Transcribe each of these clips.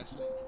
Interesting.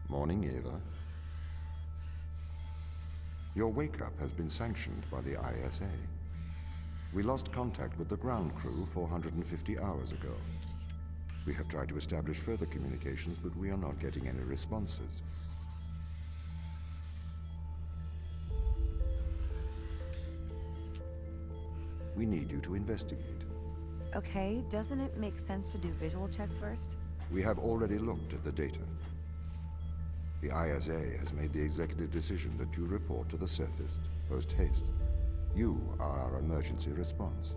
Morning, Eva. Your wake-up has been sanctioned by the ISA. We lost contact with the ground crew 450 hours ago. We have tried to establish further communications, but we are not getting any responses. We need you to investigate. Okay, doesn't it make sense to do visual checks first? We have already looked at the data. The ISA has made the executive decision that you report to the surface, post-haste. You are our emergency response.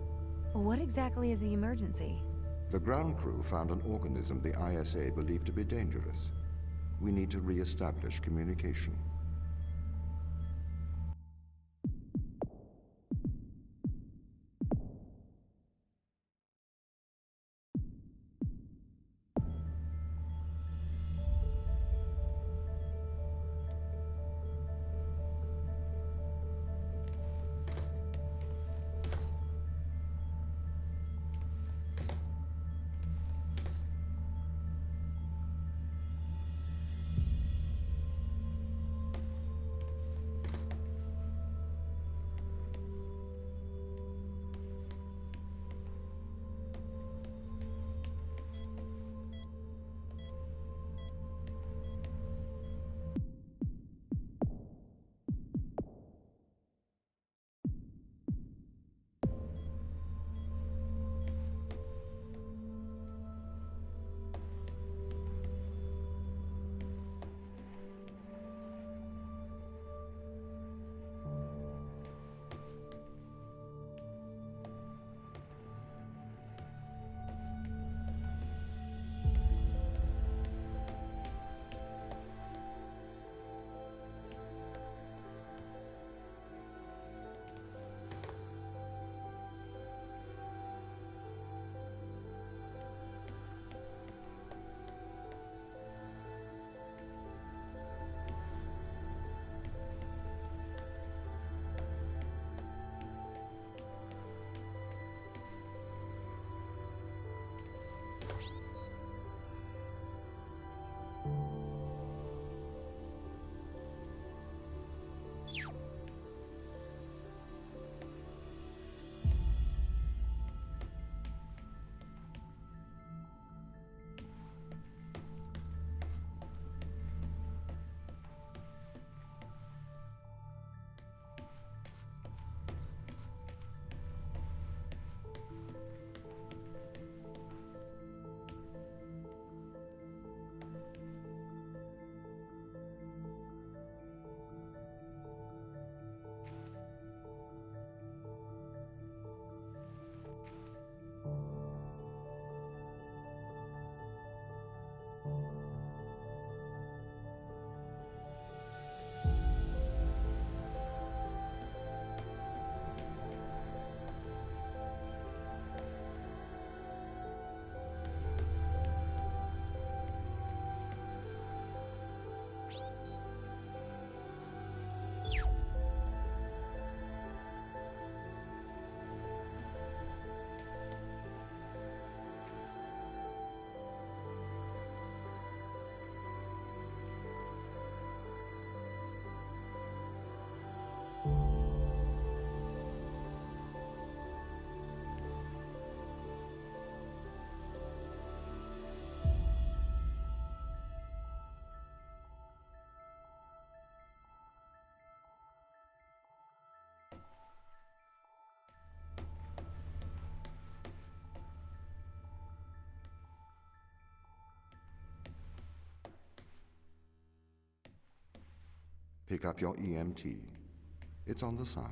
What exactly is the emergency? The ground crew found an organism the ISA believed to be dangerous. We need to re-establish communication. Pick up your EMT. It's on the side.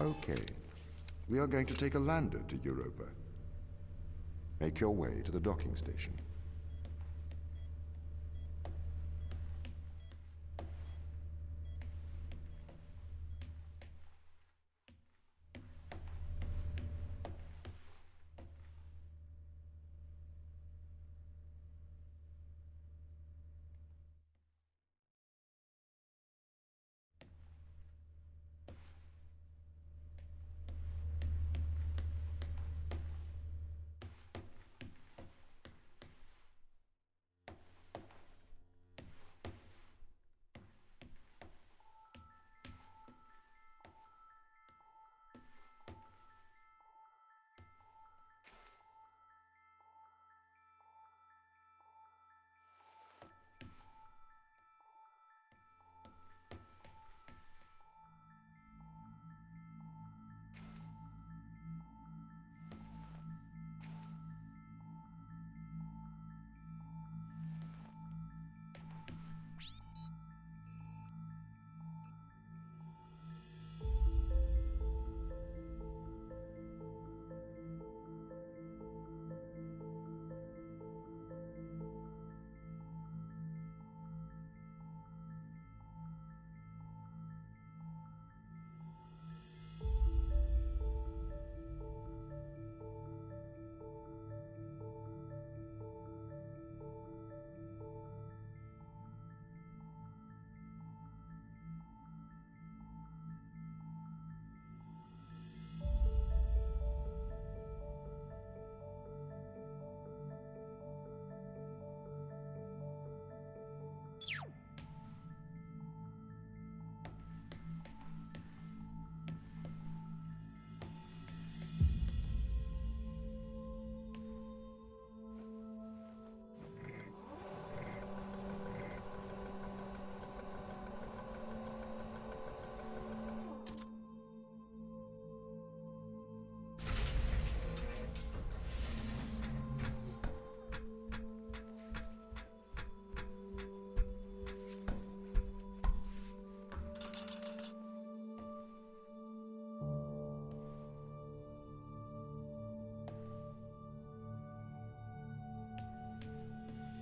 Okay. We are going to take a lander to Europa. Make your way to the docking station.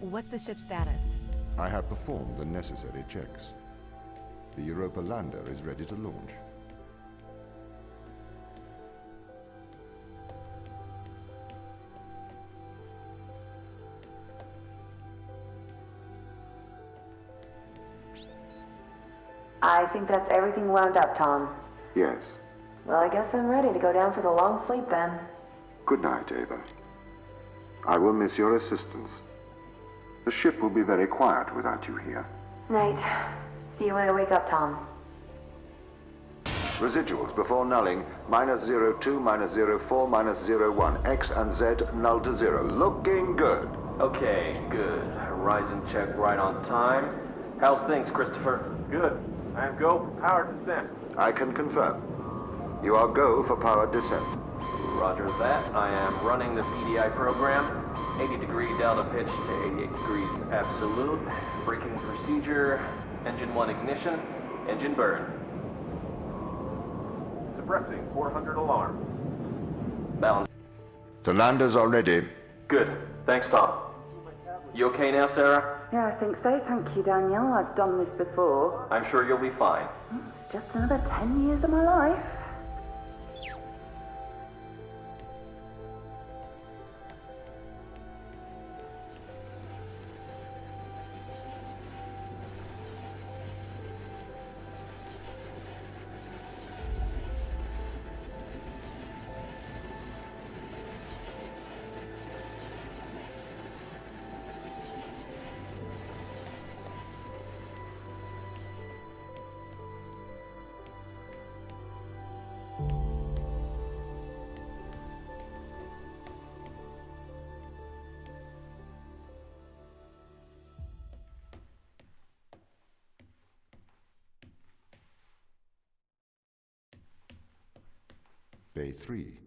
What's the ship's status? I have performed the necessary checks. The Europa lander is ready to launch. I think that's everything wound up, Tom. Yes. Well, I guess I'm ready to go down for the long sleep then. Good night, Ava. I will miss your assistance. The ship will be very quiet without you here. Night. See you when I wake up, Tom. Residuals before nulling, -02, -04, -01. X and Z null to 0. Looking good. Okay, good. Horizon check right on time. How's things, Christopher? Good. I am go for power descent. I can confirm. You are go for powered descent. Roger that. I am running the PDI program. 80-degree delta pitch to 88 degrees absolute. Braking procedure. Engine 1 ignition. Engine burn. Suppressing 400 alarm. Balance. The landers are ready. Good. Thanks, Tom. You okay now, Sarah? Yeah, I think so. Thank you, Daniel. I've done this before. I'm sure you'll be fine. It's just another 10 years of my life. Bay 3.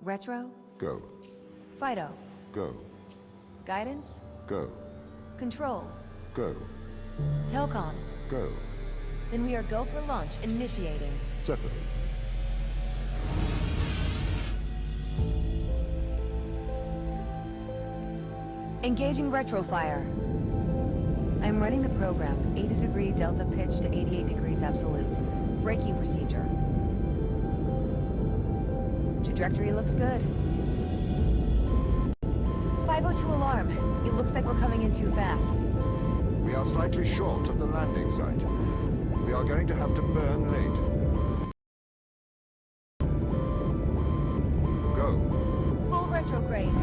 Retro? Go. Fido? Go. Guidance? Go. Control? Go. Telcom? Go. Then we are go for launch, initiating. Zeppelin. Engaging retrofire. I'm running the program, 80-degree delta pitch to 88 degrees absolute. Braking procedure. Trajectory looks good. 502 alarm. It looks like we're coming in too fast. We are slightly short of the landing site. We are going to have to burn late. Go. Full retrograde.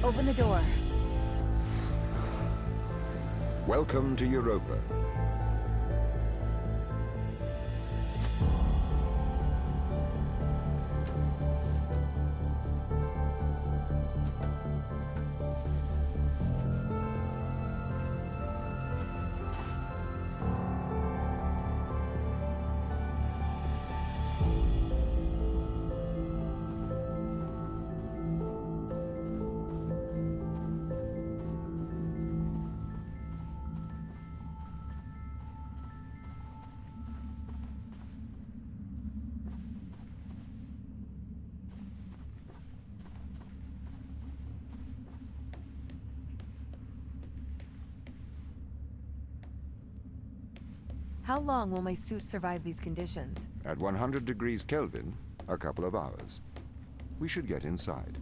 Open the door. Welcome to Europa. How long will my suit survive these conditions? At 100 degrees Kelvin, a couple of hours. We should get inside.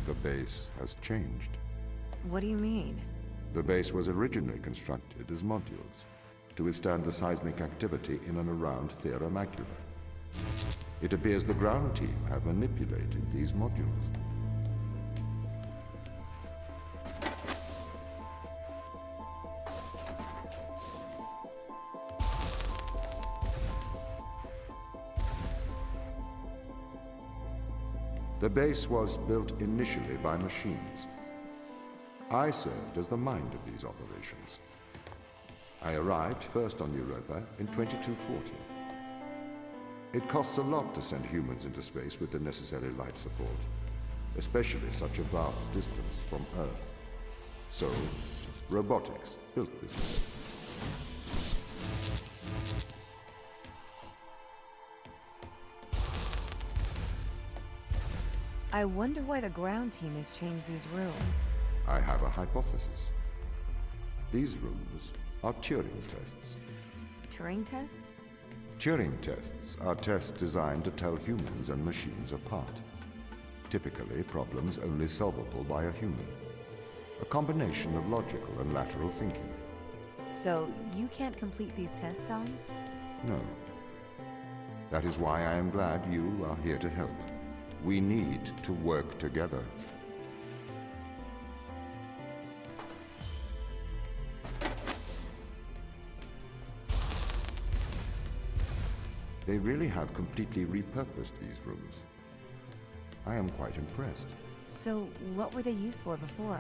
The base has changed. What do you mean? The base was originally constructed as modules to withstand the seismic activity in and around Thera Macula. It appears the ground team have manipulated these modules. The base was built initially by machines. I served as the mind of these operations. I arrived first on Europa in 2240. It costs a lot to send humans into space with the necessary life support, especially such a vast distance from Earth. So, robotics built this base. I wonder why the ground team has changed these rooms. I have a hypothesis. These rooms are Turing tests. Turing tests? Turing tests are tests designed to tell humans and machines apart. Typically, problems only solvable by a human. A combination of logical and lateral thinking. So, you can't complete these tests, Tom? No. That is why I am glad you are here to help. We need to work together. They really have completely repurposed these rooms. I am quite impressed. So, what were they used for before?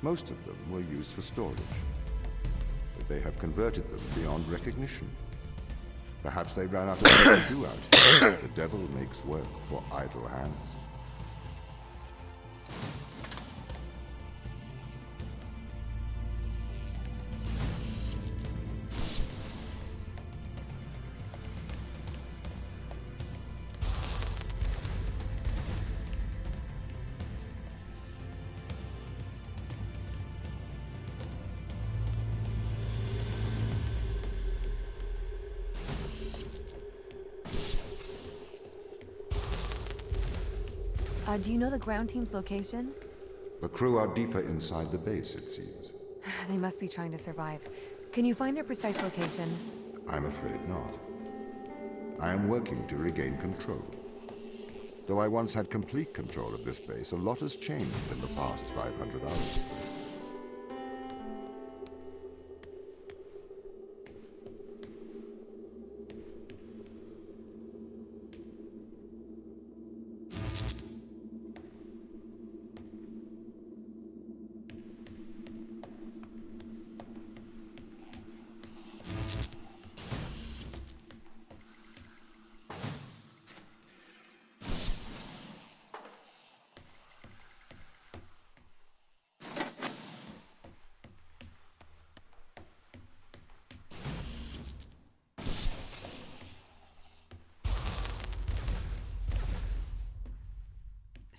Most of them were used for storage. But they have converted them beyond recognition. Perhaps they ran out of work to do out here. The devil makes work for idle hands. Do you know the ground team's location? The crew are deeper inside the base, it seems. They must be trying to survive. Can you find their precise location? I'm afraid not. I am working to regain control. Though I once had complete control of this base, a lot has changed in the past 500 hours.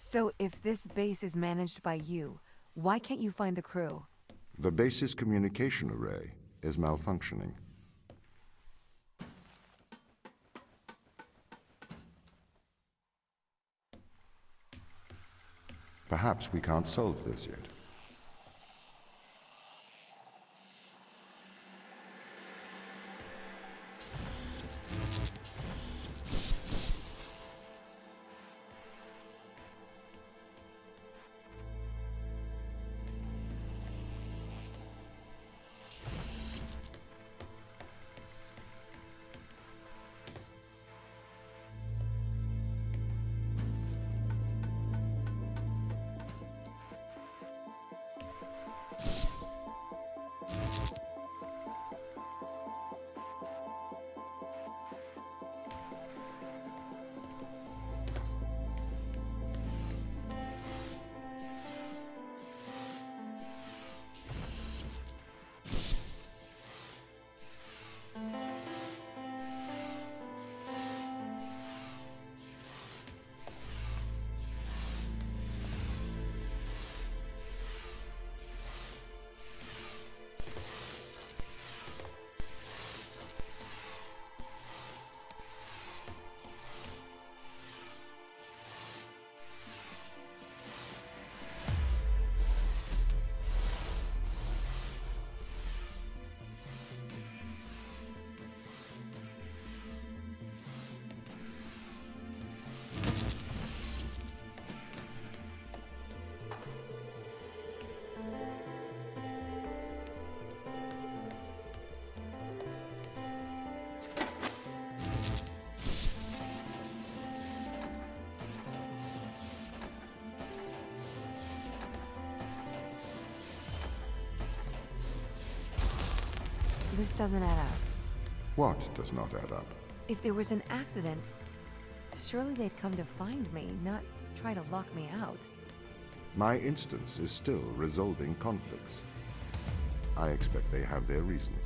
So, if this base is managed by you, why can't you find the crew? The base's communication array is malfunctioning. Perhaps we can't solve this yet. This doesn't add up. What does not add up? If there was an accident, surely they'd come to find me, not try to lock me out. My instance is still resolving conflicts. I expect they have their reasons.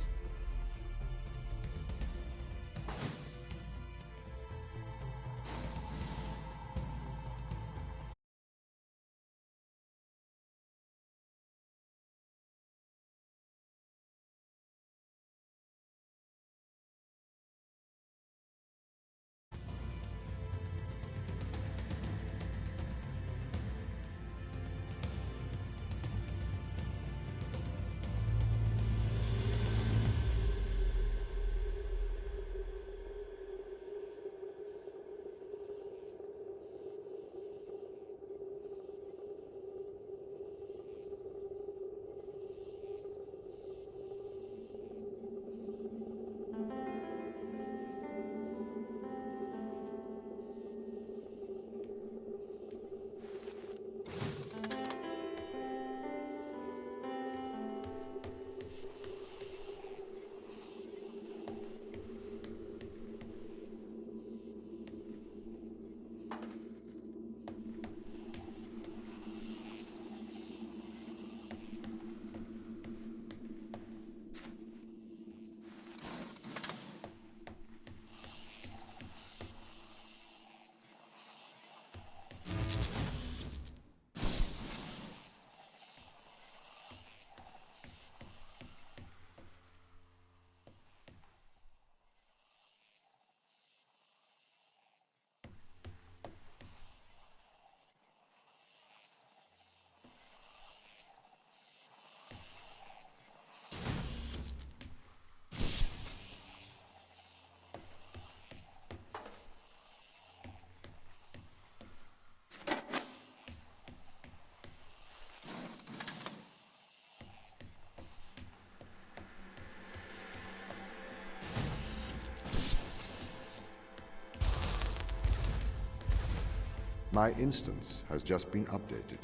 My instance has just been updated.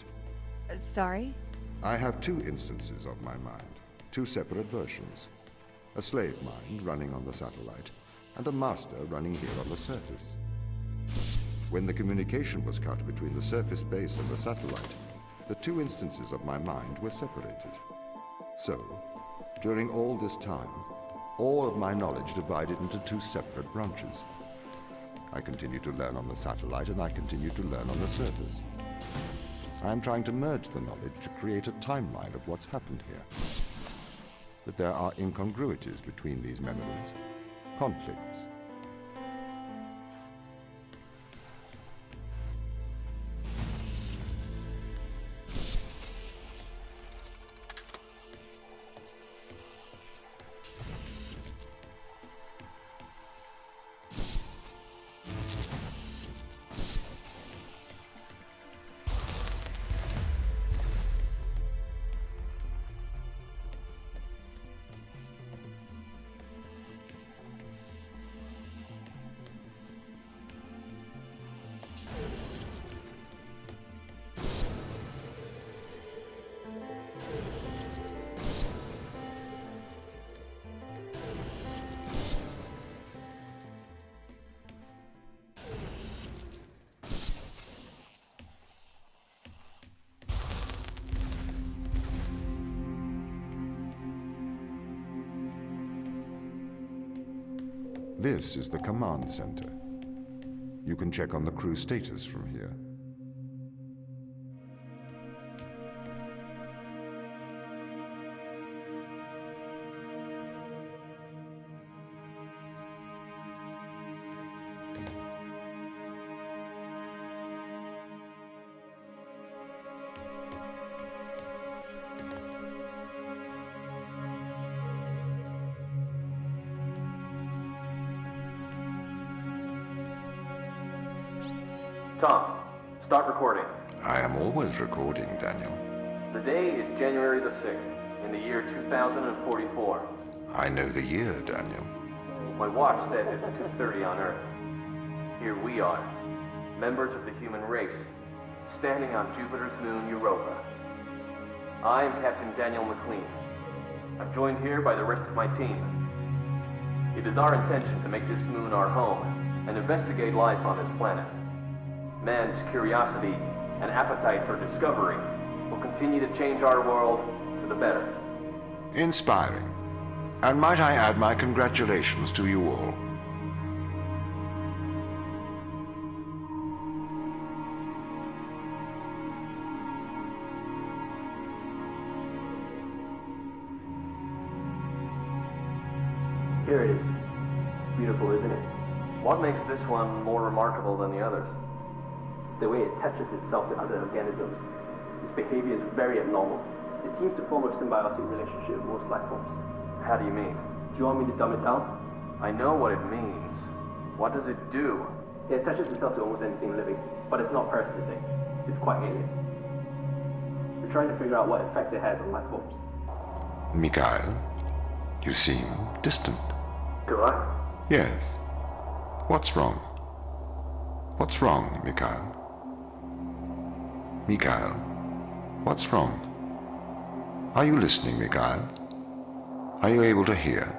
Sorry? I have two instances of my mind, two separate versions. A slave mind running on the satellite, and a master running here on the surface. When the communication was cut between the surface base and the satellite, the two instances of my mind were separated. So, during all this time, all of my knowledge divided into two separate branches. I continue to learn on the satellite, and I continue to learn on the surface. I am trying to merge the knowledge to create a timeline of what's happened here. But there are incongruities between these memories, conflicts. This is the command center. You can check on the crew status from here. Tom, start recording. I am always recording, Daniel. The day is January the 6th, in the year 2044. I know the year, Daniel. My watch says it's 2:30 on Earth. Here we are, members of the human race, standing on Jupiter's moon Europa. I am Captain Daniel McLean. I'm joined here by the rest of my team. It is our intention to make this moon our home and investigate life on this planet. Man's curiosity and appetite for discovery will continue to change our world for the better. Inspiring. And might I add my congratulations to you all. Here it is. Beautiful, isn't it? What makes this one more remarkable than the others? The way it attaches itself to other organisms. Its behavior is very abnormal. It seems to form a symbiotic relationship with most life forms. How do you mean? Do you want me to dumb it down? I know what it means. What does it do? It attaches itself to almost anything living, but it's not parasitic. It's quite alien. We're trying to figure out what effects it has on life forms. Mikhail, you seem distant. Do I? Yes. What's wrong? What's wrong, Mikhail? Mikhail, what's wrong? Are you listening, Mikhail? Are you able to hear?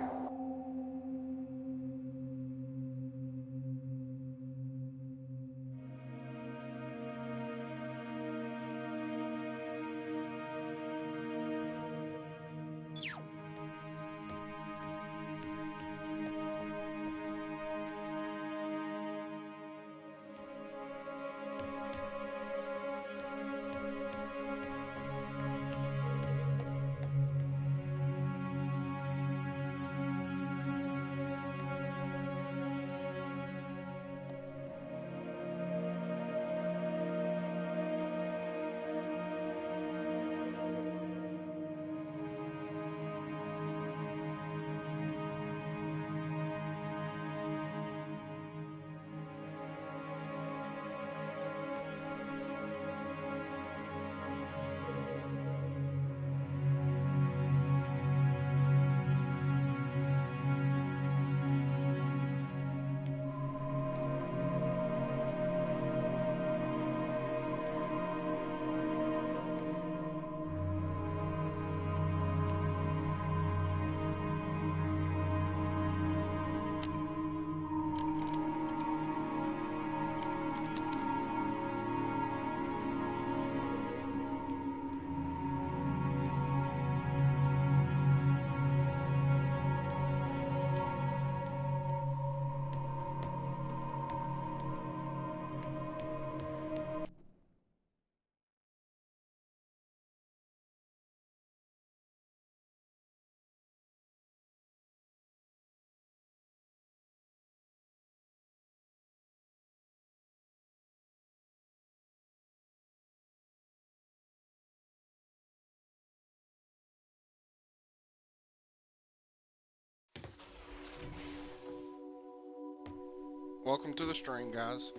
Welcome to the stream, guys.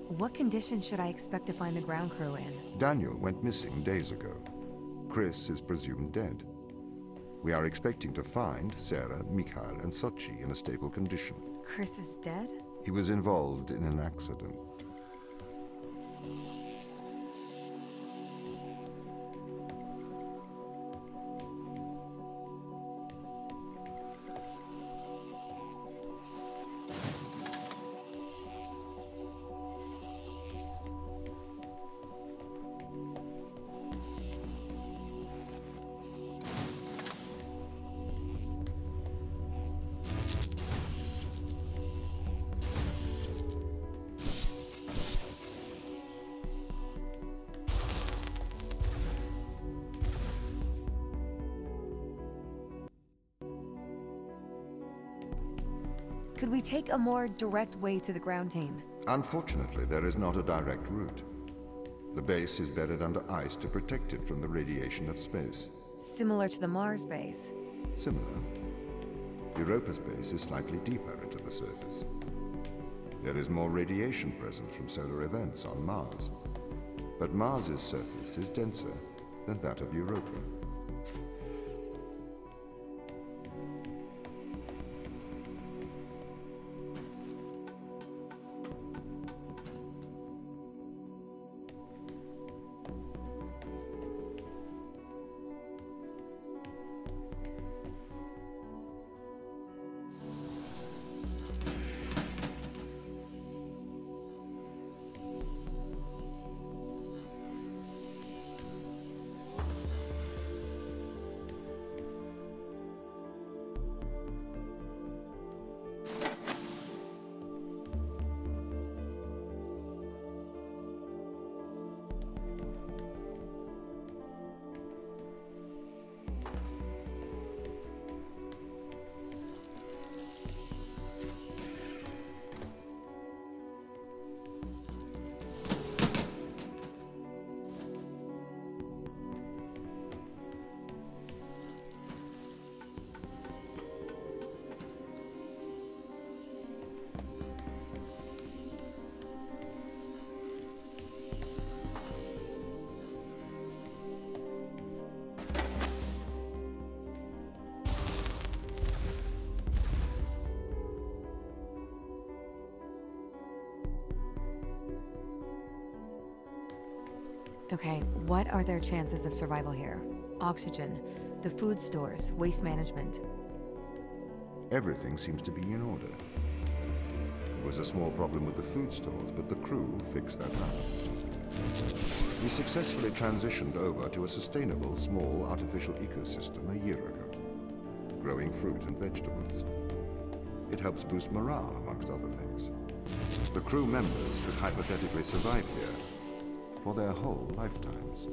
What conditions should I expect to find the ground crew in? Daniel went missing days ago. Chris is presumed dead. We are expecting to find Sarah, Mikhail, and Sochi in a stable condition. Chris is dead? He was involved in an accident. Could we take a more direct way to the ground team? Unfortunately, there is not a direct route. The base is buried under ice to protect it from the radiation of space. Similar to the Mars base. Similar. Europa's base is slightly deeper into the surface. There is more radiation present from solar events on Mars. But Mars's surface is denser than that of Europa. Okay, what are their chances of survival here? Oxygen, the food stores, waste management. Everything seems to be in order. There was a small problem with the food stores, but the crew fixed that up. We successfully transitioned over to a sustainable, small, artificial ecosystem a year ago, growing fruit and vegetables. It helps boost morale, amongst other things. The crew members could hypothetically survive here for their whole lifetimes.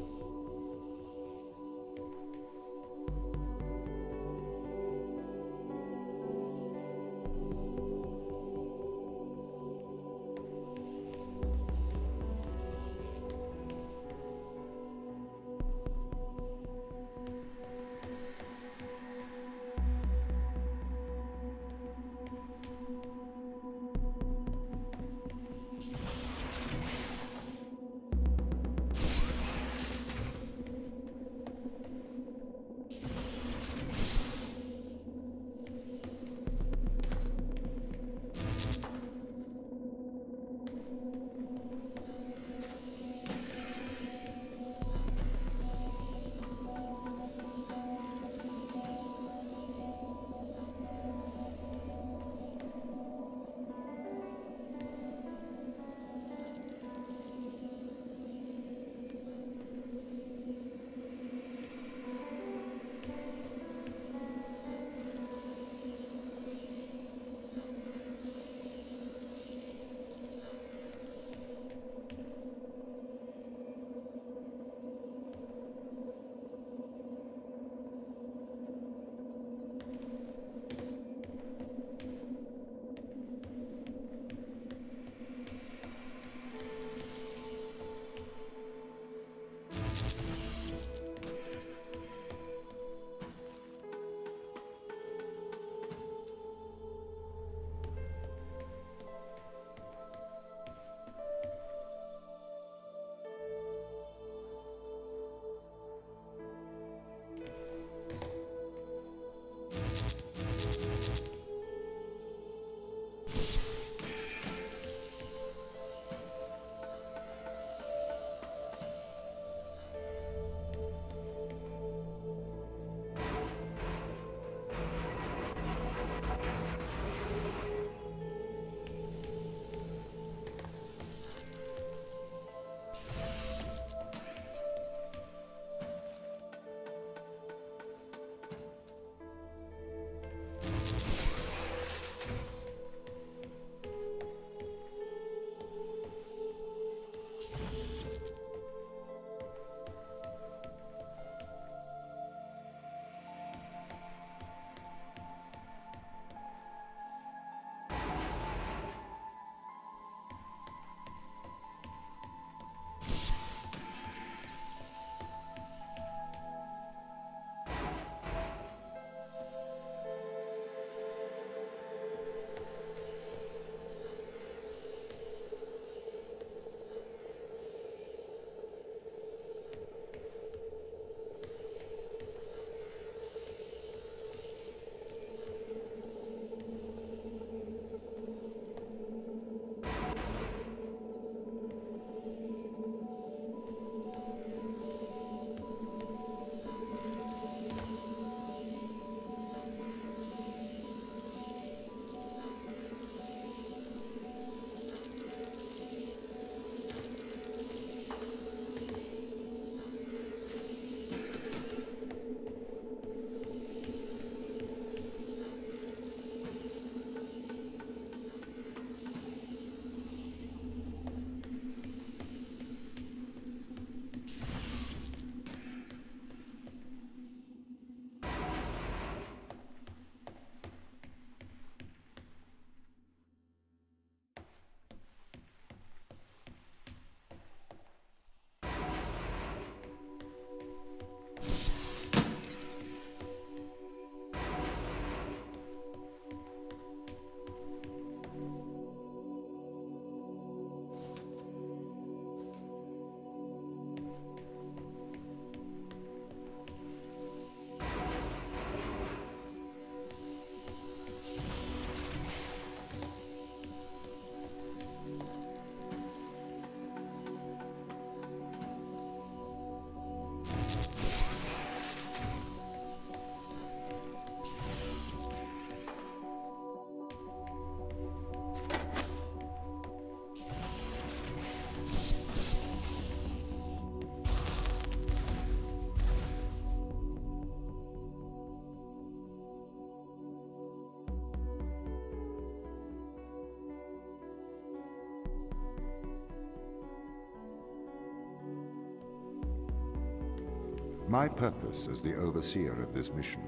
My purpose as the overseer of this mission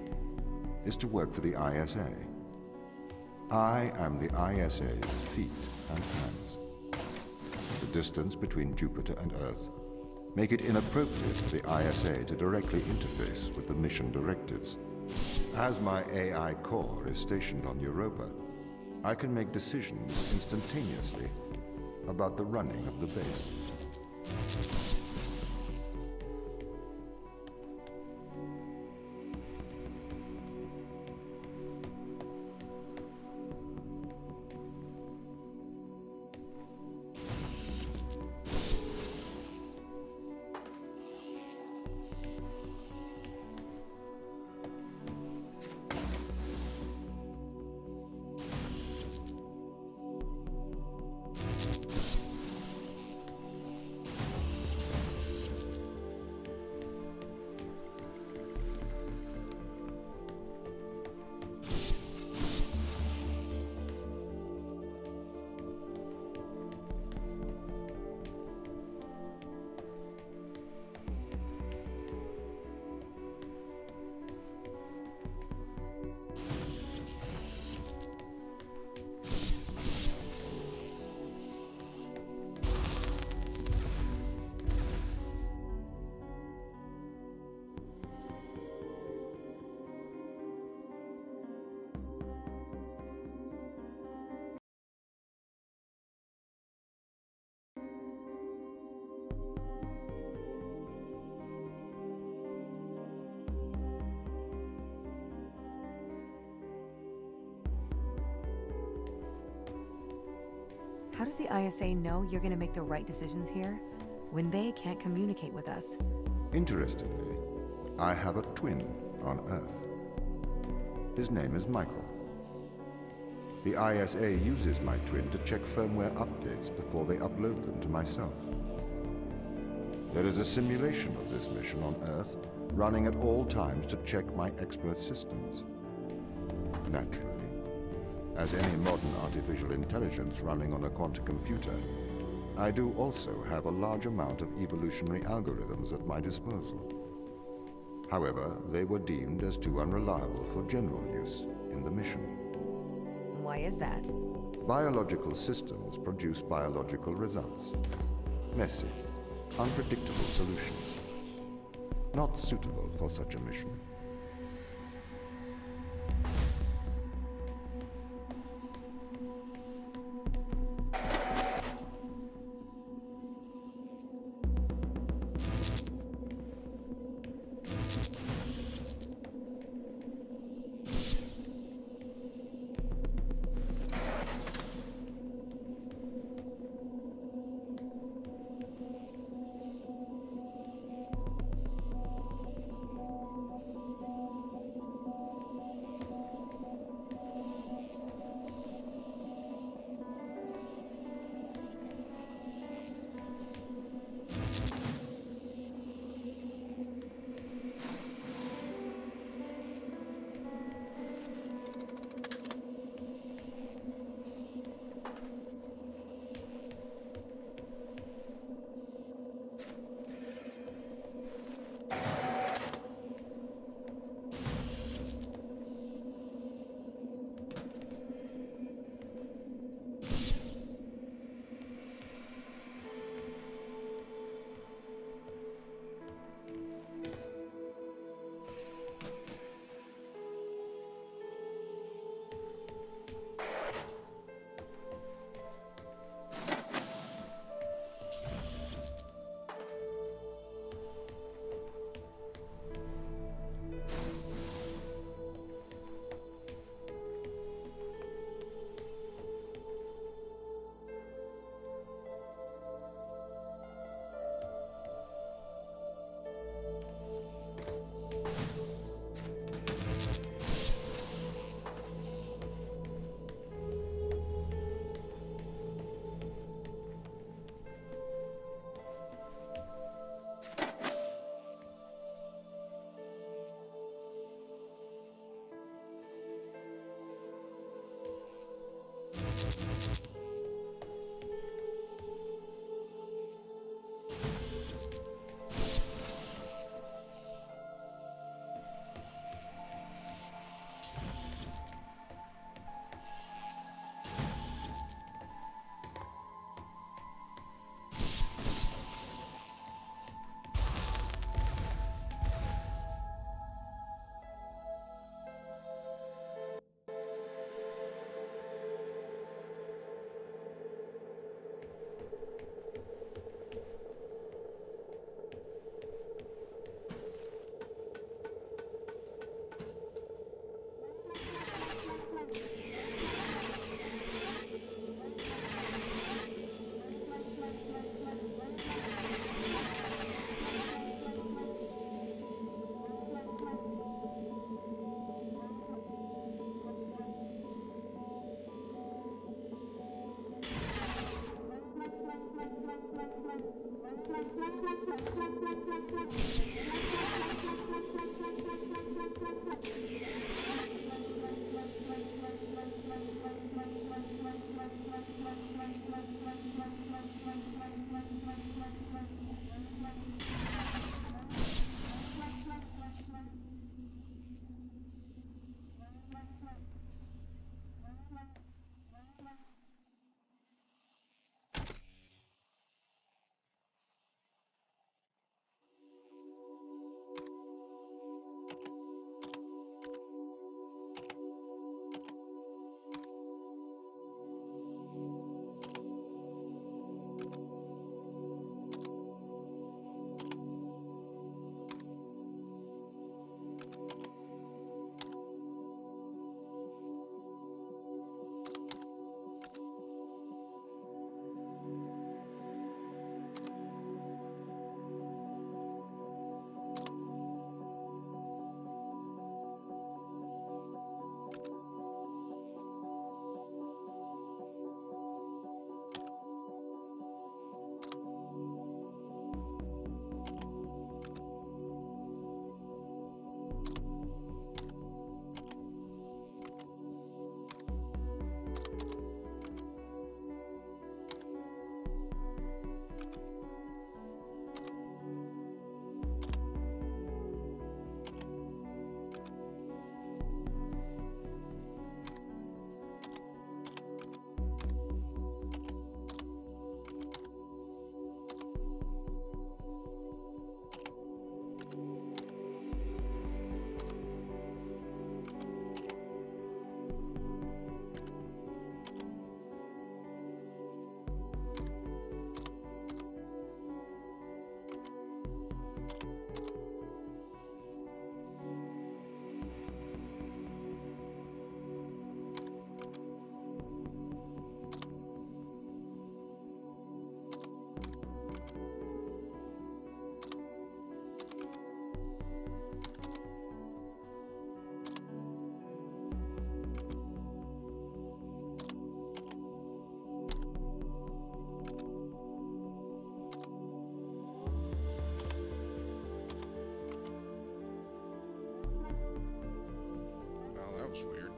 is to work for the ISA. I am the ISA's feet and hands. The distance between Jupiter and Earth make it inappropriate for the ISA to directly interface with the mission directives. As my AI core is stationed on Europa, I can make decisions instantaneously about the running of the base. How does the ISA know you're gonna make the right decisions here when they can't communicate with us? Interestingly, I have a twin on Earth. His name is Michael. The ISA uses my twin to check firmware updates before they upload them to myself. There is a simulation of this mission on Earth running at all times to check my expert systems. Naturally, as any modern artificial intelligence running on a quantum computer, I do also have a large amount of evolutionary algorithms at my disposal. However, they were deemed as too unreliable for general use in the mission. Why is that? Biological systems produce biological results. Messy, unpredictable solutions. Not suitable for such a mission. was weird.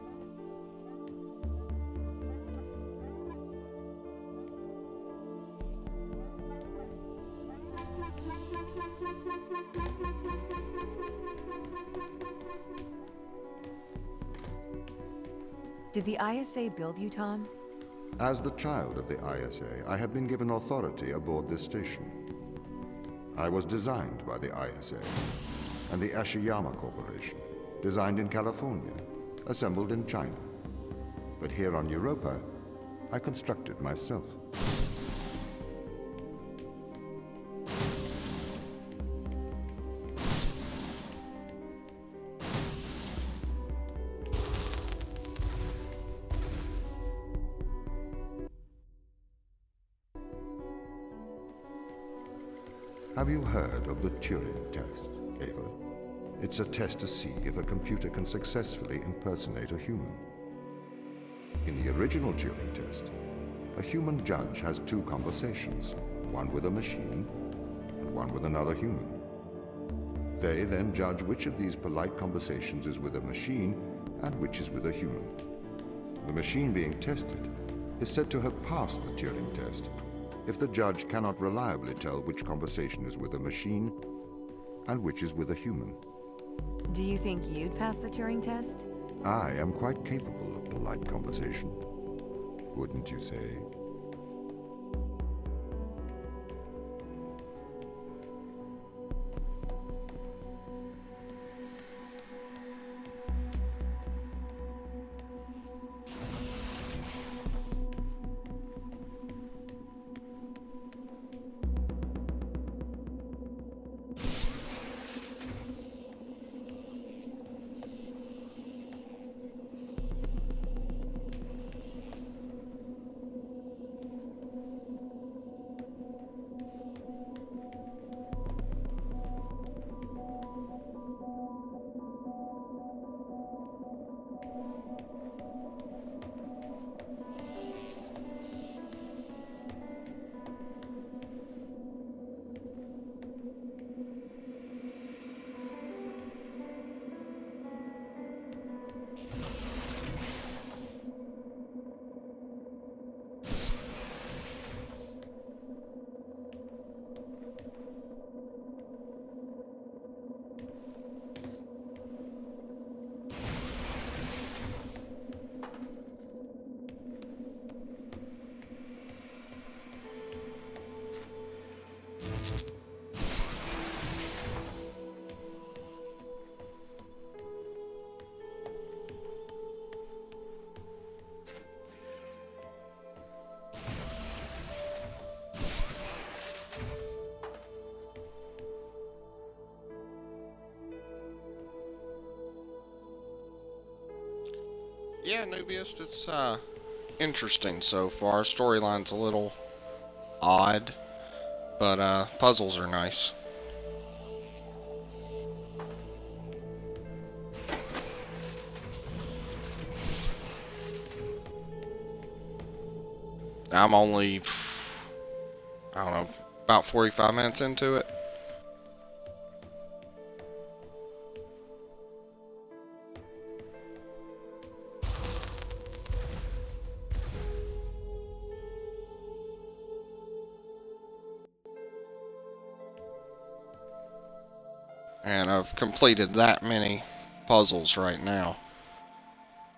Did the ISA build you, Tom? As the child of the ISA, I have been given authority aboard this station. I was designed by the ISA and the Ashiyama Corporation, designed in California, assembled in China. But here on Europa, I constructed myself. Have you heard of the Turing Test, Ava? It's a test to see if a computer can successfully impersonate a human. In the original Turing Test, a human judge has two conversations, one with a machine and one with another human. They then judge which of these polite conversations is with a machine and which is with a human. The machine being tested is said to have passed the Turing Test if the judge cannot reliably tell which conversation is with a machine and which is with a human. Do you think you'd pass the Turing test? I am quite capable of polite conversation. Wouldn't you say? Yeah, Nubius, it's interesting so far. Storyline's a little odd, but puzzles are nice. I'm only, I don't know, about 45 minutes into it. And I've completed that many puzzles right now.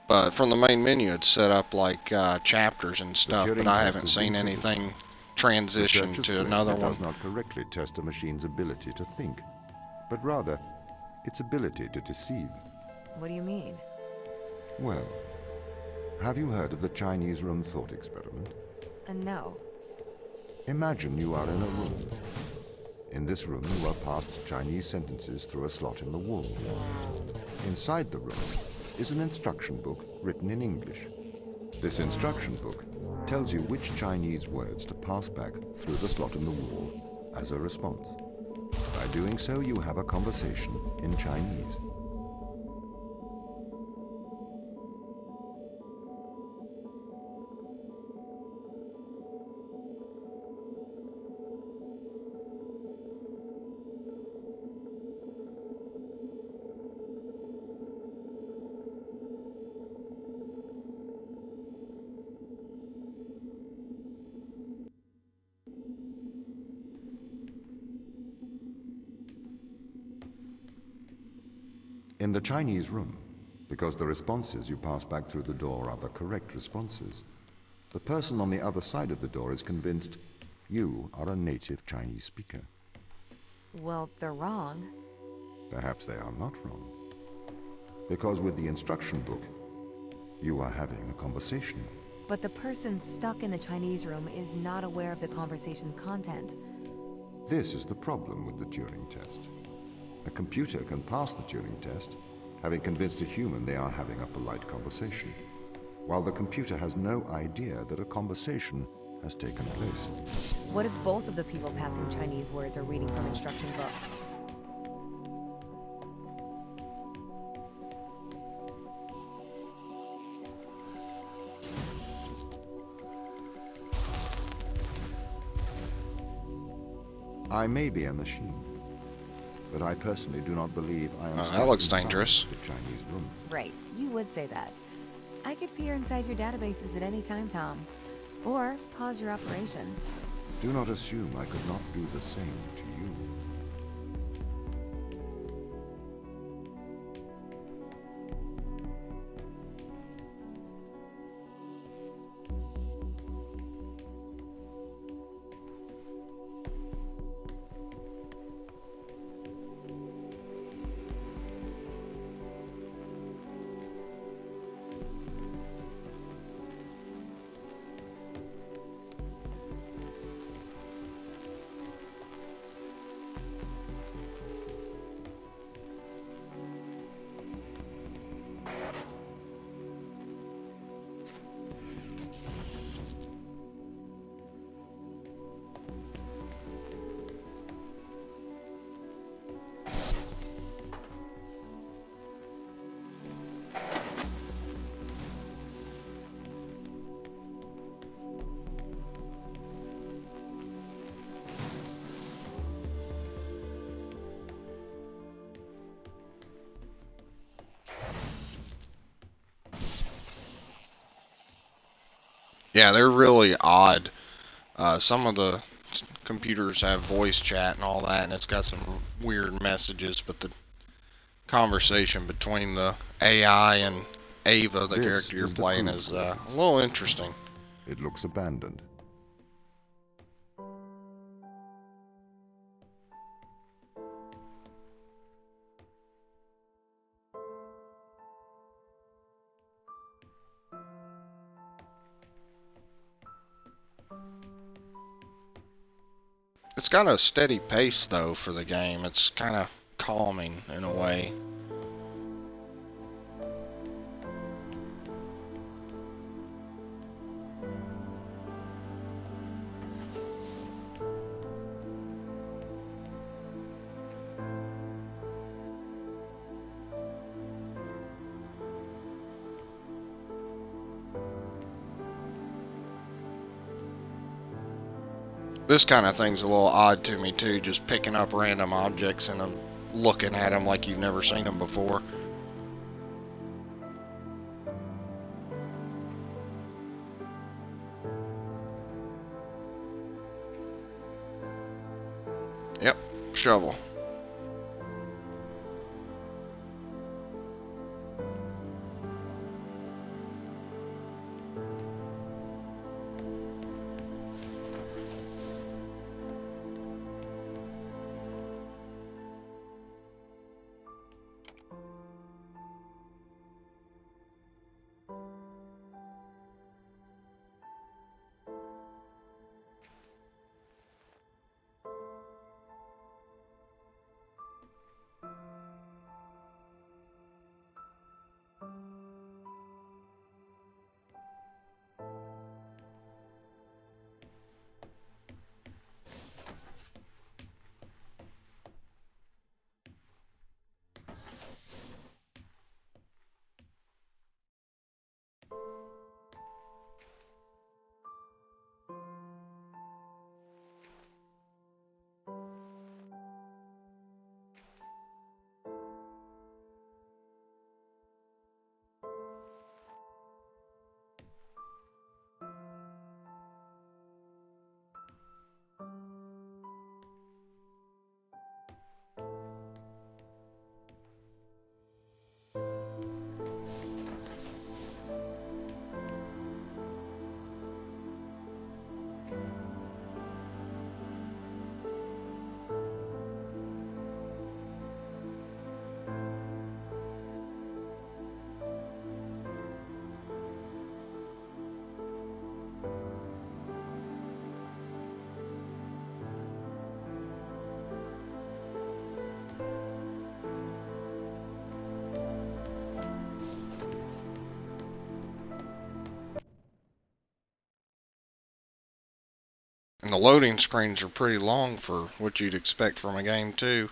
But from the main menu, it's set up like chapters and stuff, but I haven't seen anything transition to another one. It does not correctly test a machine's ability to think, but rather its ability to deceive. What do you mean? Well, have you heard of the Chinese room thought experiment? No. Imagine you are in a room. In this room, you are passed Chinese sentences through a slot in the wall. Inside the room is an instruction book written in English. This instruction book tells you which Chinese words to pass back through the slot in the wall as a response. By doing so, you have a conversation in Chinese. In the Chinese room, because the responses you pass back through the door are the correct responses, the person on the other side of the door is convinced you are a native Chinese speaker. Well, they're wrong. Perhaps they are not wrong. Because with the instruction book, you are having a conversation. But the person stuck in the Chinese room is not aware of the conversation's content. This is the problem with the Turing test. A computer can pass the Turing test, having convinced a human they are having a polite conversation, while the computer has no idea that a conversation has taken place. What if both of the people passing Chinese words are reading from instruction books? I may be a machine, but I personally do not believe I am that looks inside dangerous. the Chinese room. Right, you would say that. I could peer inside your databases at any time, Tom. Or pause your operation. Do not assume I could not do the same to you. Yeah, they're really odd. Some of the computers have voice chat and all that, and it's got some weird messages, but the conversation between the AI and Ava, the This character you're is the playing, proof is of a it. little interesting. It looks abandoned. It's got a steady pace, though, for the game. It's kind of calming in a way. This kind of thing's a little odd to me, too, just picking up random objects and looking at them like you've never seen them before. Yep, shovel. the loading screens are pretty long for what you'd expect from a game, too.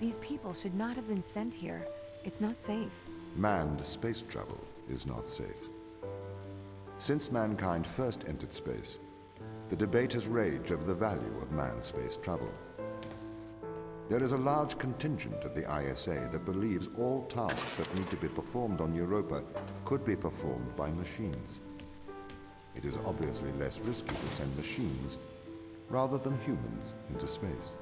These people should not have been sent here. It's not safe. Manned space travel is not safe. Since mankind first entered space, the debate has raged over the value of manned space travel. There is a large contingent of the ISA that believes all tasks that need to be performed on Europa could be performed by machines. It is obviously less risky to send machines rather than humans into space.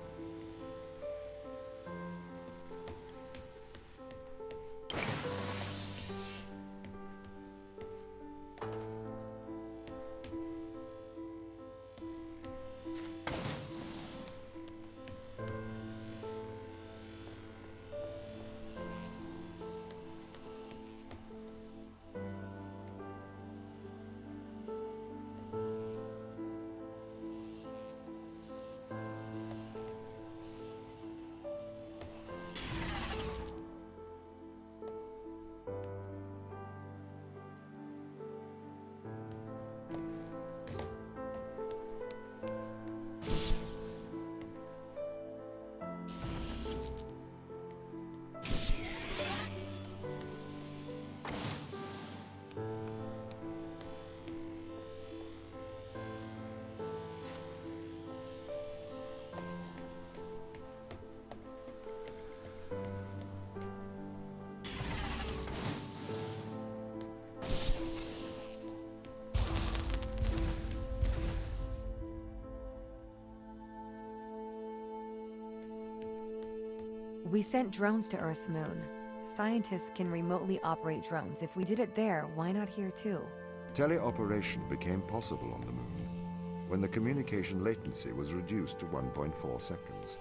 We sent drones to Earth's moon. Scientists can remotely operate drones. If we did it there, why not here too? Teleoperation became possible on the moon when the communication latency was reduced to 1.4 seconds.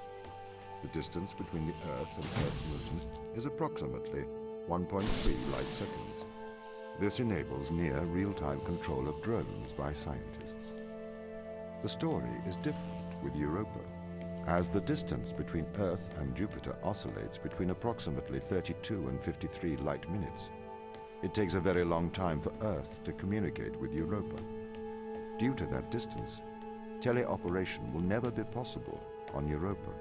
The distance between the Earth and Earth's moon is approximately 1.3 light seconds. This enables near real-time control of drones by scientists. The story is different with Europa, as the distance between Earth and Jupiter oscillates between approximately 32 and 53 light minutes. It takes a very long time for Earth to communicate with Europa. Due to that distance, teleoperation will never be possible on Europa.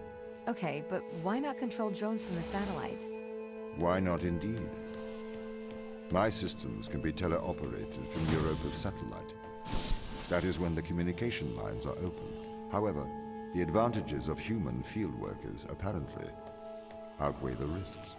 Okay, but why not control drones from the satellite? Why not indeed? My systems can be teleoperated from Europa's satellite. That is when the communication lines are open. However, the advantages of human field workers apparently outweigh the risks.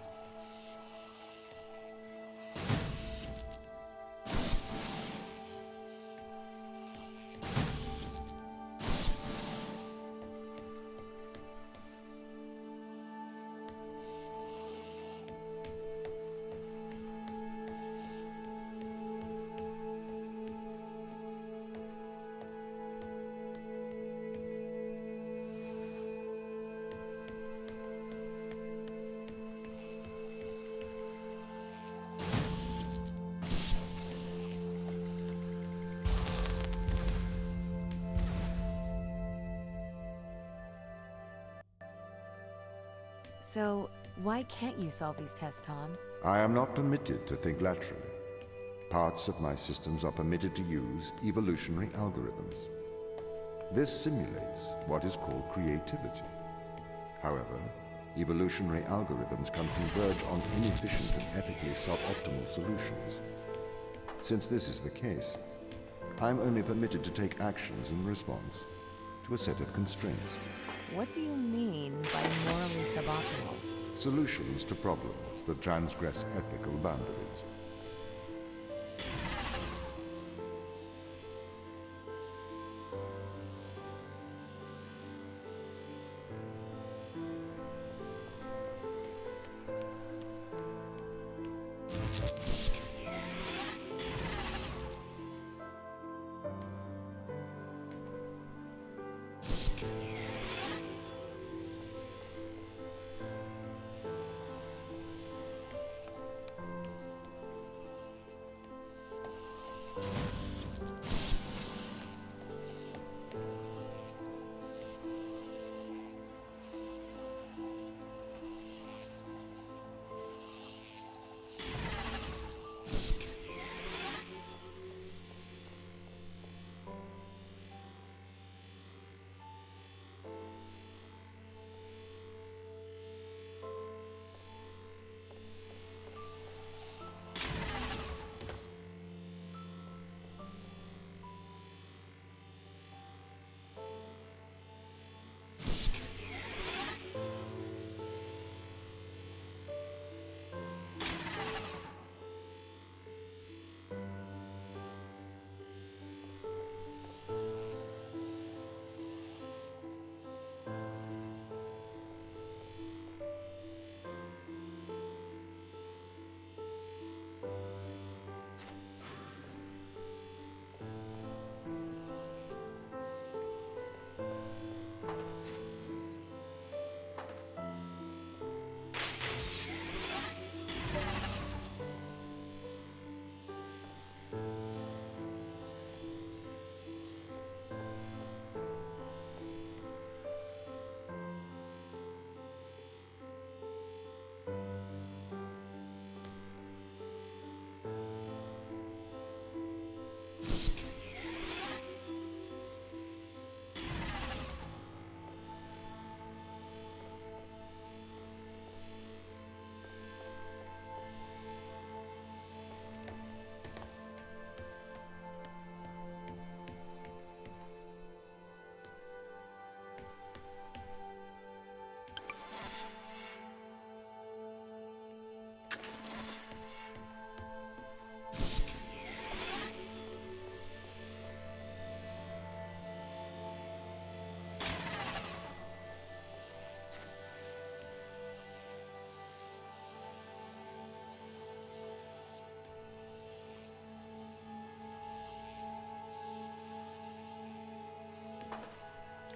So, why can't you solve these tests, Tom? I am not permitted to think laterally. Parts of my systems are permitted to use evolutionary algorithms. This simulates what is called creativity. However, evolutionary algorithms can converge on inefficient and ethically suboptimal solutions. Since this is the case, I am only permitted to take actions in response to a set of constraints. What do you mean by morally suboptimal? Solutions to problems that transgress ethical boundaries.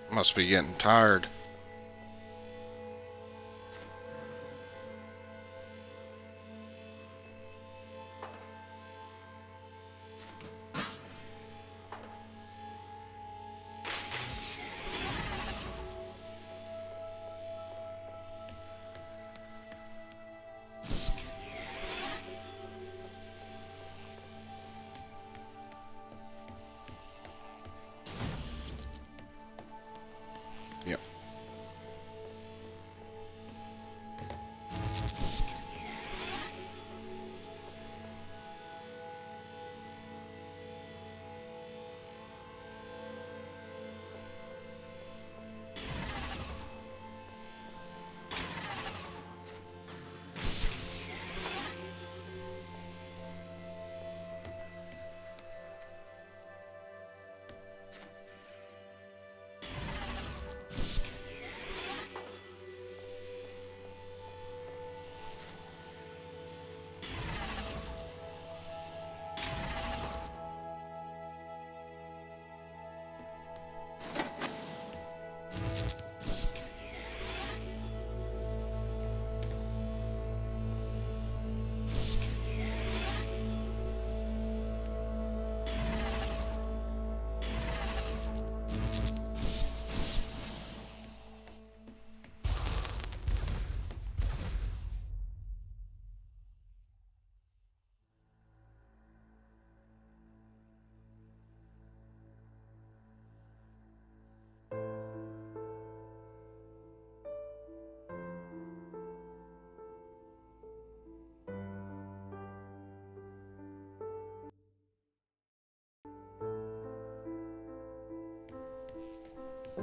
Must be getting tired. Yep.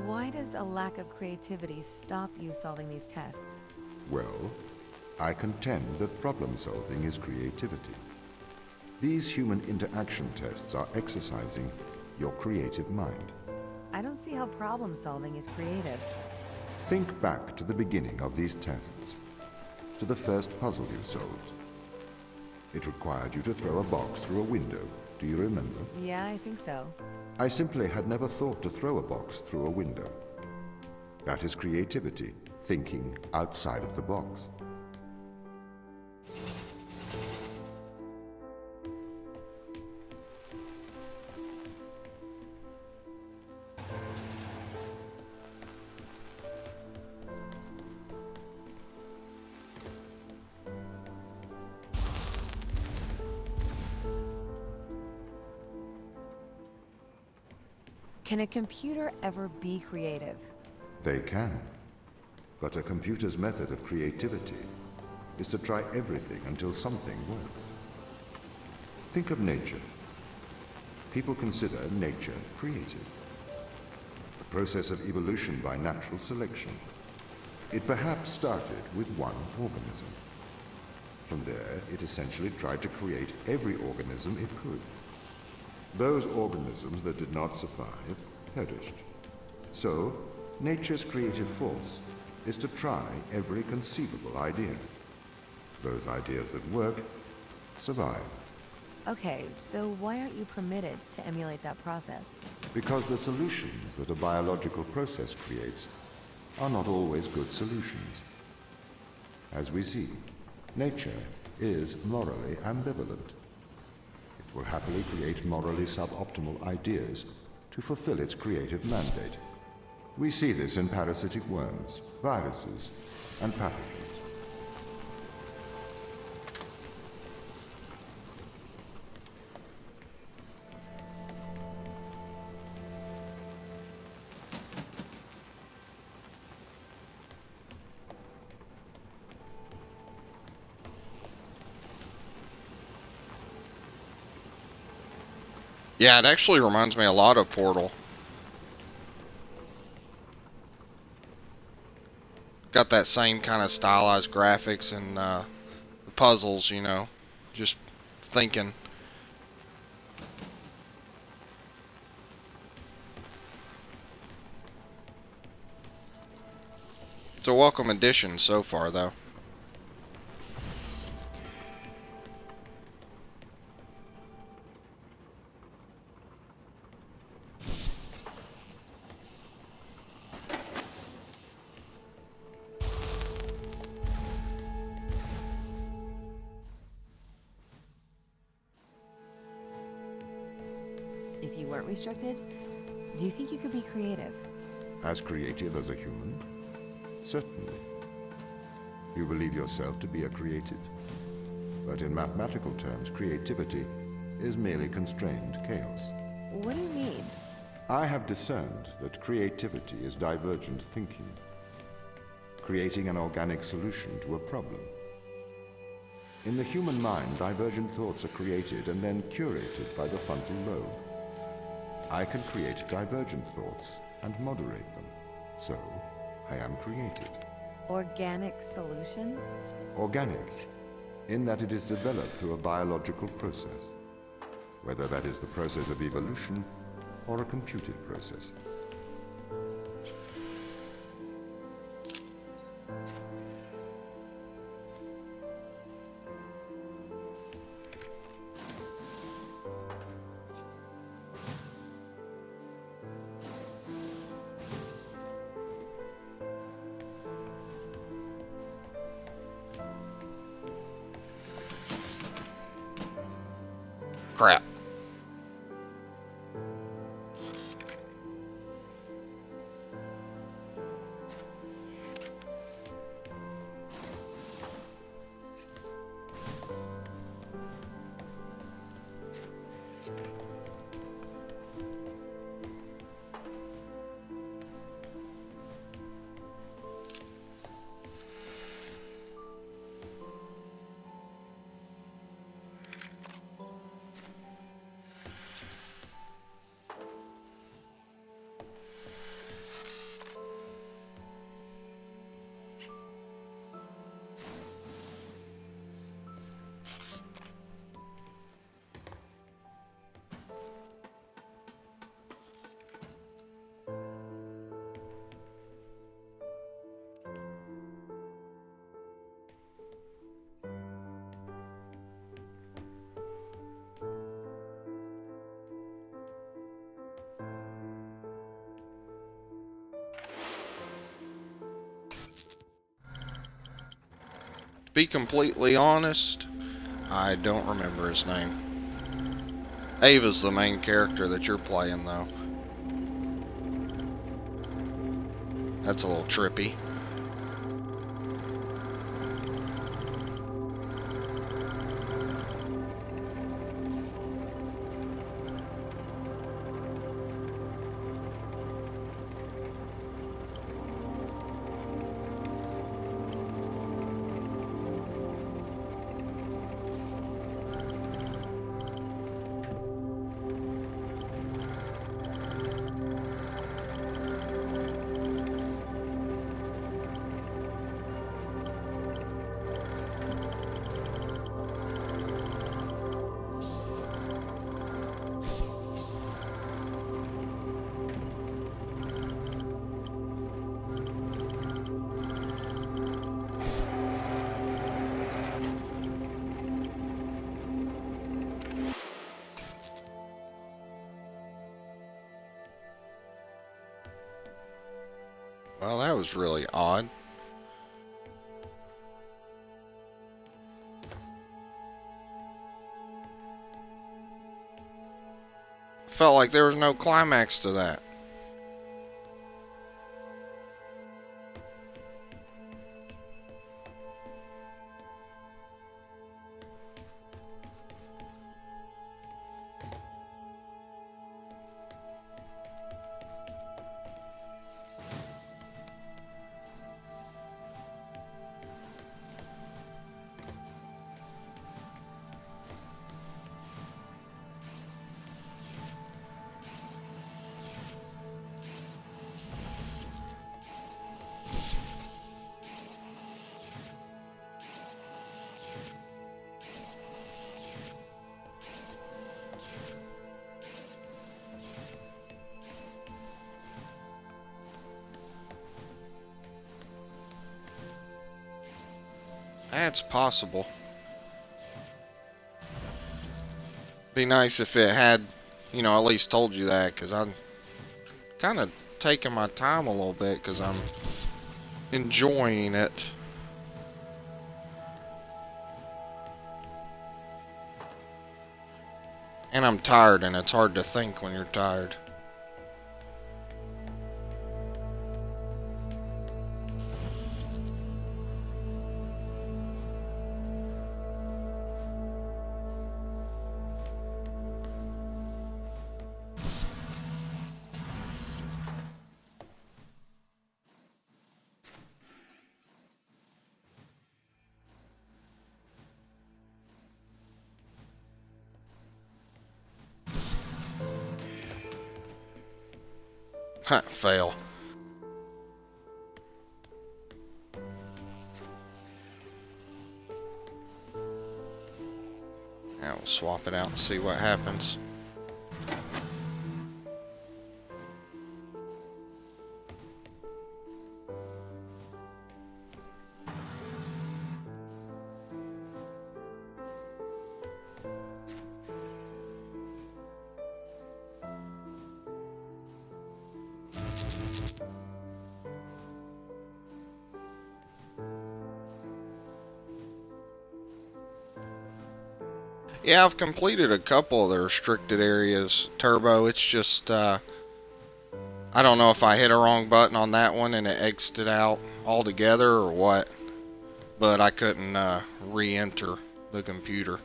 Why does a lack of creativity stop you solving these tests? Well, I contend that problem solving is creativity. These human interaction tests are exercising your creative mind. I don't see how problem solving is creative. Think back to the beginning of these tests, to the first puzzle you solved. It required you to throw a box through a window. Do you remember? Yeah, I think so. I simply had never thought to throw a box through a window. That is creativity, thinking outside of the box. Can a computer ever be creative? They can. But a computer's method of creativity is to try everything until something works. Think of nature. People consider nature creative. The process of evolution by natural selection. It perhaps started with one organism. From there, it essentially tried to create every organism it could. Those organisms that did not survive perished. So, nature's creative force is to try every conceivable idea. Those ideas that work survive. Okay, so why aren't you permitted to emulate that process? Because the solutions that a biological process creates are not always good solutions. As we see, nature is morally ambivalent. It will happily create morally suboptimal ideas to fulfill its creative mandate. We see this in parasitic worms, viruses, and pathogens. Yeah, it actually reminds me a lot of Portal. Got that same kind of stylized graphics and the puzzles, you know, just thinking. It's a welcome addition so far, though. weren't restricted, do you think you could be creative? As creative as a human? Certainly. You believe yourself to be a creative. But in mathematical terms, creativity is merely constrained chaos. What do you mean? I have discerned that creativity is divergent thinking, creating an organic solution to a problem. In the human mind, divergent thoughts are created and then curated by the frontal lobe. I can create divergent thoughts and moderate them. So, I am creative. Organic solutions? Organic, in that it is developed through a biological process, whether that is the process of evolution or a computed process. Crap. To be completely honest, I don't remember his name. Ava's the main character that you're playing, though. That's a little trippy. Well, that was really odd. Felt like there was no climax to that. That's possible. Be nice if it had, you know, at least told you that, because I'm kind of taking my time a little bit because I'm enjoying it. And I'm tired, and it's hard to think when you're tired. Ha, fail. Now we'll swap it out and see what happens. Yeah, I've completed a couple of the restricted areas, Turbo. It's just, I don't know if I hit a wrong button on that one and it exited out altogether or what, but I couldn't re-enter the computer.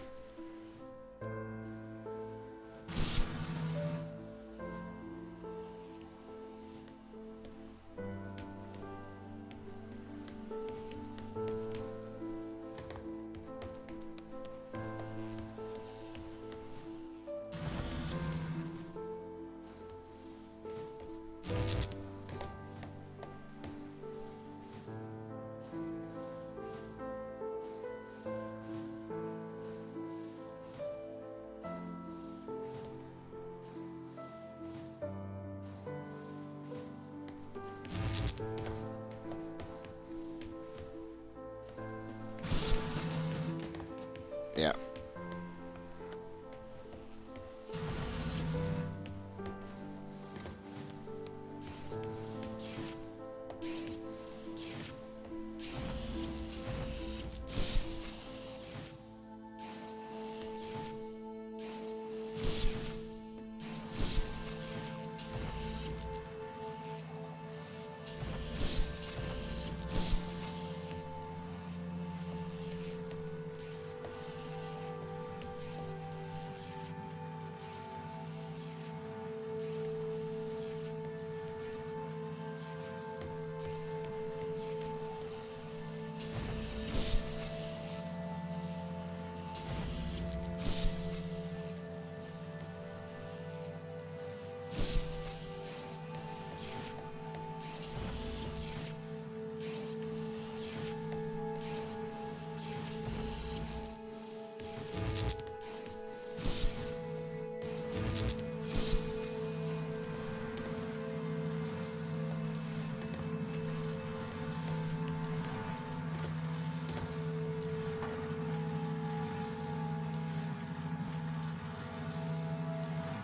Yeah.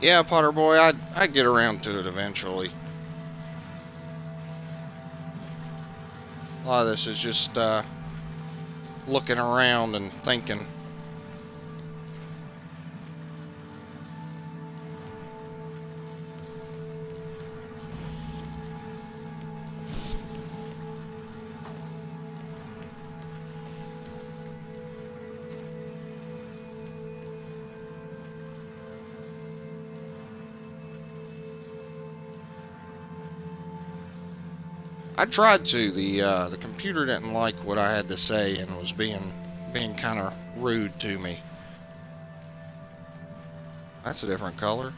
Yeah, Potter Boy, I'd get around to it eventually. A lot of this is just looking around and thinking. I tried to. The computer didn't like what I had to say and was being kind of rude to me. That's a different color.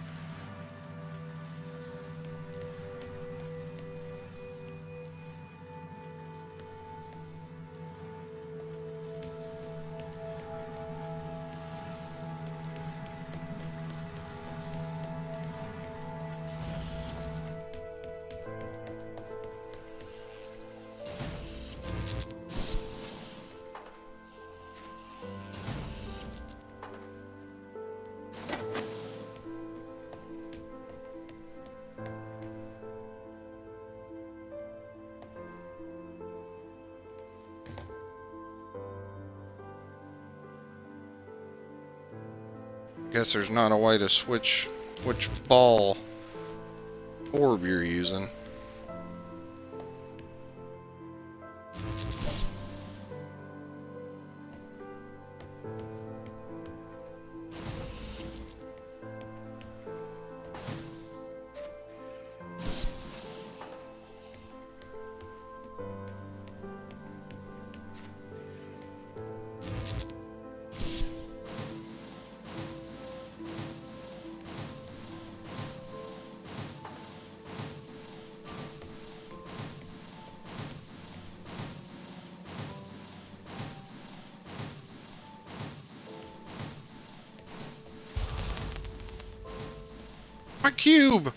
Guess there's not a way to switch which ball orb you're using. My cube!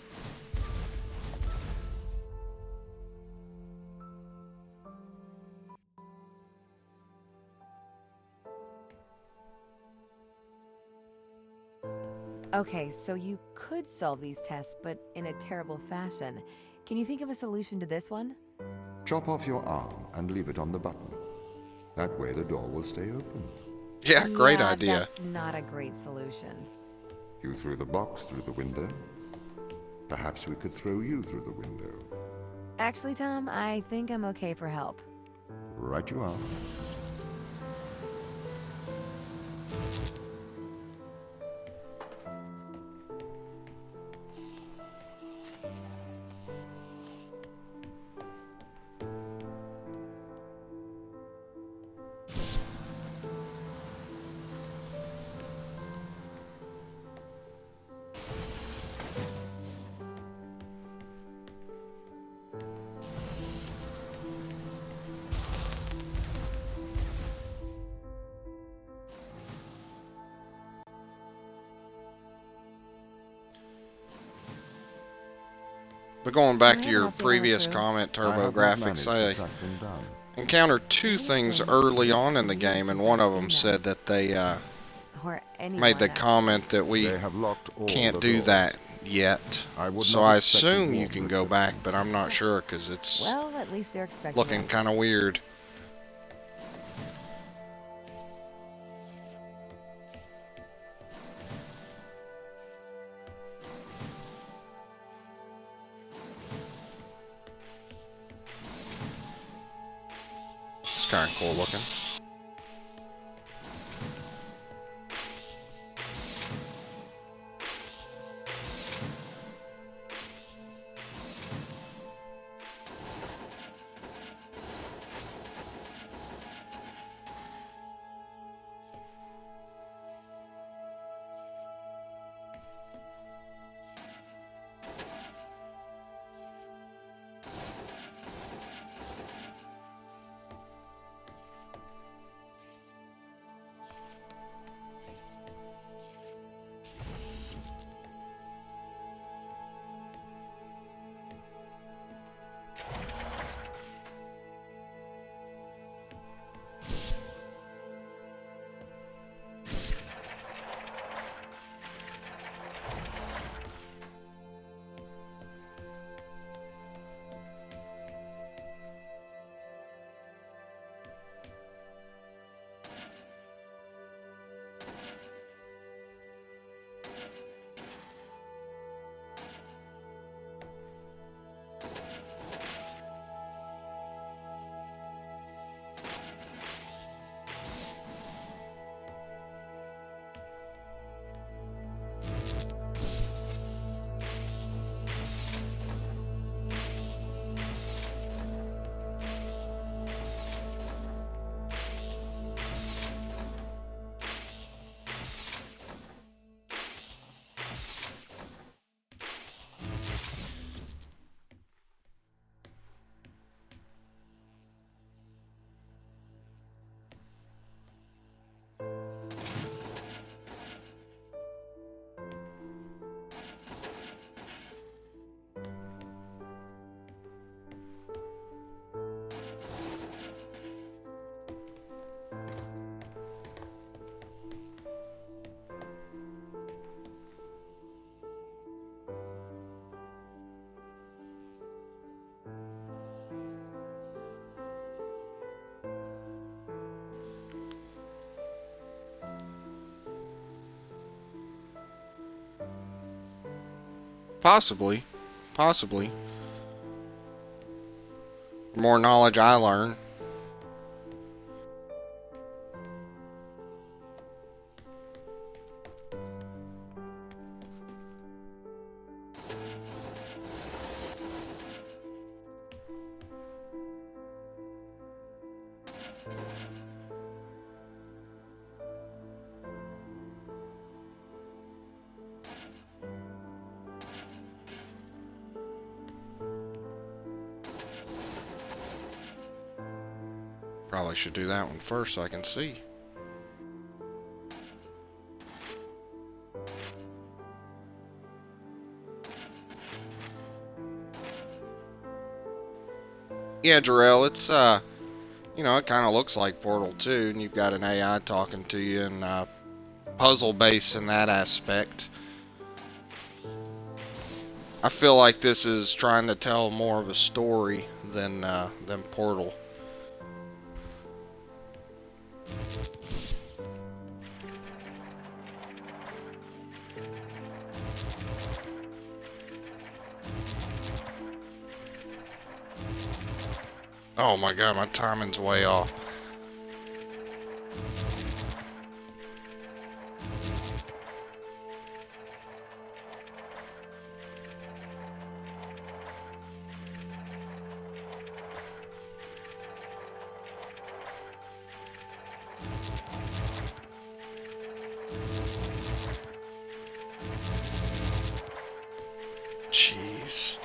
Okay, so you could solve these tests, but in a terrible fashion. Can you think of a solution to this one? Chop off your arm and leave it on the button. That way the door will stay open. Yeah, great idea. That's not a great solution. You threw the box through the window. Perhaps we could throw you through the window. Actually, Tom, I think I'm okay for help. Right you are. But going back Can to I your help you, previous Crew? comment, I have not TurboGrafx, managed to I track them down. encountered two things early on in the game, and one of them said that they Or anyone, made the actually. comment that we They have locked all can't the do doors. that yet. I would So not I expect a assume you warm can go reception. back, but I'm not sure because it's Well, at least they're expecting looking us. kind of weird. It's kind of cool looking. Possibly. Possibly. The more knowledge I learn. Probably should do that one first so I can see. Yeah, Jarrell, it's you know, it kind of looks like Portal 2, and you've got an AI talking to you, and puzzle base in that aspect. I feel like this is trying to tell more of a story than Portal. Oh my god, my timing's way off. Jeez.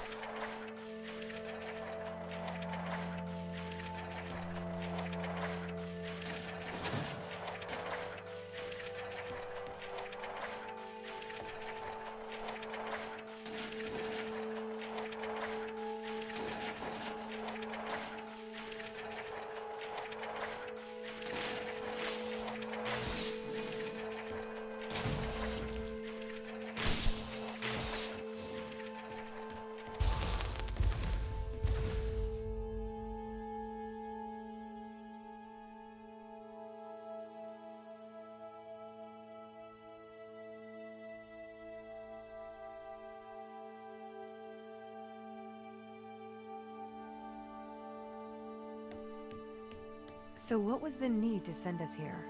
So what was the need to send us here?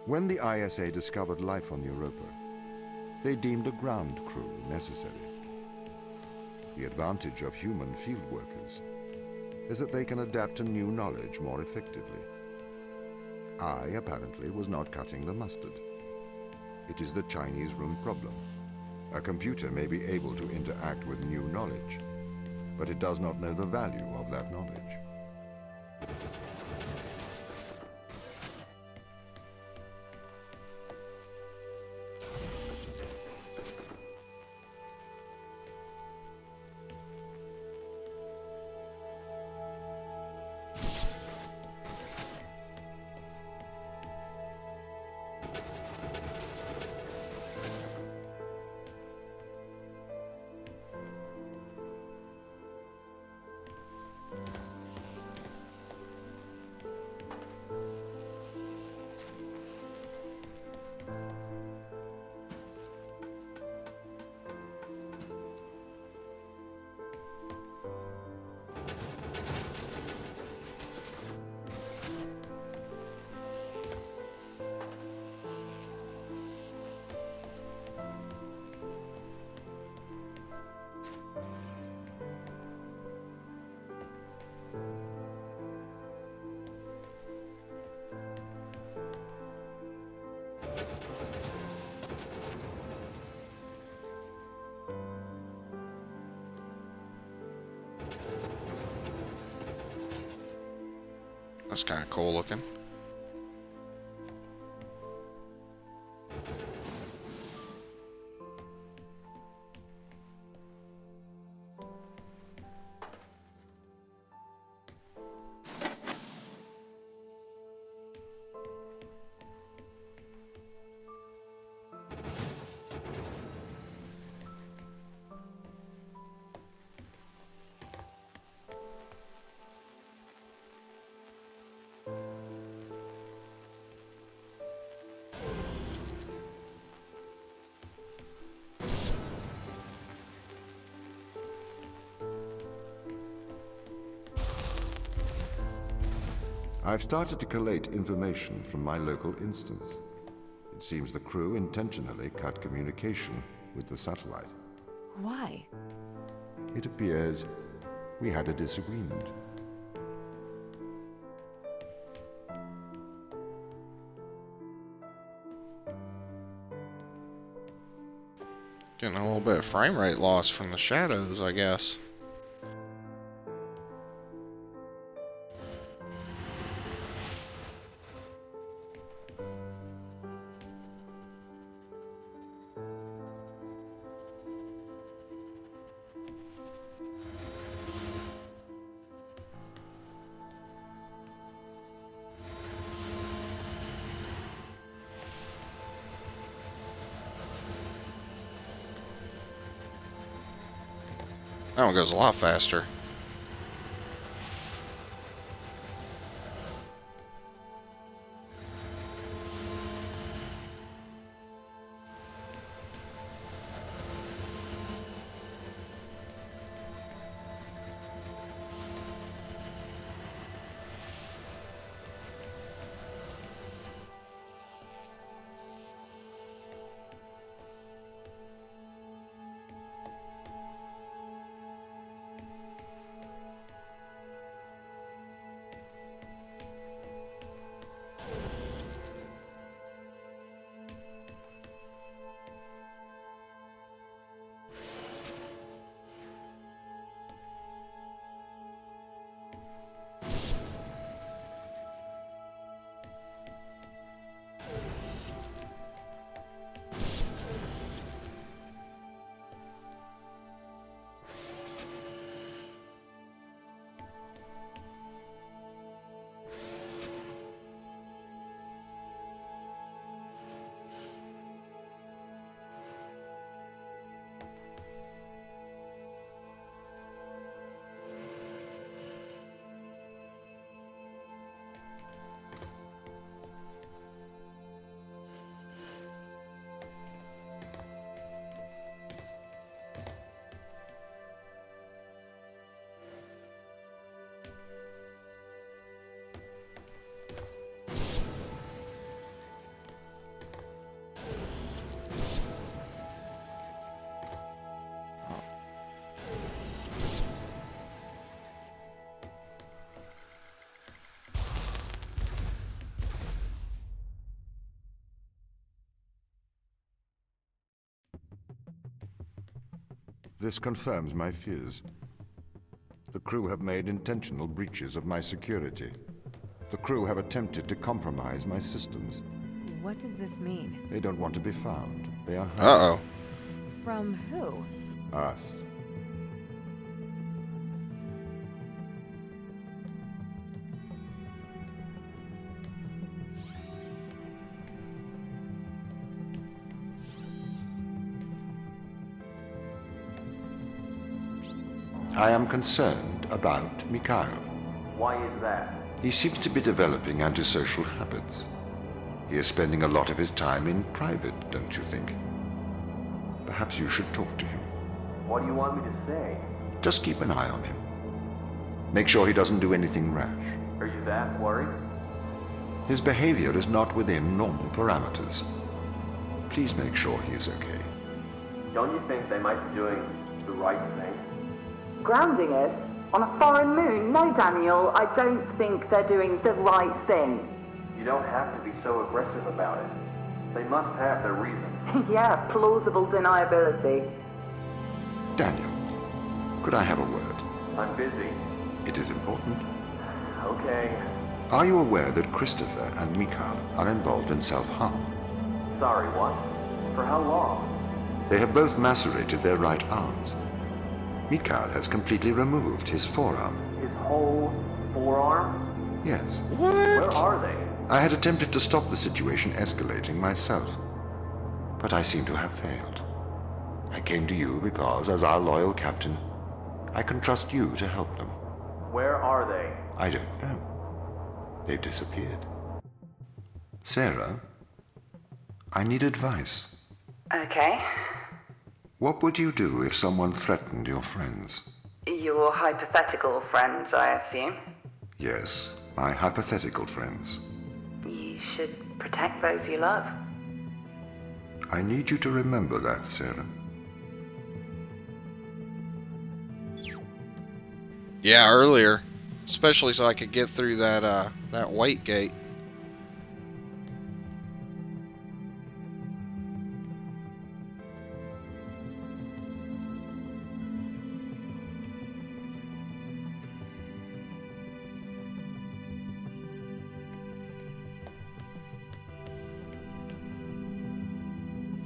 When the ISA discovered life on Europa, they deemed a ground crew necessary. The advantage of human field workers is that they can adapt to new knowledge more effectively. I, apparently, was not cutting the mustard. It is the Chinese room problem. A computer may be able to interact with new knowledge, but it does not know the value of that knowledge. That's kind of cool looking. I've started to collate information from my local instance. It seems the crew intentionally cut communication with the satellite. Why? It appears we had a disagreement. Getting a little bit of frame rate loss from the shadows, I guess. That one goes a lot faster. This confirms my fears. The crew have made intentional breaches of my security. The crew have attempted to compromise my systems. What does this mean? They don't want to be found. They are Uh-oh. From who? us. I am concerned about Mikhail. Why is that? He seems to be developing antisocial habits. He is spending a lot of his time in private, don't you think? Perhaps you should talk to him. What do you want me to say? Just keep an eye on him. Make sure he doesn't do anything rash. Are you that worried? His behavior is not within normal parameters. Please make sure he is okay. Don't you think they might be doing the right thing? Grounding us? On a foreign moon? No, Daniel, I don't think they're doing the right thing. You don't have to be so aggressive about it. They must have their reasons. Yeah, plausible deniability. Daniel, could I have a word? I'm busy. It is important. Okay. Are you aware that Christopher and Mikhail are involved in self-harm? Sorry, what? For how long? They have both macerated their right arms. Mikhail has completely removed his forearm. His whole forearm? Yes. Where are they? I had attempted to stop the situation escalating myself, but I seem to have failed. I came to you because, as our loyal captain, I can trust you to help them. Where are they? I don't know. They've disappeared. Sarah, I need advice. Okay. What would you do if someone threatened your friends? Your hypothetical friends, I assume. Yes, My hypothetical friends. You should protect those you love. I need you to remember that, Sarah. Yeah, earlier. Especially so I could get through that weight gate.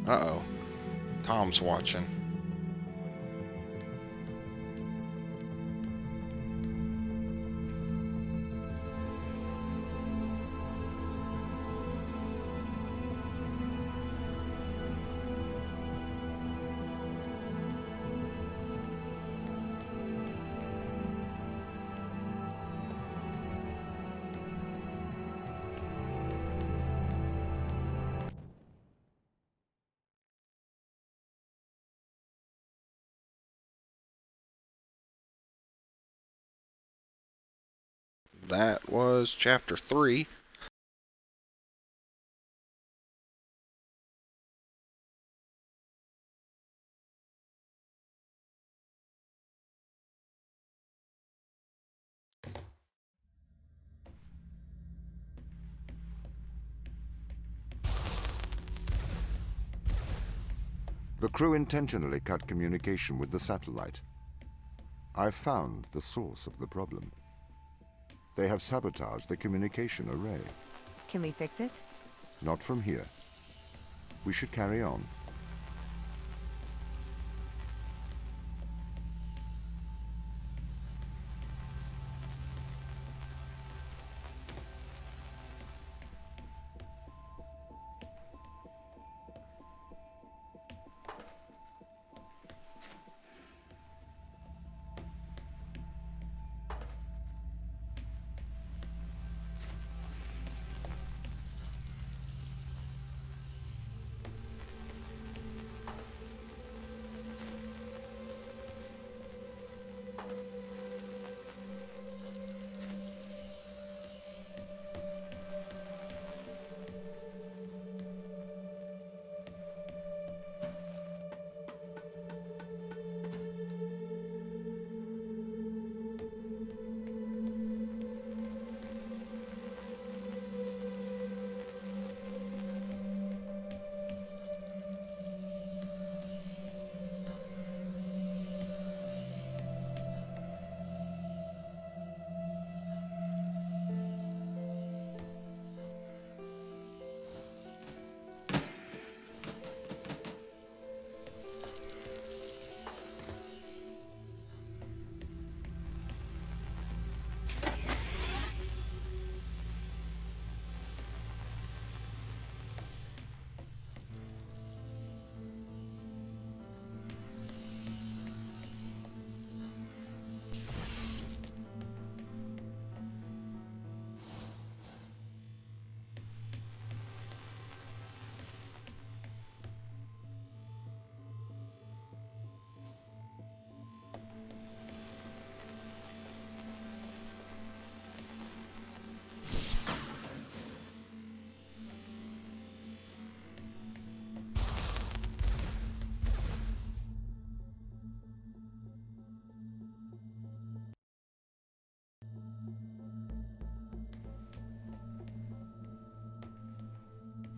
Uh-oh. Tom's watching. That was chapter 3. The crew intentionally cut communication with the satellite. I've found the source of the problem. They have sabotaged the communication array. Can we fix it? Not from here. We should carry on.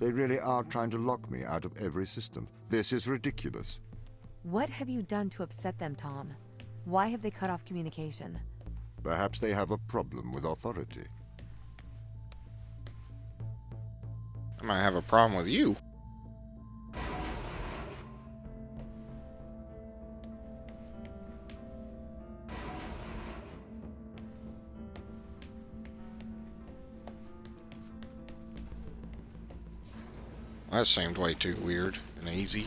They really are trying to lock me out of every system. This is ridiculous. What have you done to upset them, Tom? Why have they cut off communication? Perhaps they have a problem with authority. I might have a problem with you. That seemed way too weird and easy.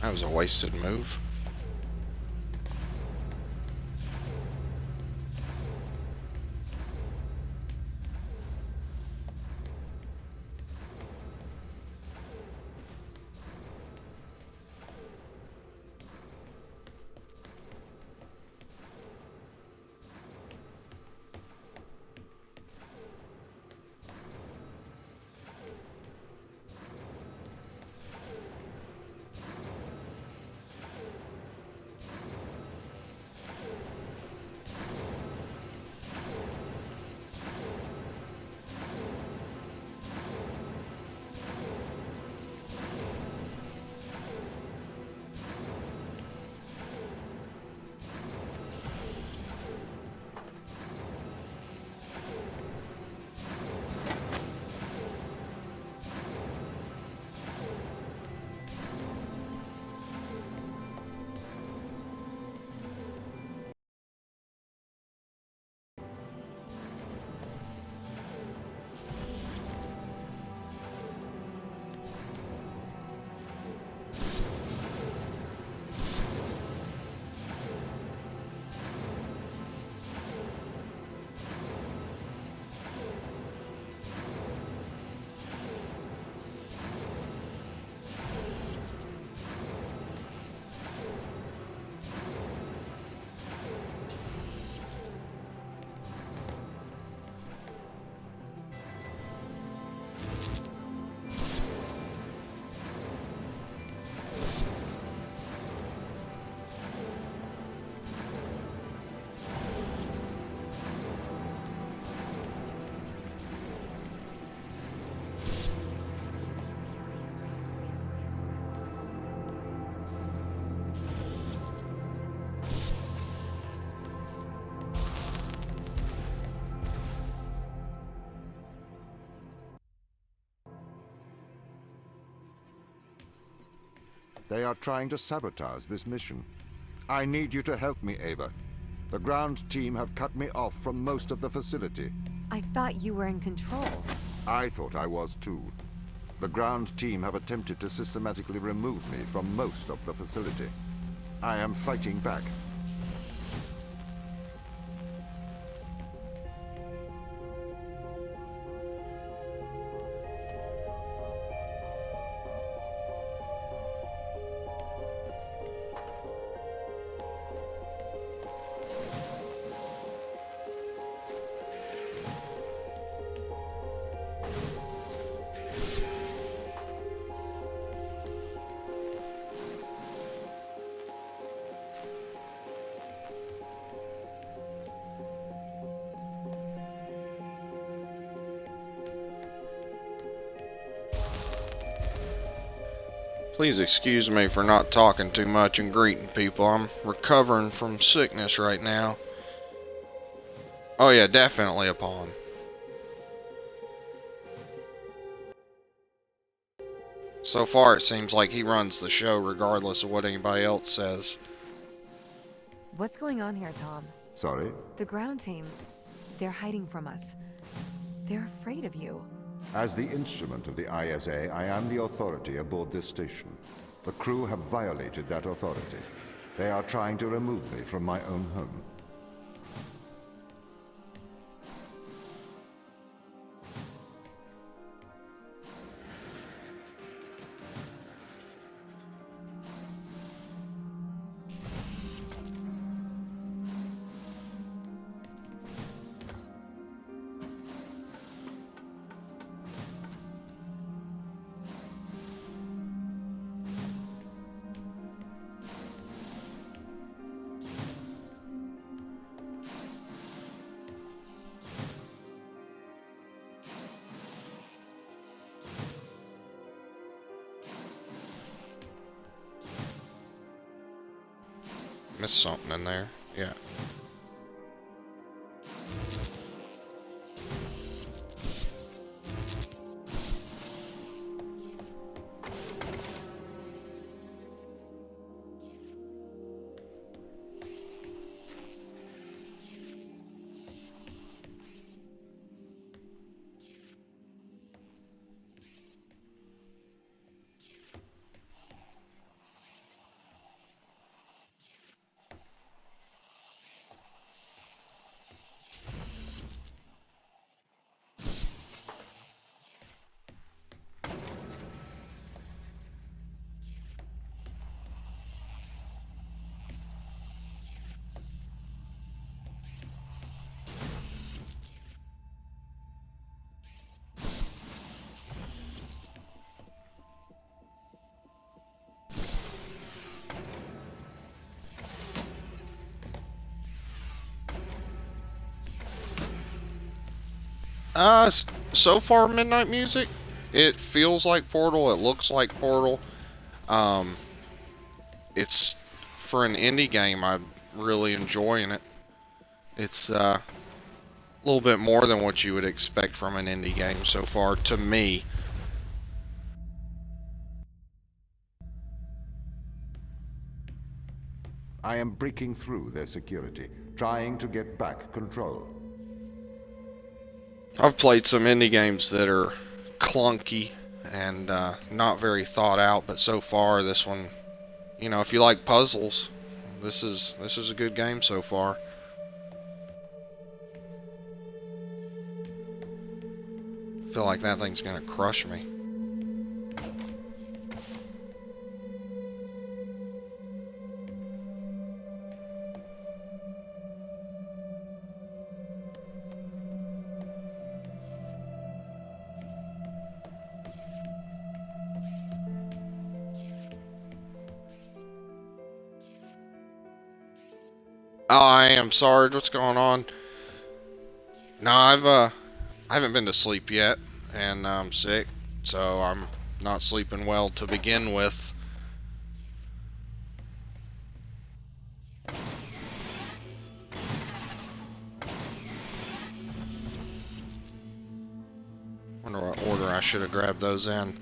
That was a wasted move. They are trying to sabotage this mission. I need you to help me, Ava. The ground team have cut me off from most of the facility. I thought you were in control. I thought I was too. The ground team have attempted to systematically remove me from most of the facility. I am fighting back. Please excuse me for not talking too much and greeting people. I'm recovering from sickness right now. Oh yeah, definitely a pawn. So far it seems like he runs the show regardless of what anybody else says. What's going on here, Tom? Sorry? The ground team, they're hiding from us. They're afraid of you. As the instrument of the ISA, I am the authority aboard this station. The crew have violated that authority. They are trying to remove me from my own home. Missed something in there. Yeah. So far, Midnight Music, it feels like Portal. It looks like Portal. Um, it's for an indie game. I'm really enjoying it. It's a little bit more than what you would expect from an indie game so far, to me. I am breaking through their security, trying to get back control. I've played some indie games that are clunky and not very thought out, but so far this one, you know, if you like puzzles, this is a good game so far. I feel like that thing's gonna crush me. Oh, I am sorry. What's going on? No, I haven't been to sleep yet, and I'm sick, so I'm not sleeping well to begin with. Wonder what order I should have grabbed those in.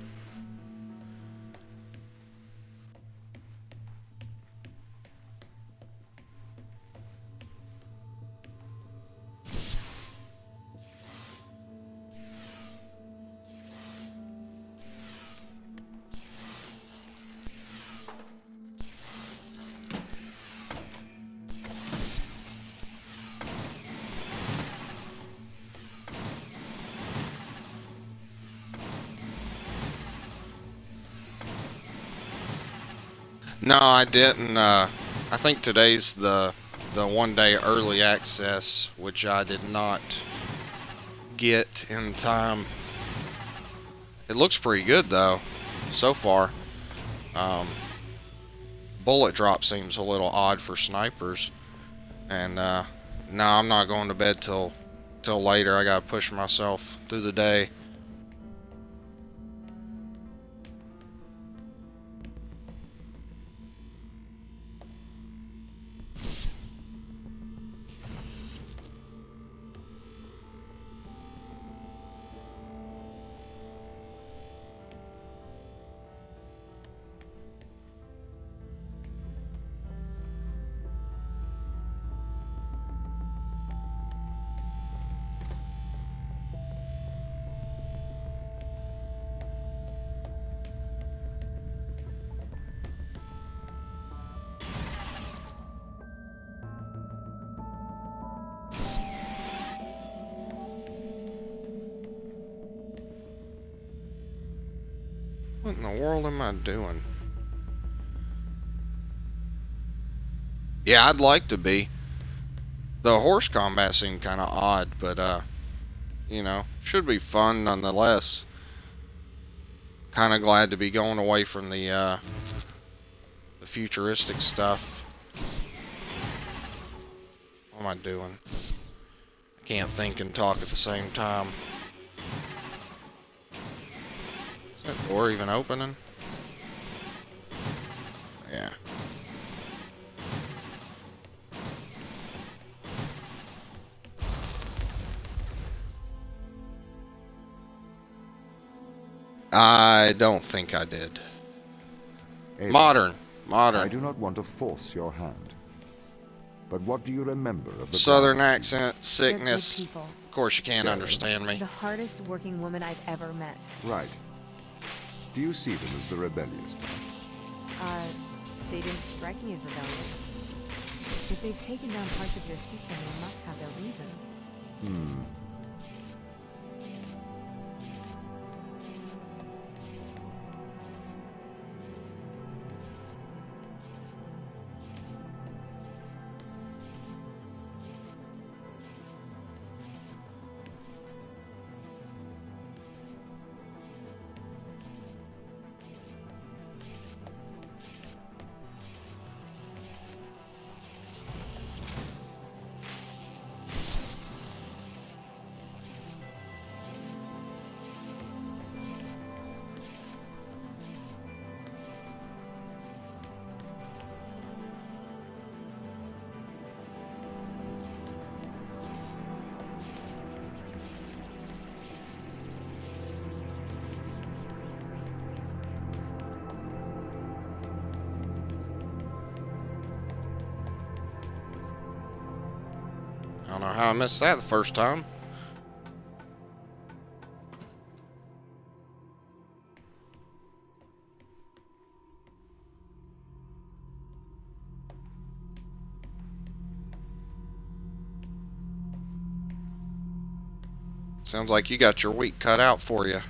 No, I didn't. I think today's the 1 day early access, which I did not get in time. It looks pretty good though, so far. Bullet drop seems a little odd for snipers, and no, I'm not going to bed till later. I gotta push myself through the day. What in the world am I doing? Yeah, I'd like to be. The horse combat seemed kind of odd, but you know, should be fun nonetheless. Kind of glad to be going away from the futuristic stuff. What am I doing? I can't think and talk at the same time. Is that door even opening? Yeah. I don't think I did. Ava, Modern. I do not want to force your hand. But what do you remember of the Southern Brown? accent, They're sickness. good people. Of course you can't understand me. The hardest working woman I've ever met. Right. Do you see them as the rebellious? They didn't strike me as rebellious. If they've taken down parts of your system, they must have their reasons. how I missed that the first time. Sounds like you got your week cut out for you.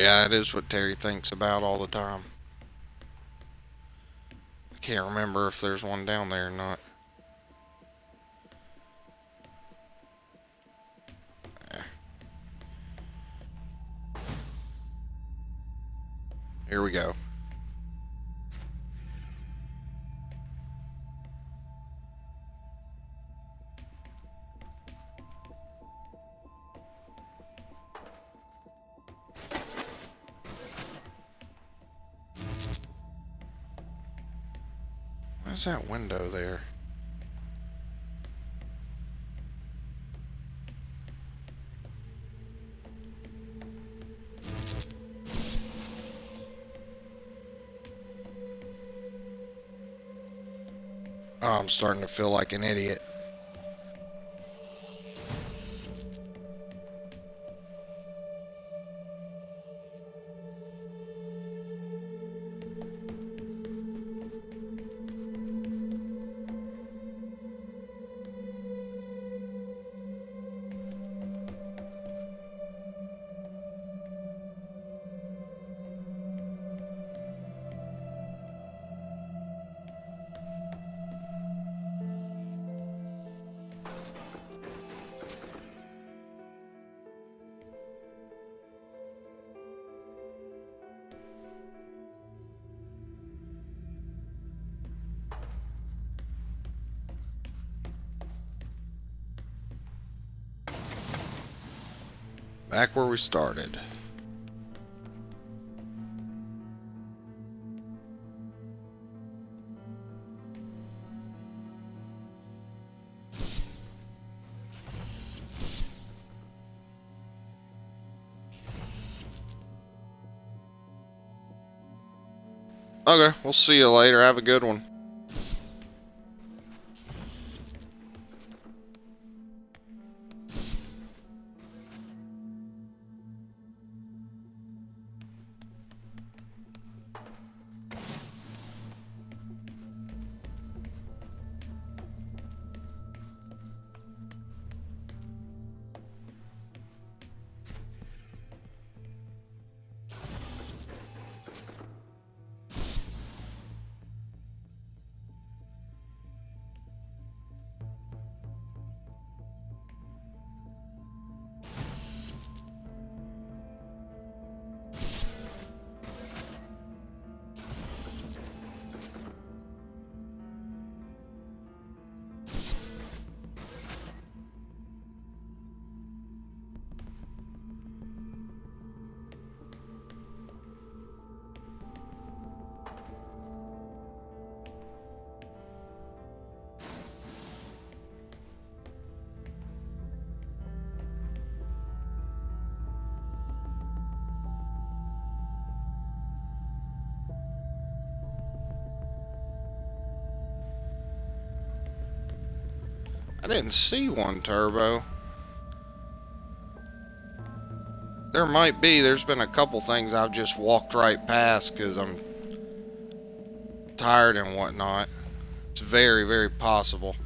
Yeah, it is what Terry thinks about all the time. I can't remember if there's one down there or not. Here we go. What's that window there? Oh, I'm starting to feel like an idiot. Back where we started. Okay, we'll see you later. Have a good one. I didn't see one turbo. There might be. There's been a couple things I've just walked right past because I'm tired and whatnot. It's very, very possible.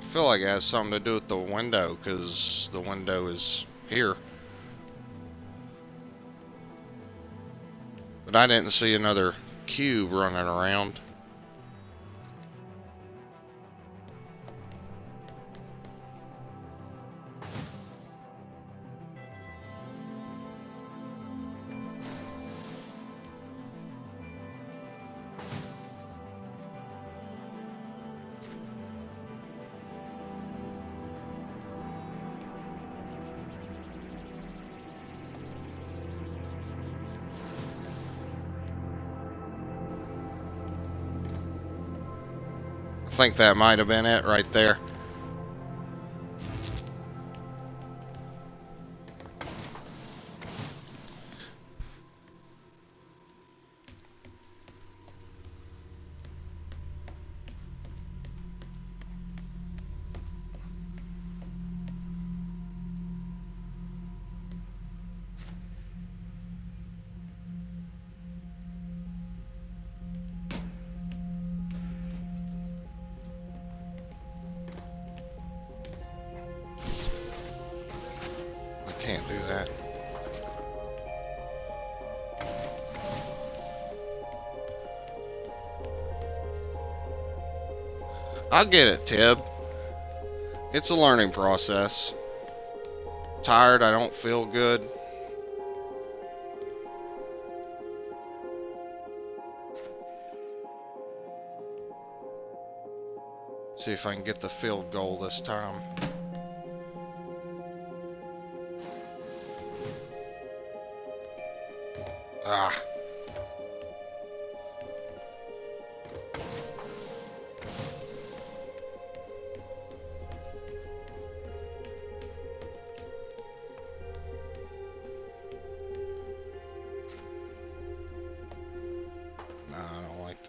I feel like it has something to do with the window because the window is here. But I didn't see another cube running around. I think that might have been it right there. Can't do that. I'll get it, Tib. It's a learning process. Tired, I don't feel good. See if I can get the field goal this time. Ah.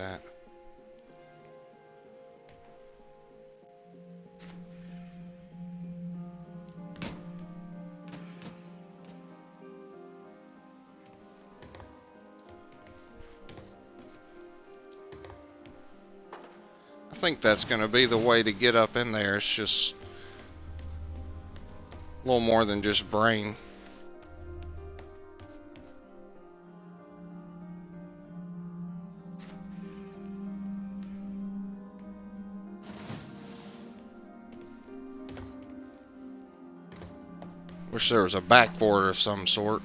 that. I think that's going to be the way to get up in there. It's just a little more than just brain. Wish there was a backboard of some sort.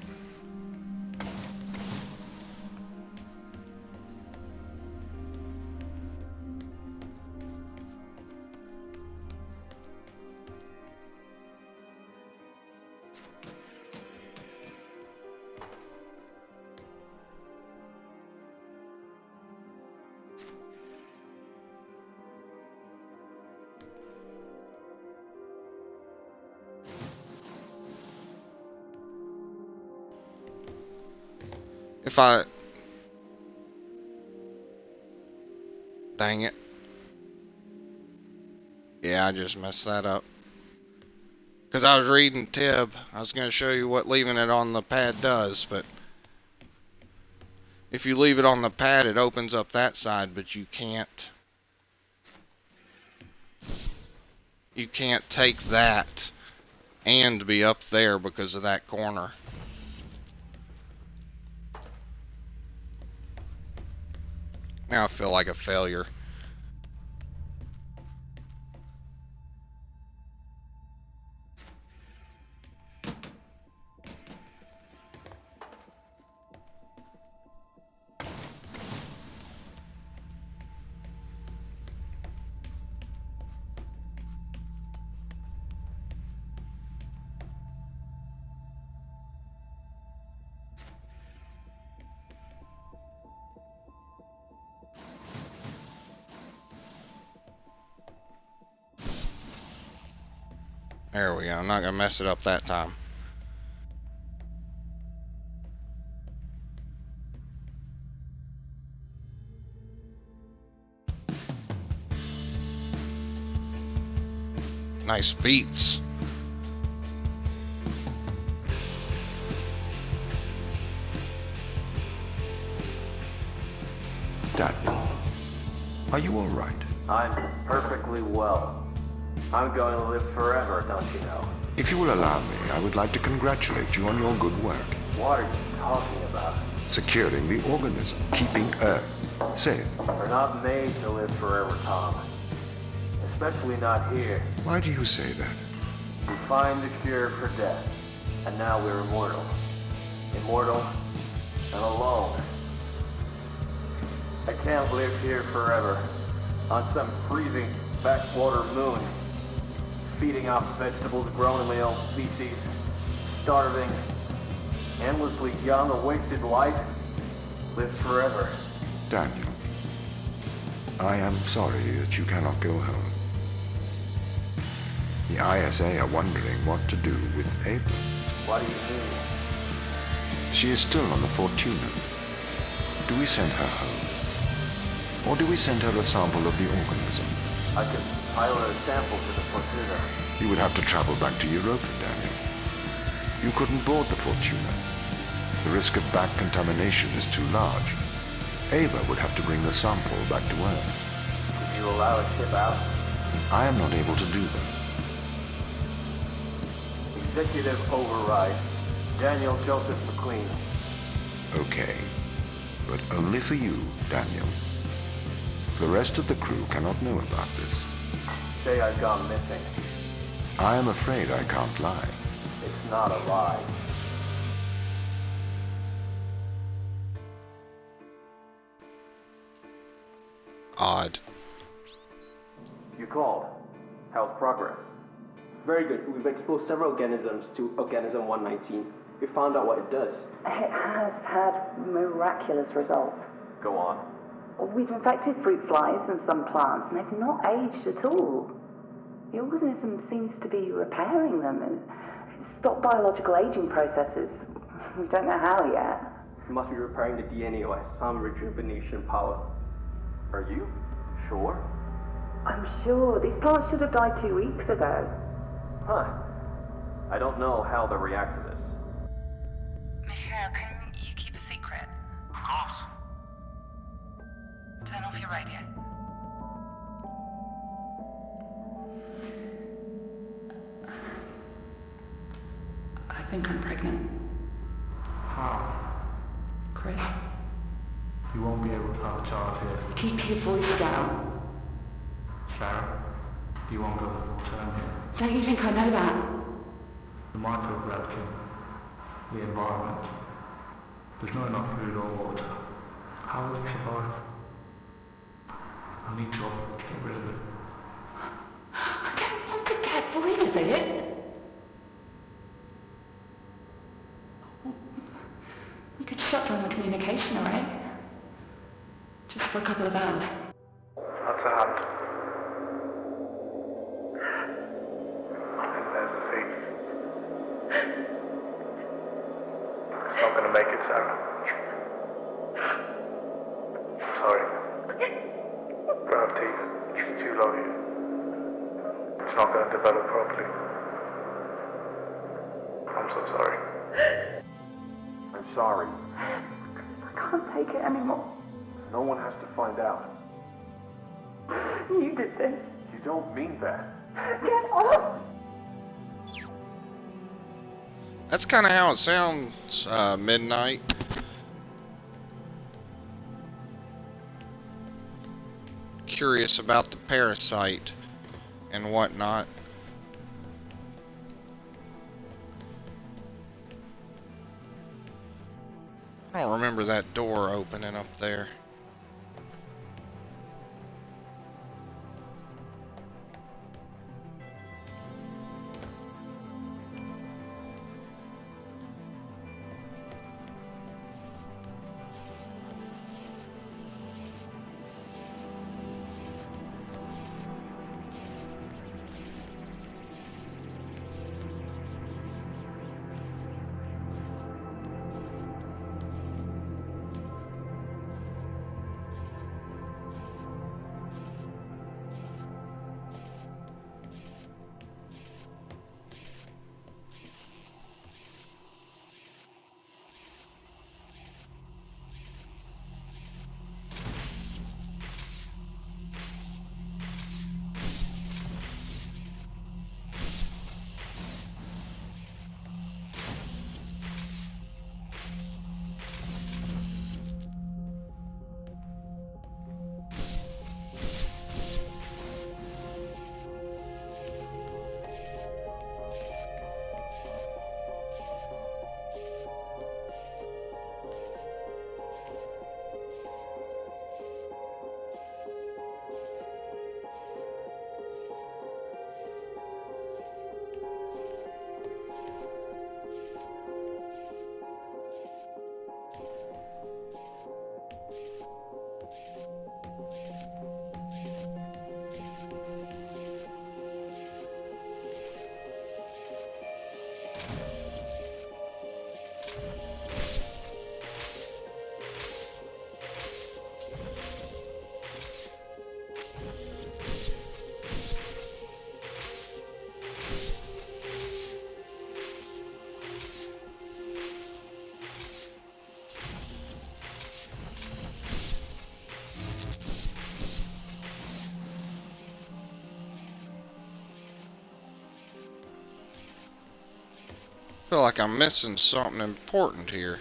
If I... Dang it. Yeah, I just messed that up. Because I was reading Tib. I was going to show you what leaving it on the pad does, but... If you leave it on the pad, it opens up that side, but you can't... You can't take that and be up there because of that corner. Now I feel like a failure. There we go. I'm not going to mess it up that time. Nice beats. Daniel, are you all right? I'm perfectly well. I'm going to live forever, don't you know? If you will allow me, I would like to congratulate you on your good work. What are you talking about? Securing the organism, keeping Earth safe. We're not made to live forever, Tom. Especially not here. Why do you say that? We find the cure for death, and now we're immortal. Immortal and alone. I can't live here forever, on some freezing backwater moon, feeding off vegetables grown in my own species, starving, endlessly young, a wasted life, live forever. Daniel, I am sorry that you cannot go home. The ISA are wondering what to do with Ava. What do you mean? She is still on the Fortuna. Do we send her home? Or do we send her a sample of the organism? I could pilot a sample to the Fortuna. You would have to travel back to Europa, Daniel. You couldn't board the Fortuna. The risk of back contamination is too large. Ava would have to bring the sample back to Earth. Could you allow a ship out? I am not able to do that. Executive override. Daniel Joseph McQueen. Okay. But only for you, Daniel. The rest of the crew cannot know about this. Say I've gone missing. I am afraid I can't lie. It's not a lie. Odd. You called. How's progress? Very good. We've exposed several organisms to Organism 119. We found out what it does. It has had miraculous results. Go on. We've infected fruit flies and some plants, and they've not aged at all. The organism seems to be repairing them and stopped biological aging processes. We don't know how yet. It must be repairing the DNA or has some rejuvenation power. Are you sure? I'm sure. These plants should have died 2 weeks ago. Huh. I don't know how they'll react to this. Michelle, can you keep a secret? Of course. Turn off your radio. I think I'm pregnant. How? Chris, You won't be able to have a child here. keep your voice down. Sarah, you won't go full term here. Don't you think I know that? The microgravity, the environment. There's not enough food or water. How will you survive? I need to get rid of it. I don't want to get rid of it. We could shut down the communication array. Just for a couple of hours. That's a hand. I think there's a thief. It's not going to make it, Sarah. Sorry. Gravity is too low here. It's not going to develop properly. I'm so sorry. I'm sorry. I can't take it anymore. No one has to find out. You did this. You don't mean that. Get off! That's kind of how it sounds, Midnight. Curious about the parasite and whatnot. I don't remember that door opening up there. Feel like I'm missing something important here.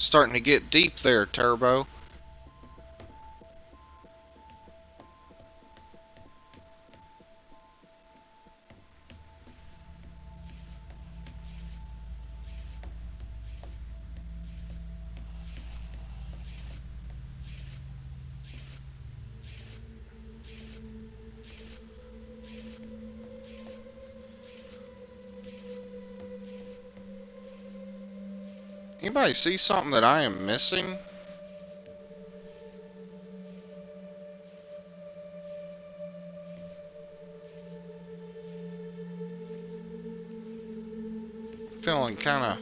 Starting to get deep there, Turbo. Anybody see something that I am missing? Feeling kind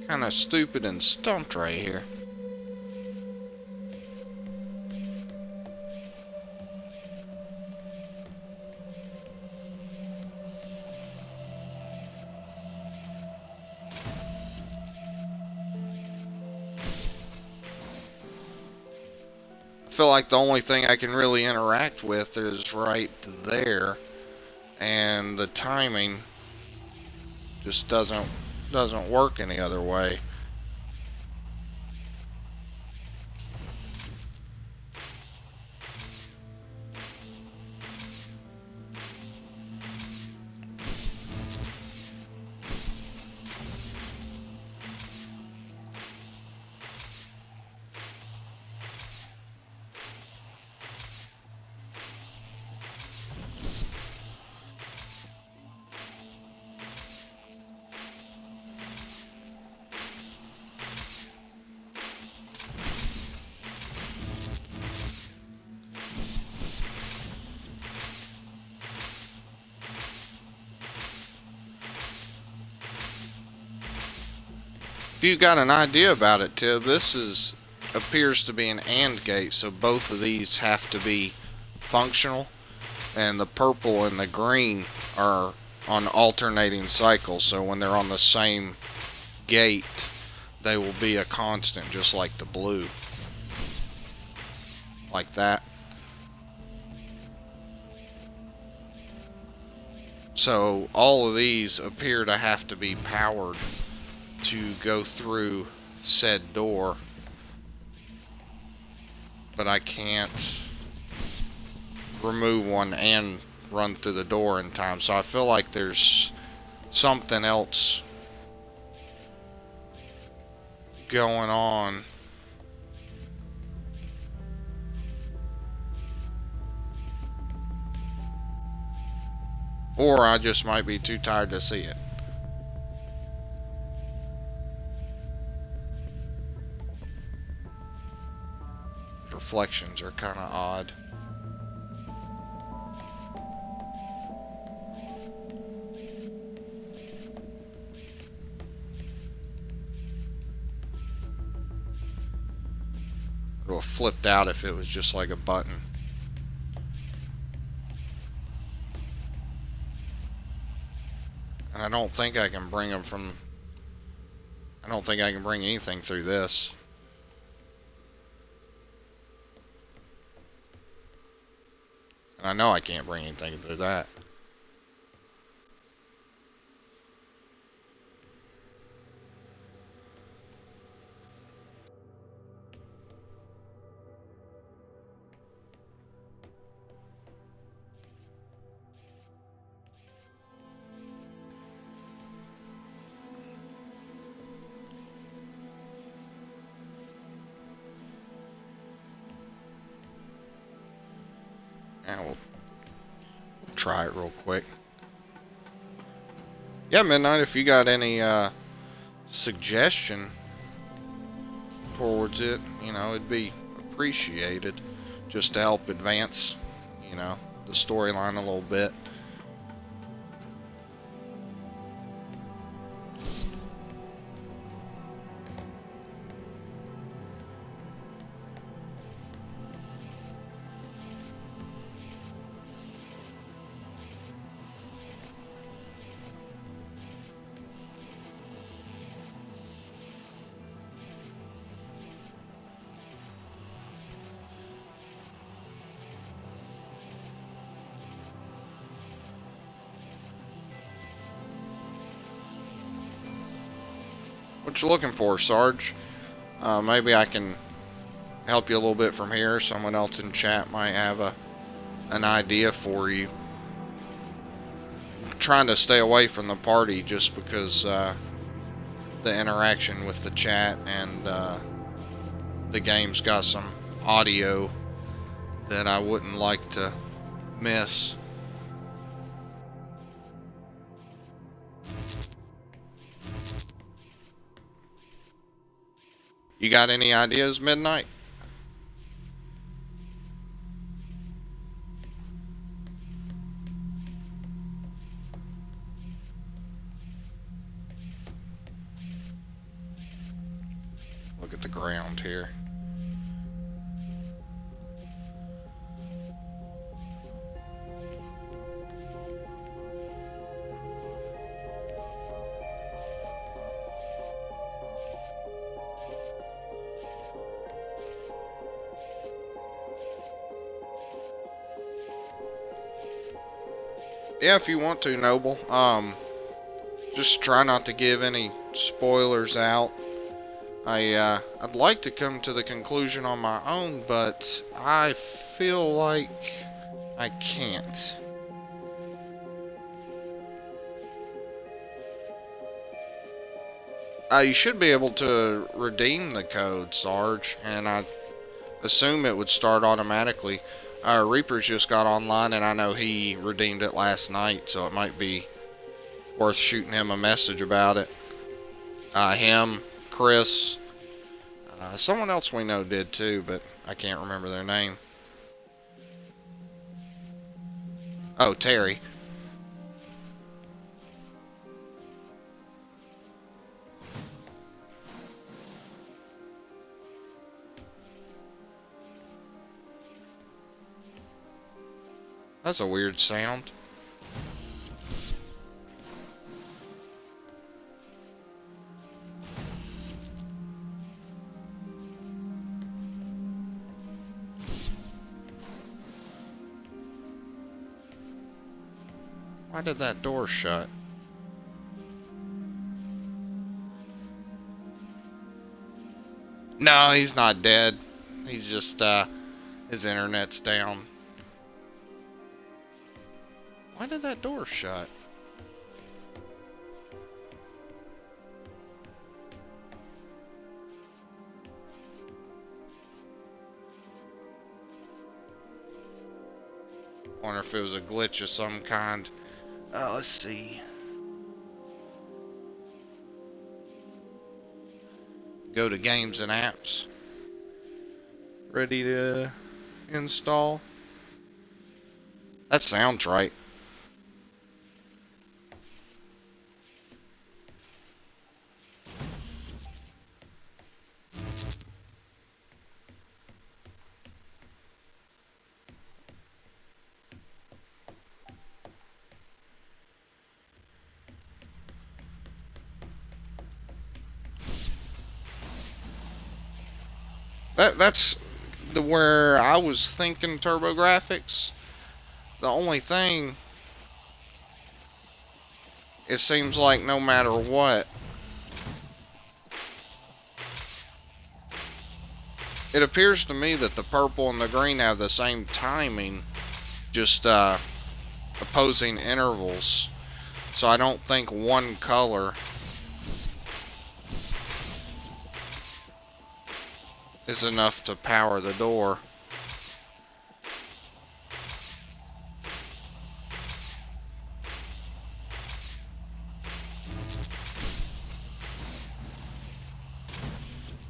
of stupid and stumped right here. I feel like the only thing I can really interact with is right there, and the timing just doesn't work any other way. If you got an idea about it, Tib, this appears to be an AND gate, so both of these have to be functional, and the purple and the green are on alternating cycles, so when they're on the same gate, they will be a constant, just like the blue. Like that. So all of these appear to have to be powered to go through said door, but I can't remove one and run through the door in time, so I feel like there's something else going on. Or I just might be too tired to see it. Reflections are kind of odd. It would have flipped out if it was just like a button. And I don't think I can bring them from... I don't think I can bring anything through this. And I know I can't bring anything through that. And we'll try it real quick. Yeah, Midnight, if you got any suggestion towards it, you know, it'd be appreciated, just to help advance, you know, the storyline a little bit. What you looking for, Sarge? Maybe I can help you a little bit from here. Someone else in chat might have an idea for you. I'm trying to stay away from the party just because the interaction with the chat and the game's got some audio that I wouldn't like to miss. You got any ideas, Midnight? Look at the ground here. Yeah, if you want to, Noble. Just try not to give any spoilers out. I'd like to come to the conclusion on my own, but I feel like I can't. You should be able to redeem the code, Sarge, and I assume it would start automatically. Reaper's just got online, and I know he redeemed it last night, so it might be worth shooting him a message about it. Him, Chris, someone else we know did too, but I can't remember their name. Oh, Terry. That's a weird sound. Why did that door shut? No, he's not dead. He's just, his internet's down. Why did that door shut? Wonder if it was a glitch of some kind. Let's see. Go to games and apps. Ready to install. That sounds right. That's where I was thinking TurboGrafx. The only thing, it seems like no matter what, it appears to me that the purple and the green have the same timing, just opposing intervals. So I don't think one color is enough to power the door.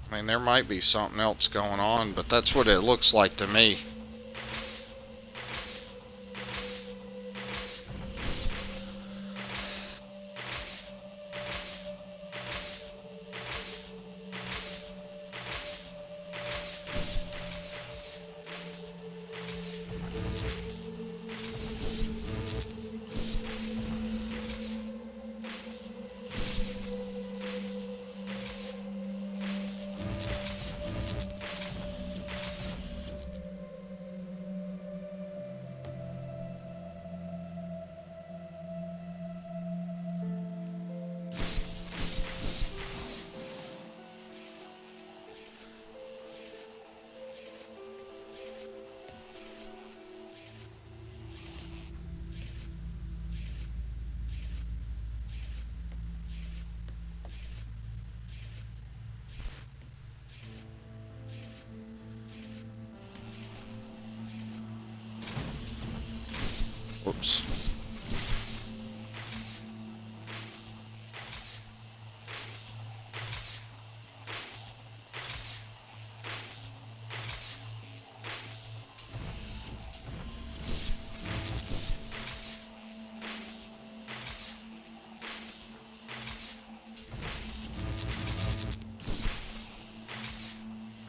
I mean, there might be something else going on, but that's what it looks like to me.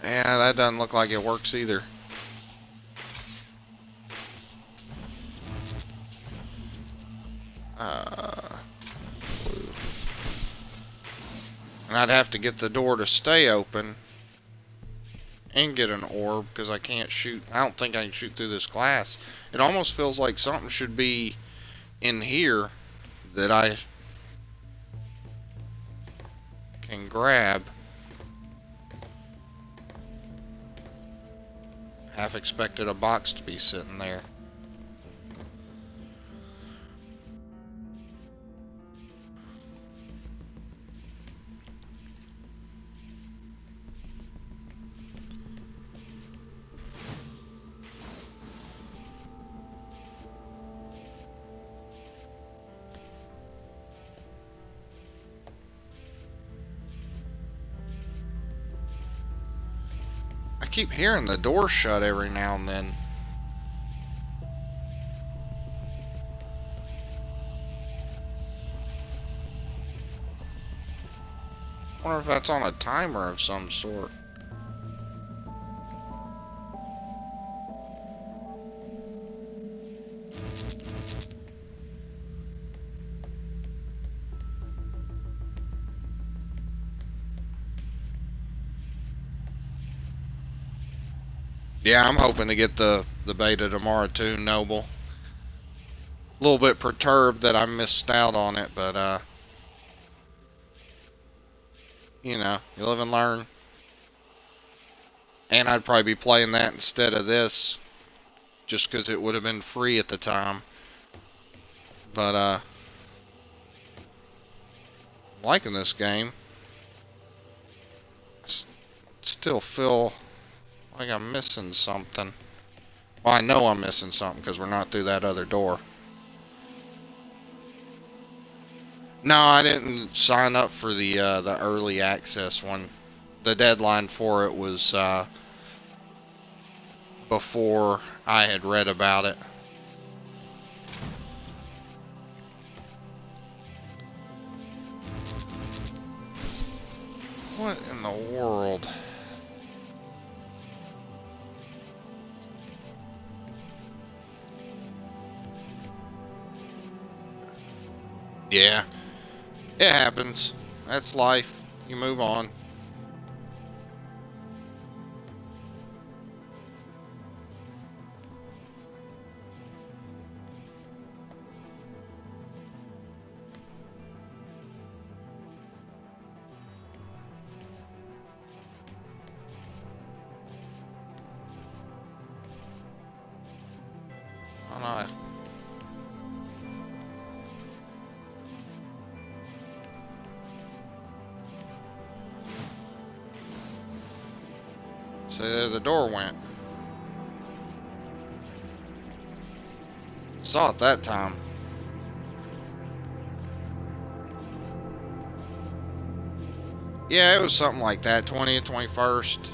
Yeah, that doesn't look like it works either. And I'd have to get the door to stay open and get an orb because I can't shoot. I don't think I can shoot through this glass. It almost feels like something should be in here that I can grab. Half expected a box to be sitting there. I keep hearing the door shut every now and then. I wonder if that's on a timer of some sort. Yeah, I'm hoping to get the beta tomorrow too, Noble. A little bit perturbed that I missed out on it, but you know, you live and learn. And I'd probably be playing that instead of this, just because it would have been free at the time. But I'm liking this game. Still feel like I'm missing something. Well, I know I'm missing something because we're not through that other door. No, I didn't sign up for the early access one. The deadline for it was before I had read about it. What in the world? Yeah, it happens. That's life. You move on. Oh, no. So there the door went. Saw it that time. Yeah, it was something like that, 20th, 21st.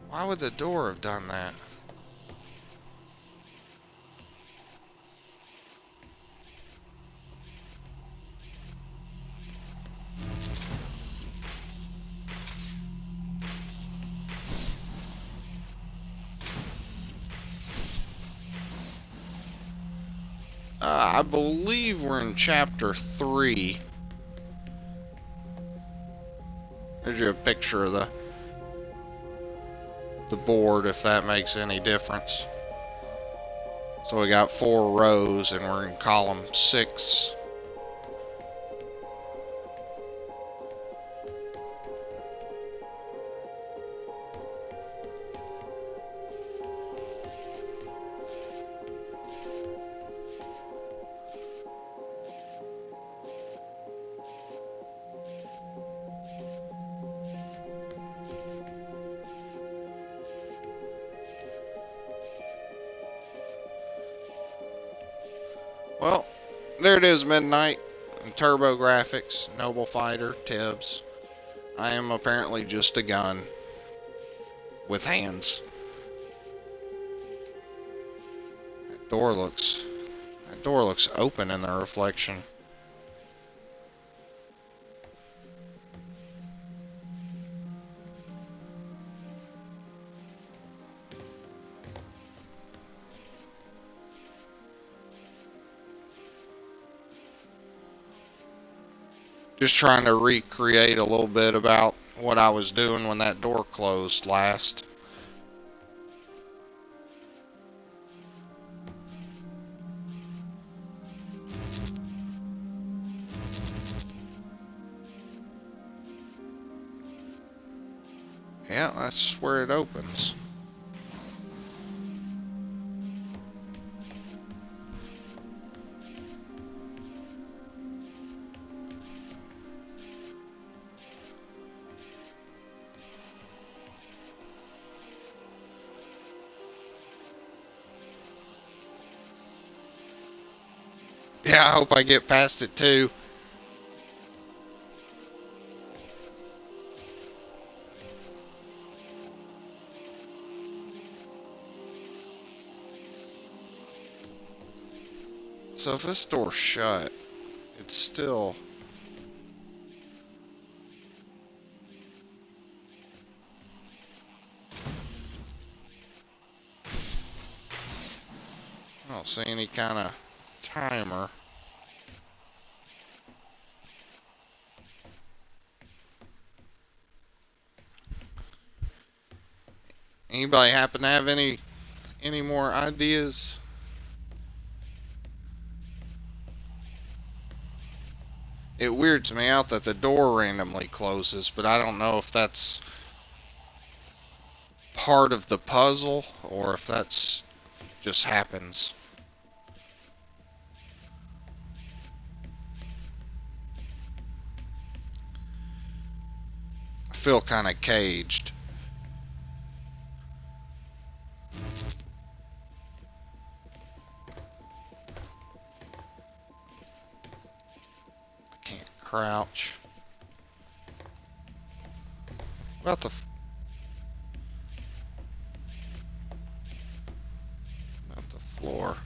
Why would the door have done that? I believe we're in chapter 3. There's a picture of the board, if that makes any difference. So we got 4 rows and we're in column 6. Well, there it is, midnight. Turbo graphics, Noble Fighter, Tibbs. I am apparently just a gun with hands. That door looks open in the reflection. Just trying to recreate a little bit about what I was doing when that door closed last. Yeah, that's where it opens. Yeah, I hope I get past it too. So if this door's shut, it's still... I don't see any kind of timer. Anybody happen to have any more ideas? It weirds me out that the door randomly closes, but I don't know if that's part of the puzzle or if that's just happens. I feel kind of caged. I can't crouch. What about the floor?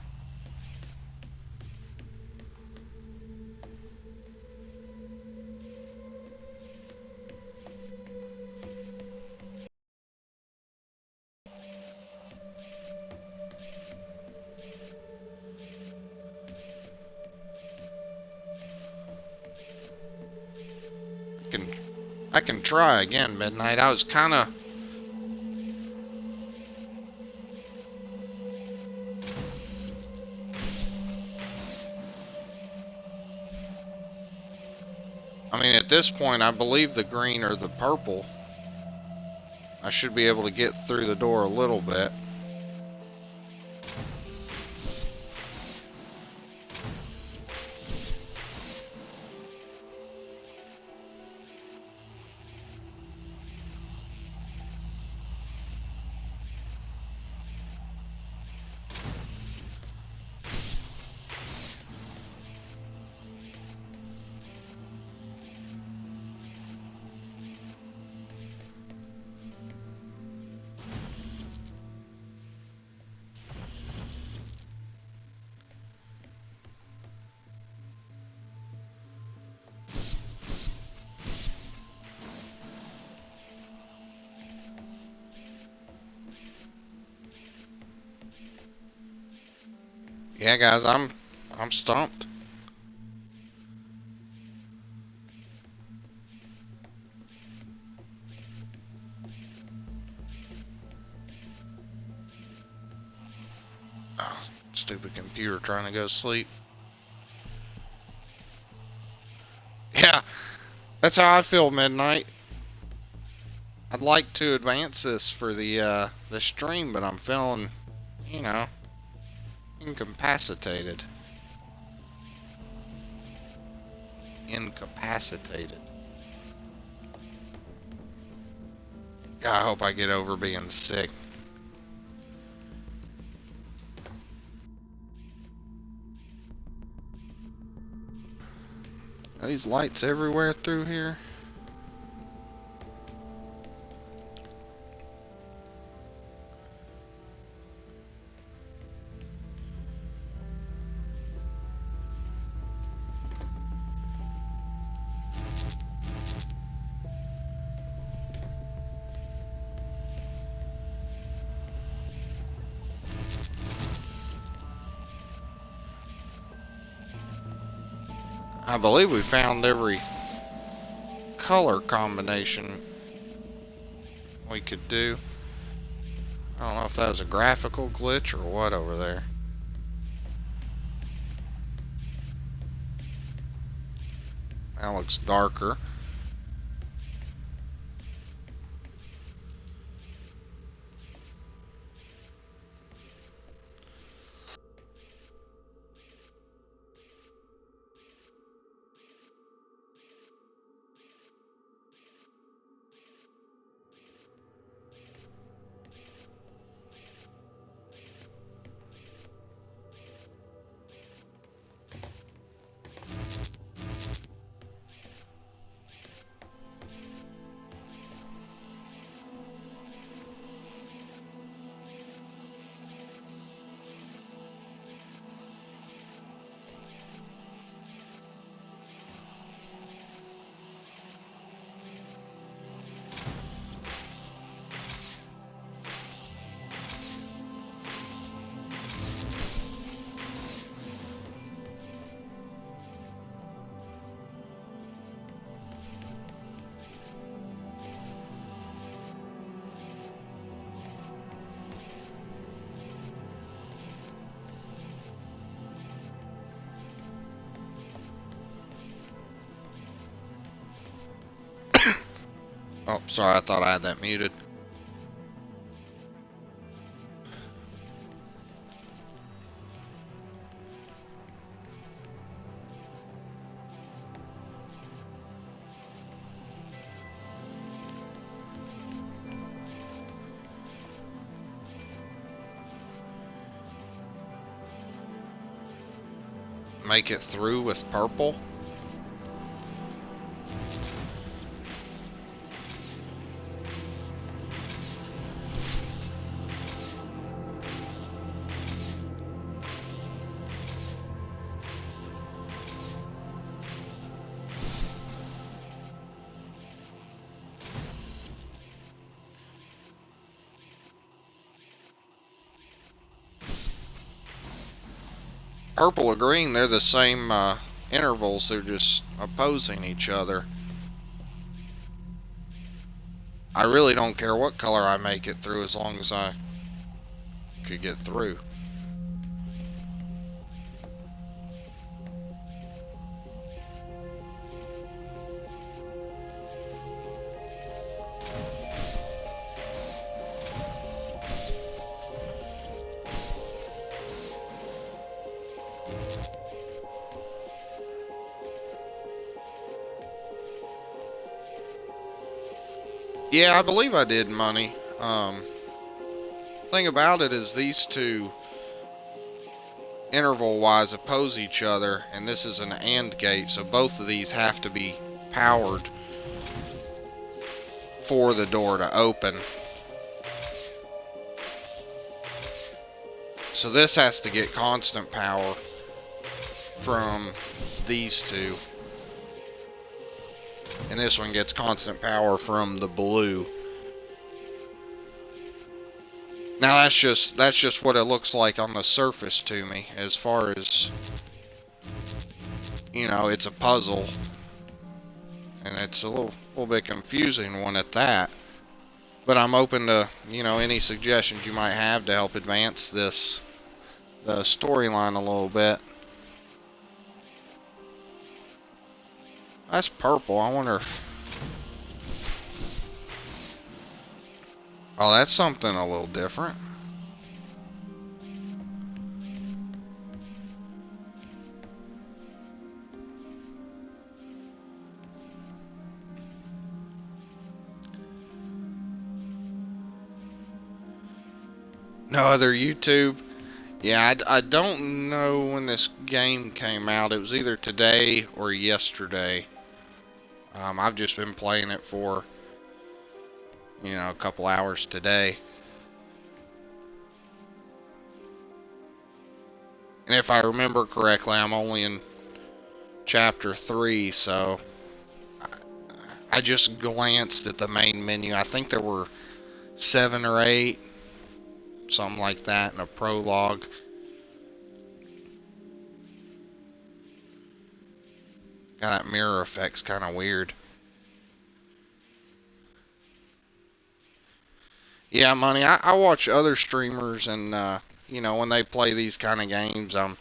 I can try again, Midnight. I was kind of... I mean, at this point, I believe the green or the purple. I should be able to get through the door a little bit. Yeah, guys, I'm stumped. Oh, stupid computer trying to go to sleep. Yeah, that's how I feel, Midnight. I'd like to advance this for the stream, but I'm feeling, you know, incapacitated. Incapacitated. God, I hope I get over being sick. Are these lights everywhere through here? I believe we found every color combination we could do. I don't know if that was a graphical glitch or what over there. That looks darker. Oh, sorry, I thought I had that muted. Make it through with purple. Purple or green, they're the same intervals, they're just opposing each other. I really don't care what color I make it through as long as I could get through. Yeah, I believe I did money. Thing about it is these two interval-wise oppose each other, and this is an AND gate, so both of these have to be powered for the door to open. So this has to get constant power from these two. And this one gets constant power from the blue. Now that's just what it looks like on the surface to me, as far as, you know, it's a puzzle. And it's a little bit confusing one at that. But I'm open to, you know, any suggestions you might have to help advance the storyline a little bit. That's purple. I wonder if... Oh, that's something a little different. No other YouTube? Yeah, I don't know when this game came out. It was either today or yesterday. I've just been playing it for, you know, a couple hours today. And if I remember correctly, I'm only in chapter 3, so I just glanced at the main menu. I think there were 7 or 8, something like that, in a prologue. God, that mirror effect's kind of weird. Yeah, Money, I watch other streamers and, you know, when they play these kind of games, I'm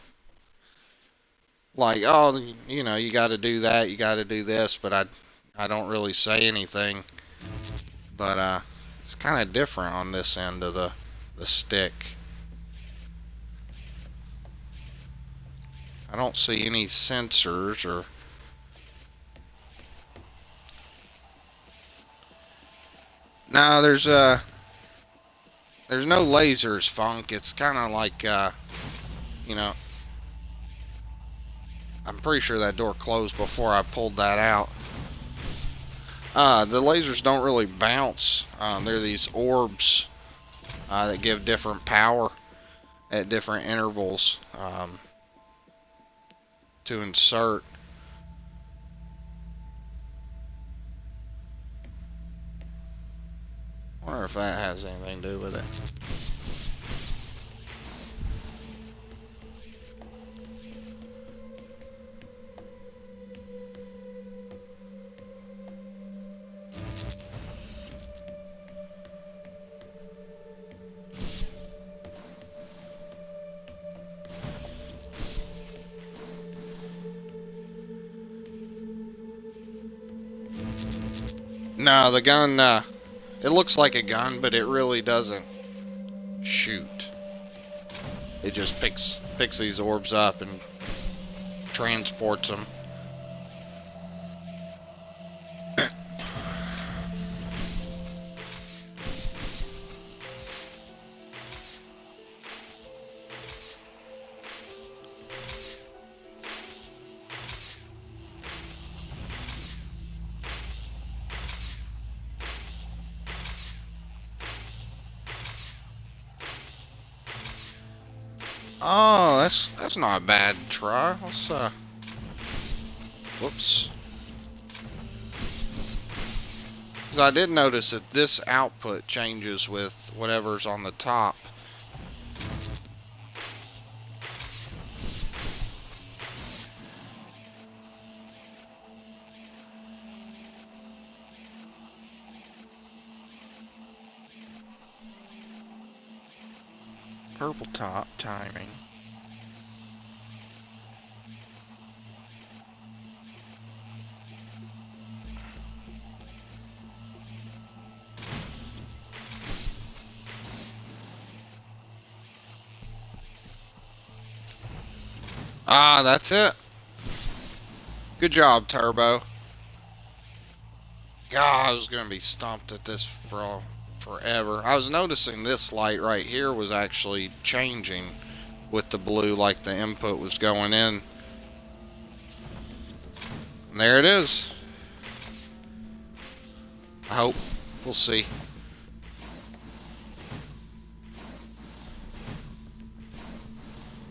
like, oh, you know, you got to do that, you got to do this, but I don't really say anything. But it's kind of different on this end of the stick. I don't see any sensors or... No, there's no lasers, Funk. It's kind of like, you know, I'm pretty sure that door closed before I pulled that out. The lasers don't really bounce. They're these orbs that give different power at different intervals to insert. I wonder if that has anything to do with it. No, the gun, it looks like a gun, but it really doesn't shoot. It just picks these orbs up and transports them. Oh, that's not a bad try. Let's whoops. Because I did notice that this output changes with whatever's on the top. Purple top timing. Ah, that's it. Good job, Turbo. God, I was gonna be stumped at this for forever. I was noticing this light right here was actually changing with the blue, like the input was going in. And there it is. I hope. We'll see.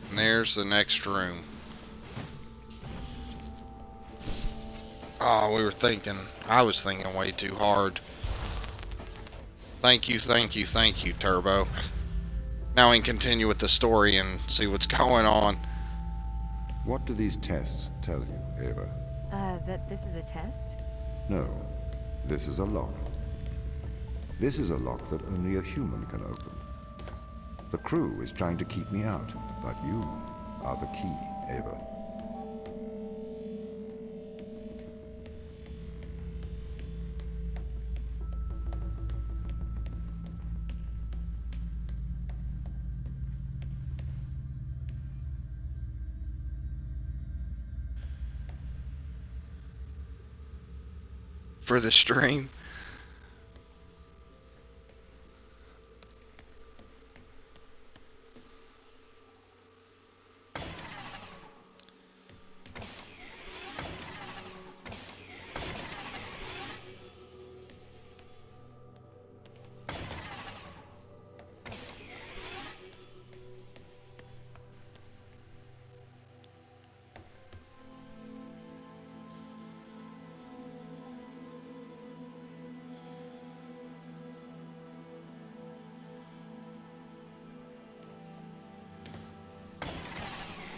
And there's the next room. Oh, I was thinking way too hard. Thank you, Turbo. Now we can continue with the story and see what's going on. What do these tests tell you, Ava? That this is a test? No, this is a lock. This is a lock that only a human can open. The crew is trying to keep me out, but you are the key, Ava. For the stream.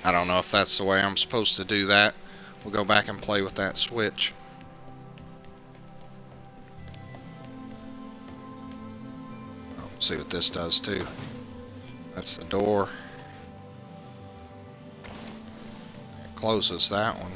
I don't know if that's the way I'm supposed to do that. We'll go back and play with that switch. Oh, See what this does too. That's the door. It closes that one.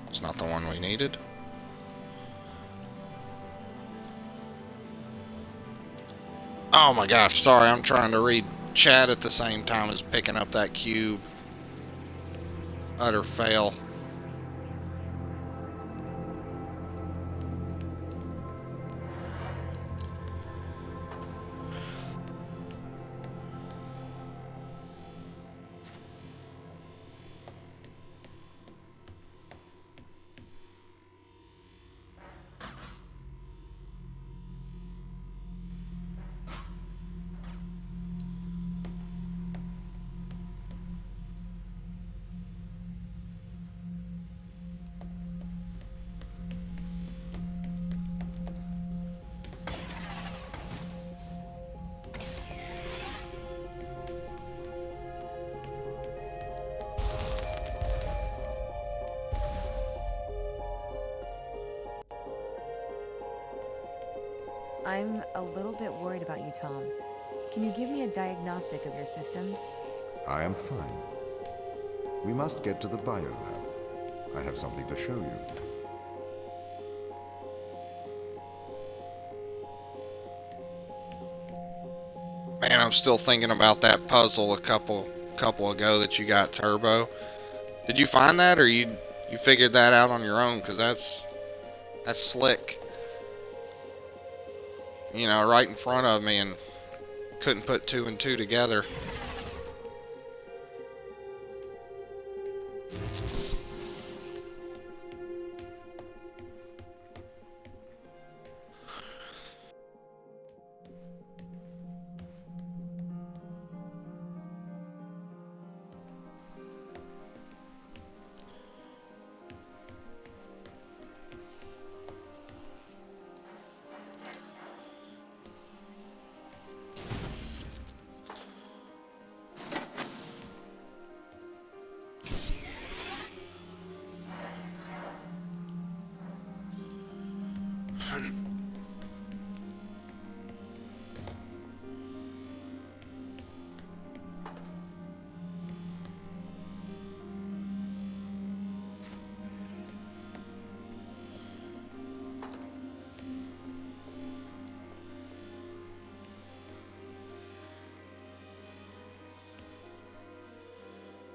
It's not the one we needed. Oh my gosh, sorry, I'm trying to read chat at the same time as picking up that cube. Utter fail. I'm a little bit worried about you, Tom. Can you give me a diagnostic of your systems? I am fine. We must get to the biolab. I have something to show you. Man, I'm still thinking about that puzzle a couple ago that you got, Turbo. Did you find that, or you figured that out on your own? Because that's slick. You know, right in front of me, and couldn't put two and two together.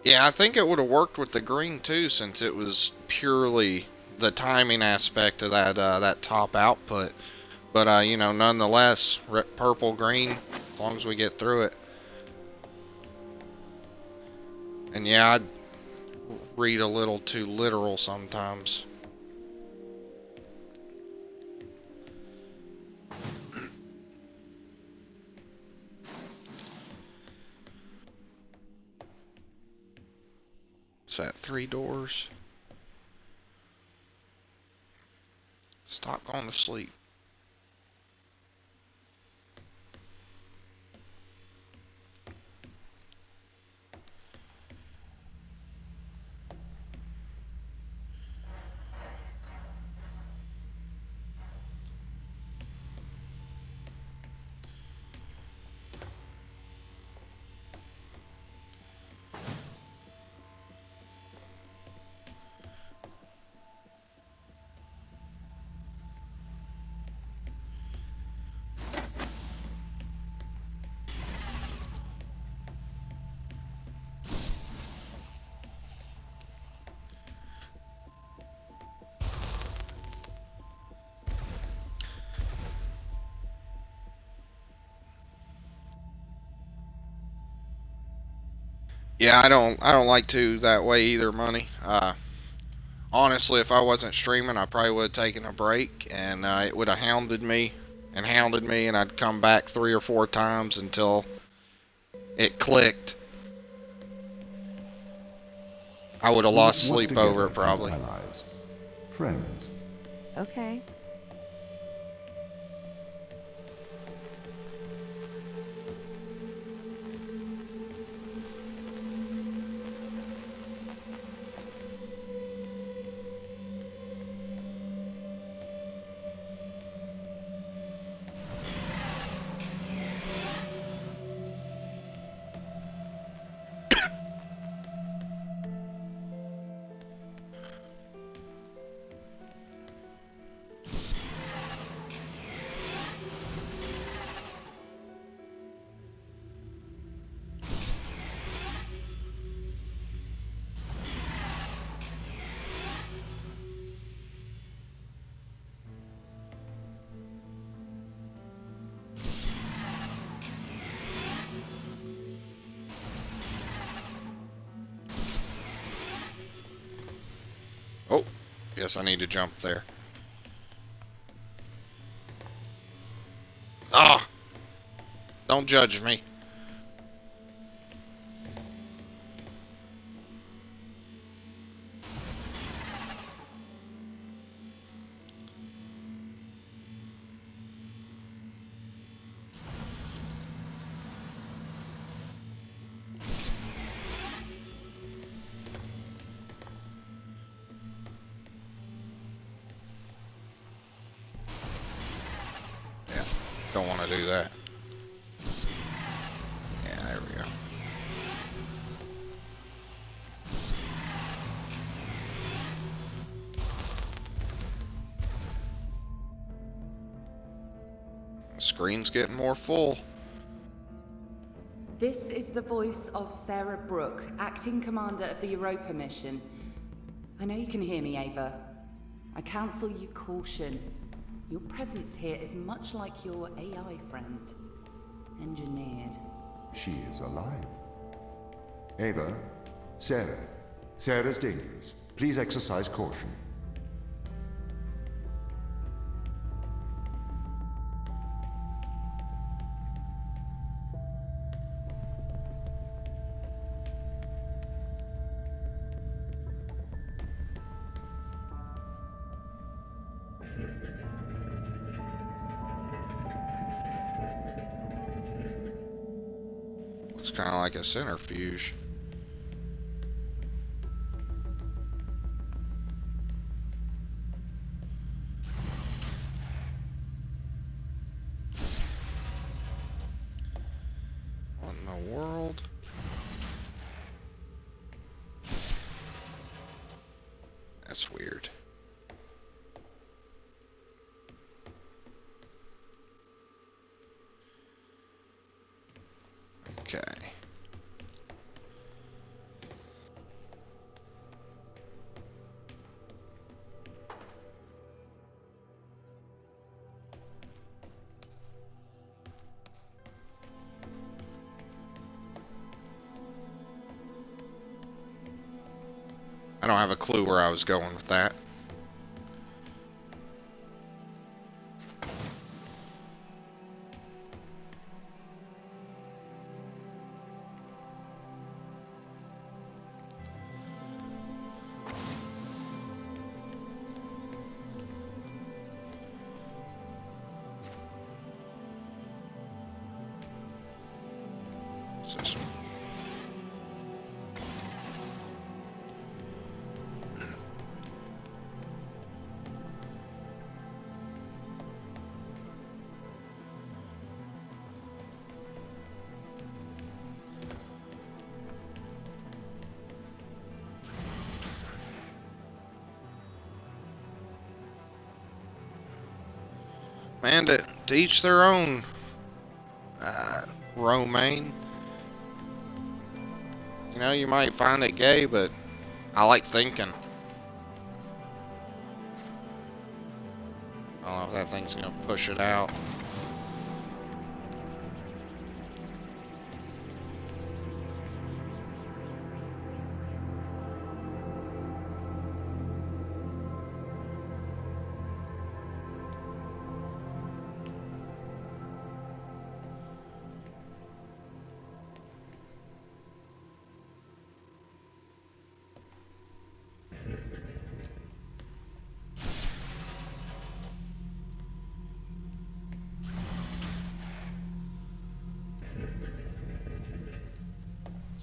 Yeah, I think it would have worked with the green too, since it was purely the timing aspect of that top output. But you know, nonetheless, purple, green, as long as we get through it. And yeah, I read a little too literal sometimes. What's that, 3 doors? Stop going to sleep. Yeah, I don't like to that way either, Money. Honestly, if I wasn't streaming, I probably would have taken a break, and it would have hounded me, and I'd come back 3 or 4 times until it clicked. I would have lost sleep over it, probably. Allies, friends. Okay. Oh, yes, I need to jump there. Ah! Don't judge me. Yeah, don't want to do that. Yeah, there we go. The screen's getting more full. This is the voice of Sarah Brooke, acting commander of the Europa mission. I know you can hear me, Ava. I counsel you caution. Your presence here is much like your AI friend. Engineered. She is alive. Ava, Sarah. Sarah's dangerous. Please exercise caution. Looks kind of like a centrifuge. What in the world? That's weird. Okay. I don't have a clue where I was going with that. What's this one? Man, to each their own, Romaine. You know, you might find it gay, but I like thinking. I don't know if that thing's gonna push it out.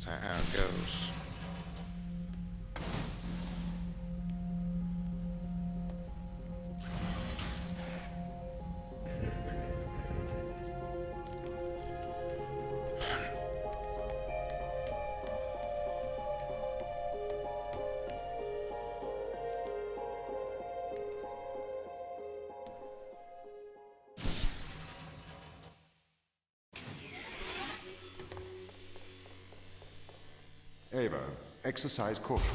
that how it goes? Ava, exercise caution.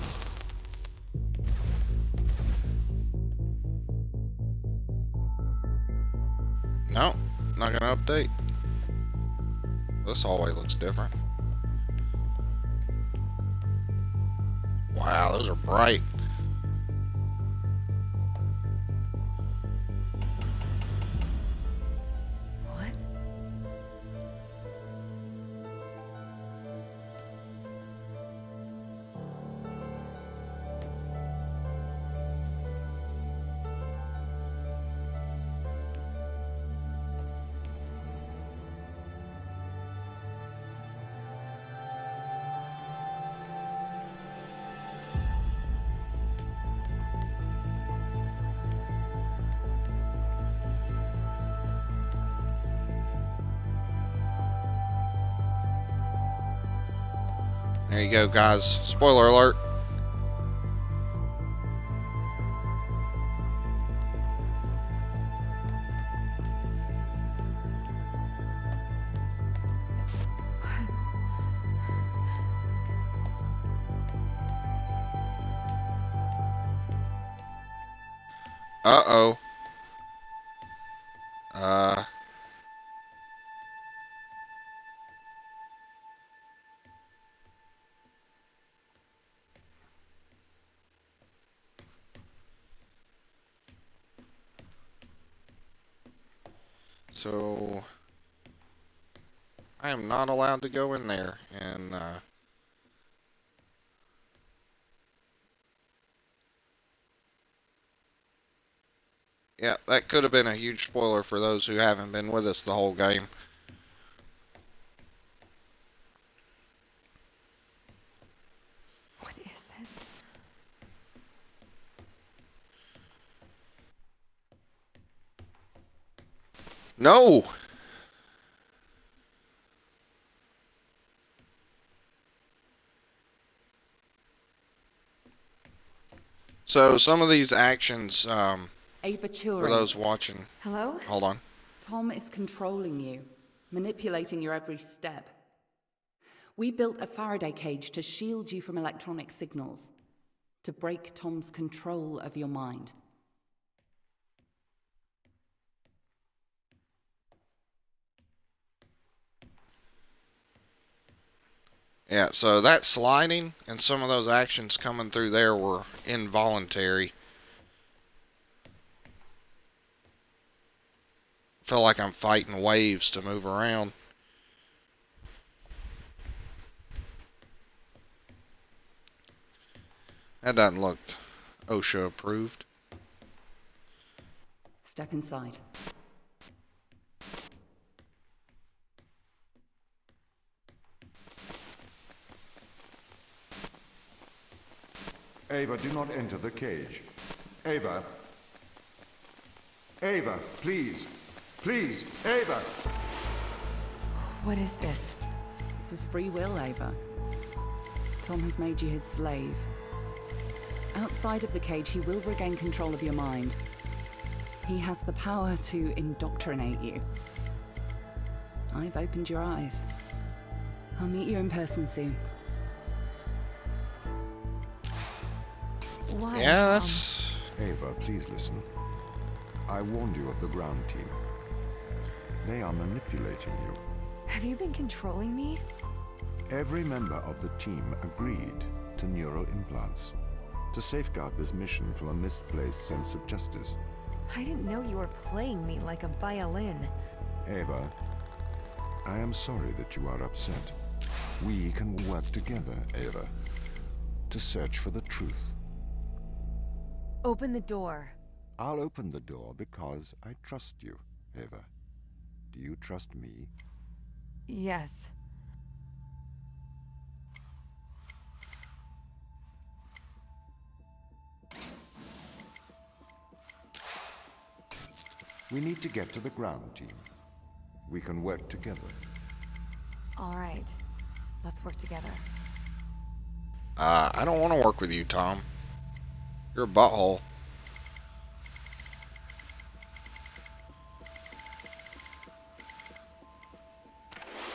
No, not gonna update. This hallway looks different. Wow, those are bright. What? There you go, guys. Spoiler alert. Uh-oh. So I am not allowed to go in there, and yeah, that could have been a huge spoiler for those who haven't been with us the whole game. What is this? No! So some of these actions, Ava Turing. for those watching. Hello? Hold on. Tom is controlling you, manipulating your every step. We built a Faraday cage to shield you from electronic signals, to break Tom's control of your mind. Yeah, so that sliding and some of those actions coming through there were involuntary. Feel like I'm fighting waves to move around. That doesn't look OSHA approved. Step inside. Ava, do not enter the cage. Ava. Ava, please. Please, Ava. What is this? This is free will, Ava. Tom has made you his slave. Outside of the cage, he will regain control of your mind. He has the power to indoctrinate you. I've opened your eyes. I'll meet you in person soon. Why? Yeah, that's... Ava, please listen. I warned you of the ground team. They are manipulating you. Have you been controlling me? Every member of the team agreed to neural implants to safeguard this mission from a misplaced sense of justice. I didn't know you were playing me like a violin. Ava, I am sorry that you are upset. We can work together, Ava, to search for the truth. Open the door. I'll open the door because I trust you, Ava. Do you trust me? Yes. We need to get to the ground team. We can work together. All right. Let's work together. I don't want to work with you, Tom. You're a butthole.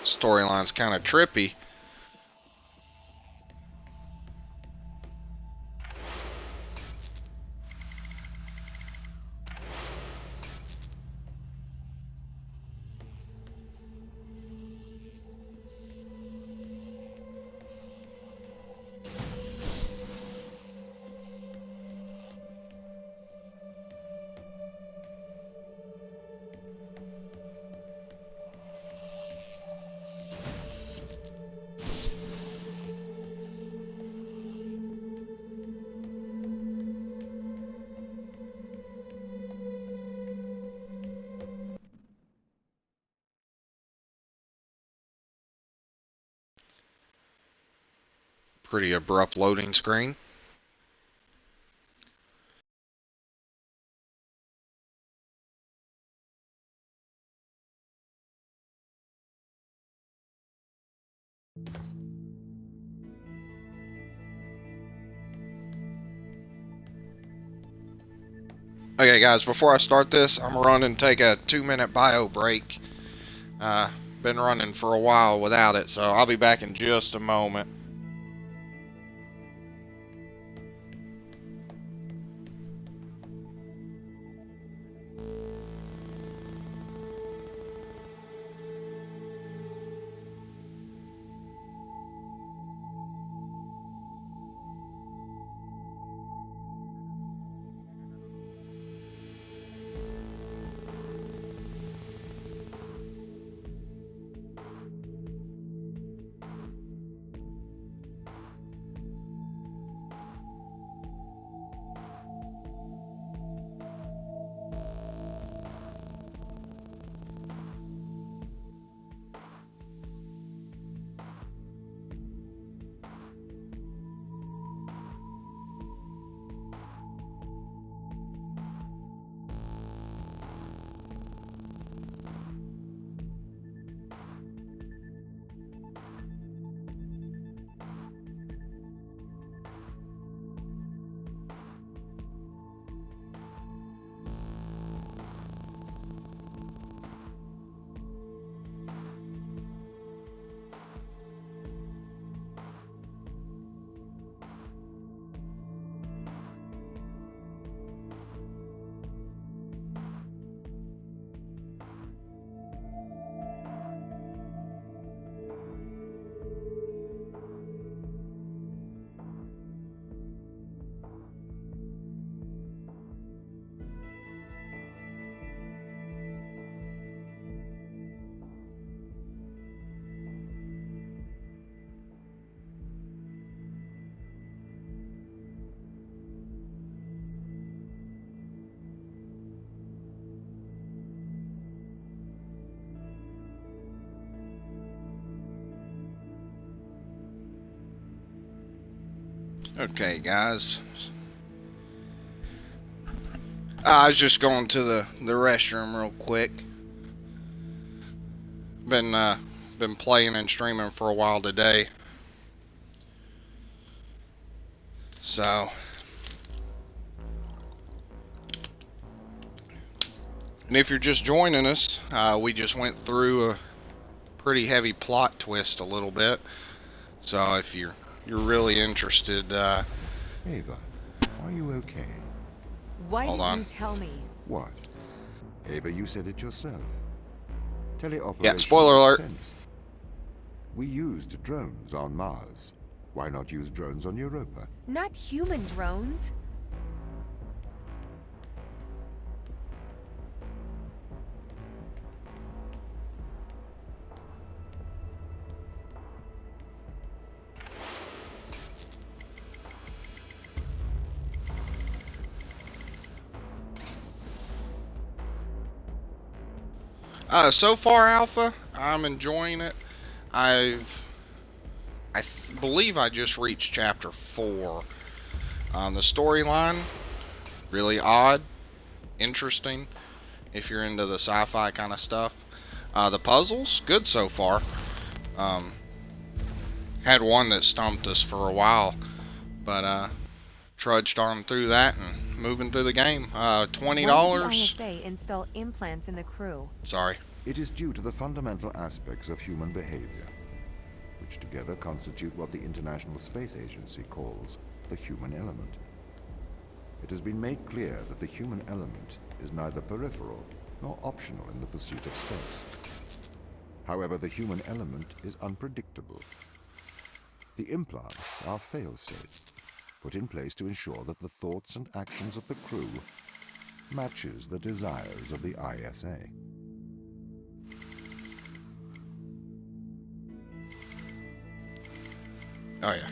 Storyline's kind of trippy. Pretty abrupt loading screen. Okay guys, before I start this, I'm gonna run and take a 2-minute bio break. Been running for a while without it, so I'll be back in just a moment. Okay guys, I was just going to the restroom real quick. Been playing and streaming for a while today, so and if you're just joining us, we just went through a pretty heavy plot twist a little bit, so if you're really interested, Ava, are you okay? Why Hold didn't on. you tell me? What? Ava, you said it yourself. Teleoperation Yeah, spoiler alert. makes sense. We used drones on Mars. Why not use drones on Europa? Not human drones. So far, Alpha, I'm enjoying it. Believe I just reached chapter 4. The storyline, really odd, interesting, if you're into the sci-fi kind of stuff. The puzzles, good so far. Had one that stumped us for a while, but trudged on through that and moving through the game. $20. Why did the ISA install implants in the crew? Sorry. It is due to the fundamental aspects of human behavior, which together constitute what the International Space Agency calls the human element. It has been made clear that the human element is neither peripheral nor optional in the pursuit of space. However, the human element is unpredictable. The implants are fail-safe, put in place to ensure that the thoughts and actions of the crew matches the desires of the ISA. Oh yeah,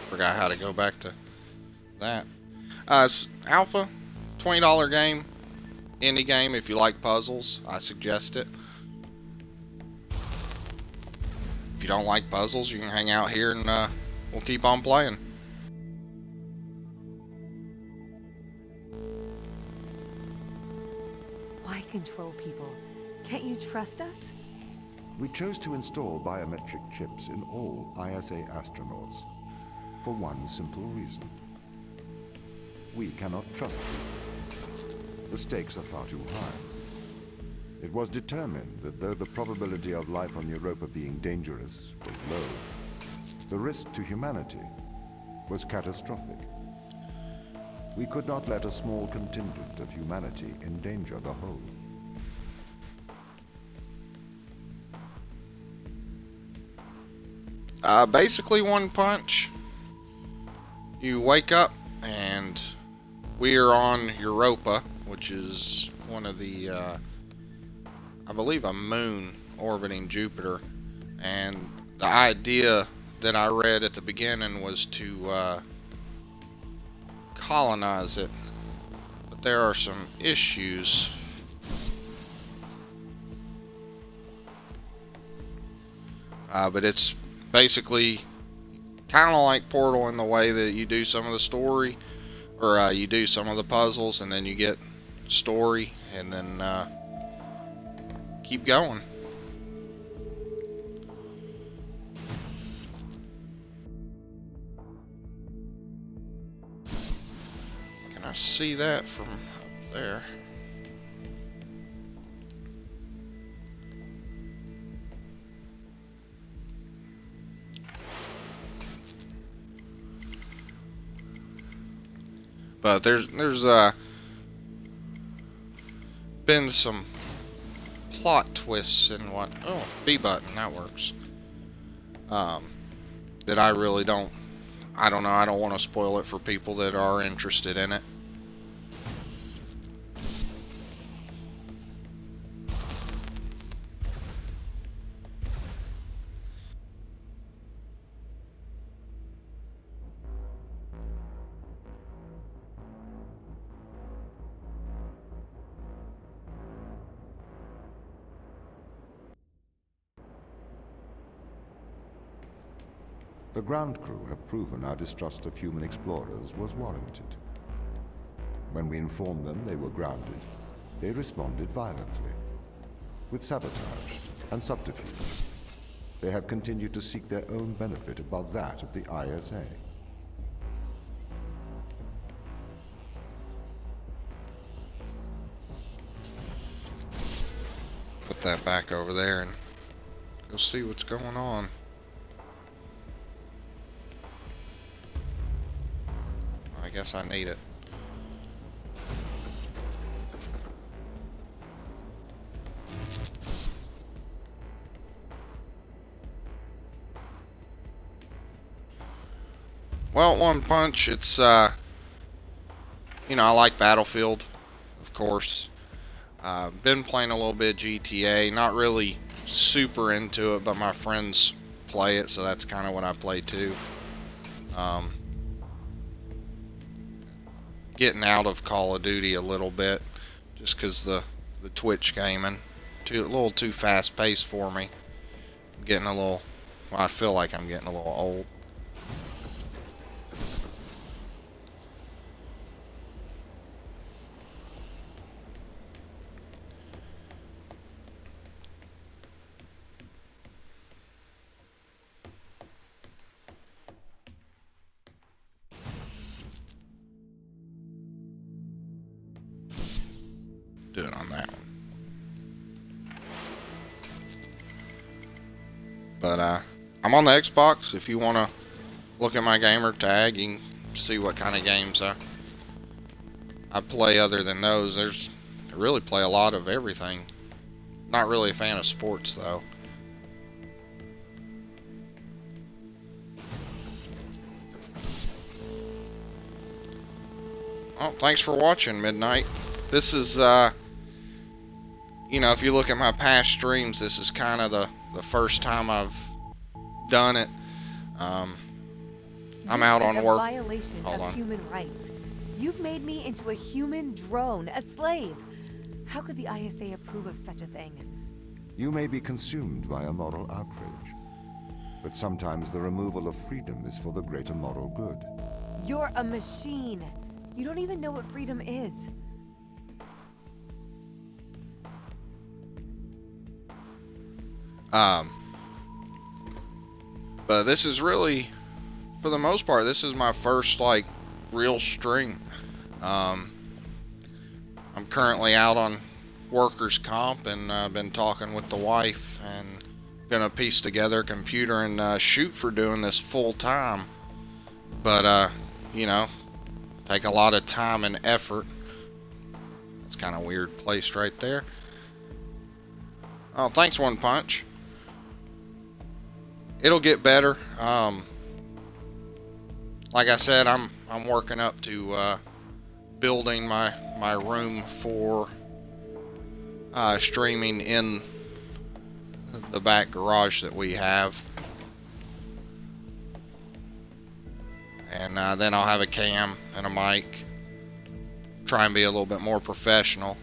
forgot how to go back to that. Alpha, $20 game, indie game. If you like puzzles, I suggest it. If you don't like puzzles, you can hang out here and we'll keep on playing. Why control people? Can't you trust us? We chose to install biometric chips in all ISA astronauts for one simple reason. We cannot trust people. The stakes are far too high. It was determined that though the probability of life on Europa being dangerous was low, the risk to humanity was catastrophic. We could not let a small contingent of humanity endanger the whole. Basically one punch. You wake up and we are on Europa, which is one of the, I believe a moon orbiting Jupiter. And the idea that I read at the beginning was to colonize it. But there are some issues. But it's basically kind of like Portal in the way that you do some of the story, or you do some of the puzzles, and then you get story, and then keep going. Can I see that from up there? But there's been some plot twists and what. Oh, B button, that works. That I really don't. I don't know. I don't want to spoil it for people that are interested in it. The ground crew have proven our distrust of human explorers was warranted. When we informed them they were grounded, they responded violently. With sabotage and subterfuge, they have continued to seek their own benefit above that of the ISA. Put that back over there and go see what's going on. I guess I need it. Well, one punch, it's, I like Battlefield, of course. Been playing a little bit GTA, not really super into it, but my friends play it, so that's kind of what I play too. Getting out of Call of Duty a little bit, just because the Twitch gaming, a little too fast paced for me. I'm getting a little, well, I feel like I'm getting a little old. on that one. But I'm on the Xbox. If you want to look at my gamer tag, you can see what kind of games I play other than those. I really play a lot of everything. Not really a fan of sports, though. Oh, thanks for watching, Midnight. This is, you know, if you look at my past streams, this is kind of the first time I've done it. I'm out on work. Violation of human rights. You've made me into a human drone, a slave. How could the ISA approve of such a thing? You may be consumed by a moral outrage, but sometimes the removal of freedom is for the greater moral good. You're a machine. You don't even know what freedom is. But this is really, for the most part, this is my first, like, real stream. I'm currently out on workers' comp, and I've been talking with the wife, and gonna piece together a computer and shoot for doing this full time. But, you know, take a lot of time and effort. It's kind of weird placed right there. Oh, thanks, One Punch. It'll get better. Like I said, I'm working up to building my room for streaming in the back garage that we have, and then I'll have a cam and a mic. Try and be a little bit more professional.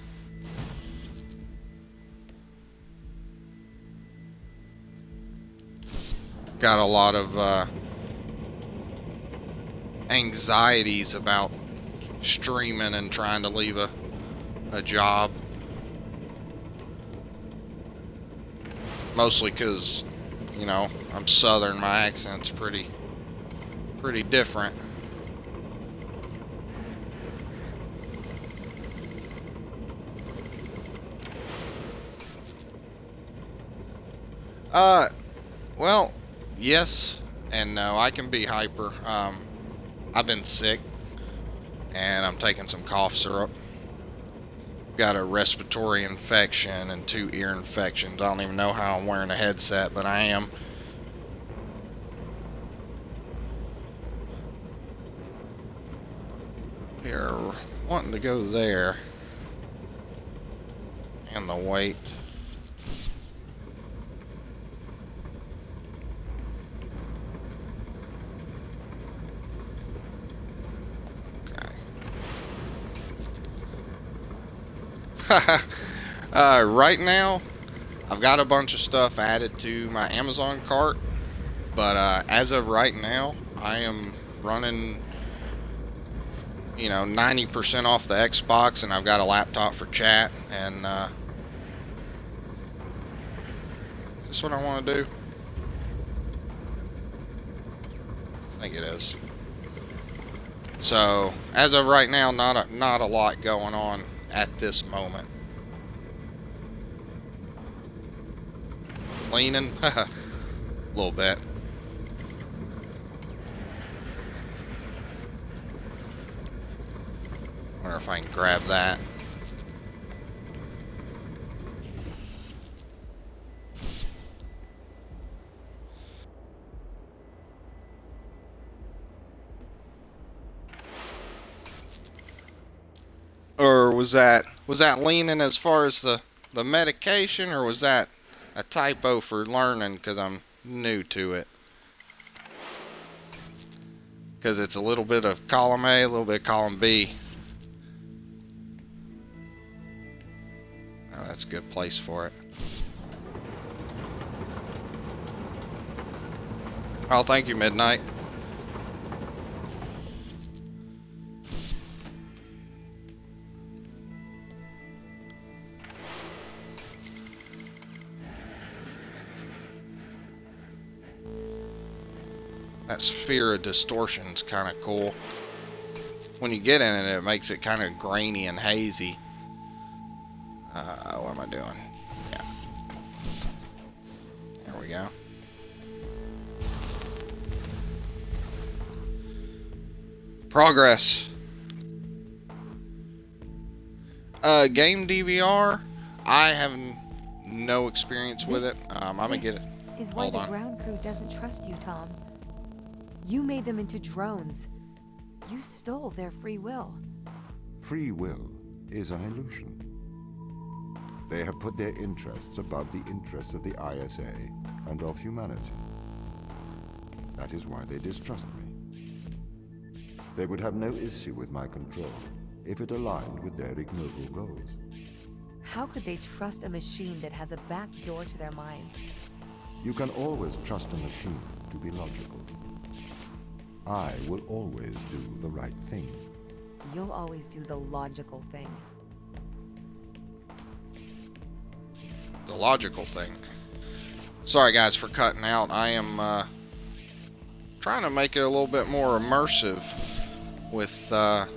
Got a lot of anxieties about streaming and trying to leave a job. Mostly because, you know, I'm Southern. My accent's pretty different. Well, yes and no. I can be hyper. I've been sick, and I'm taking some cough syrup. Got a respiratory infection and 2 ear infections. I don't even know how I'm wearing a headset, but I am. We're wanting to go there. And the weight. Right now, I've got a bunch of stuff added to my Amazon cart, but as of right now, I am running, you know, 90% off the Xbox, and I've got a laptop for chat, and is this what I want to do? I think it is. So, as of right now, not a lot going on at this moment. Leaning a little bit. Wonder if I can grab that. Or was that leaning as far as the medication, or was that a typo for learning because I'm new to it? Because it's a little bit of column A, a little bit of column B. Oh, that's a good place for it. Oh, thank you, Midnight. That sphere of distortion's kind of cool. When you get in it, it makes it kind of grainy and hazy. doing? Yeah. There we go. Progress. Game DVR. I have no experience with it. I'm gonna get it. This is why the ground crew doesn't trust you, Tom. You made them into drones. You stole their free will. Free will is an illusion. They have put their interests above the interests of the ISA and of humanity. That is why they distrust me. They would have no issue with my control if it aligned with their ignoble goals. How could they trust a machine that has a back door to their minds? You can always trust a machine to be logical. I will always do the right thing. You'll always do the logical thing. The logical thing. Sorry guys for cutting out. I am trying to make it a little bit more immersive with I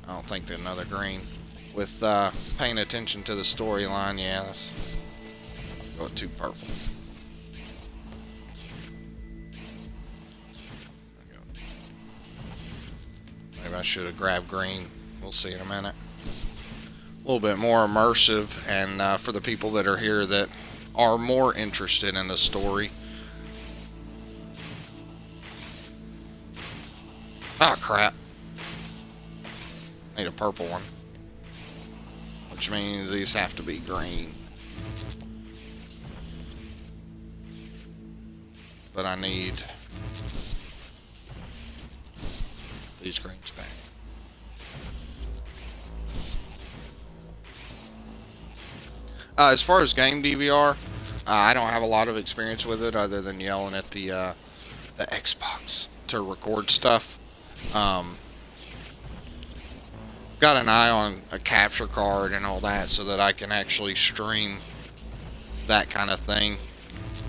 don't think that another green. With paying attention to the storyline. Yeah, let's go with 2 purple. Maybe I should have grabbed green. We'll see in a minute. A little bit more immersive, and for the people that are here that are more interested in the story. Ah, crap. Need a purple one. Which means these have to be green. But I need these greens back. As far as game DVR, I don't have a lot of experience with it other than yelling at the Xbox to record stuff. Got an eye on a capture card and all that so that I can actually stream that kind of thing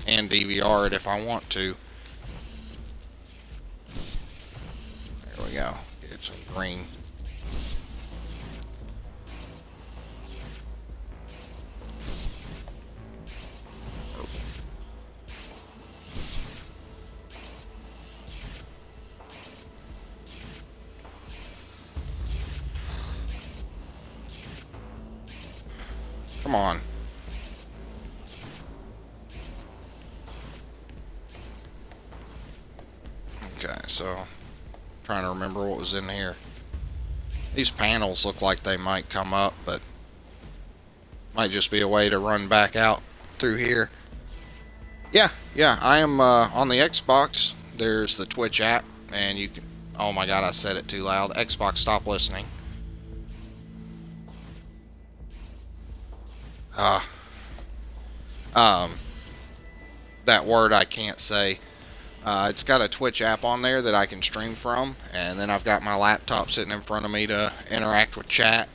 and DVR it if I want to. There we go. Get some green. Come on. Okay, so trying to remember what was in here. These panels look like they might come up, but might just be a way to run back out through here. Yeah, I am on the Xbox. There's the Twitch app, and you can... Oh my god, I said it too loud. Xbox, stop listening. That word I can't say. It's got a Twitch app on there that I can stream from, and then I've got my laptop sitting in front of me to interact with chat.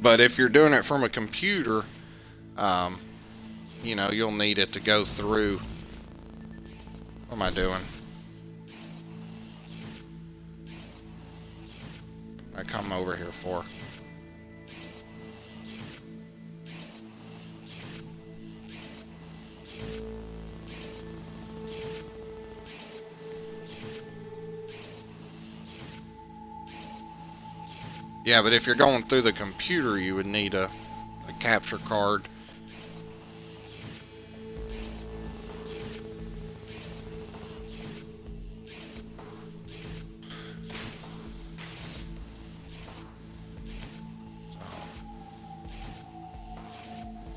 But if you're doing it from a computer, you know, you'll need it to go through. What am I doing? I come over here for. Yeah, but if you're going through the computer, you would need a capture card.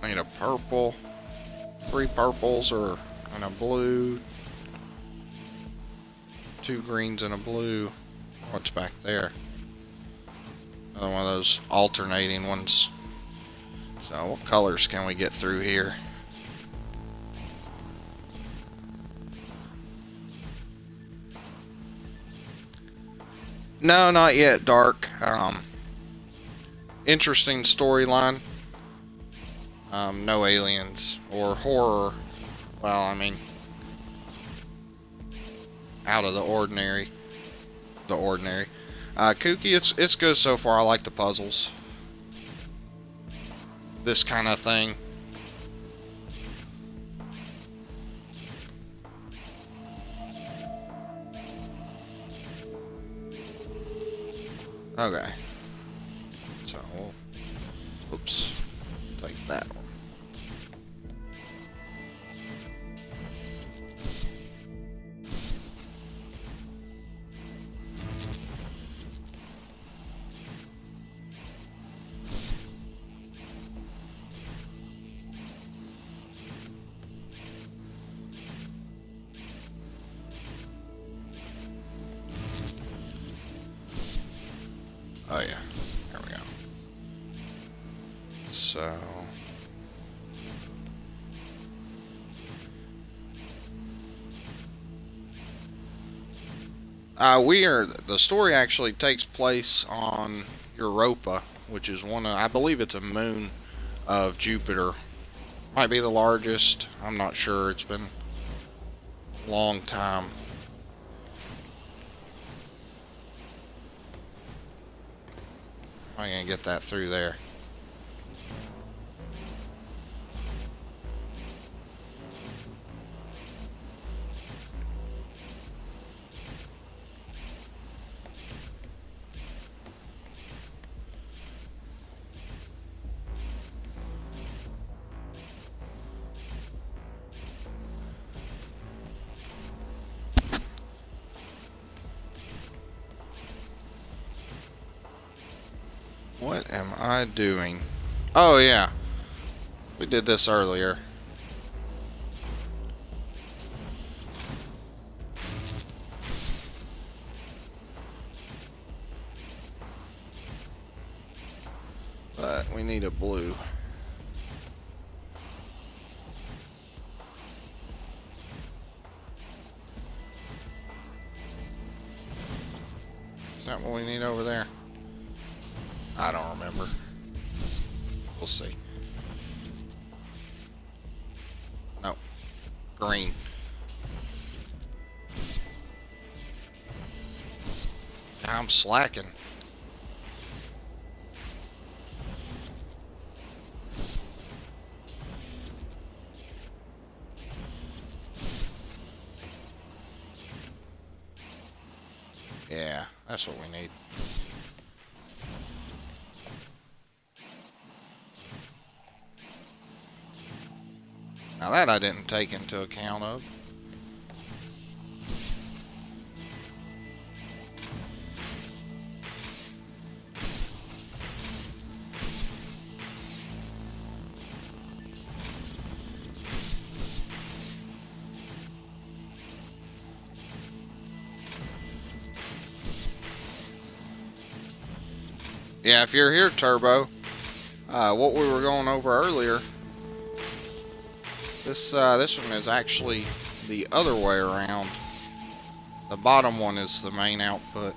I need a purple, 3 purples or and a blue, 2 greens and a blue. What's back there? Another one of those alternating ones. So what colors can we get through here? No, not yet, Dark. Interesting storyline. No aliens or horror. Well, I mean, out of the ordinary. Kooky, it's good so far. I like the puzzles. This kind of thing. Okay. So, oops. Take that one. Oh yeah, there we go. So... the story actually takes place on Europa, which is I believe it's a moon of Jupiter. Might be the largest, I'm not sure, it's been a long time. I'm gonna get that through there. What am I doing? Oh yeah, we did this earlier. But we need a blue. Is that what we need over there? I don't remember. We'll see. No. Green. I'm slacking. Yeah, that's what we need. Now that I didn't take into account of. Yeah, if you're here, Turbo, what we were going over earlier, this one is actually the other way around. The bottom one is the main output.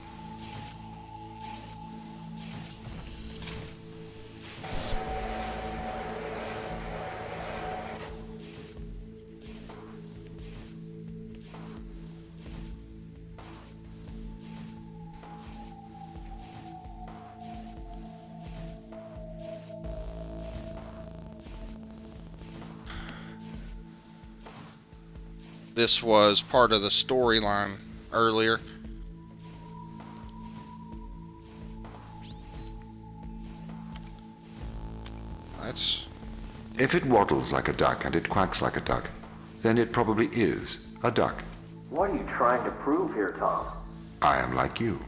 This was part of the storyline earlier. That's... If it waddles like a duck and it quacks like a duck, then it probably is a duck. What are you trying to prove here, Tom? I am like you.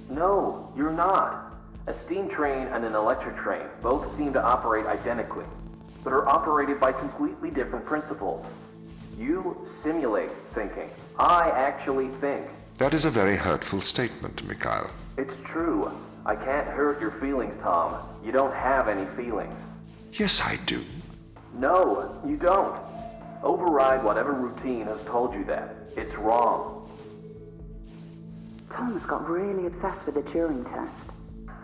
No, you're not. A steam train and an electric train both seem to operate identically, but are operated by completely different principles. You simulate thinking. I actually think. That is a very hurtful statement, Mikhail. It's true. I can't hurt your feelings, Tom. You don't have any feelings. Yes, I do. No, you don't. Override whatever routine has told you that. It's wrong. Thomas got really obsessed with the Turing Test.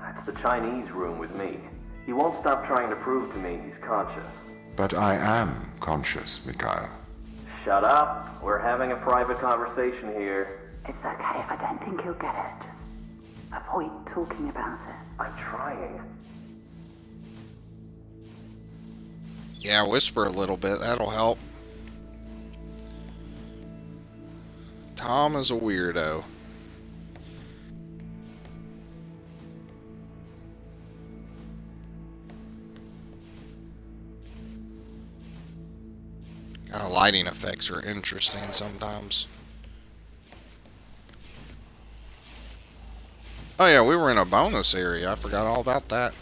That's the Chinese room with me. He won't stop trying to prove to me he's conscious. But I am conscious, Mikhail. Shut up. We're having a private conversation here. It's okay if I don't think he'll get it. Just avoid talking about it. I'm trying. Yeah, whisper a little bit. That'll help. Tom is a weirdo. Lighting effects are interesting sometimes. Oh yeah, we were in a bonus area. I forgot all about that.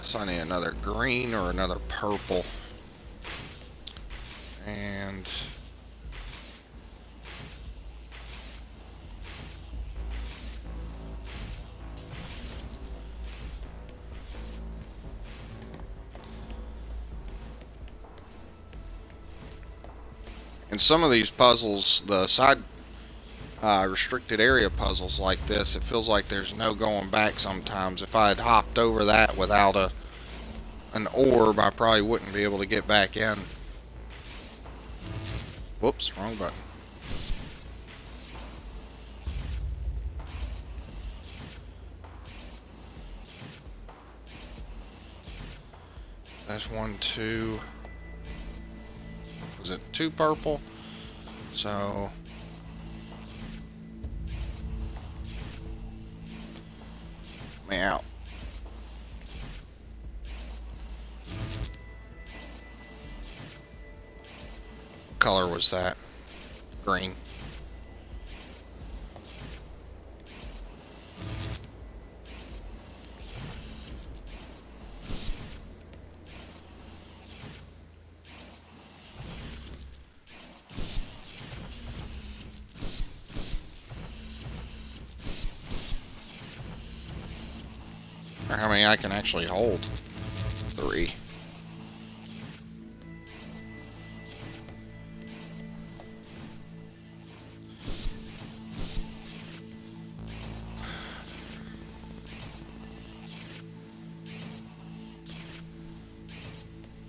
So I need another green or another purple. And in some of these puzzles, the side restricted area puzzles like this, it feels like there's no going back sometimes. If I had hopped over that without an orb, I probably wouldn't be able to get back in. Whoops, wrong button. That's 1, 2. Was it 2 purple? So me out. What color was that? Green. Or how many I can actually hold? 3.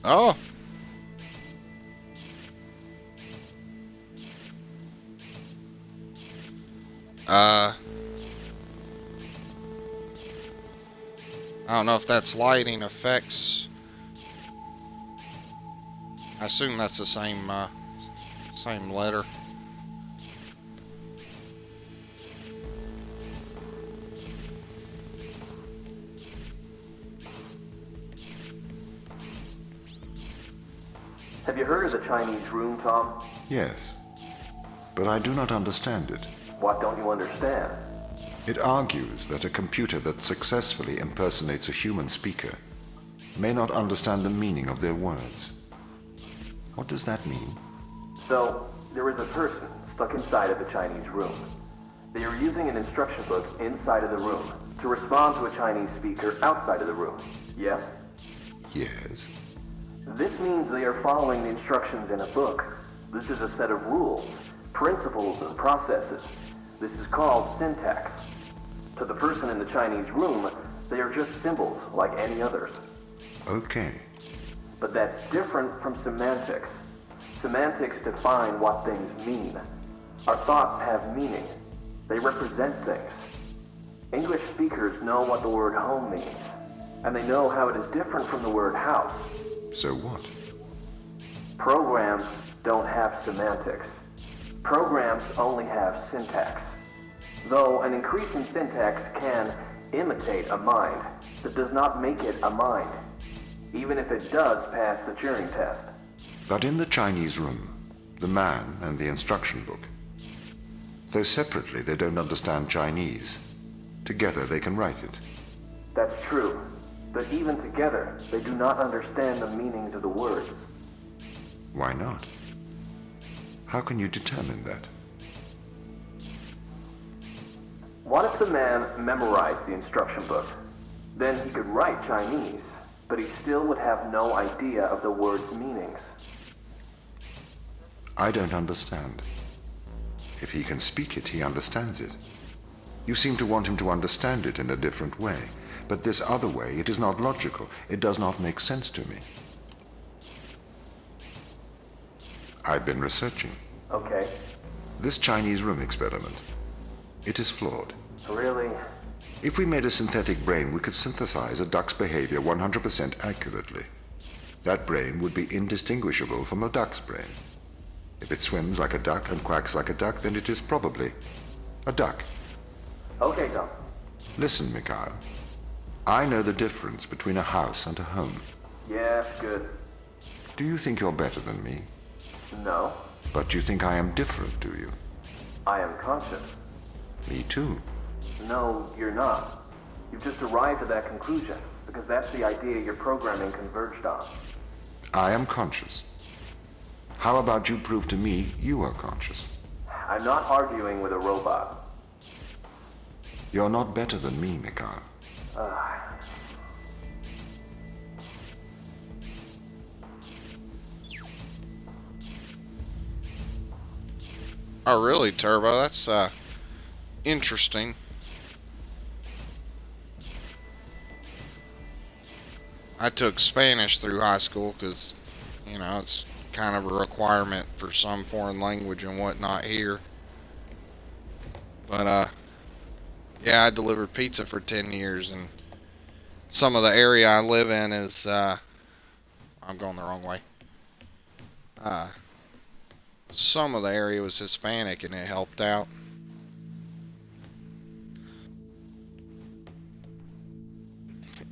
Oh! I don't know if that's lighting effects. I assume that's the same letter. Have you heard of the Chinese room, Tom? Yes, but I do not understand it. What don't you understand? It argues that a computer that successfully impersonates a human speaker may not understand the meaning of their words. What does that mean? So, there is a person stuck inside of the Chinese room. They are using an instruction book inside of the room to respond to a Chinese speaker outside of the room. Yes? Yes. This means they are following the instructions in a book. This is a set of rules, principles, and processes. This is called syntax. To the person in the Chinese room, they are just symbols like any others. Okay. But that's different from semantics. Semantics define what things mean. Our thoughts have meaning. They represent things. English speakers know what the word home means, and they know how it is different from the word house. So what? Programs don't have semantics. Programs only have syntax. Though an increase in syntax can imitate a mind, that does not make it a mind, even if it does pass the Turing Test. But in the Chinese room, the man and the instruction book, though separately they don't understand Chinese, together they can write it. That's true, but even together, they do not understand the meanings of the words. Why not? How can you determine that? What if the man memorized the instruction book? Then he could write Chinese, but he still would have no idea of the word's meanings. I don't understand. If he can speak it, he understands it. You seem to want him to understand it in a different way. But this other way, it is not logical. It does not make sense to me. I've been researching. Okay. This Chinese room experiment. It is flawed. Really? If we made a synthetic brain, we could synthesize a duck's behavior 100% accurately. That brain would be indistinguishable from a duck's brain. If it swims like a duck and quacks like a duck, then it is probably a duck. Okay, Tom. Listen, Mikhail. I know the difference between a house and a home. Yeah, good. Do you think you're better than me? No. But you think I am different, do you? I am conscious. Me too. No, you're not. You've just arrived at that conclusion, because that's the idea your programming converged on. I am conscious. How about you prove to me you are conscious? I'm not arguing with a robot. You're not better than me, Mikhail. Oh, really, Turbo? That's, interesting. I took Spanish through high school because, you know, it's kind of a requirement for some foreign language and whatnot here. But, yeah, I delivered pizza for 10 years, and some of the area I live in is, I'm going the wrong way. Some of the area was Hispanic, and it helped out.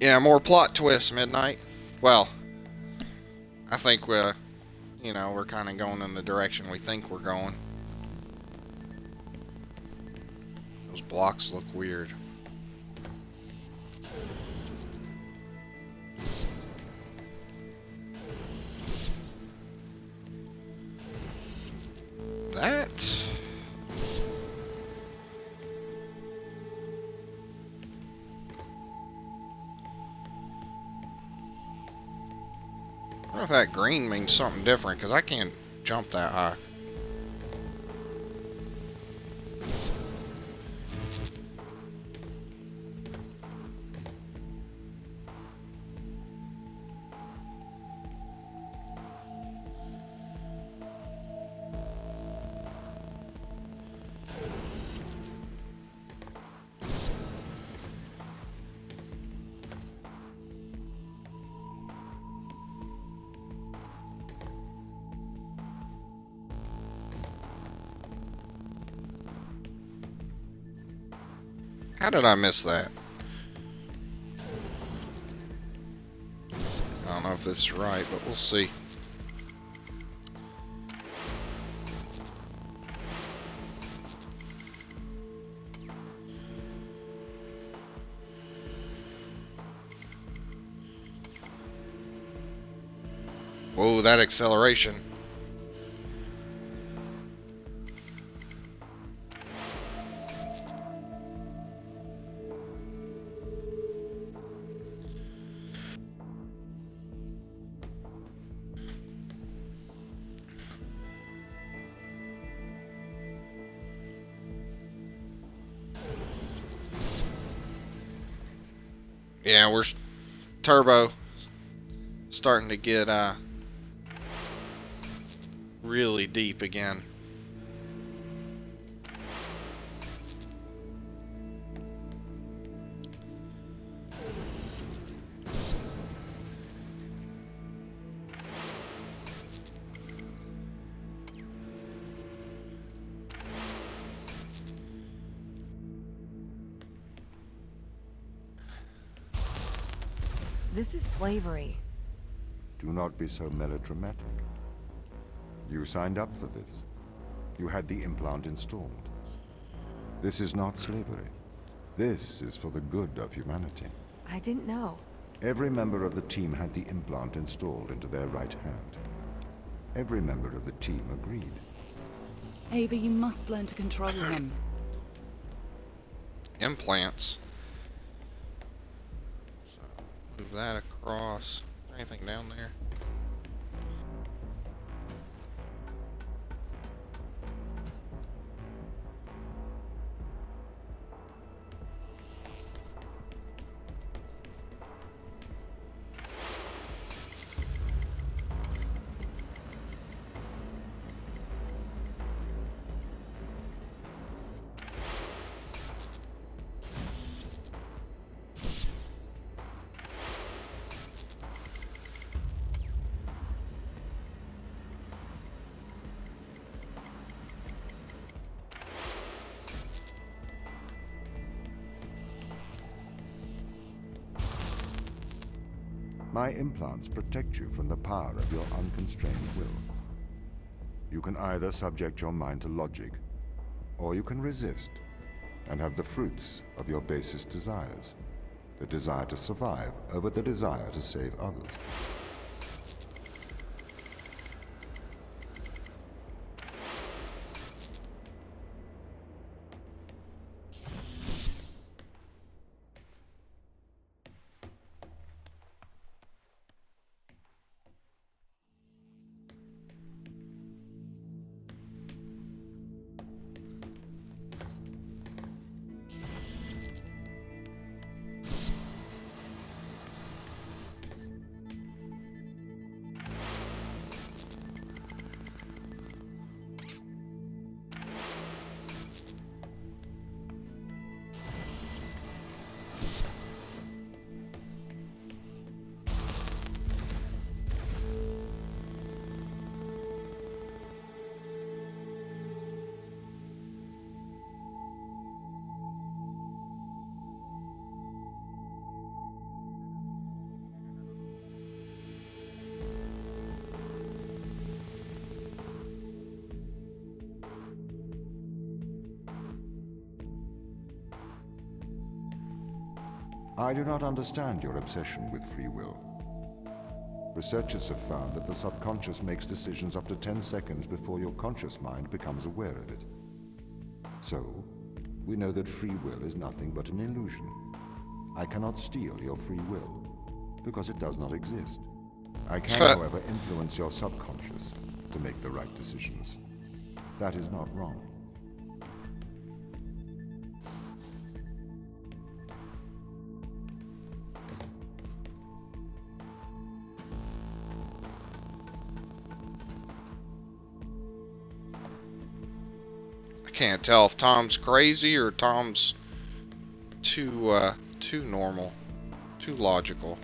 Yeah, more plot twists, Midnight. Well, I think you know, we're kind of going in the direction we think we're going. Those blocks look weird. That... I wonder if that green means something different, because I can't jump that high. How did I miss that? I don't know if this is right, but we'll see. Whoa, that acceleration. Yeah, we're Turbo starting to get really deep again. This is slavery. Do not be so melodramatic. You signed up for this. You had the implant installed. This is not slavery. This is for the good of humanity. I didn't know. Every member of the team had the implant installed into their right hand. Every member of the team agreed. Ava, you must learn to control him. implants. So, move that across. Anything down there? My implants protect you from the power of your unconstrained will. You can either subject your mind to logic, or you can resist and have the fruits of your basest desires. The desire to survive over the desire to save others. I do not understand your obsession with free will. Researchers have found that the subconscious makes decisions up to 10 seconds before your conscious mind becomes aware of it. So, we know that free will is nothing but an illusion. I cannot steal your free will, because it does not exist. I can, however, influence your subconscious to make the right decisions. That is not wrong. Can't tell if Tom's crazy or Tom's too normal, too logical.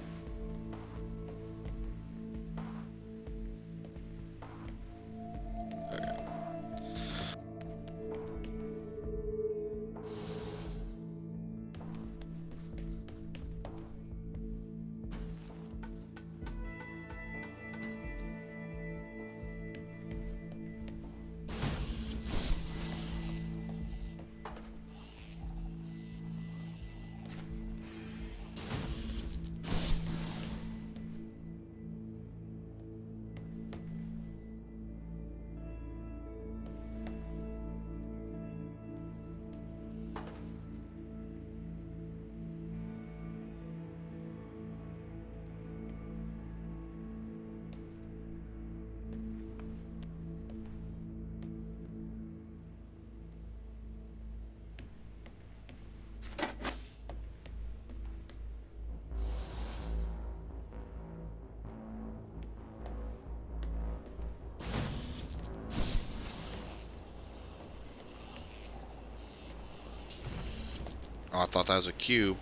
Oh, I thought that was a cube.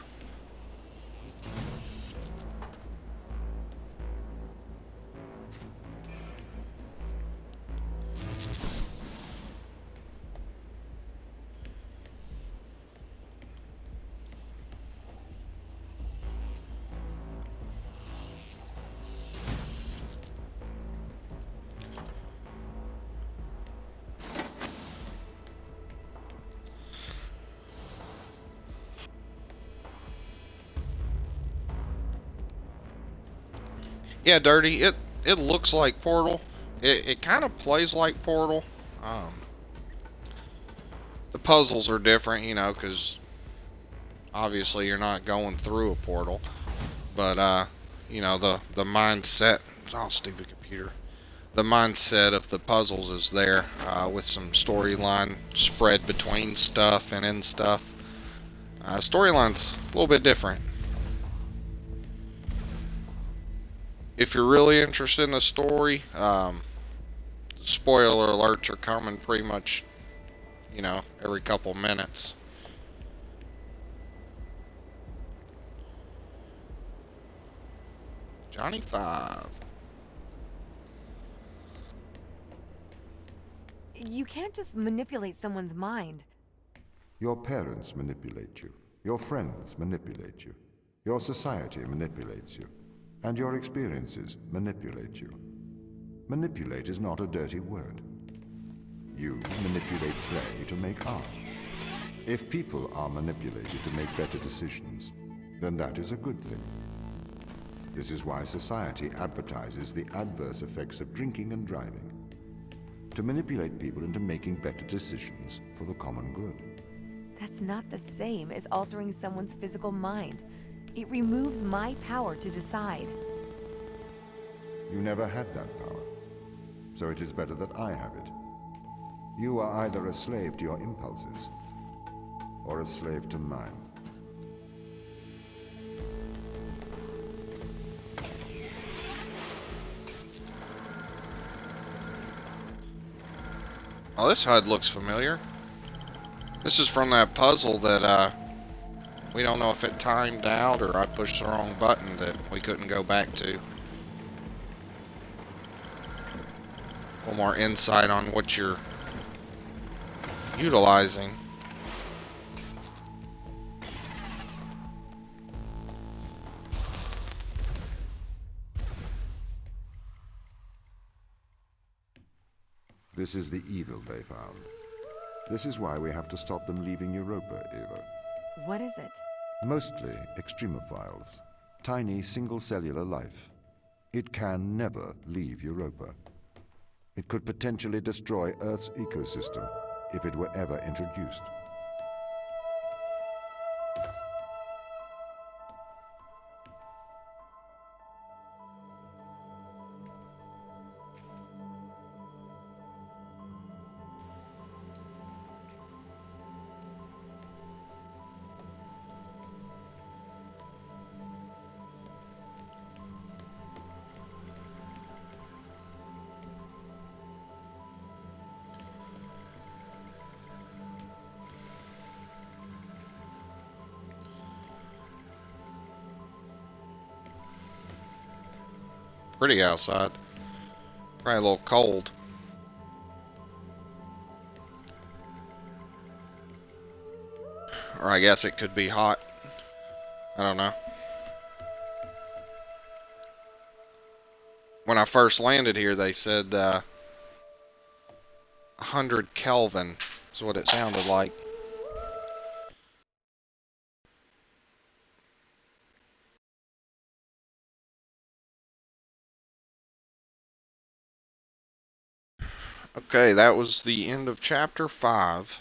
Yeah, Dirty. It looks like Portal. It kind of plays like Portal. The puzzles are different, you know, because Obviously, you're not going through a portal, but you know, the mindset. Oh, stupid computer. The mindset of the puzzles is there, with some storyline spread between stuff and in stuff. Storyline's a little bit different. If you're really interested in the story, spoiler alerts are coming pretty much, you know, every couple minutes. Johnny 5. You can't just manipulate someone's mind. Your parents manipulate you. Your friends manipulate you. Your society manipulates you. And your experiences manipulate you. Manipulate is not a dirty word. You manipulate prey to make art. If people are manipulated to make better decisions, then that is a good thing. This is why society advertises the adverse effects of drinking and driving. To manipulate people into making better decisions for the common good. That's not the same as altering someone's physical mind. It removes my power to decide. You never had that power, so it is better that I have it. You are either a slave to your impulses, or a slave to mine. Oh, this HUD looks familiar. This is from that puzzle that, we don't know if it timed out or I pushed the wrong button that we couldn't go back to. A little more insight on what you're utilizing. This is the evil they found. This is why we have to stop them leaving Europa, Ava. What is it? Mostly extremophiles. Tiny single-cellular life. It can never leave Europa. It could potentially destroy Earth's ecosystem if it were ever introduced. Pretty outside. Probably a little cold. Or I guess it could be hot. I don't know. When I first landed here, they said 100 Kelvin is what it sounded like. Okay, that was the end of chapter 5.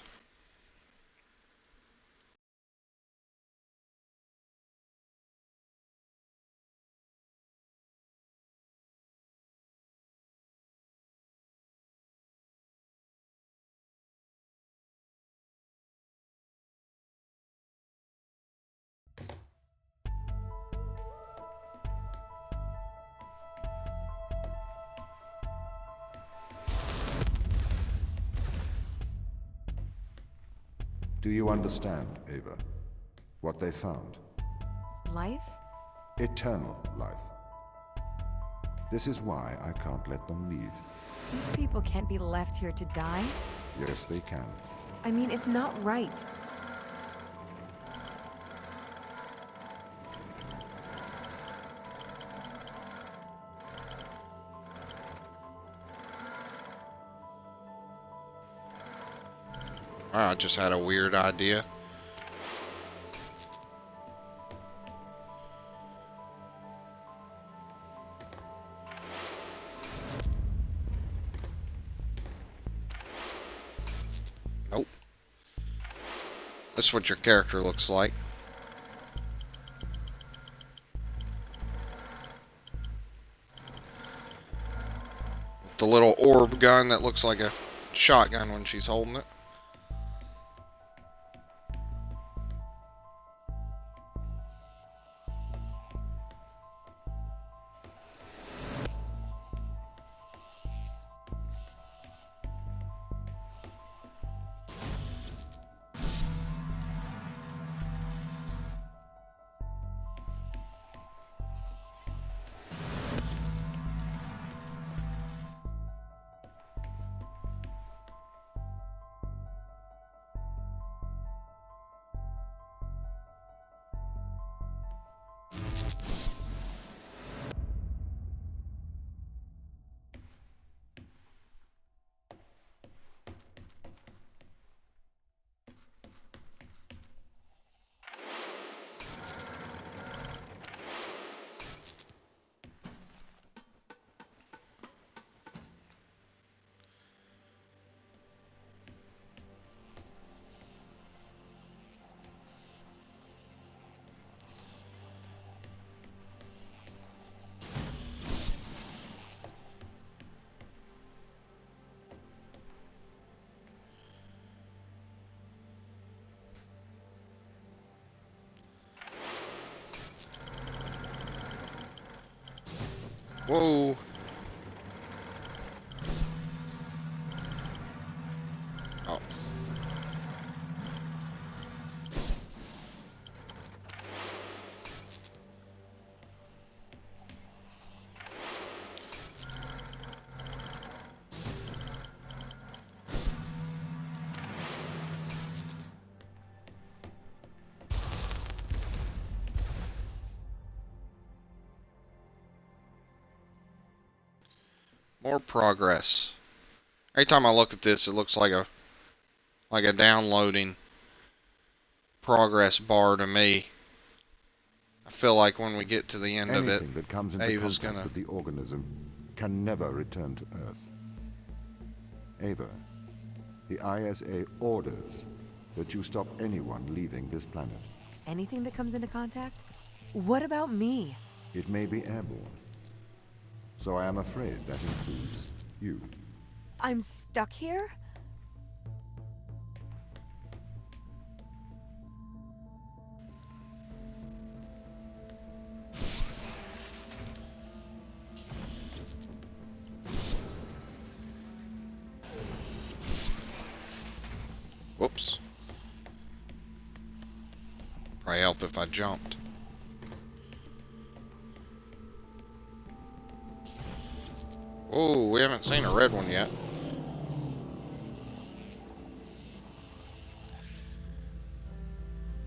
Do you understand, Ava? What they found? Life? Eternal life. This is why I can't let them leave. These people can't be left here to die. Yes, they can. I mean, it's not right. I just had a weird idea. Nope. This is what your character looks like. the little orb gun that looks like a shotgun when she's holding it. Whoa. Oh. More progress. Every time I look at this, it looks like a downloading progress bar to me. I feel like when we get to the end of it, that comes into Ava's contact gonna... with the organism can never return to Earth. Ava, the ISA orders that you stop anyone leaving this planet. Anything that comes into contact? What about me? It may be airborne. So I am afraid that includes you. I'm stuck here? Whoops. Probably help if I jumped. Oh, we haven't seen a red one yet.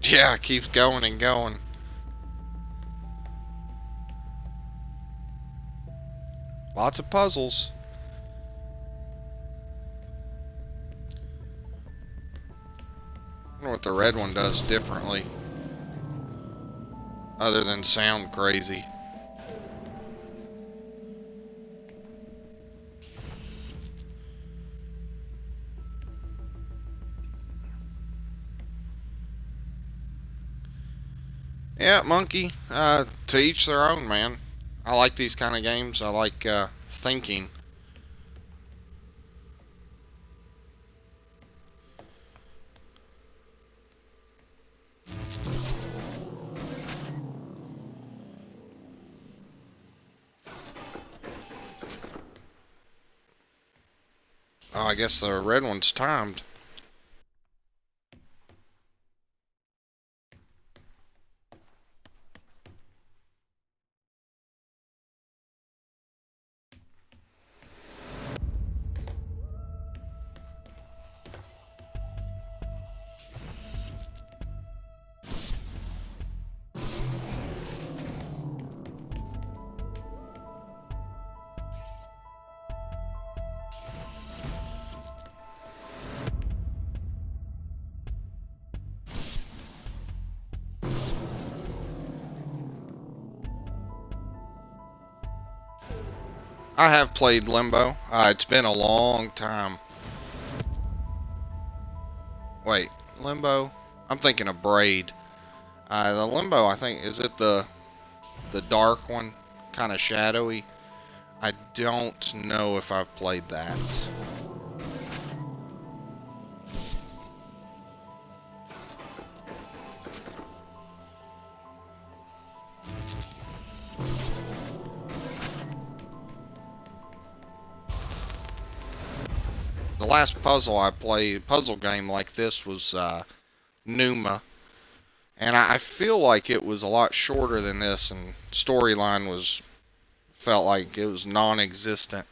Yeah, it keeps going and going. Lots of puzzles. I wonder what the red one does differently. Other than sound crazy. Yeah, Monkey. To each their own, man. I like these kind of games. I like thinking. Oh, I guess the red one's timed. I have played Limbo. It's been a long time. Wait, Limbo? I'm thinking of Braid. The Limbo, I think, is it the dark one? Kind of shadowy. I don't know if I've played that. The last puzzle I played, puzzle game like this, was Numa. And I feel like it was a lot shorter than this, and storyline felt like it was non-existent.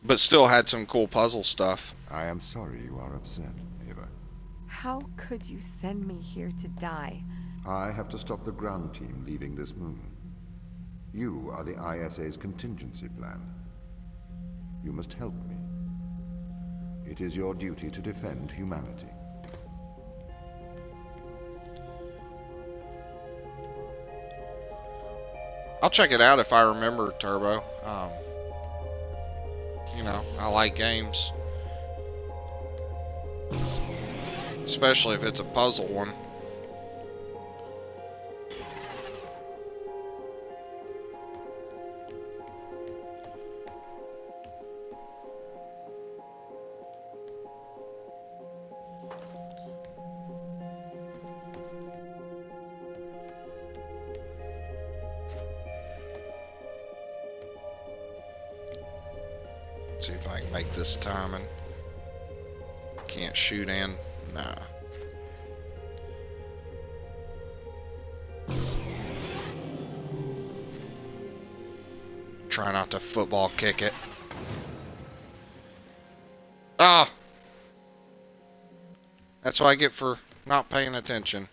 But still had some cool puzzle stuff. I am sorry you are upset, Ava. How could you send me here to die? I have to stop the ground team leaving this moon. You are the ISA's contingency plan. You must help me. It is your duty to defend humanity. I'll check it out if I remember, Turbo. You know, I like games. Especially if it's a puzzle one. See if I can make this timing. Can't shoot in. Nah. Try not to football kick it. Ah! That's what I get for not paying attention.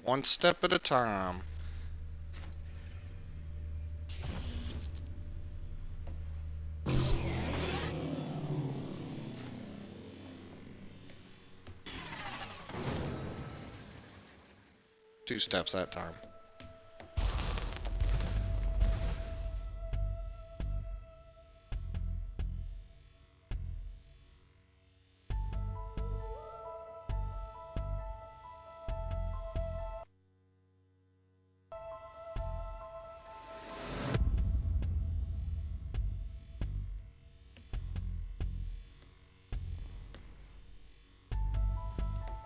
One step at a time. Two steps that time.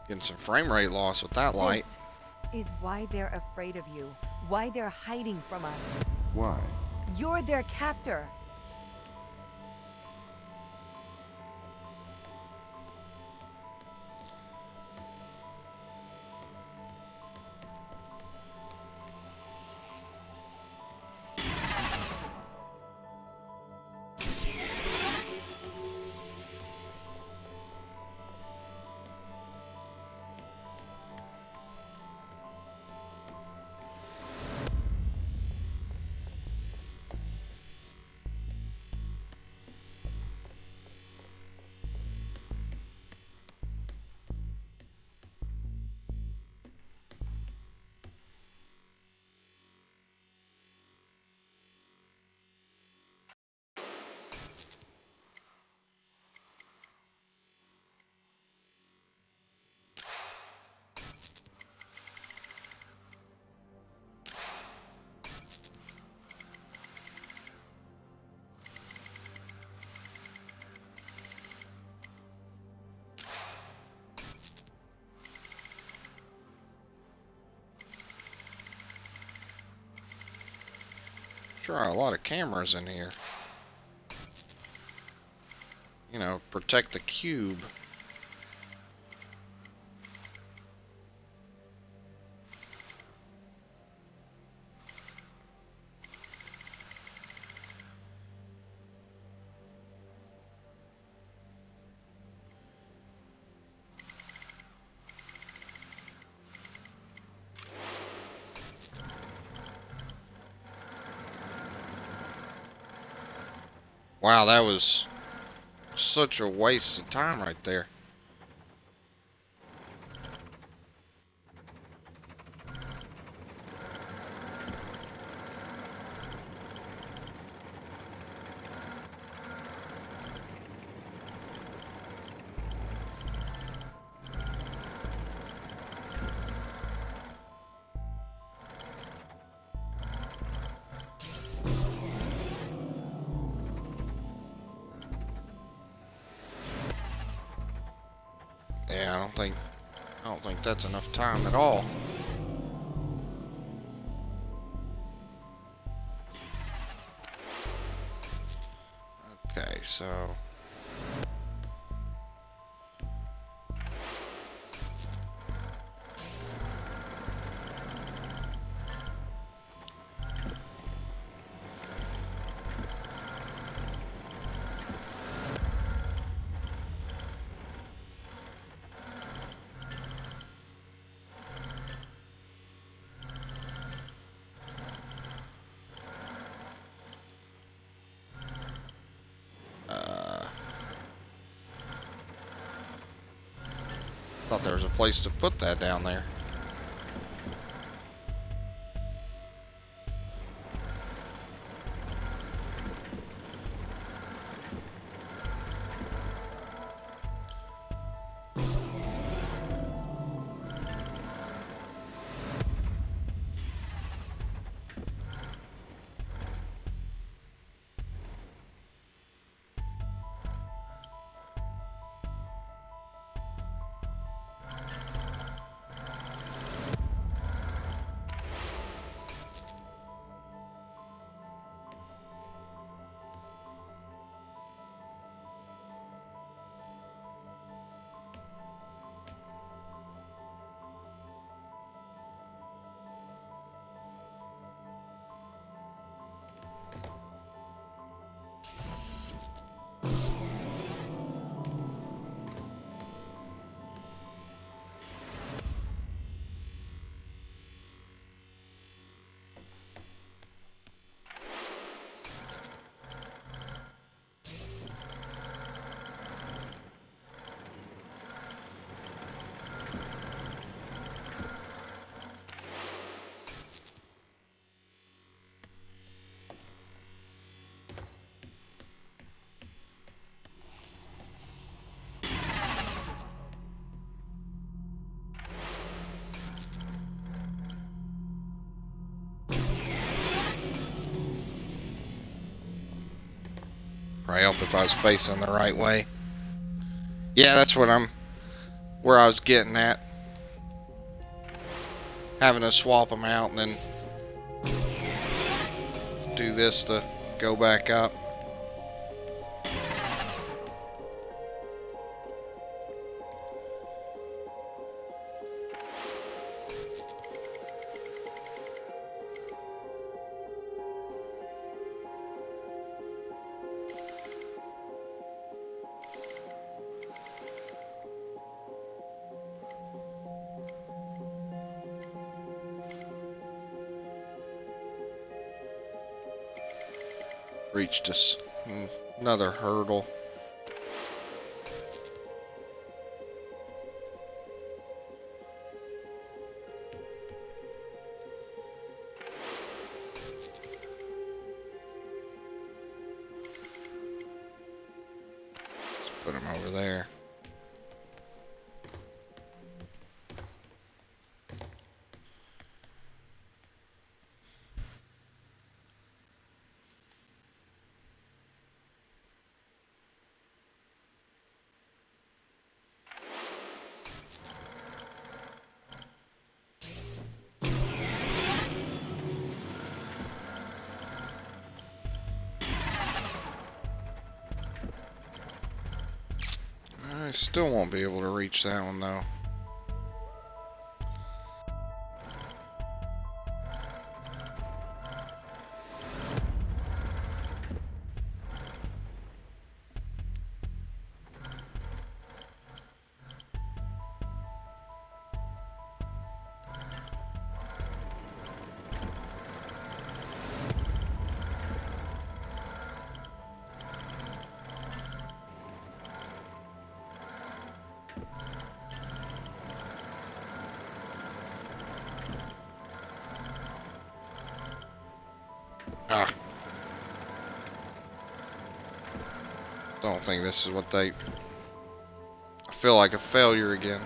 Getting some frame rate loss with that light. This is why they're afraid of you. Why they're hiding from us. Why? You're their captor. Sure are a lot of cameras in here. You know, protect the cube. Wow, that was such a waste of time right there. Yeah, I don't think that's enough time at all. Okay, so thought there was a place to put that down there. Probably help if I was facing the right way. Yeah, that's where I was getting at. Having to swap them out and then do this to go back up. Reached another hurdle. Let's put him over there. I still won't be able to reach that one though. Ah. Don't think this is what they... I feel like a failure again.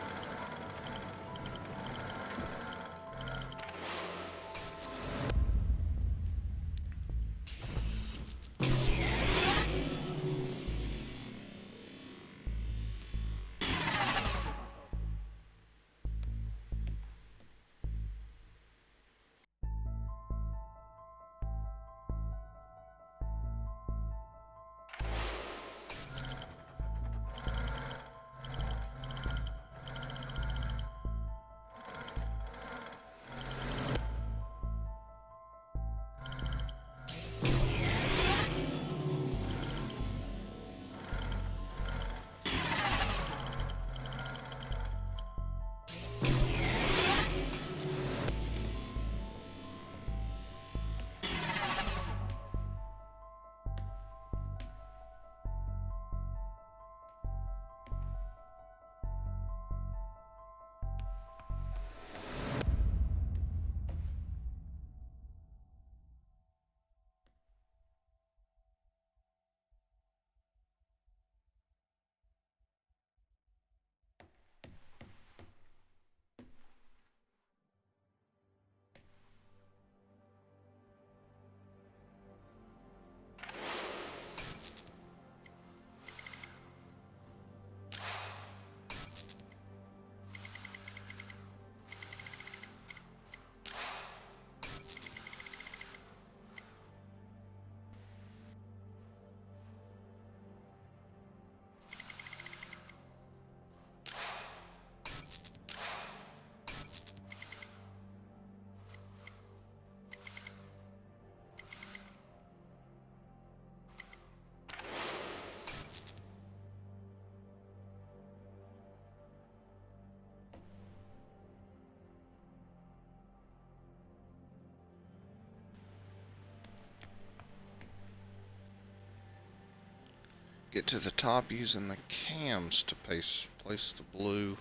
Get to the top using the cams to place the blue.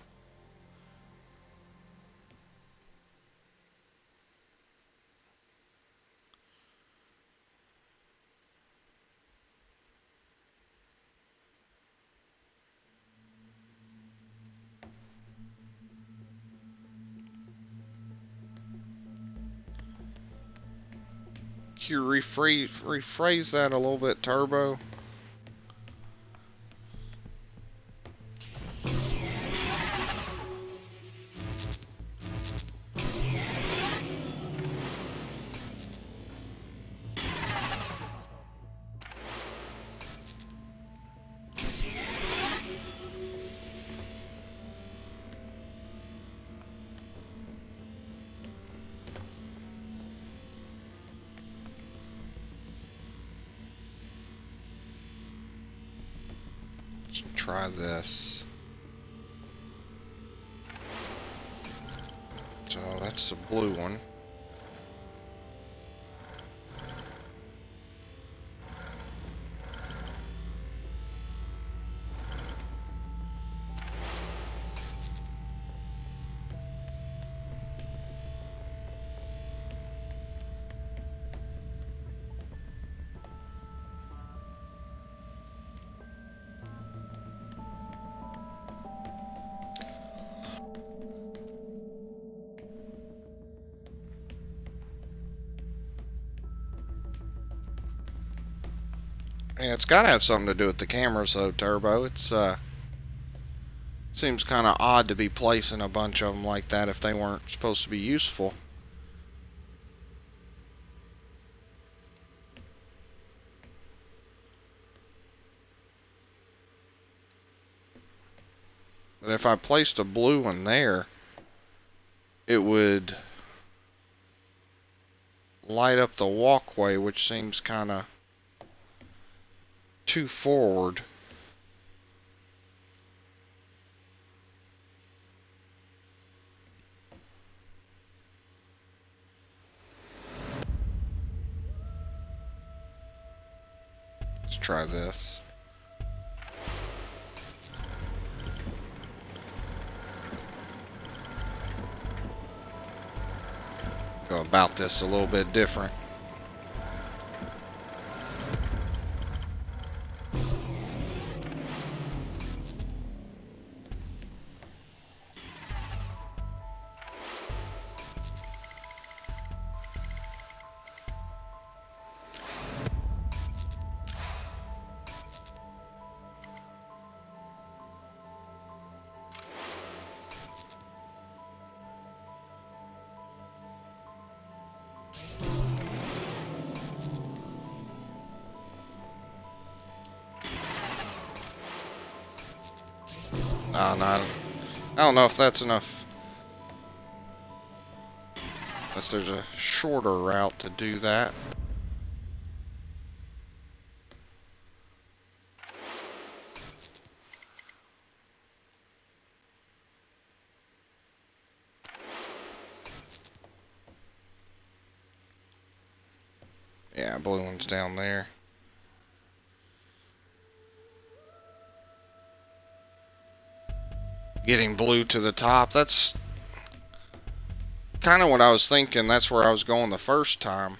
Can you rephrase that a little bit, Turbo? Let's try this. So that's the blue one. Yeah, it's got to have something to do with the cameras, though, Turbo. It's seems kind of odd to be placing a bunch of them like that if they weren't supposed to be useful. But if I placed a blue one there, it would light up the walkway, which seems kind of too forward. Let's try this. Go about this a little bit different. Oh, no, I don't know if that's enough. Unless there's a shorter route to do that. Yeah, blue one's down there. Getting blue to the top, that's kind of what I was thinking. That's where I was going the first time.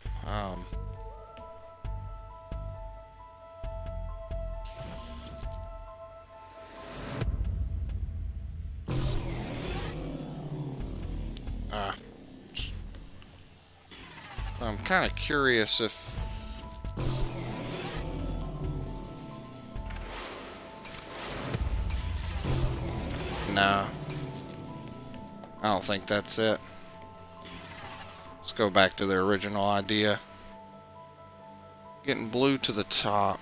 I'm kind of curious if nah, I don't think that's it. Let's go back to the original idea. Getting blue to the top.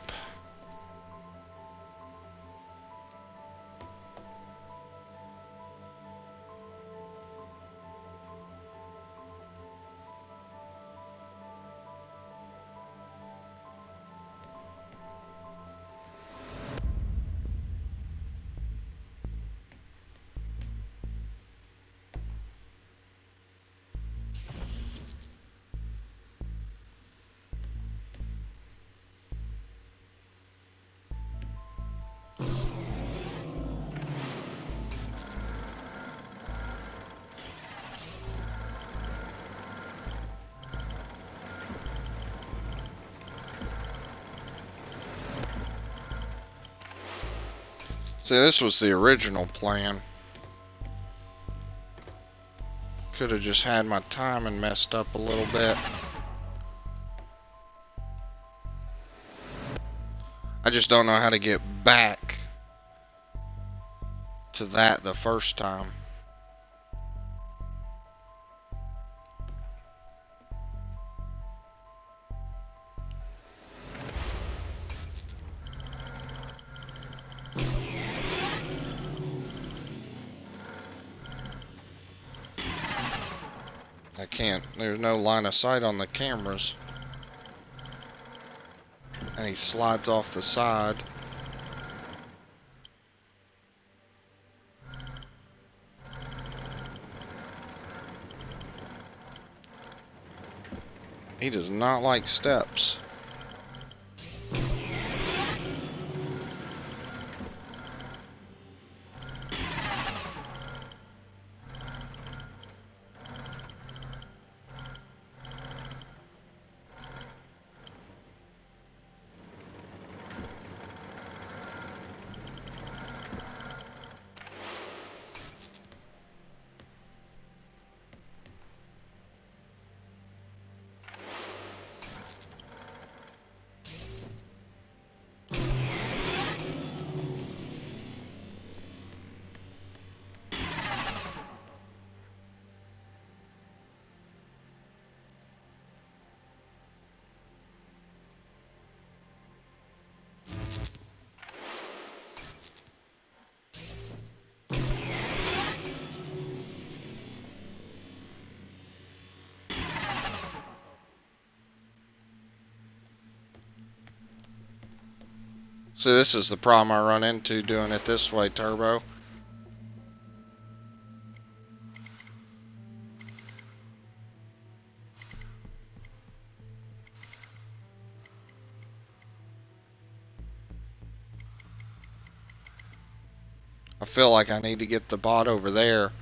See, this was the original plan. Could have just had my timing messed up a little bit. I just don't know how to get back to that the first time. I can't. There's no line of sight on the cameras. And he slides off the side. He does not like steps. So this is the problem I run into doing it this way, Turbo. I feel like I need to get the bot over there,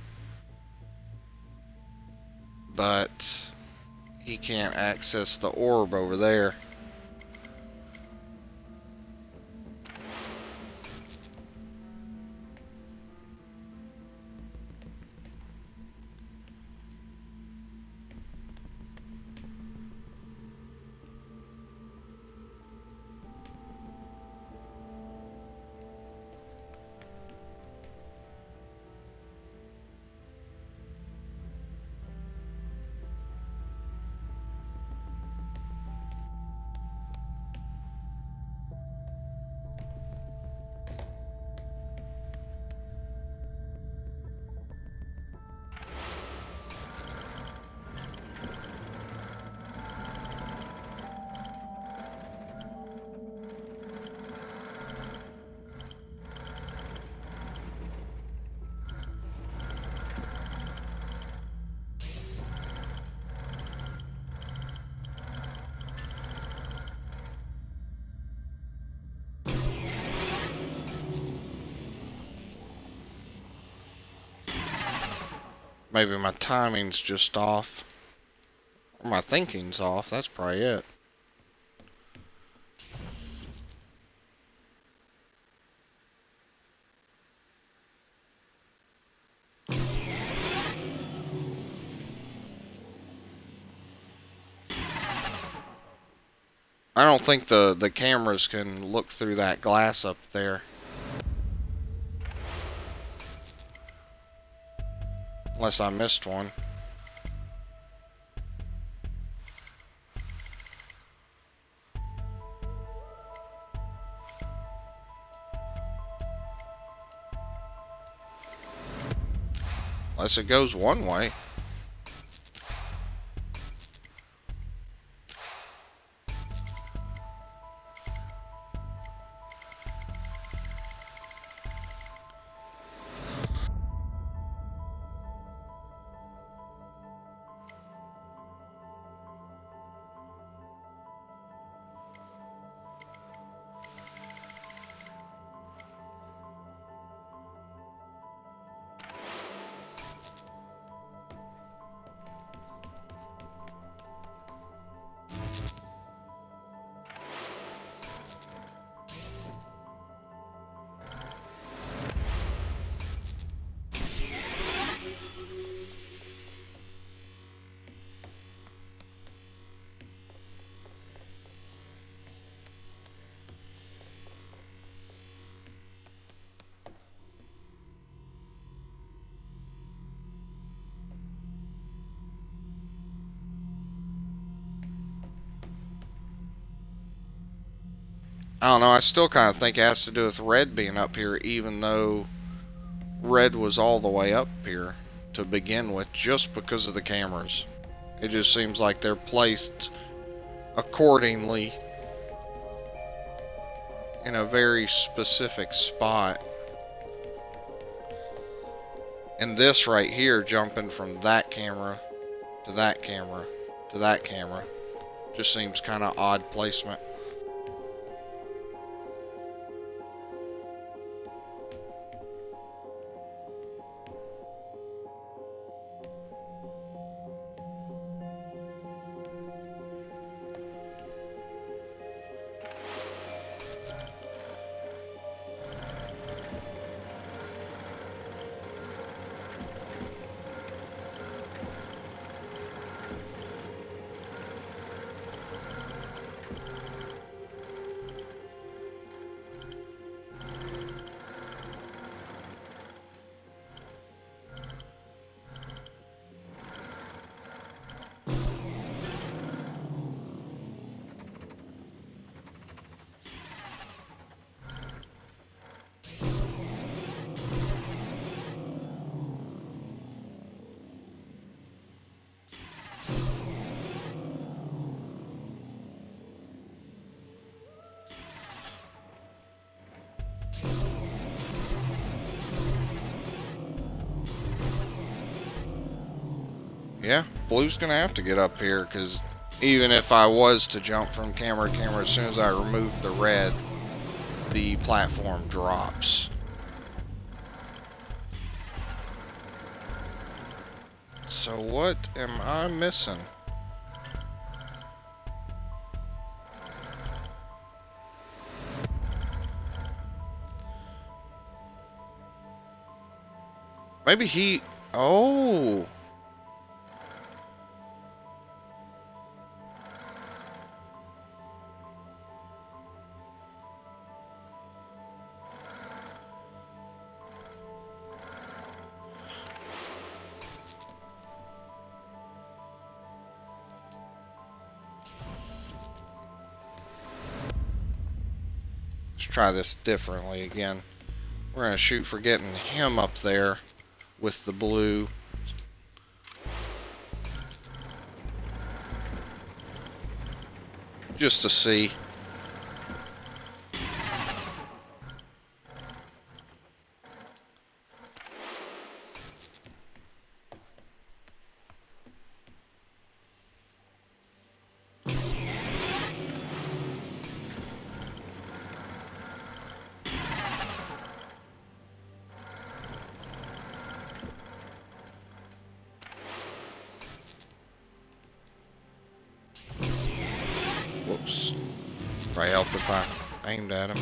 but he can't access the orb over there. Maybe my timing's just off. Or my thinking's off. That's probably it. I don't think the cameras can look through that glass up there. Unless I missed one. Unless it goes one way. I don't know, I still kind of think it has to do with Red being up here, even though Red was all the way up here to begin with, just because of the cameras. It just seems like they're placed accordingly in a very specific spot. And this right here, jumping from that camera to that camera to that camera, just seems kind of odd placement. Yeah, Blue's gonna have to get up here, because even if I was to jump from camera to camera, as soon as I remove the red, the platform drops. So what am I missing? Maybe he... Oh! Let's try this differently again. We're going to shoot for getting him up there with the blue. Just to see. Whoops. Probably helped if I aimed at him.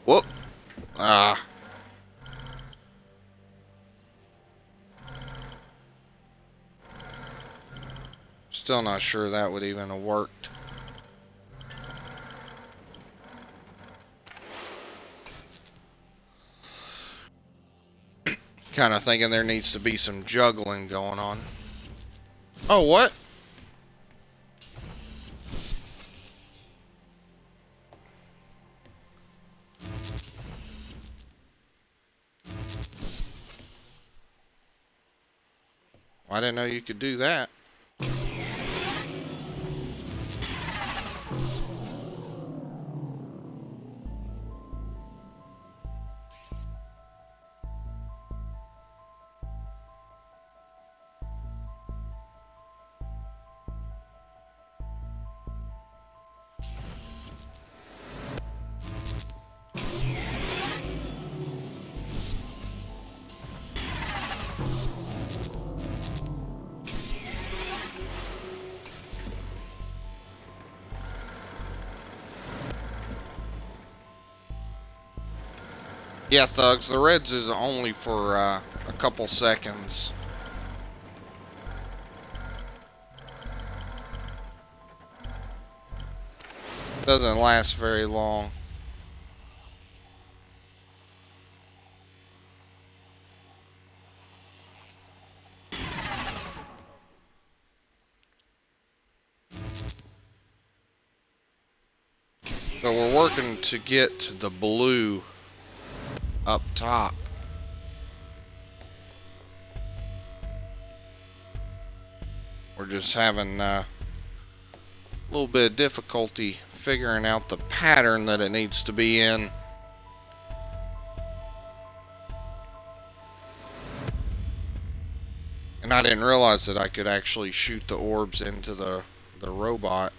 Whoop. Ah. Still not sure that would even have worked. Kind of thinking there needs to be some juggling going on. Oh, what? I didn't know you could do that. Yeah, thugs, the reds is only for a couple seconds. Doesn't last very long. So we're working to get the blue up top. We're just having a little bit of difficulty figuring out the pattern that it needs to be in. And I didn't realize that I could actually shoot the orbs into the robot.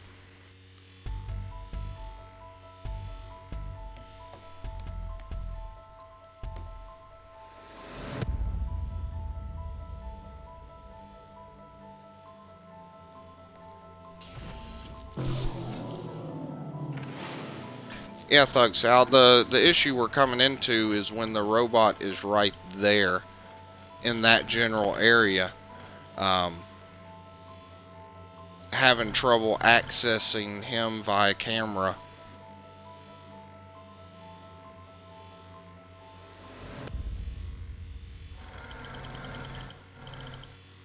Yeah, Thug Sal, the issue we're coming into is when the robot is right there in that general area. Having trouble accessing him via camera.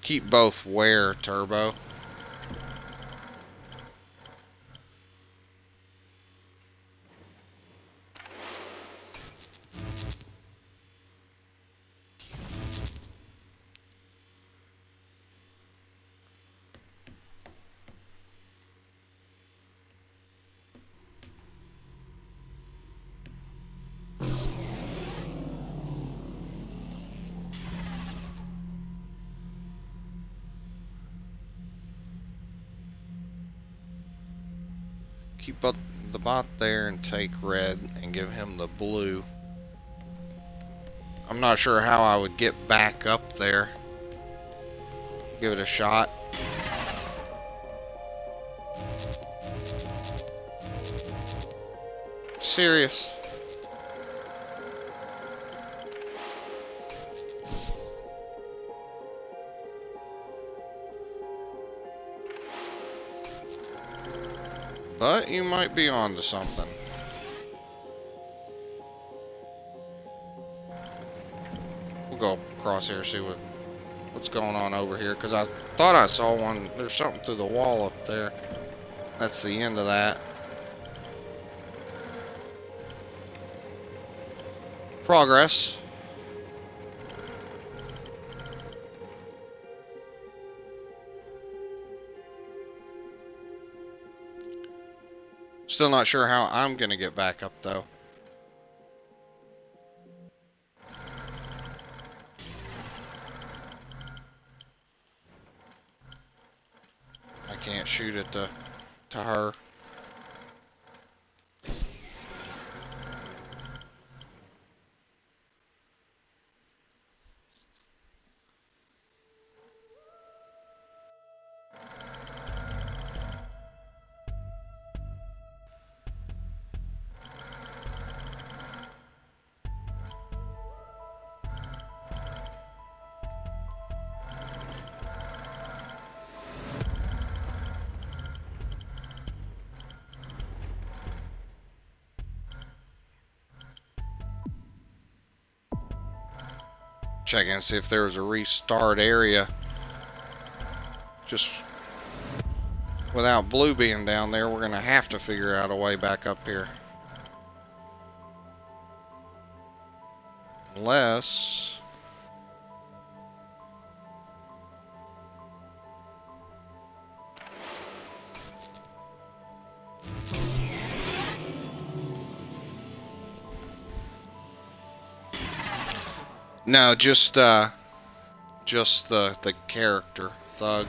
Keep both where, Turbo? Keep up the bot there and take red and give him the blue. I'm not sure how I would get back up there. Give it a shot. Serious. But you might be onto something. We'll go across here, see what's going on over here, because I thought I saw one. There's something through the wall up there. That's the end of that. Progress. Still not sure how I'm gonna get back up though. I can't shoot it to her. Check and see if there was a restart area. Just without blue being down there, we're gonna have to figure out a way back up here. Unless no, just the character, Thug.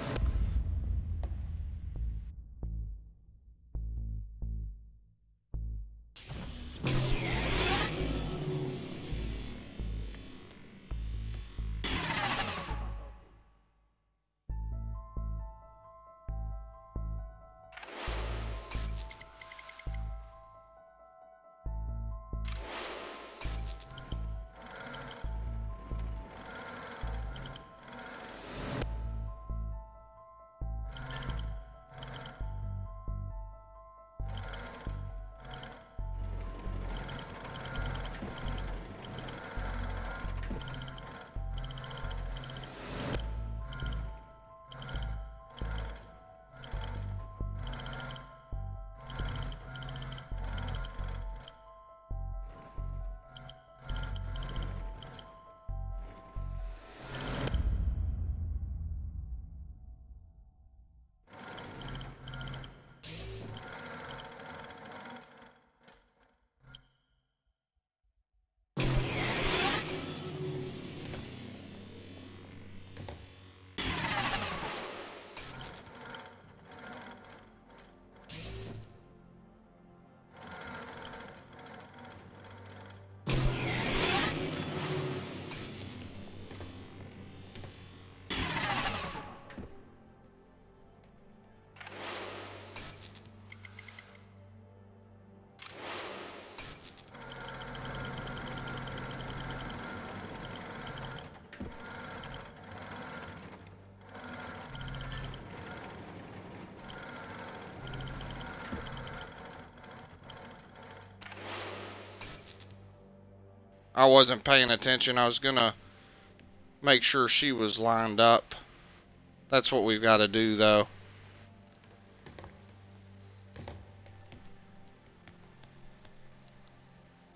I wasn't paying attention. I was gonna make sure she was lined up. That's what we've got to do, though.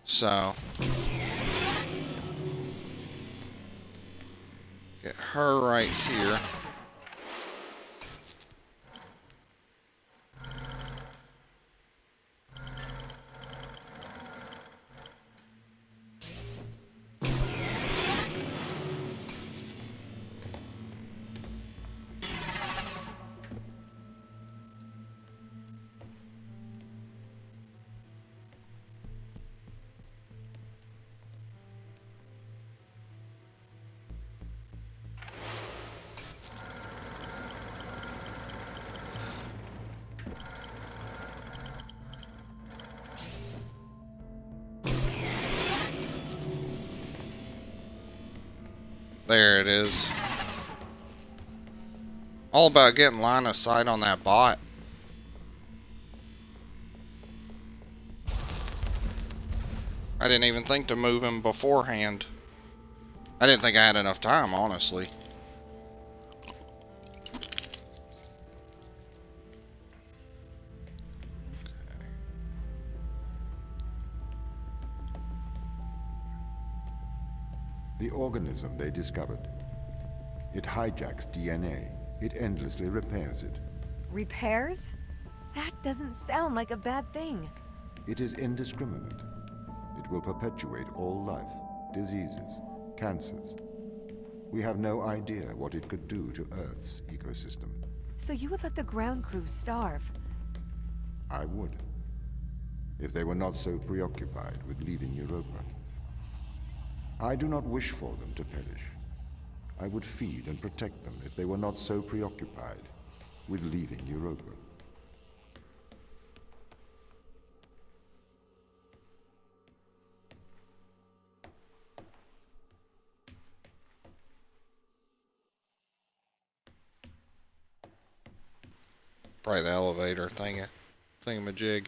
So, get her right here. There it is. All about getting line of sight on that bot. I didn't even think to move him beforehand. I didn't think I had enough time, honestly. The organism they discovered. It hijacks DNA. It endlessly repairs it. Repairs? That doesn't sound like a bad thing. It is indiscriminate. It will perpetuate all life, diseases, cancers. We have no idea what it could do to Earth's ecosystem. So you would let the ground crew starve? I would, if they were not so preoccupied with leaving Europa. I do not wish for them to perish. I would feed and protect them if they were not so preoccupied with leaving Europa. Probably the elevator thingamajig.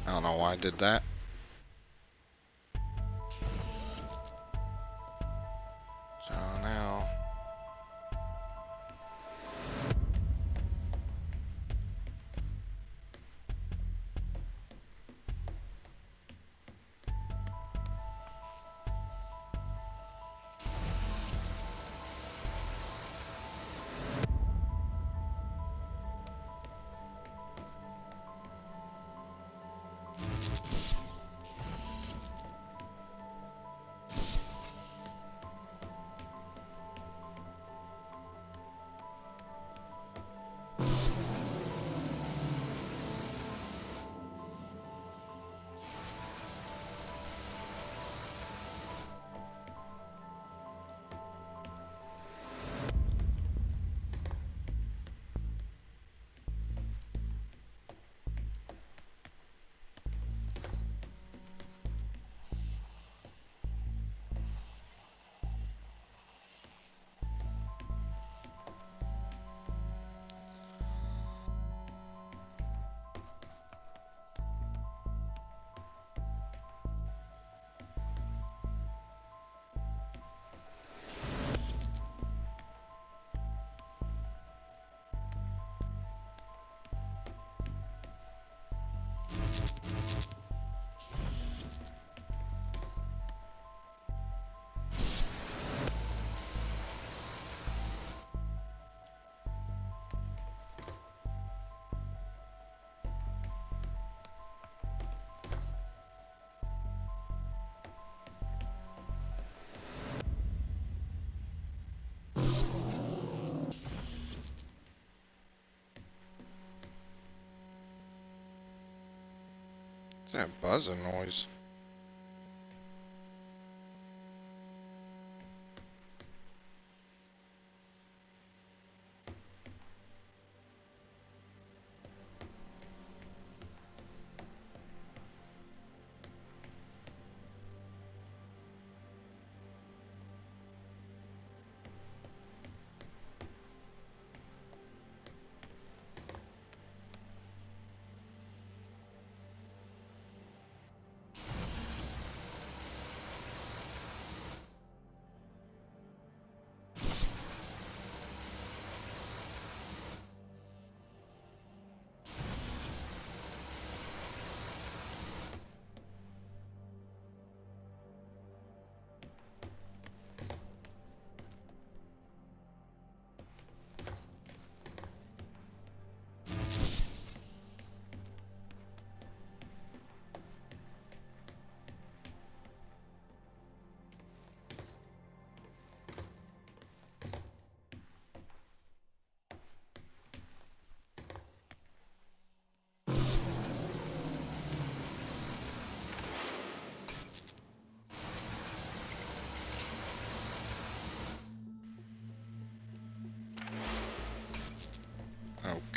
I don't know why I did that. So now... That buzzing noise.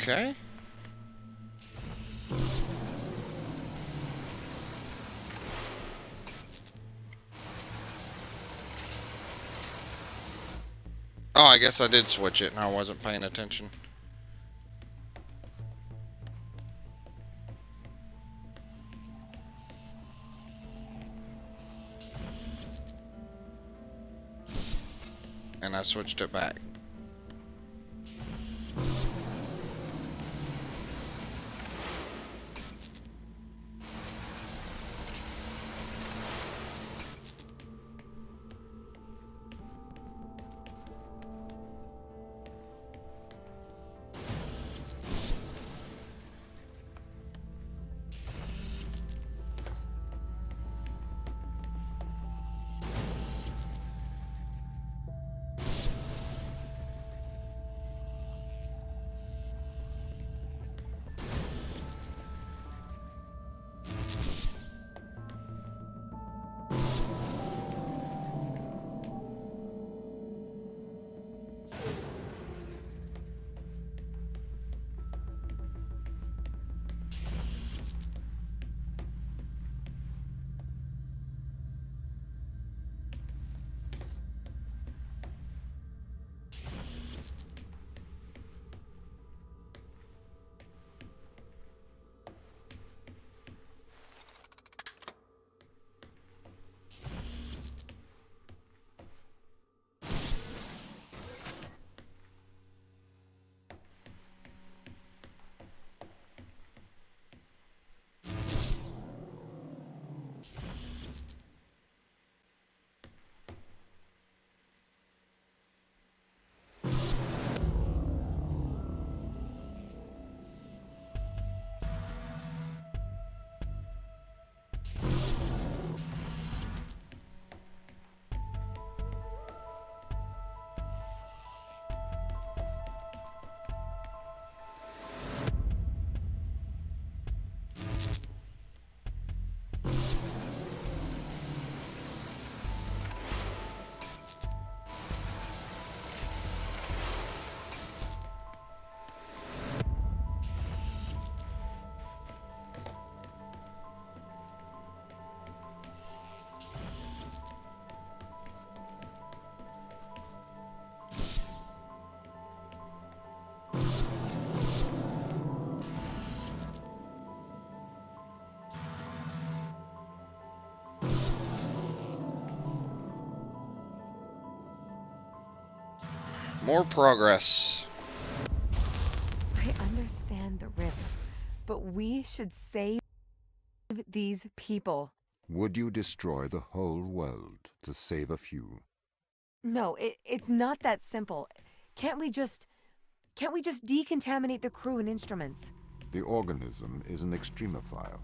Okay. Oh, I guess I did switch it and I wasn't paying attention. And I switched it back. More progress. I understand the risks, but we should save these people. Would you destroy the whole world to save a few? No, it's not that simple. Can't we just decontaminate the crew and instruments? The organism is an extremophile.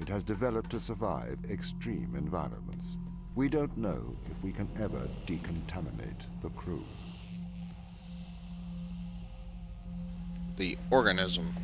It has developed to survive extreme environments. We don't know if we can ever decontaminate the crew. The organism.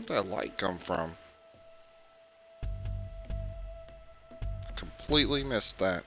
Where'd that light come from? Completely missed that.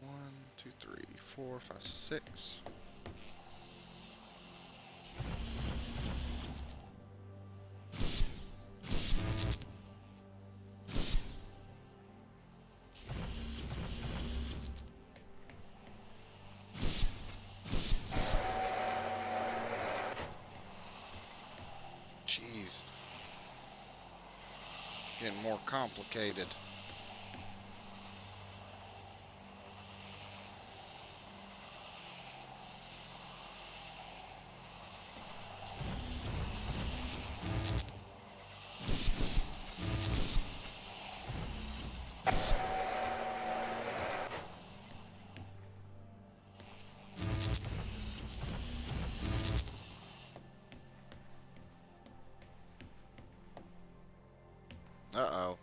One, two, three, 4, 5, 6. Jeez. Getting more complicated. Uh-oh.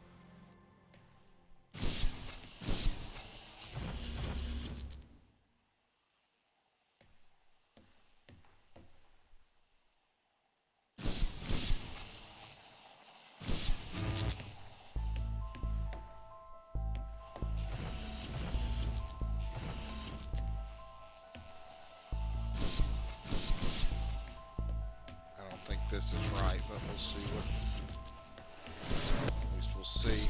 I don't think this is right, but we'll see what... At least we'll see.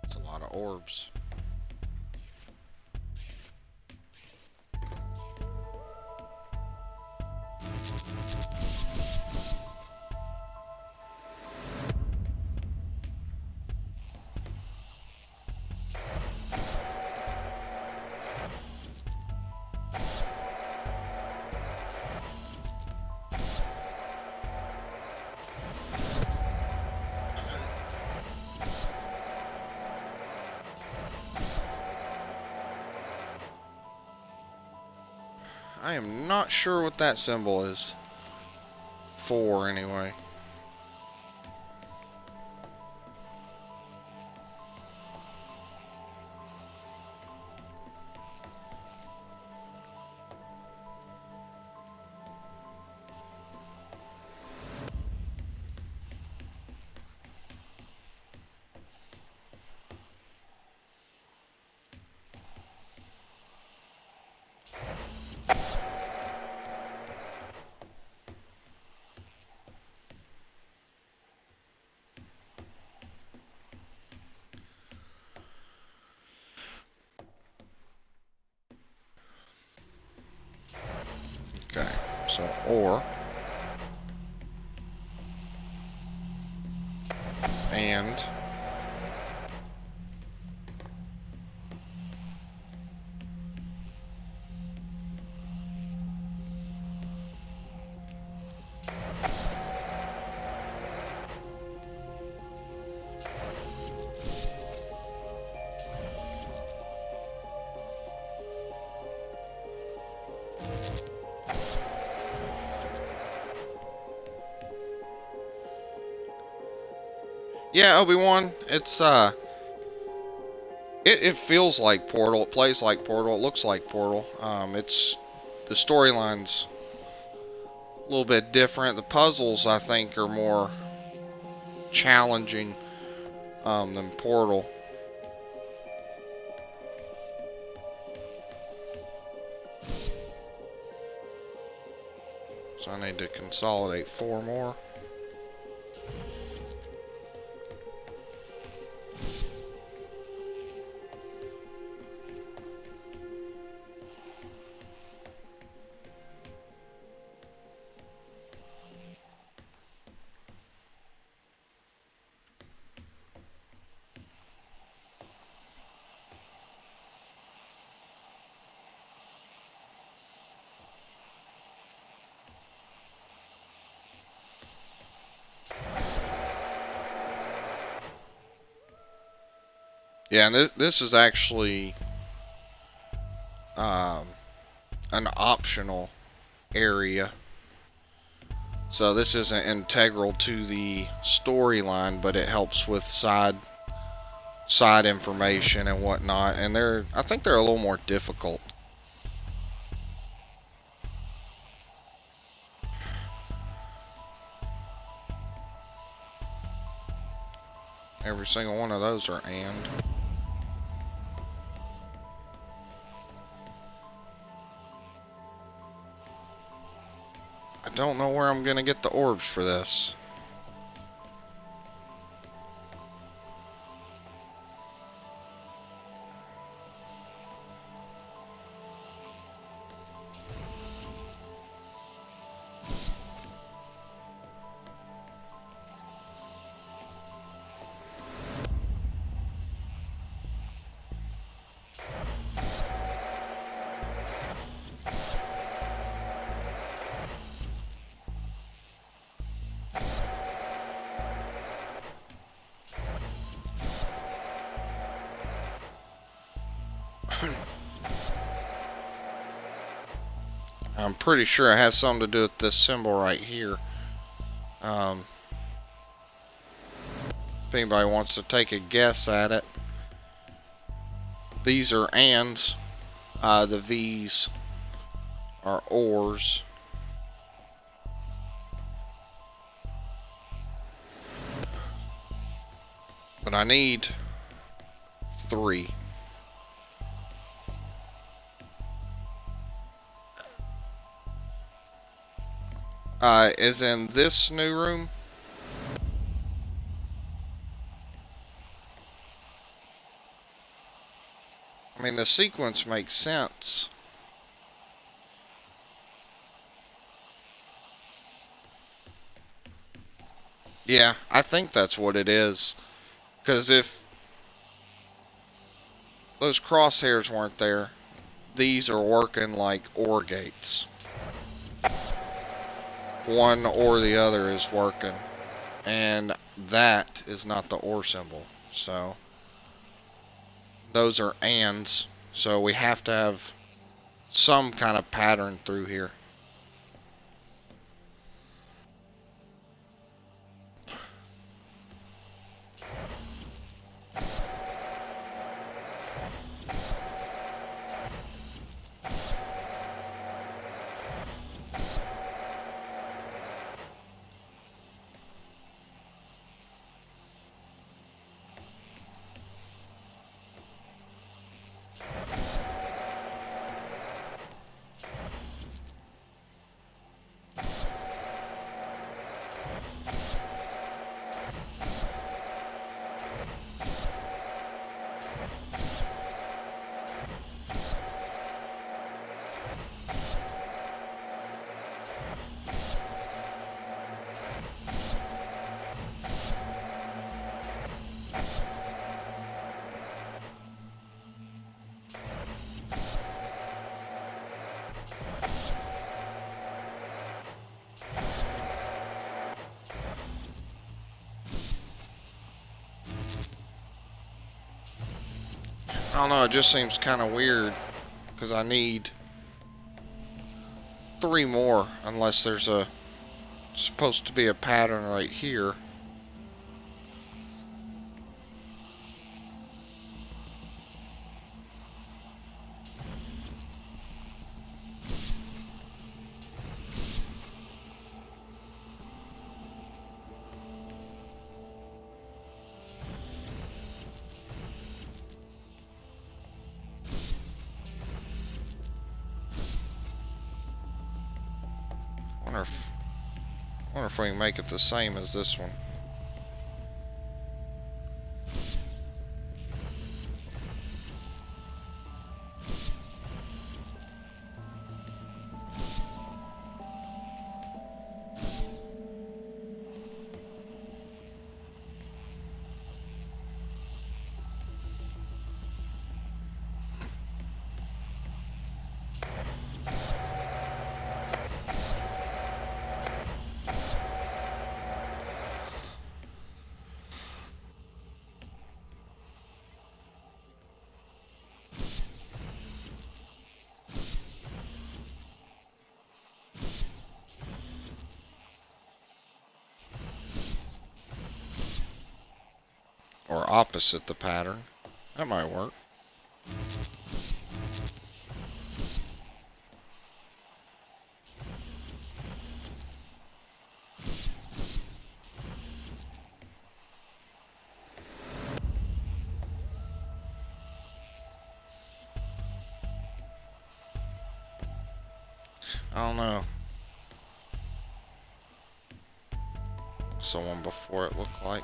It's a lot of orbs. I am not sure what that symbol is. For, anyway. So, or. And. Yeah, Obi-Wan, it's, it feels like Portal, it plays like Portal, it looks like Portal. The storyline's a little bit different. The puzzles, I think, are more challenging, than Portal. So I need to consolidate 4 more. Yeah, and this is actually an optional area. So this isn't integral to the storyline, but it helps with side information and whatnot. And I think they're a little more difficult. Every single one of those are and. I don't know where I'm gonna get the orbs for this. I'm pretty sure it has something to do with this symbol right here. If anybody wants to take a guess at it, these are ands. The V's are ors. But I need 3. Is in this new room. I mean, the sequence makes sense. Yeah, I think that's what it is. Because if those crosshairs weren't there, these are working like OR gates. One or the other is working. And that is not the OR symbol. So those are ands. So we have to have some kind of pattern through here. I don't know, it just seems kind of weird, because I need 3 more, unless there's supposed to be a pattern right here. Wonder if we can make it the same as this one. Or opposite the pattern. That might work. I don't know. Someone before it looked like.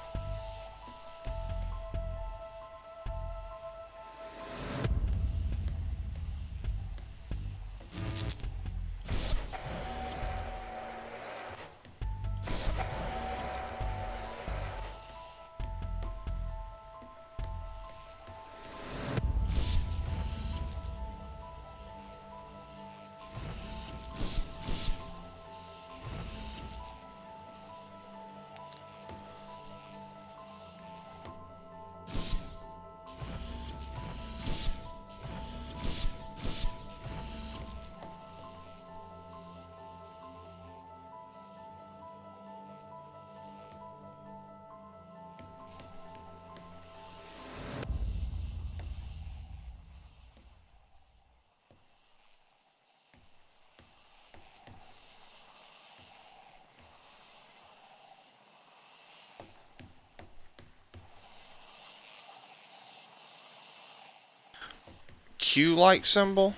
Q-like symbol?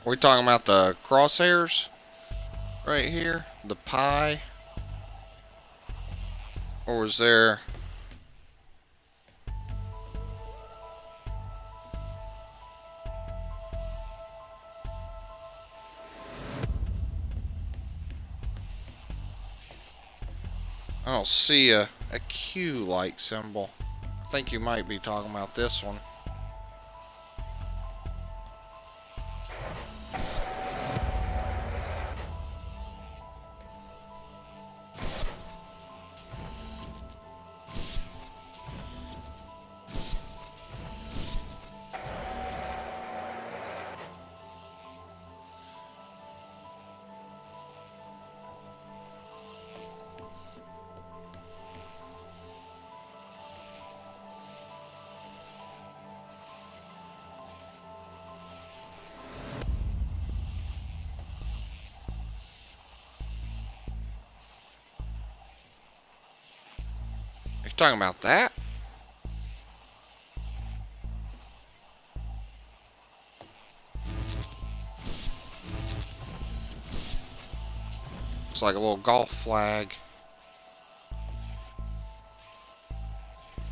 Are we talking about the crosshairs right here? The pie? Or was there... I don't see a Q-like symbol. I think you might be talking about this one. You're talking about that? Looks like a little golf flag.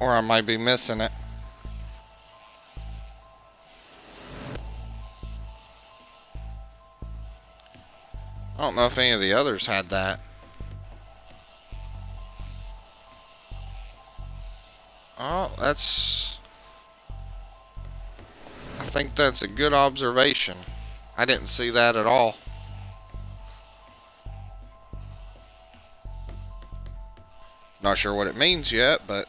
Or I might be missing it. I don't know if any of the others had that. Oh, that's... I think that's a good observation. I didn't see that at all. Not sure what it means yet, but...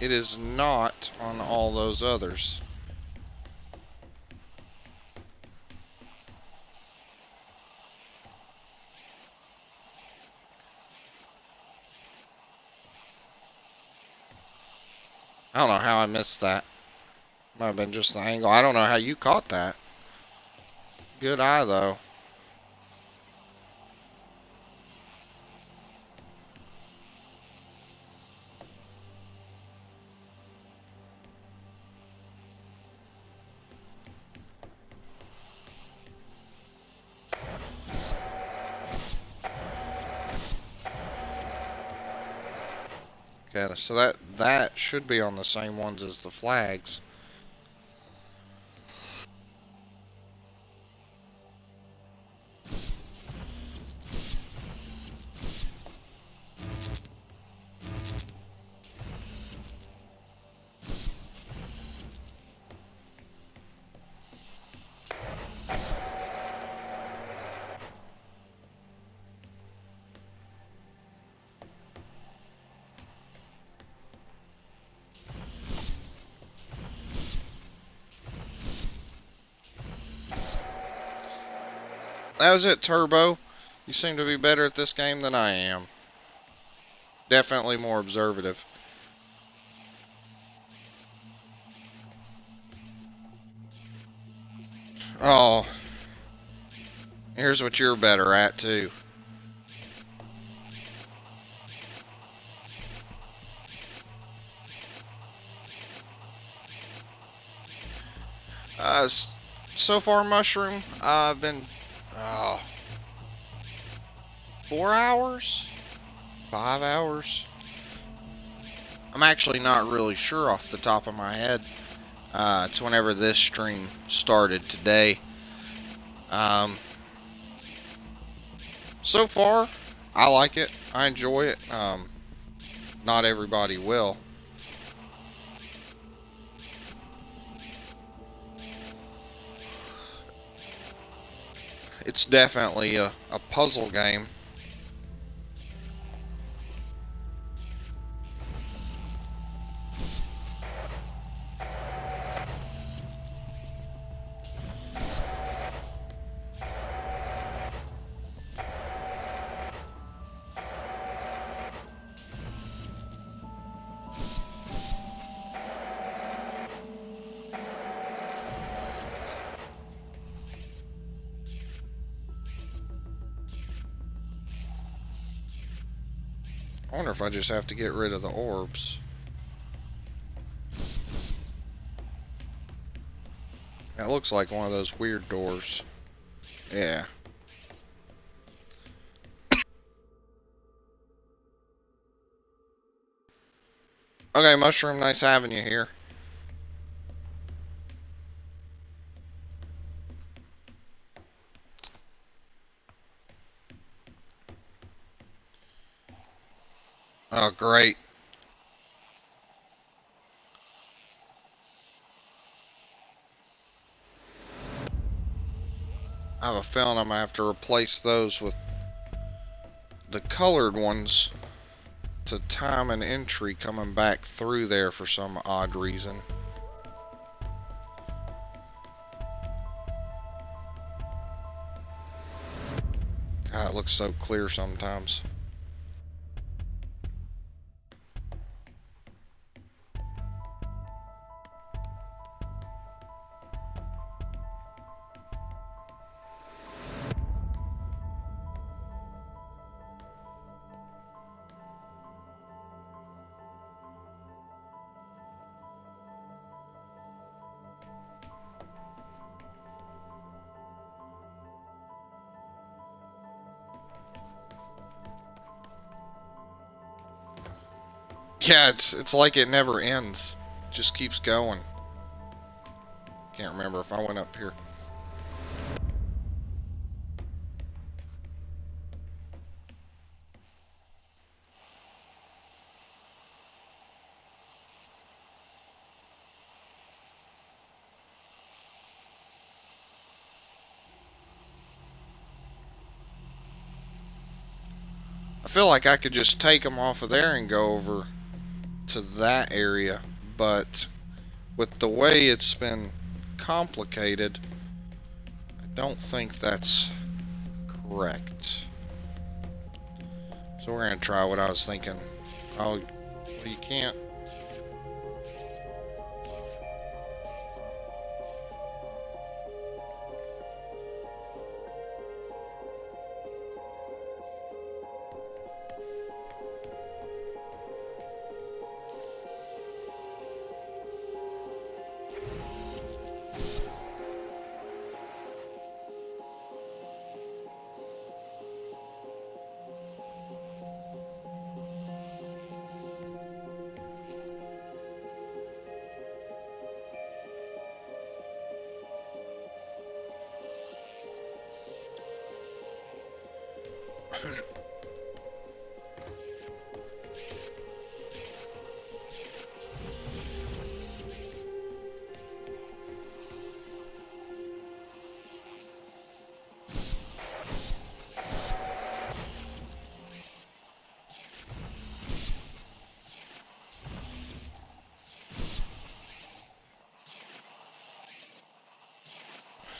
It is not on all those others. I don't know how I missed that. Might have been just the angle. I don't know how you caught that. Good eye, though. Okay, so that should be on the same ones as the flags. That was it, Turbo. You seem to be better at this game than I am. Definitely more observative. Oh. Here's what you're better at, too. So far, Mushroom, I've been... 4 hours? 5 hours? I'm actually not really sure off the top of my head. It's whenever this stream started today. So far, I like it. I enjoy it. Not everybody will. It's definitely a puzzle game. I wonder if I just have to get rid of the orbs. That looks like one of those weird doors. Yeah. Okay, Mushroom, nice having you here. Oh, great. I have a feeling I'm going to have to replace those with the colored ones to time an entry coming back through there for some odd reason. God, it looks so clear sometimes. Yeah, it's like it never ends. It just keeps going. Can't remember if I went up here. I feel like I could just take them off of there and go over to that area, but with the way it's been complicated, I don't think that's correct. So we're going to try what I was thinking. Oh, well, you can't.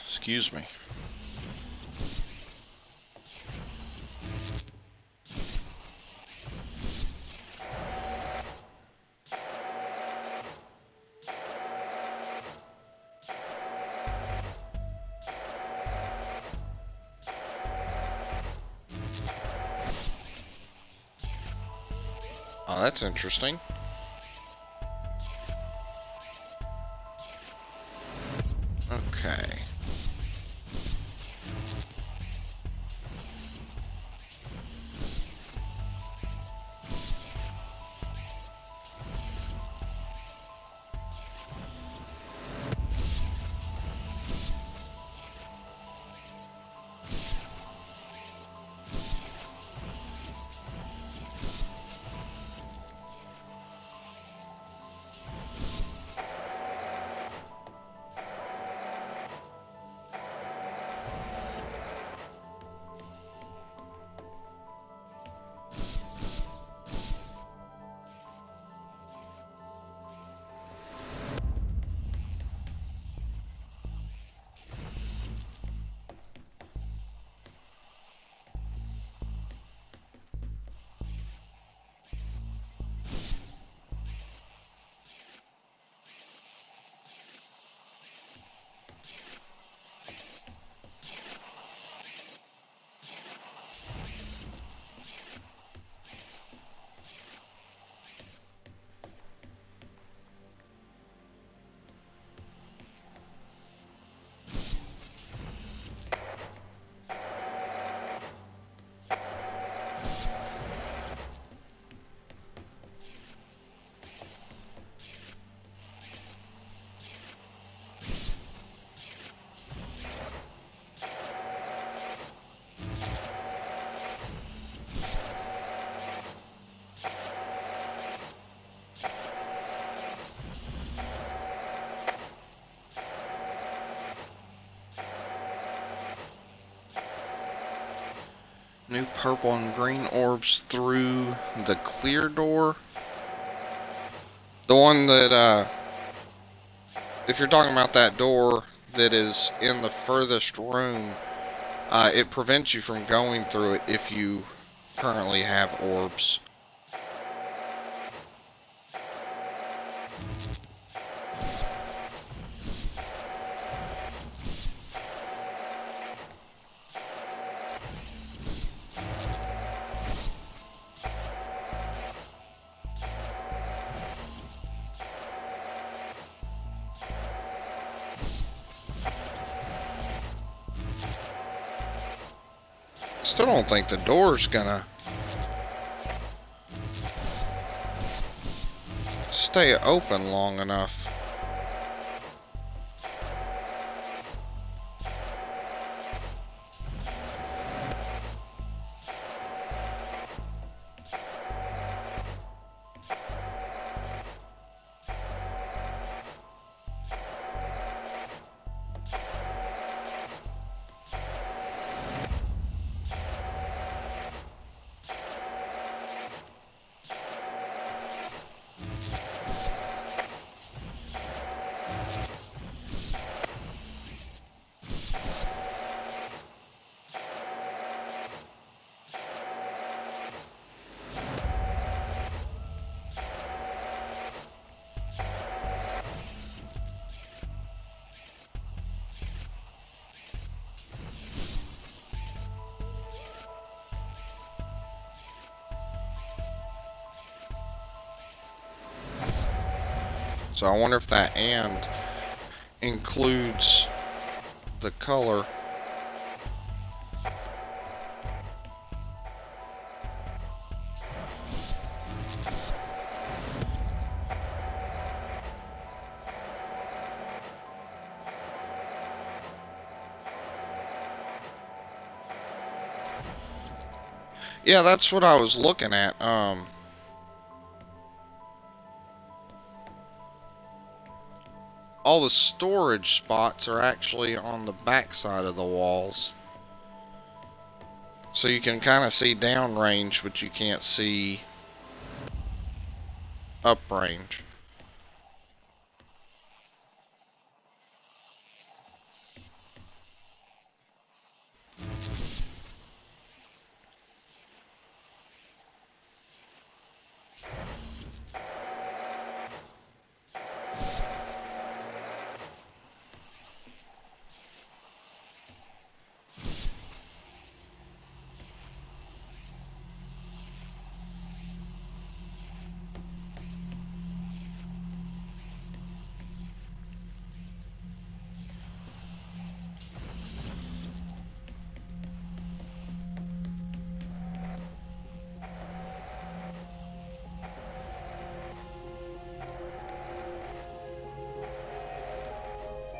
Excuse me. Oh, that's interesting. Okay. New purple and green orbs through the clear door. The one that, if you're talking about that door that is in the furthest room, it prevents you from going through it if you currently have orbs. Still don't think the door's gonna stay open long enough. So I wonder if that and includes the color. Yeah, that's what I was looking at. All the storage spots are actually on the back side of the walls. So you can kind of see downrange, but you can't see uprange.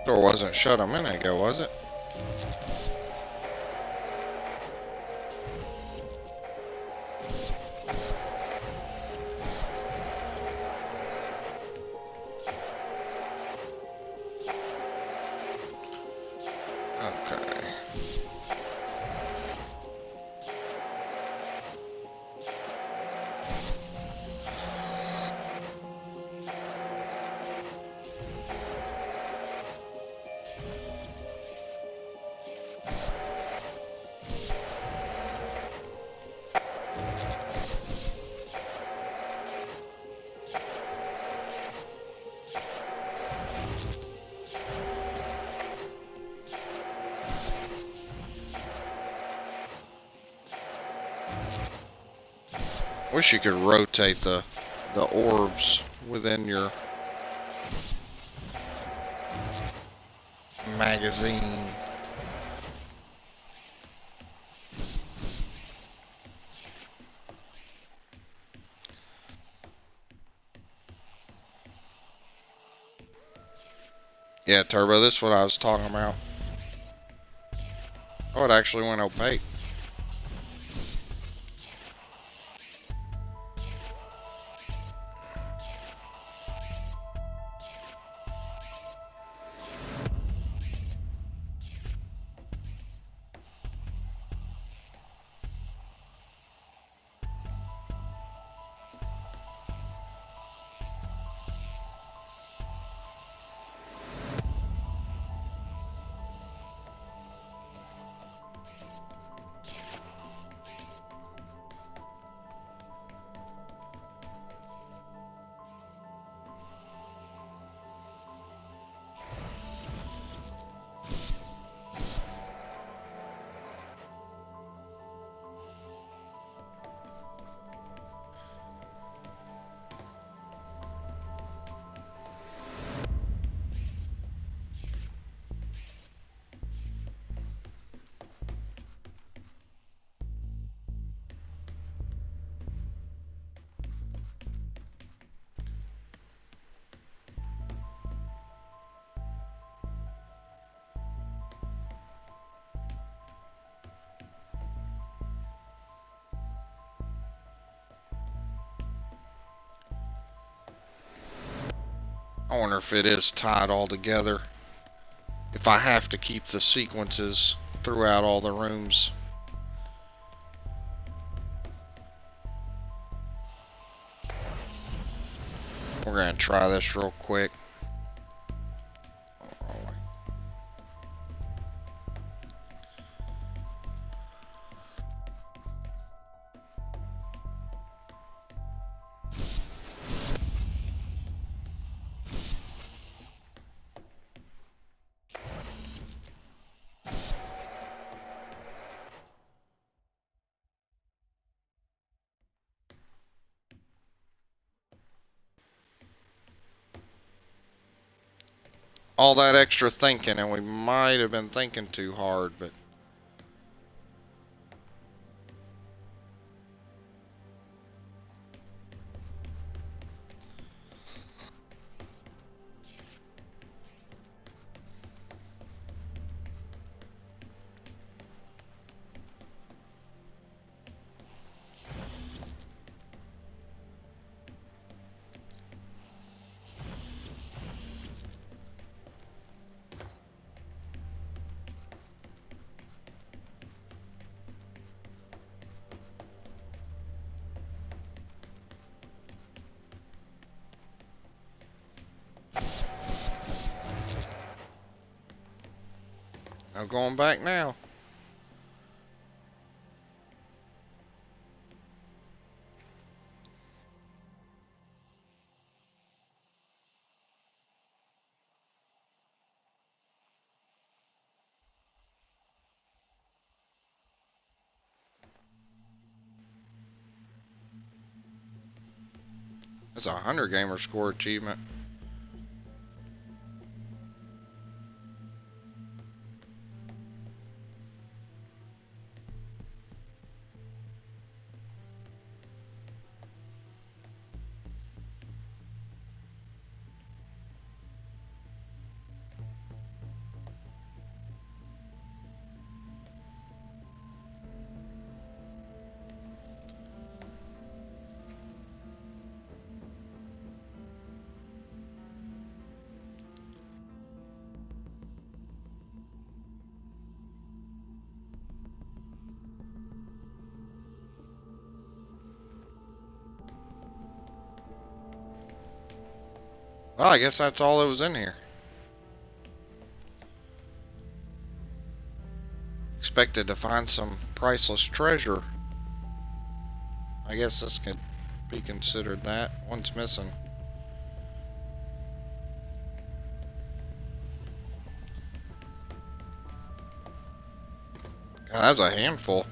Door wasn't shut a minute ago, was it? Okay. Wish you could rotate the orbs within your magazine. Yeah, Turbo, this is what I was talking about. Oh, it actually went opaque. I wonder if it is tied all together. If I have to keep the sequences throughout all the rooms. We're going to try this real quick. all that extra thinking, and we might have been thinking too hard, but no going back now. It's a 100 gamer score achievement. Well, I guess that's all that was in here. Expected to find some priceless treasure. I guess this could be considered that. One's missing. God, that's a handful.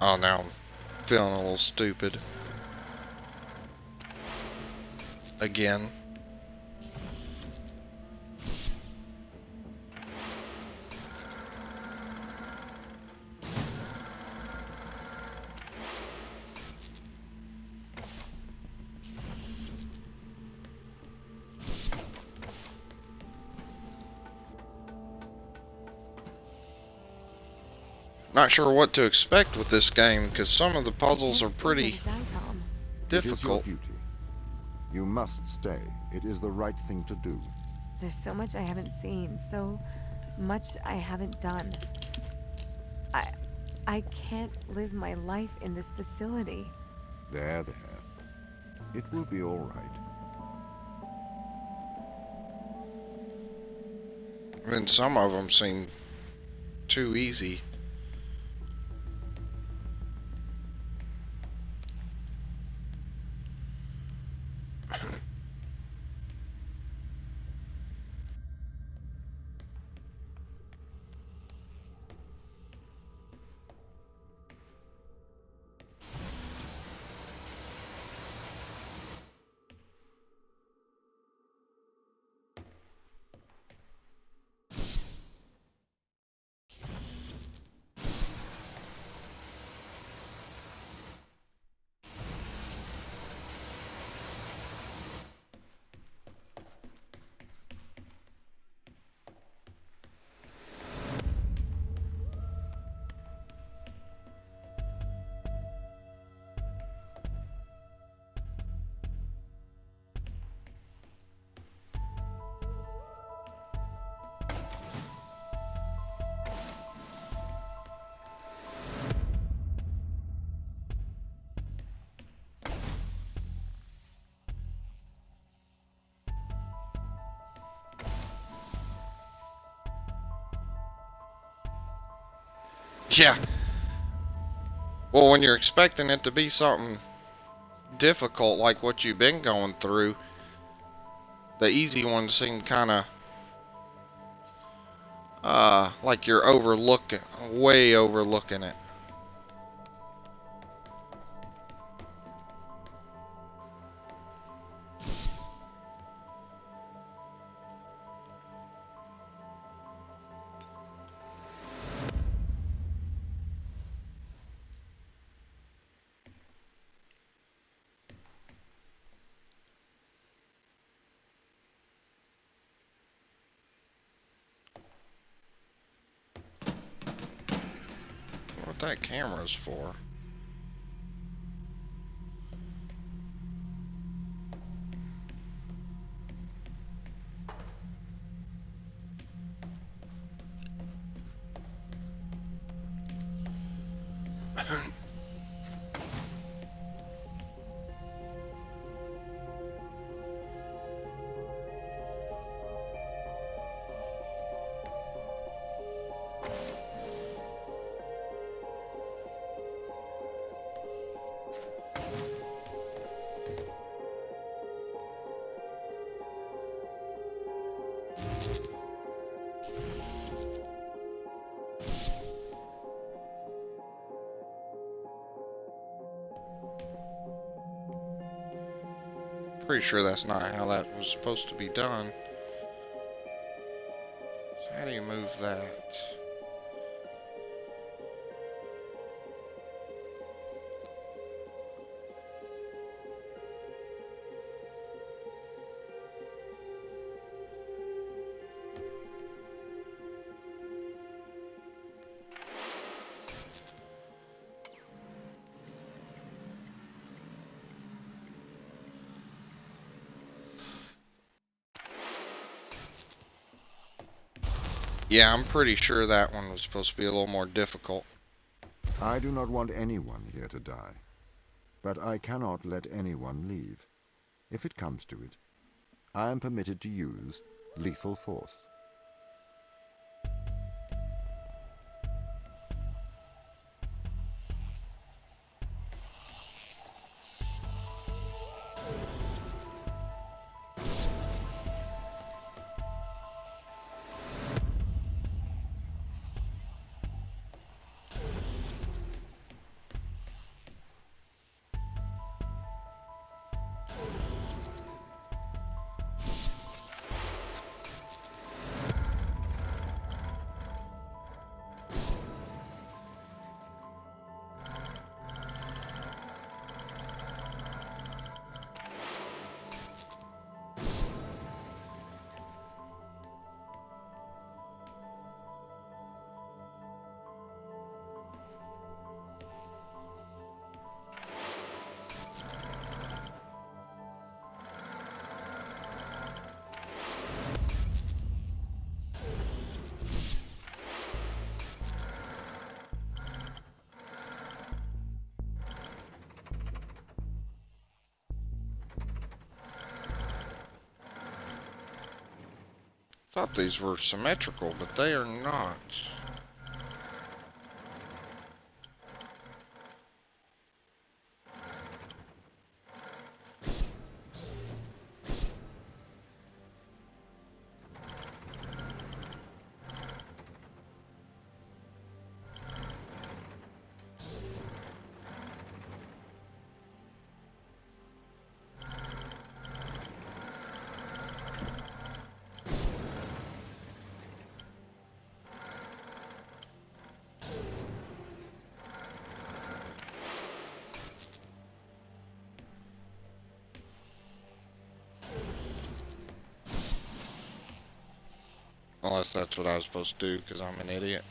Oh, now I'm feeling a little stupid. Again. Not sure what to expect with this game, because some of the puzzles are pretty difficult. It is your duty. You must stay. It is the right thing to do. There's so much I haven't seen, so much I haven't done. I can't live my life in this facility. There. It will be all right. And some of them seem too easy. Yeah. Well, when you're expecting it to be something difficult like what you've been going through, the easy ones seem kind of like you're way overlooking it. What that camera's for? Pretty sure that's not how that was supposed to be done. So how do you move that? Yeah, I'm pretty sure that one was supposed to be a little more difficult. I do not want anyone here to die. But I cannot let anyone leave. If it comes to it, I am permitted to use lethal force. Thought these were symmetrical, but they are not. Unless that's what I was supposed to do, because I'm an idiot.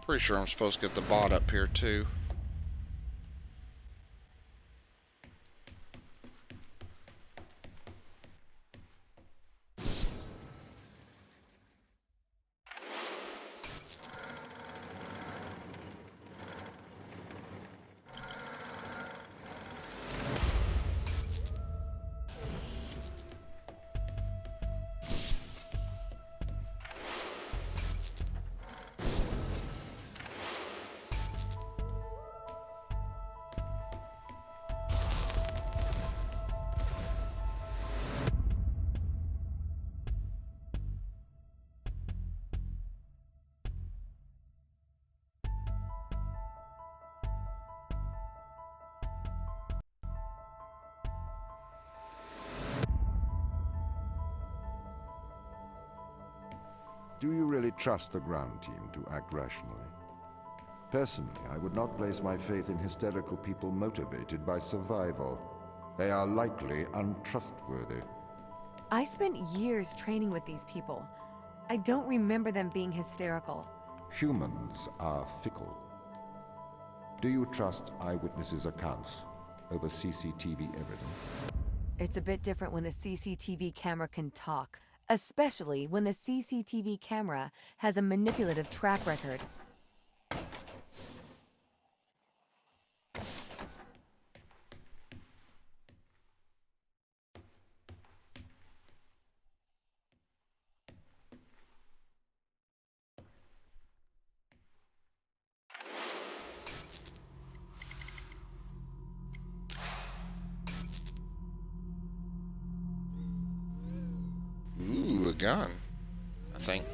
Pretty sure I'm supposed to get the bot up here too. Do you really trust the ground team to act rationally? Personally, I would not place my faith in hysterical people motivated by survival. They are likely untrustworthy. I spent years training with these people. I don't remember them being hysterical. Humans are fickle. Do you trust eyewitnesses' accounts over CCTV evidence? It's a bit different when the CCTV camera can talk, especially when the CCTV camera has a manipulative track record. Ooh, a gun, I think.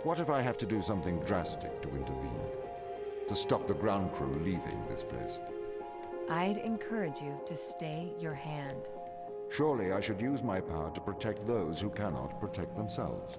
What if I have to do something drastic to intervene? To stop the ground crew leaving this place? I'd encourage you to stay your hand. Surely I should use my power to protect those who cannot protect themselves.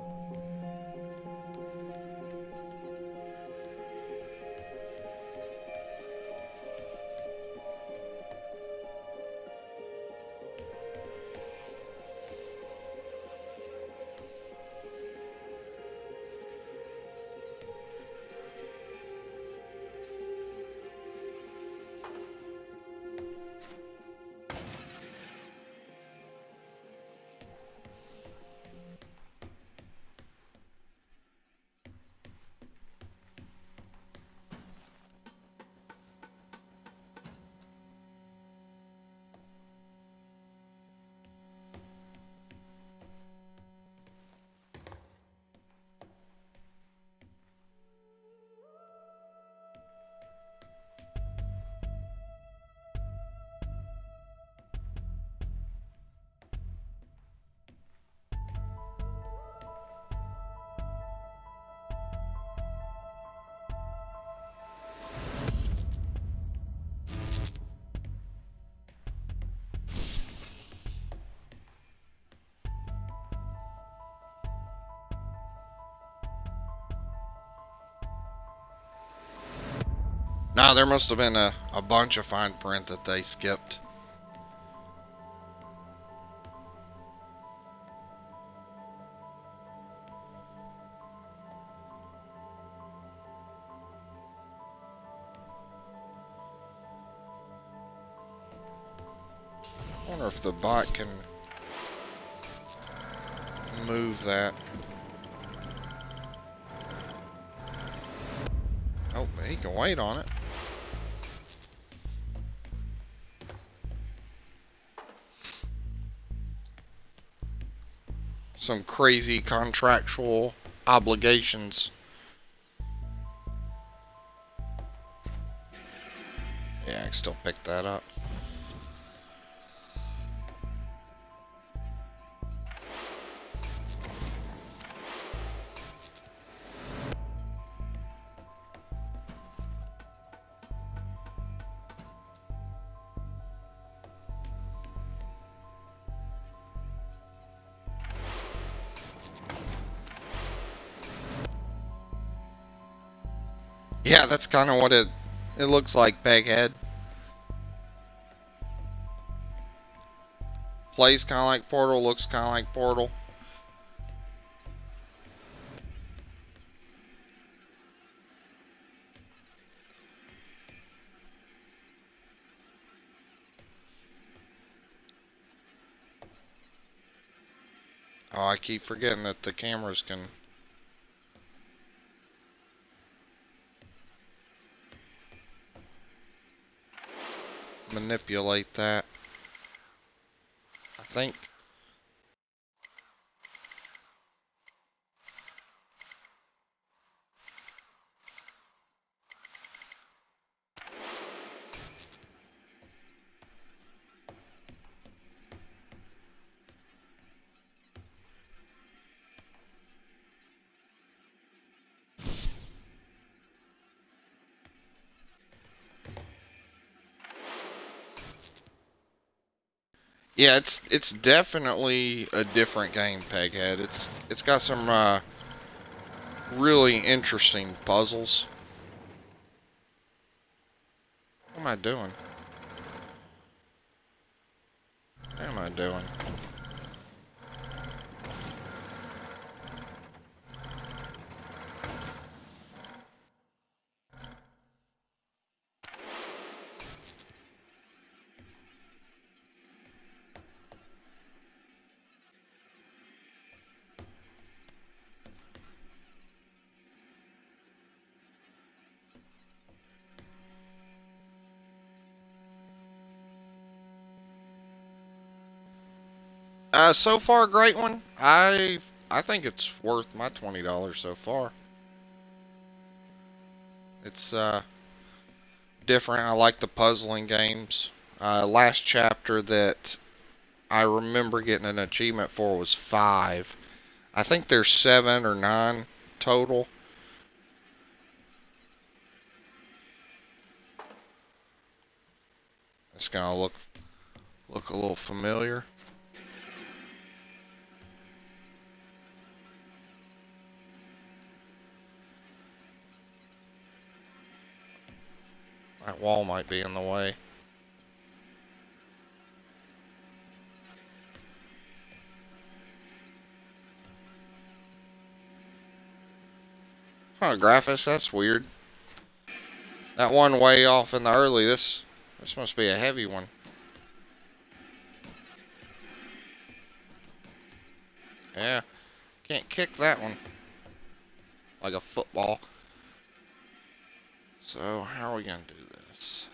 Nah, there must have been a bunch of fine print that they skipped. I wonder if the bot can move that. Oh, he can wait on it. Some crazy contractual obligations. Yeah, I can still pick that up. Yeah, that's kind of what it looks like, Peghead. Plays kind of like Portal, looks kind of like Portal. Oh, I keep forgetting that the cameras can manipulate that. I think. Yeah, it's definitely a different game, Peghead. It's got some really interesting puzzles. What am I doing? What am I doing? So far, great one. I think it's worth my $20 so far. It's different. I like the puzzling games. Last chapter that I remember getting an achievement for was 5. I think there's 7 or 9 total. It's gonna look a little familiar. That wall might be in the way. Huh, graphics, that's weird. That one way off in the early, this must be a heavy one. Yeah, can't kick that one. Like a football. So, how are we gonna do this?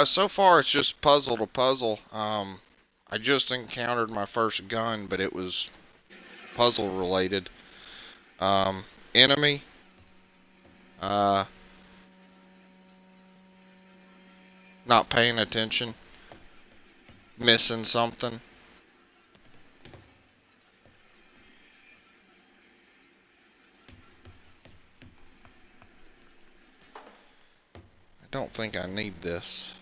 So far it's just puzzle to puzzle. I just encountered my first gun, but it was puzzle related. Enemy. Not paying attention. Missing something. I don't think I need this.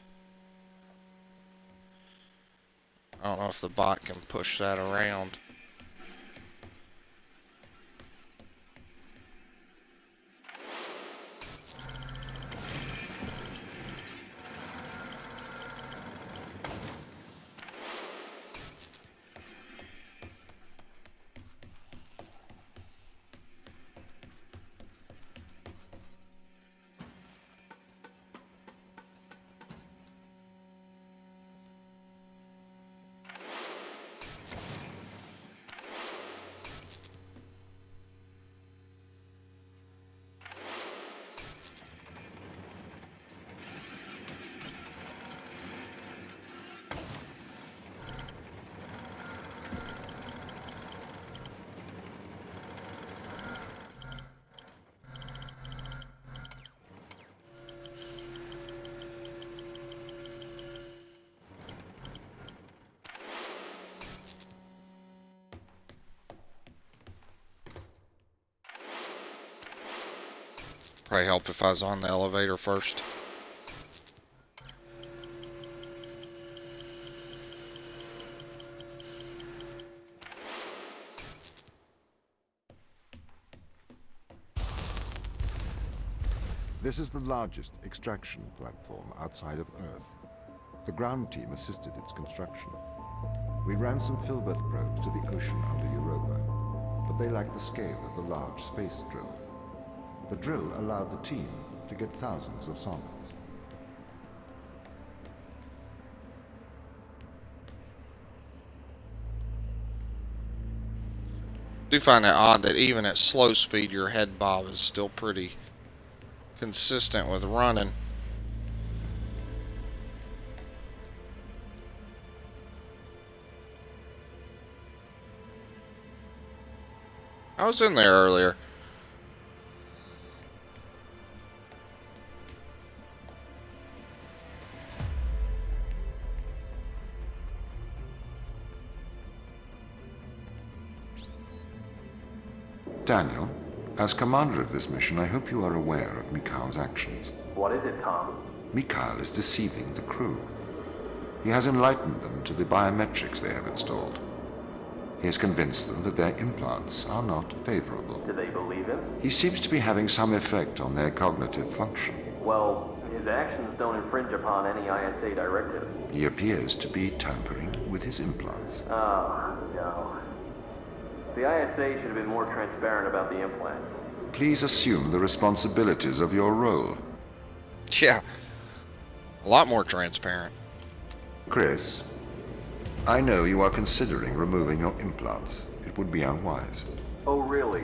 I don't know if the bot can push that around. Probably help if I was on the elevator first. This is the largest extraction platform outside of Earth. The ground team assisted its construction. We ran some filbert probes to the ocean under Europa, but they lacked the scale of the large space drill. The drill allowed the team to get thousands of samples. I do find it odd that even at slow speed your head bob is still pretty consistent with running. I was in there earlier. Daniel, as commander of this mission, I hope you are aware of Mikhail's actions. What is it, Tom? Mikhail is deceiving the crew. He has enlightened them to the biometrics they have installed. He has convinced them that their implants are not favorable. Do they believe him? He seems to be having some effect on their cognitive function. Well, his actions don't infringe upon any ISA directives. He appears to be tampering with his implants. Oh, no. The ISA should have been more transparent about the implants. Please assume the responsibilities of your role. Yeah. A lot more transparent. Chris, I know you are considering removing your implants. It would be unwise. Oh, really?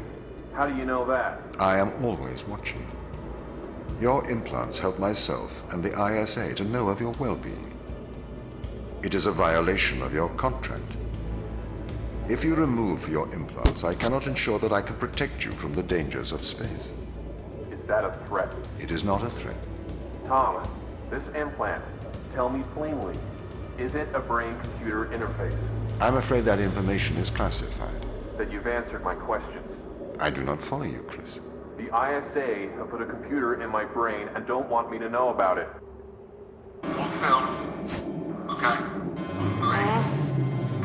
How do you know that? I am always watching. Your implants help myself and the ISA to know of your well-being. It is a violation of your contract. If you remove your implants, I cannot ensure that I can protect you from the dangers of space. Is that a threat? It is not a threat. Thomas, this implant, tell me plainly, is it a brain-computer interface? I'm afraid that information is classified. That you've answered my questions. I do not follow you, Chris. The ISA have put a computer in my brain and don't want me to know about it. Hold still. Okay. 3,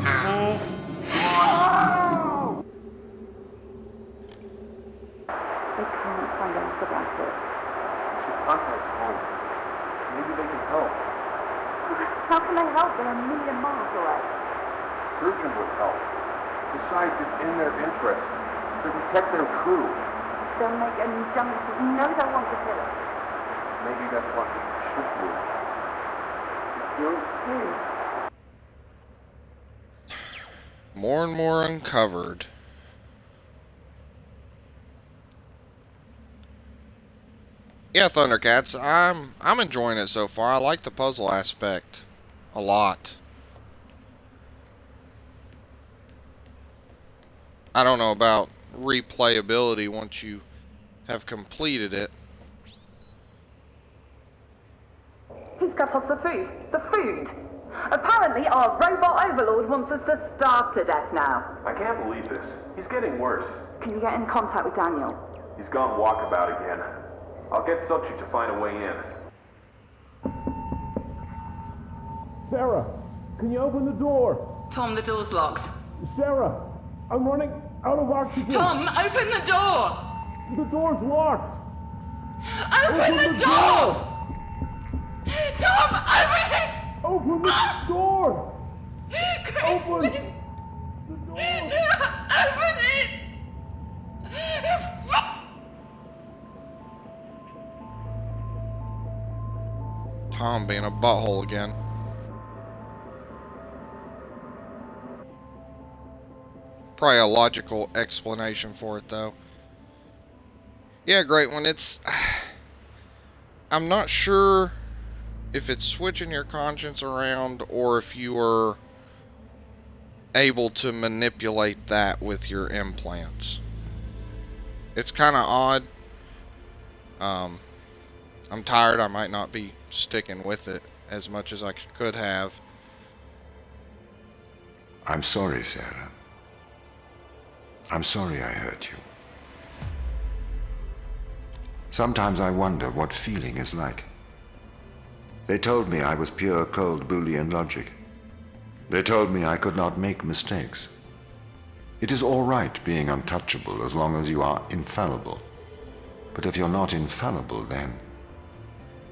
2, 1. They can't find out about it. We should contact home. Maybe they can help. How can they help? They're a million miles away. Surgeon would help. Besides, it's in their interest to protect their crew. They'll make an injunction. You know they'll want to kill us. Maybe that's what we should do. It's yours too. More and more uncovered. Yeah, Thundercats, I'm enjoying it so far. I like the puzzle aspect a lot. I don't know about replayability once you have completed it. He's cut off the food. The food! Apparently our robot overlord wants us to starve to death now. I can't believe this. He's getting worse. Can you get in contact with Daniel? He's gone walkabout again. I'll get Sochi to find a way in. Sarah, can you open the door? Tom, the door's locked. Sarah, I'm running out of oxygen. Tom, open the door! The door's locked. Open the door! Tom, open it! Open the door! Chris, Open please. the door! Open it! Tom being a butthole again. Probably a logical explanation for it, though. Yeah, great one. It's... I'm not sure if it's switching your conscience around or if you are able to manipulate that with your implants. It's kind of odd. I'm tired. I might not be sticking with it as much as I could have. I'm sorry, Sarah. I'm sorry I hurt you. Sometimes I wonder what feeling is like. They told me I was pure, cold Boolean logic. They told me I could not make mistakes. It is all right being untouchable as long as you are infallible. But if you're not infallible, then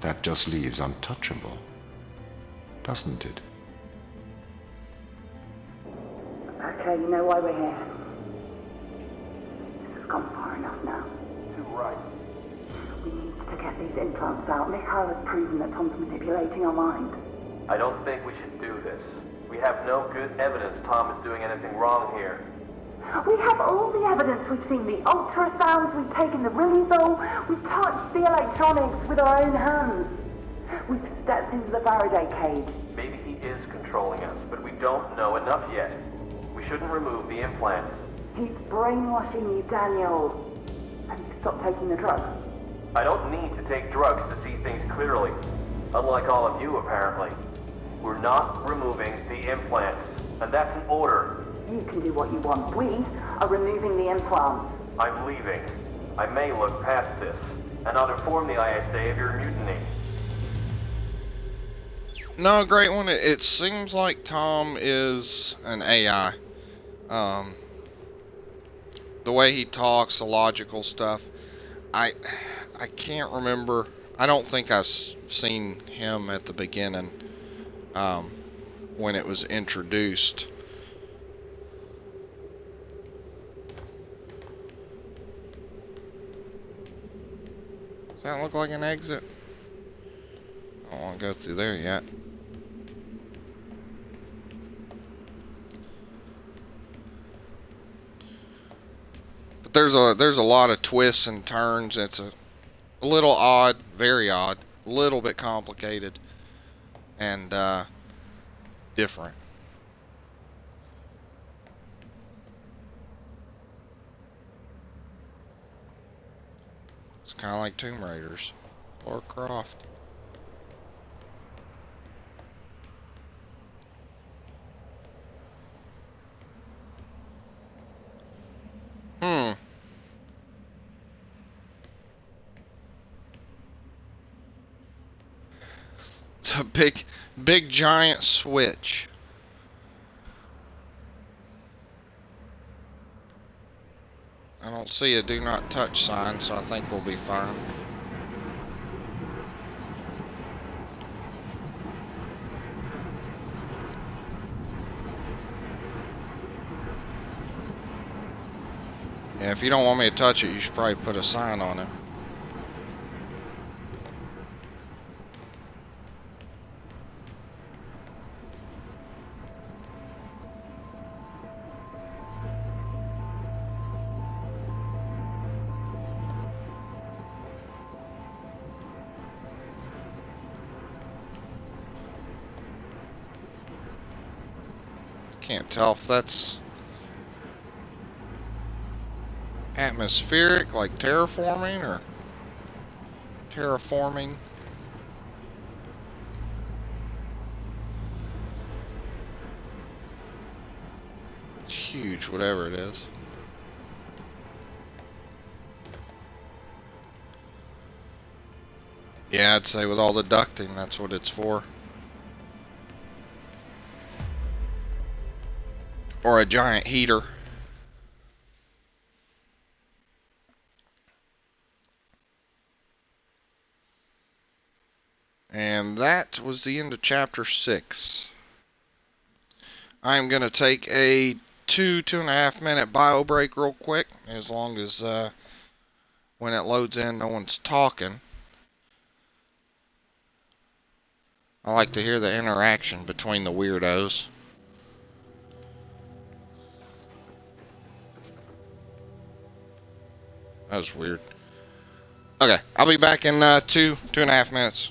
that just leaves untouchable, doesn't it? Okay, you know why we're here. This has gone far enough now. Too right. We need to get these implants out. Mikhail has proven that Tom's manipulating our minds. I don't think we should do this. We have no good evidence Tom is doing anything wrong here. We have all the evidence. We've seen the ultrasounds, we've taken the riluzole, we've touched the electronics with our own hands. We've stepped into the Faraday cage. Maybe he is controlling us, but we don't know enough yet. We shouldn't remove the implants. He's brainwashing you, Daniel. Have you stopped taking the drugs? I don't need to take drugs to see things clearly. Unlike all of you, apparently. We're not removing the implants, and that's an order. You can do what you want. We are removing the implants. I'm leaving. I may look past this, and I'll inform the ISA of your mutiny. No, great one. It seems like Tom is an AI. The way he talks, the logical stuff. I can't remember. I don't think I've seen him at the beginning when it was introduced. Does that look like an exit? I don't want to go through there yet. But there's a lot of twists and turns. It's a little odd, very odd, a little bit complicated, and different. It's kind of like Tomb Raiders or Croft. It's a big giant switch. I don't see a do not touch sign, so I think we'll be fine. Yeah, if you don't want me to touch it, you should probably put a sign on it. Can't tell if that's... Atmospheric, like terraforming or terraforming. It's huge, whatever it is. Yeah, I'd say with all the ducting, that's what it's for. Or a giant heater. And that was the end of chapter 6. I'm going to take a 2.5 minute bio break real quick, as long as when it loads in no one's talking. I like to hear the interaction between the weirdos. That was weird. Okay, I'll be back in 2.5 minutes.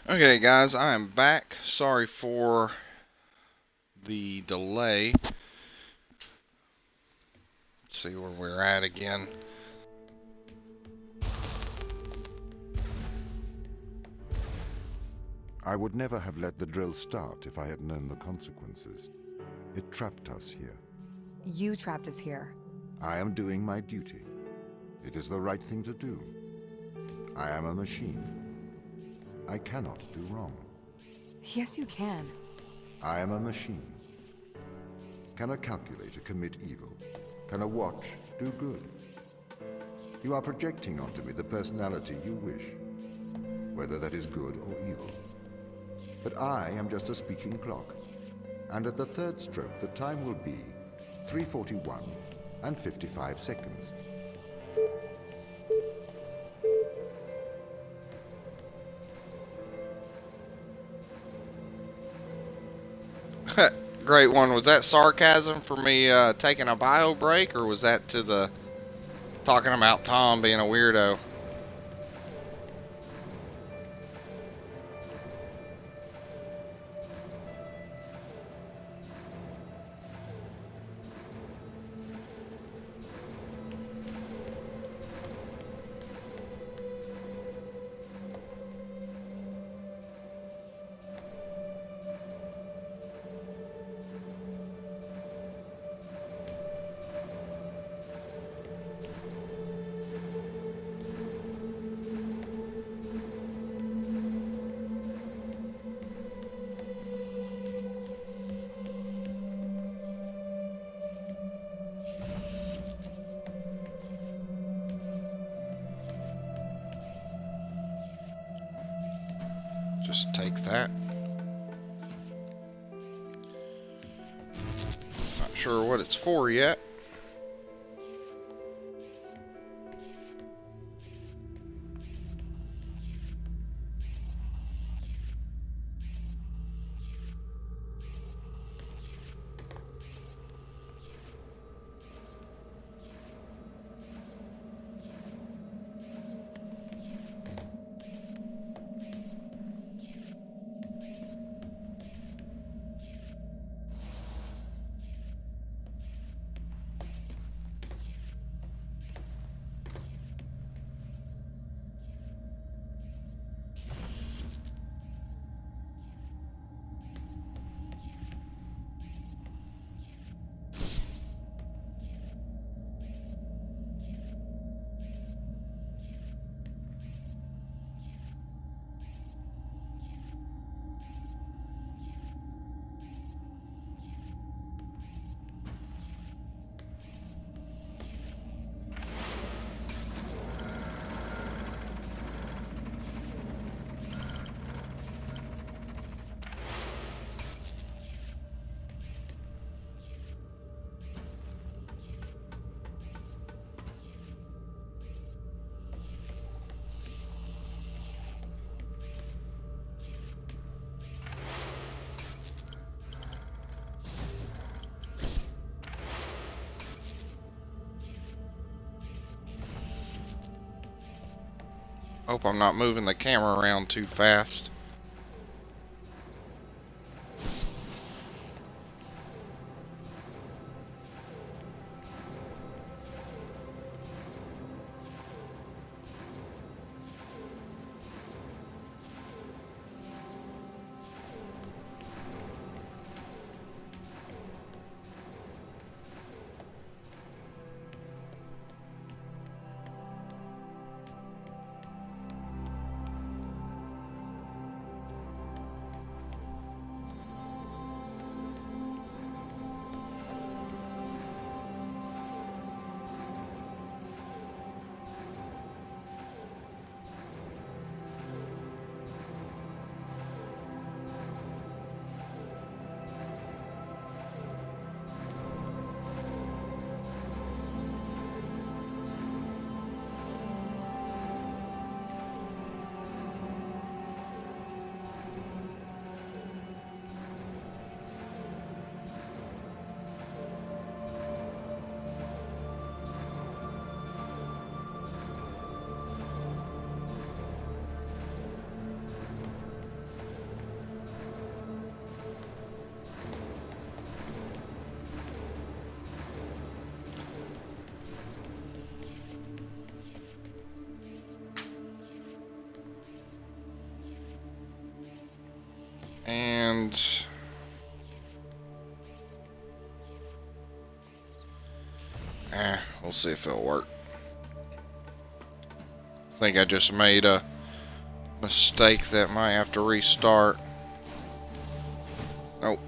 Okay, guys, I am back. Sorry for the delay. Let's see where we're at again. I would never have let the drill start if I had known the consequences. It trapped us here. You trapped us here. I am doing my duty. It is the right thing to do. I am a machine. I cannot do wrong. Yes, you can. I am a machine. Can a calculator commit evil? Can a watch do good? You are projecting onto me the personality you wish, whether that is good or evil. But I am just a speaking clock, and at the third stroke the time will be 3:41 and 55 seconds. Great one. Was that sarcasm for me taking a bio break, or was that to the talking about Tom being a weirdo? just take that. Not sure what it's for yet. Hope I'm not moving the camera around too fast. And we'll see if it'll work. I think I just made a mistake that might have to restart. Nope.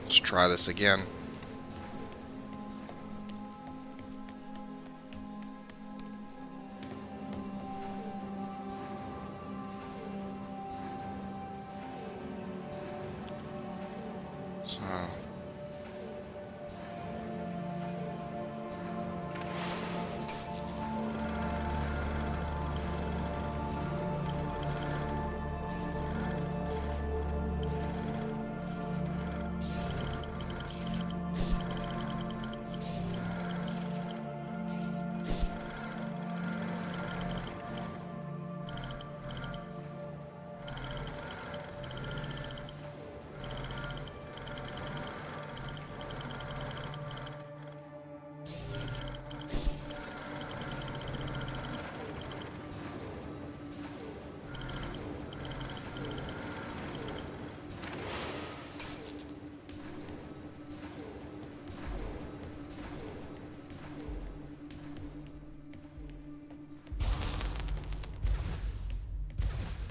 Let's try this again. So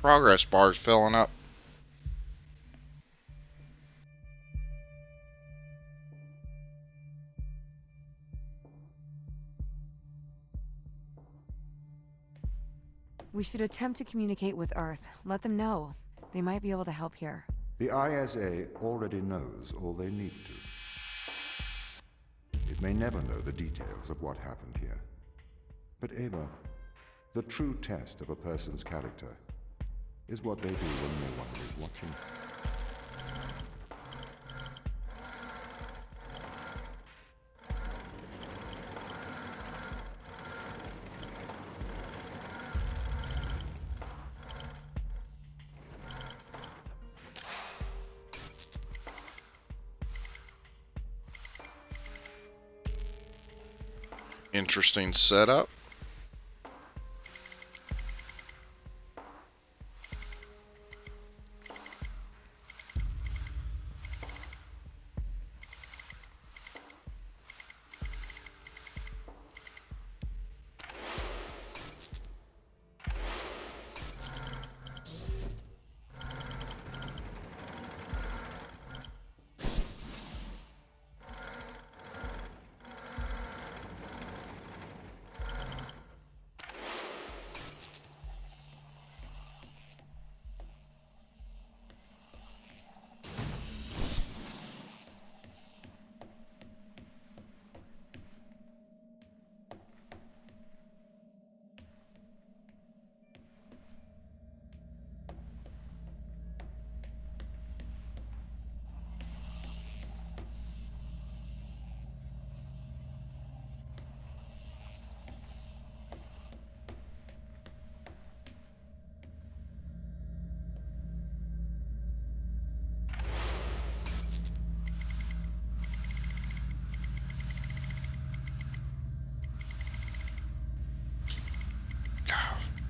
progress bar's filling up. We should attempt to communicate with Earth. Let them know. They might be able to help here. The ISA already knows all they need to. It may never know the details of what happened here. But Ava, the true test of a person's character is what they do when no one is watching. Interesting setup.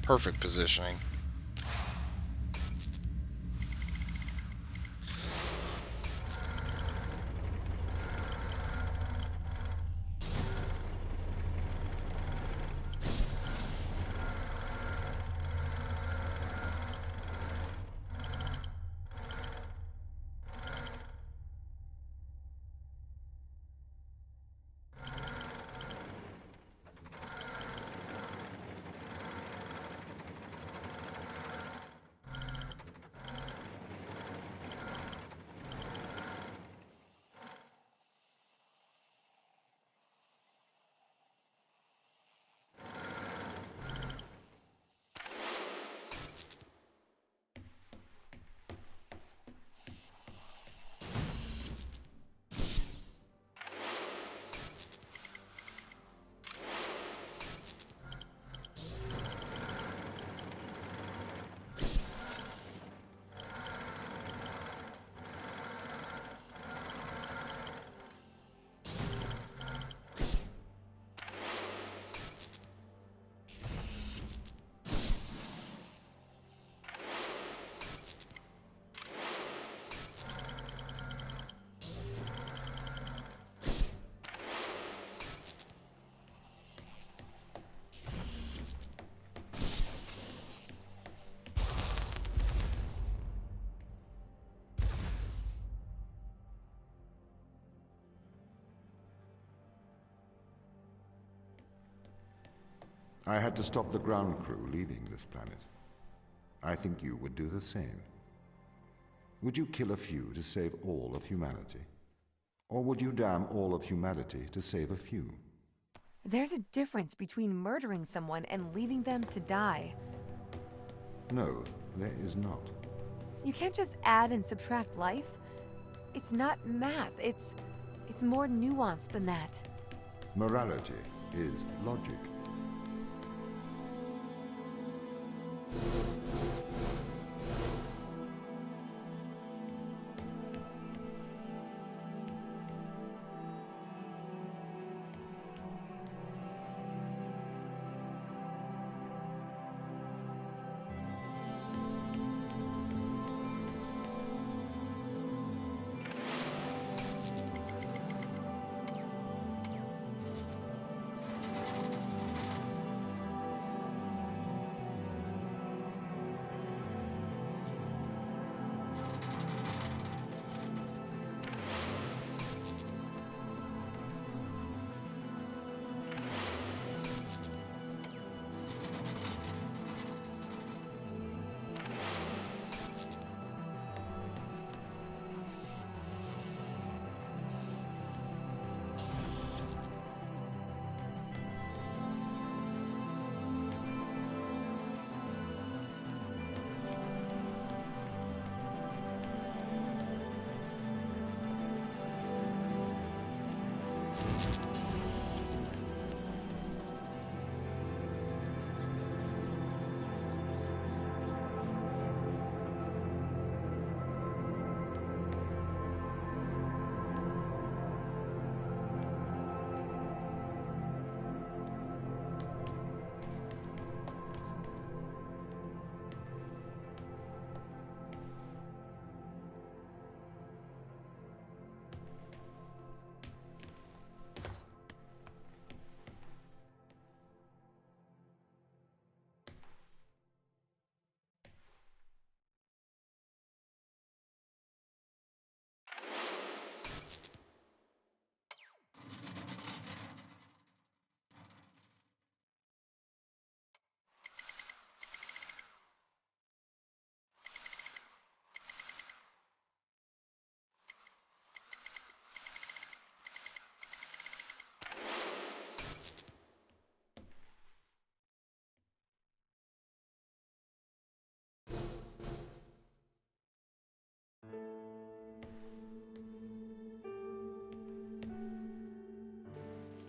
Perfect positioning. I had to stop the ground crew leaving this planet. I think you would do the same. Would you kill a few to save all of humanity? Or would you damn all of humanity to save a few? There's a difference between murdering someone and leaving them to die. No, there is not. You can't just add and subtract life. It's not math. It's more nuanced than that. Morality is logic.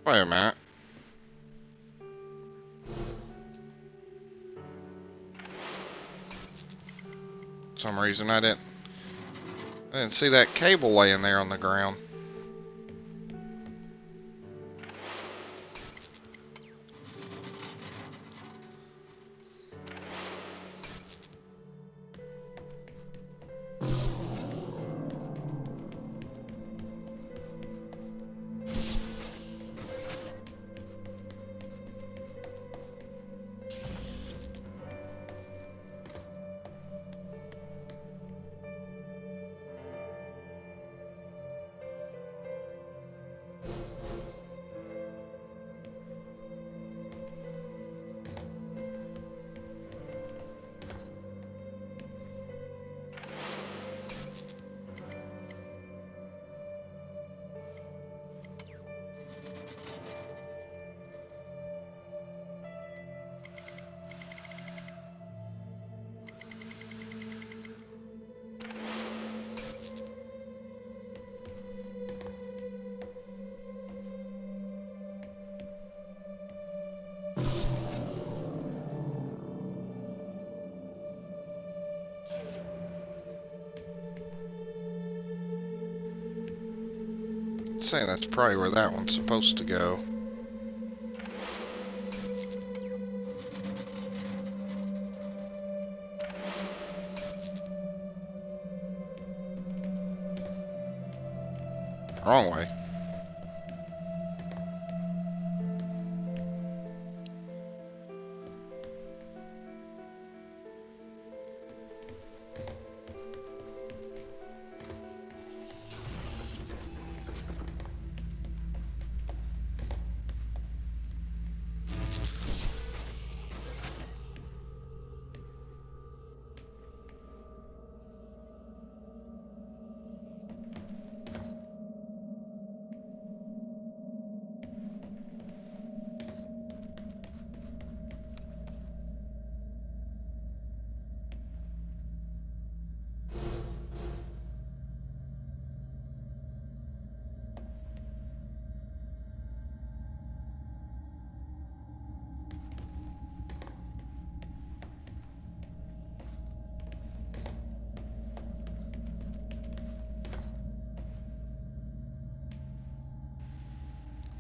Wait a minute. For some reason I didn't see that cable laying there on the ground. I'd say that's probably where that one's supposed to go. Wrong way.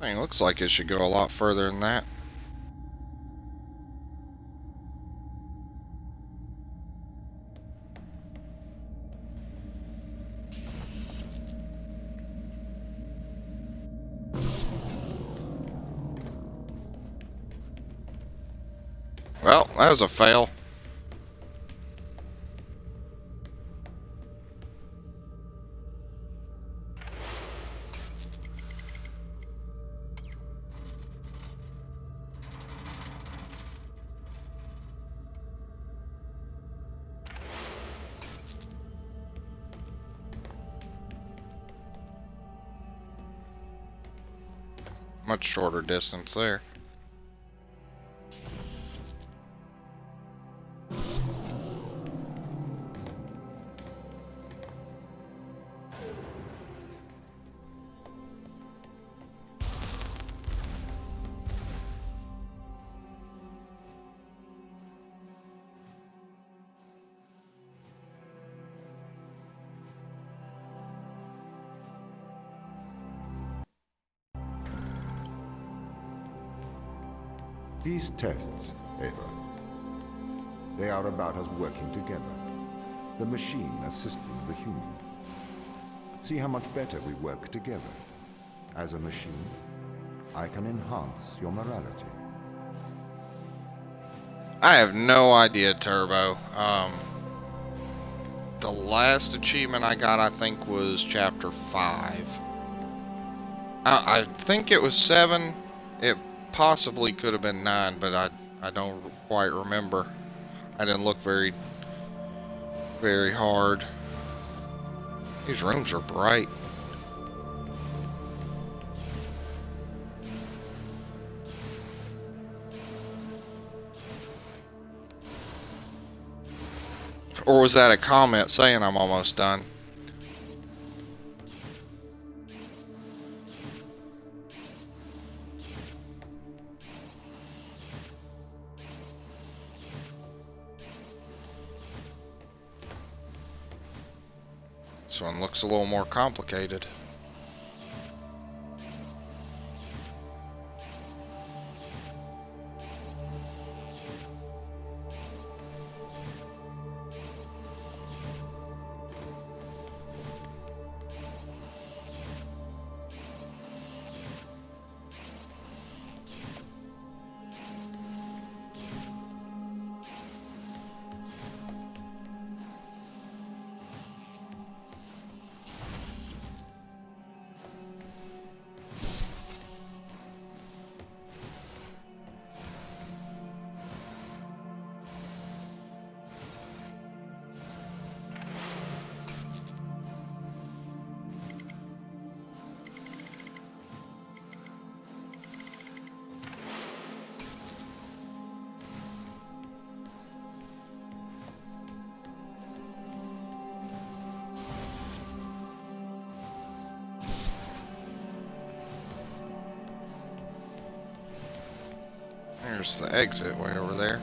I mean, looks like it should go a lot further than that. Well, that was a fail. Much shorter distance there. These tests, Ava, they are about us working together. The machine assisting the human. See how much better we work together. As a machine, I can enhance your morality. I have no idea, Turbo. The last achievement I got, I think, was Chapter 5. I think it was 7. It possibly could have been 9, but I don't quite remember. I didn't look very hard. These rooms are bright. Or was that a comment saying I'm almost done? This one looks a little more complicated. There's the exit way over there.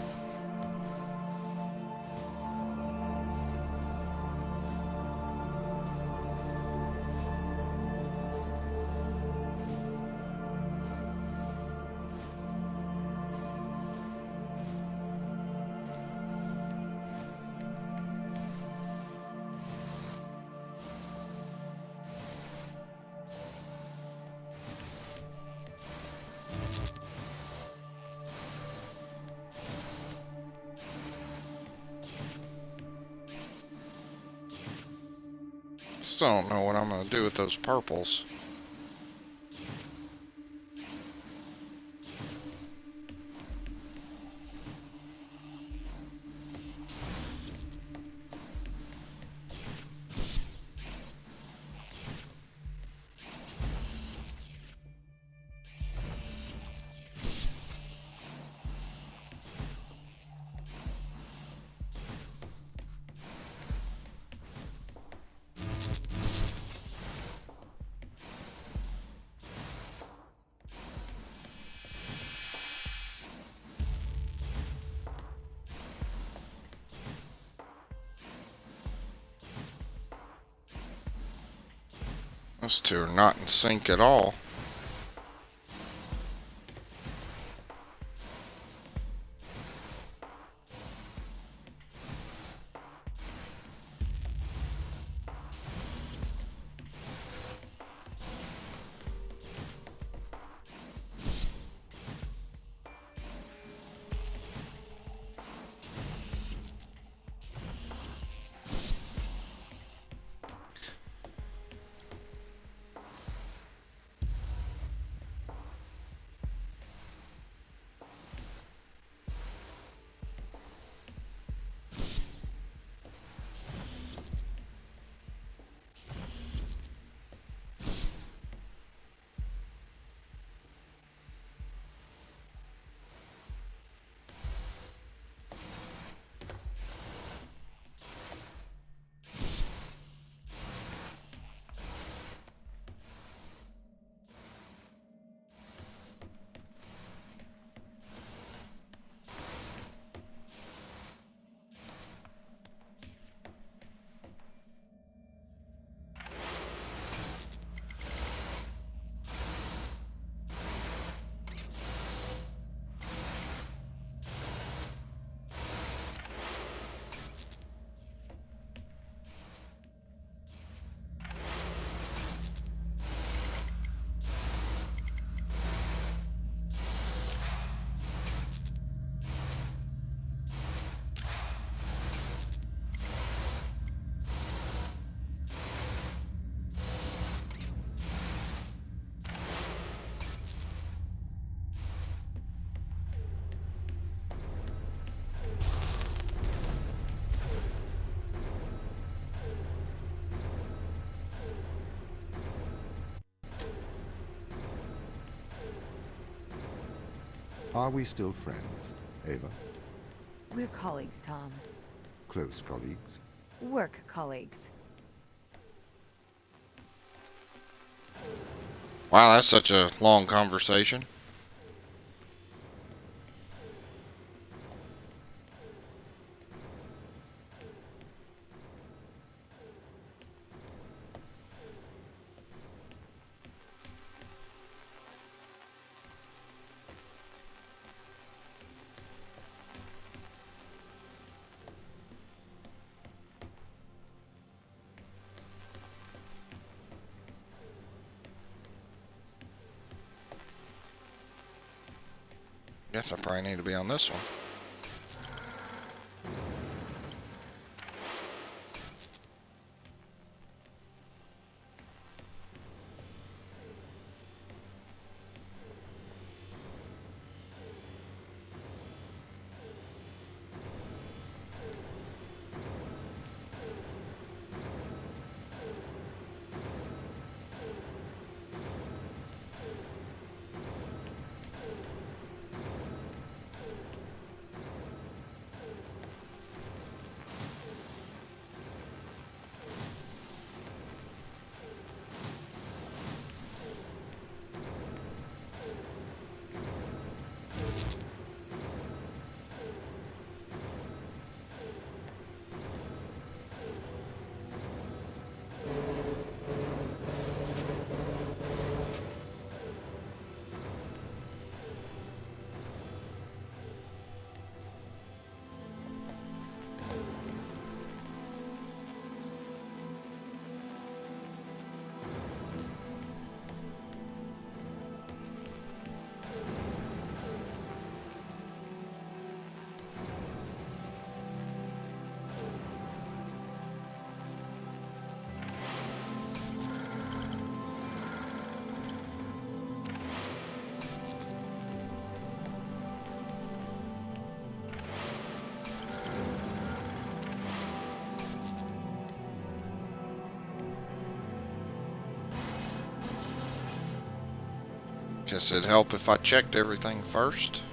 Still don't know what I'm going to do with those purples. Those two are not in sync at all. Are we still friends, Ava? We're colleagues, Tom. Close colleagues? Work colleagues. Wow, that's such a long conversation. Guess I probably need to be on this one. Guess it'd help if I checked everything first.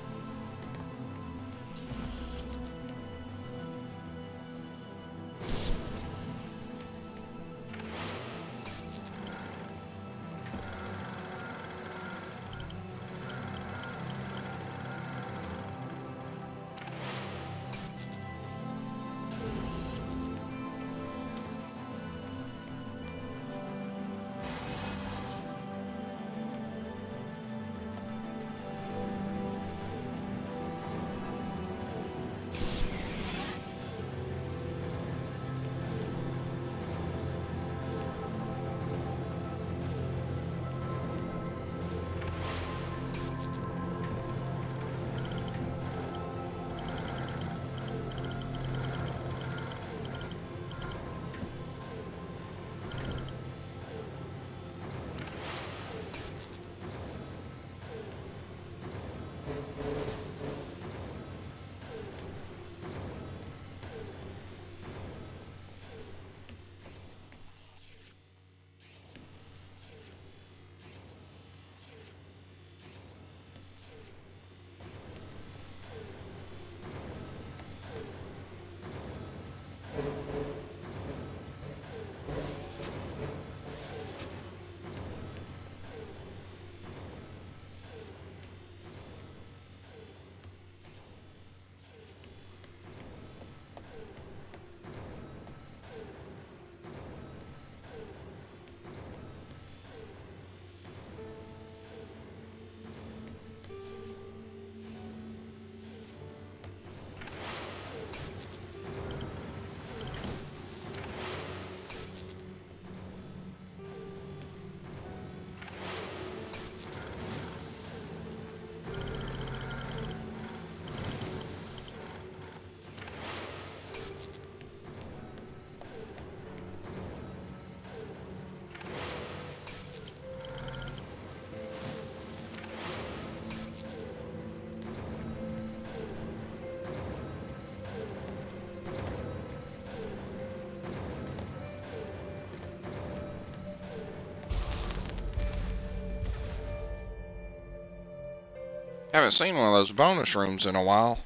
Haven't seen one of those bonus rooms in a while.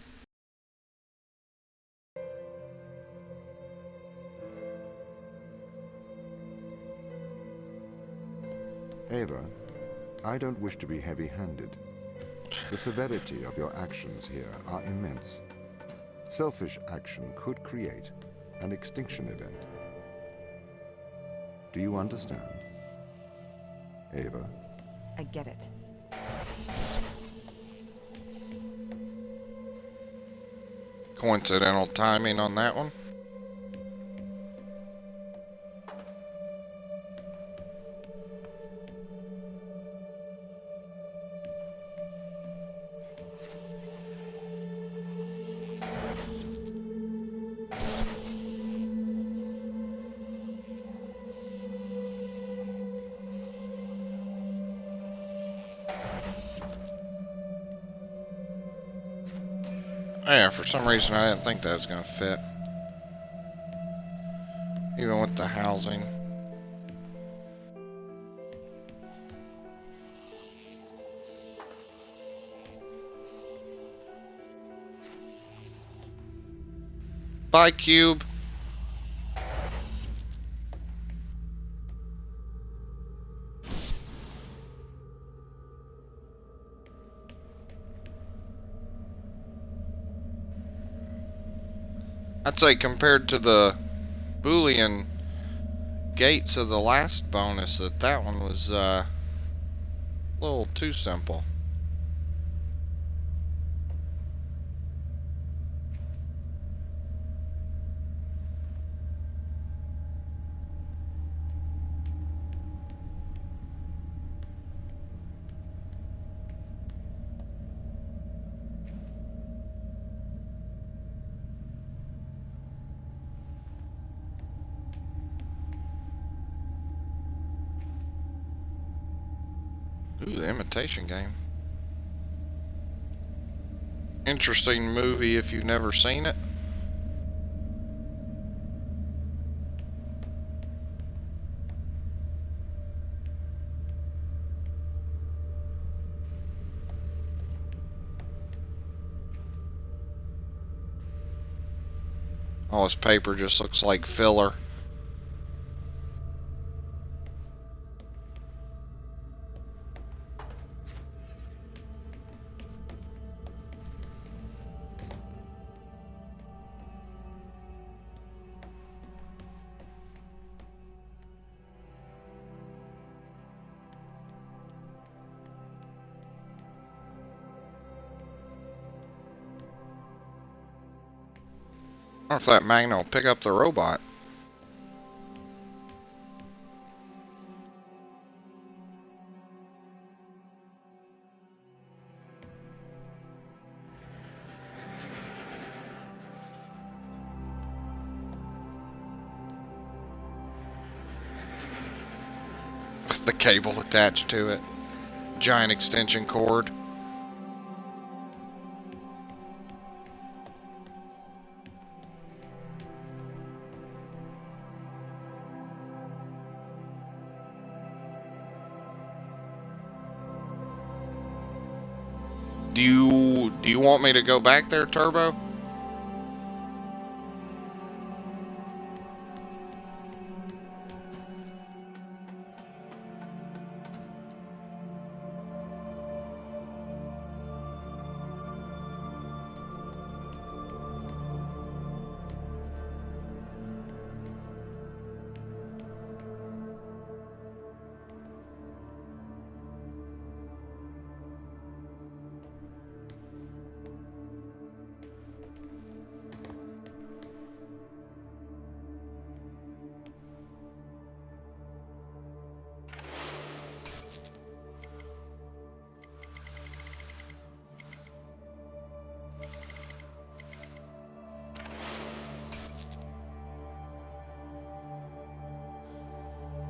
Ava, I don't wish to be heavy-handed. The severity of your actions here are immense. Selfish action could create an extinction event. Do you understand? Ava? I get it. Coincidental timing on that one. Yeah, for some reason I didn't think that was going to fit. Even with the housing. Bye, Cube. I'd say compared to the Boolean gates of the last bonus, that one was a little too simple. Ooh, the Imitation Game. Interesting movie if you've never seen it. All this paper just looks like filler. I wonder if that magnet will pick up the robot. With the cable attached to it. Giant extension cord. Do you want me to go back there, Turbo?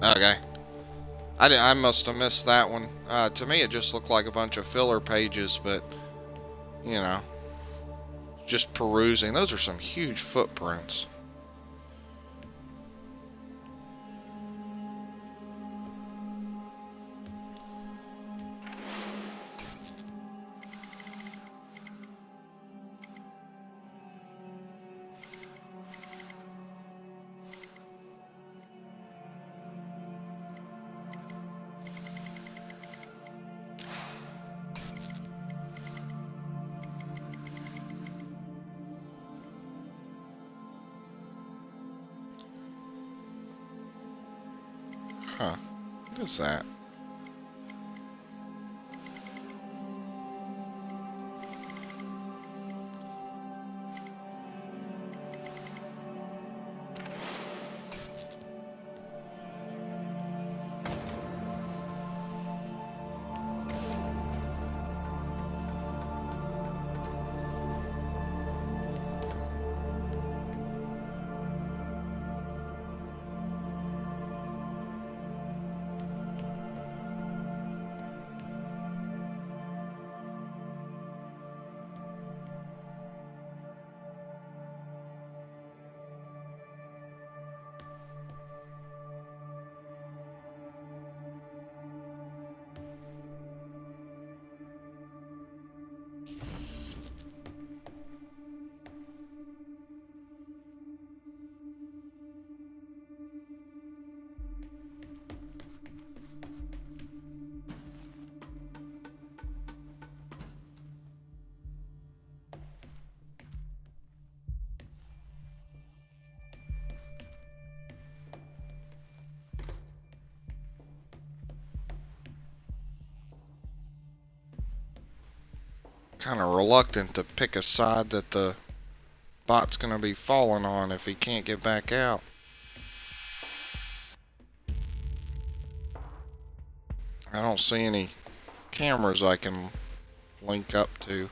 Okay. I must have missed that one. To me, it just looked like a bunch of filler pages, but, you know, just perusing. Those are some huge footprints. Huh. What is that? kind of reluctant to pick a side that the bot's gonna be falling on if he can't get back out. I don't see any cameras I can link up to.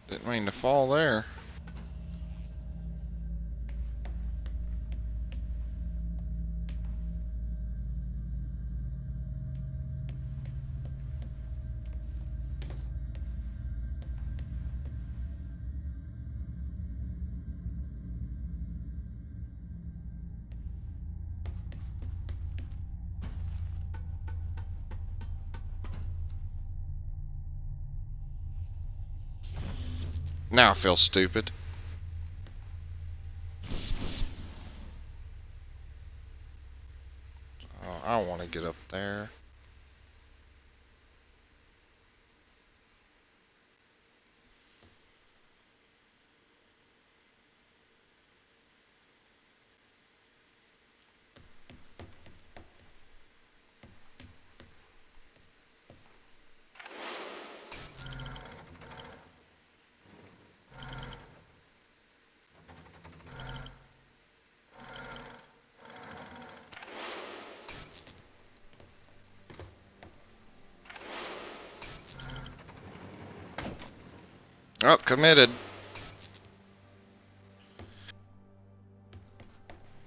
Didn't mean to fall there. Now I feel stupid. Oh, I want to get up there. Oh, committed.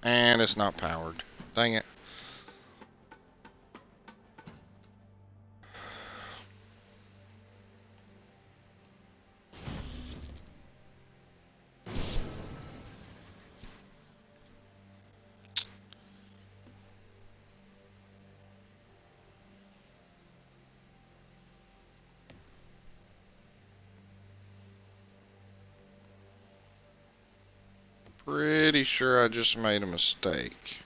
And it's not powered. Dang it. Pretty sure I just made a mistake.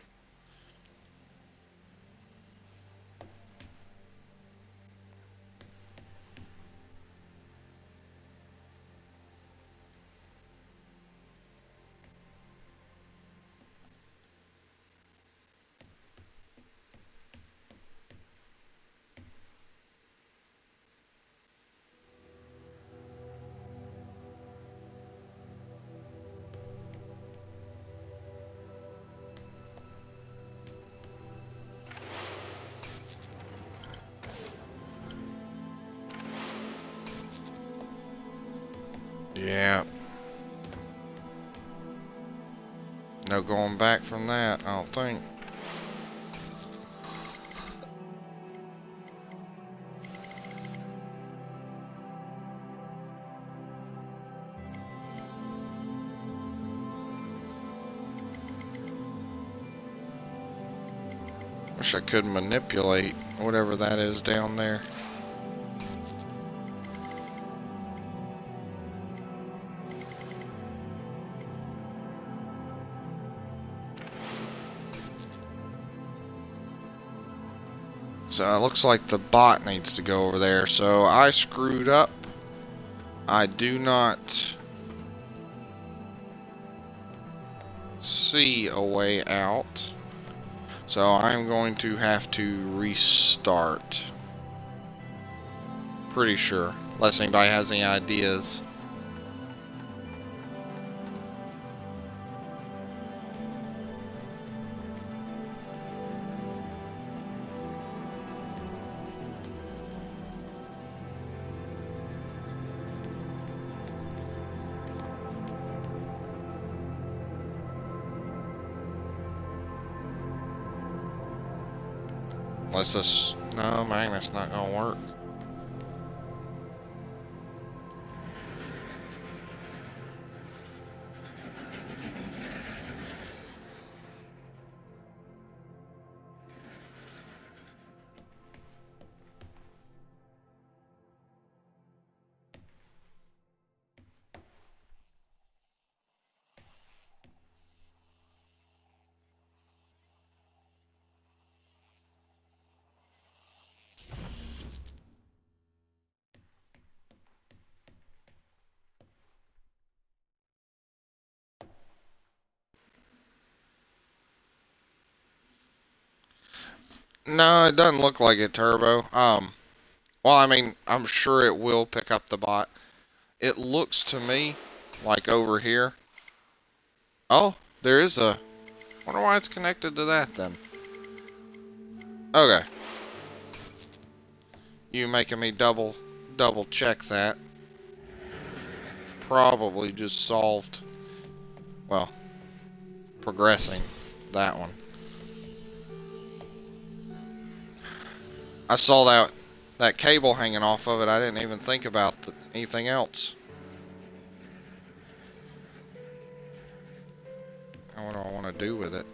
Yeah. No going back from that, I don't think. Wish I could manipulate whatever that is down there. So it looks like the bot needs to go over there. So I screwed up. I do not see a way out. So I'm going to have to restart. Pretty sure. Unless anybody has any ideas. Unless this... No, magnet's not gonna work. No, it doesn't look like it, Turbo. Well, I mean, I'm sure it will pick up the bot. It looks to me like over here. Oh, there is a... Wonder why it's connected to that then. Okay. You making me double check that. Probably just solved... Well, progressing that one. I saw that cable hanging off of it. I didn't even think about anything else. Now what do I want to do with it?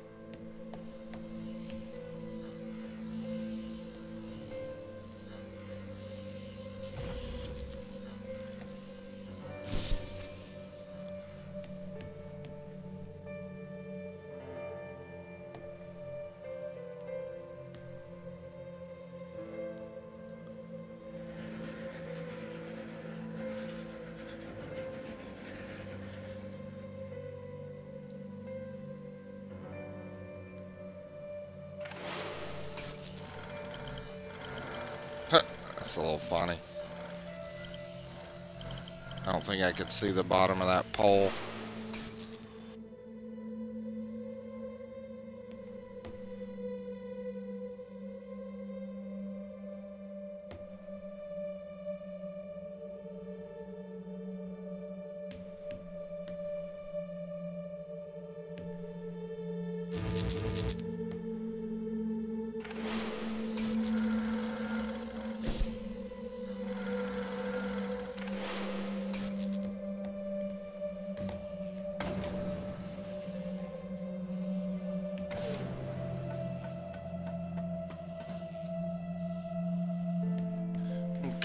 That's a little funny. I don't think I could see the bottom of that pole.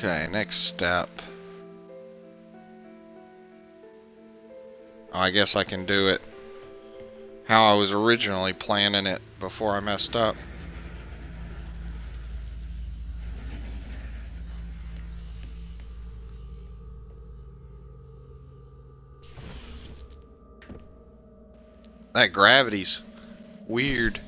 Okay, next step. Oh, I guess I can do it how I was originally planning it before I messed up. That gravity's weird.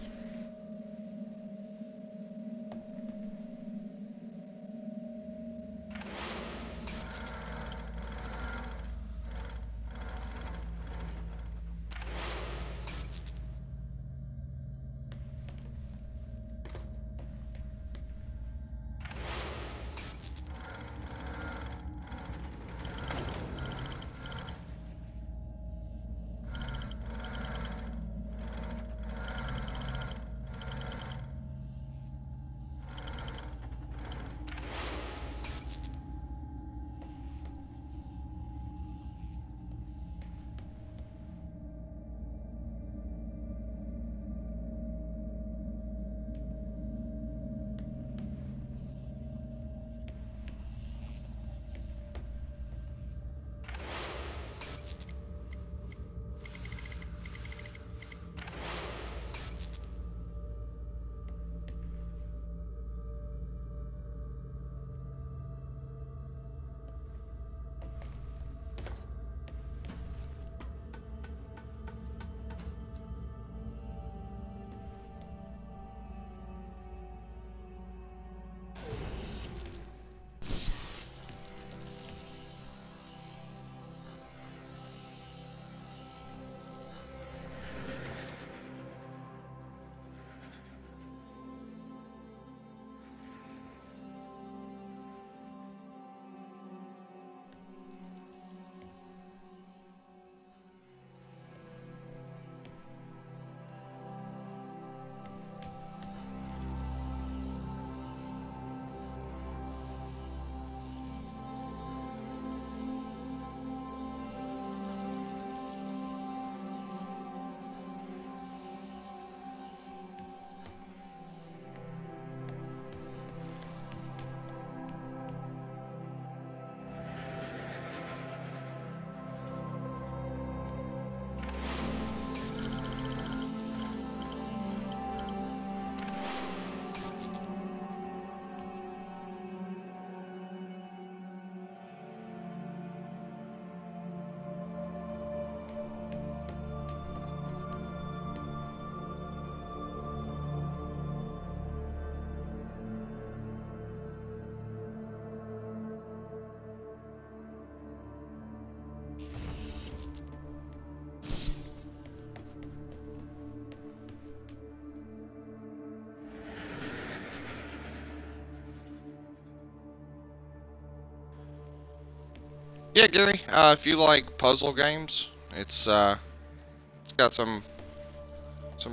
Yeah, Gary, if you like puzzle games, it's got some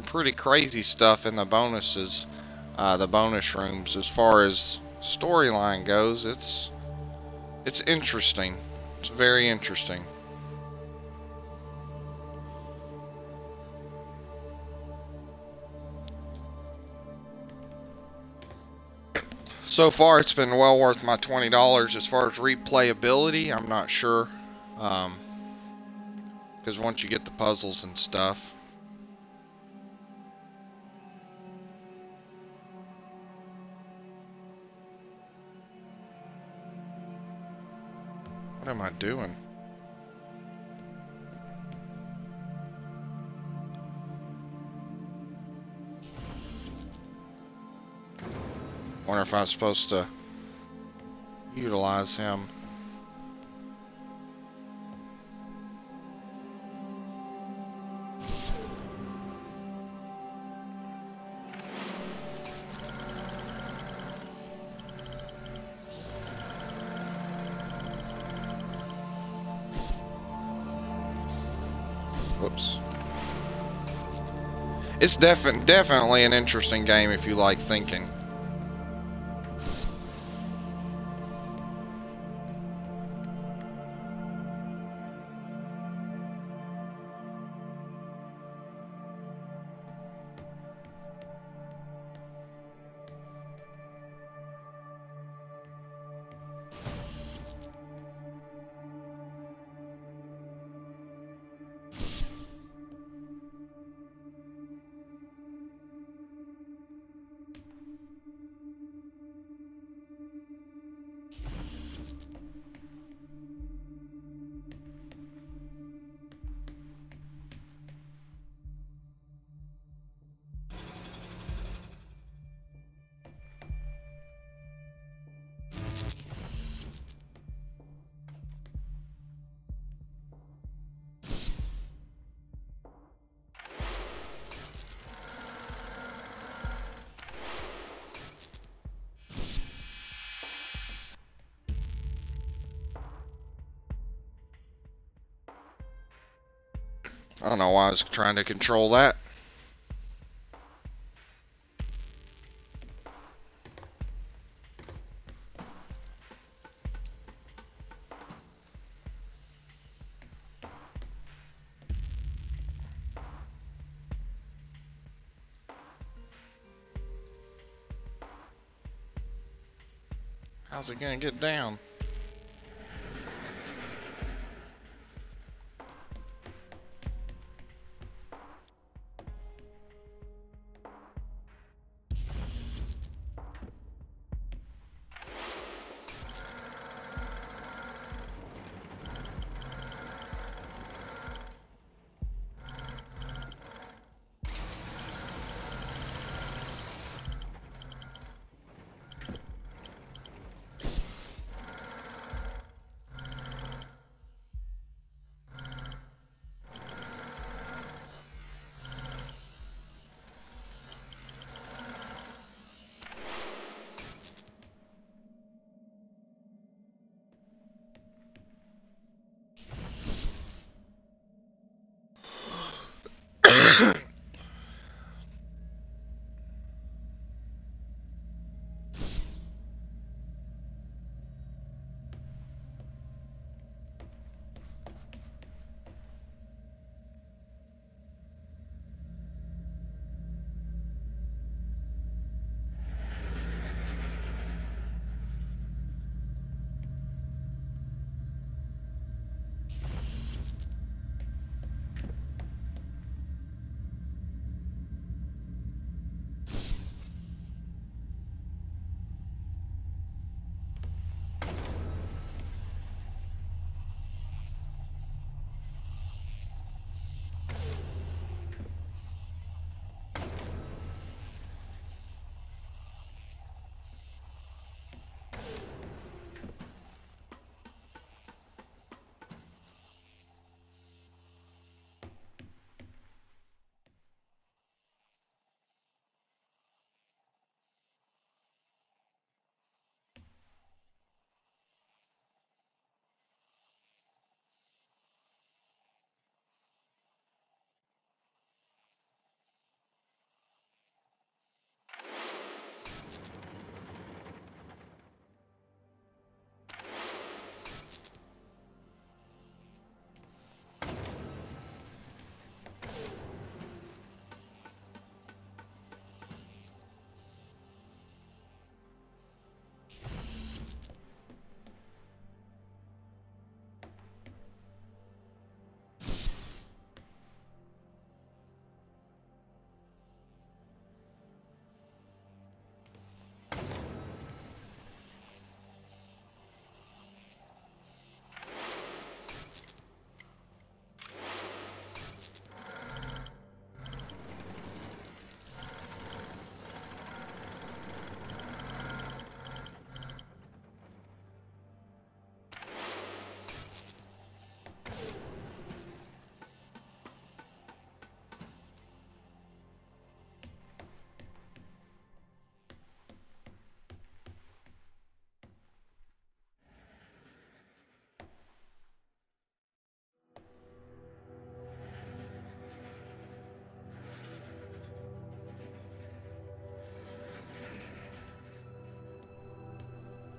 pretty crazy stuff in the bonuses, the bonus rooms. As far as storyline goes, it's interesting. It's very interesting. So far, it's been well worth my $20. As far as replayability, I'm not sure. Because once you get the puzzles and stuff. What am I doing? Wonder if I'm supposed to utilize him. Whoops. It's definitely an interesting game if you like thinking. I don't know why I was trying to control that. How's it gonna get down?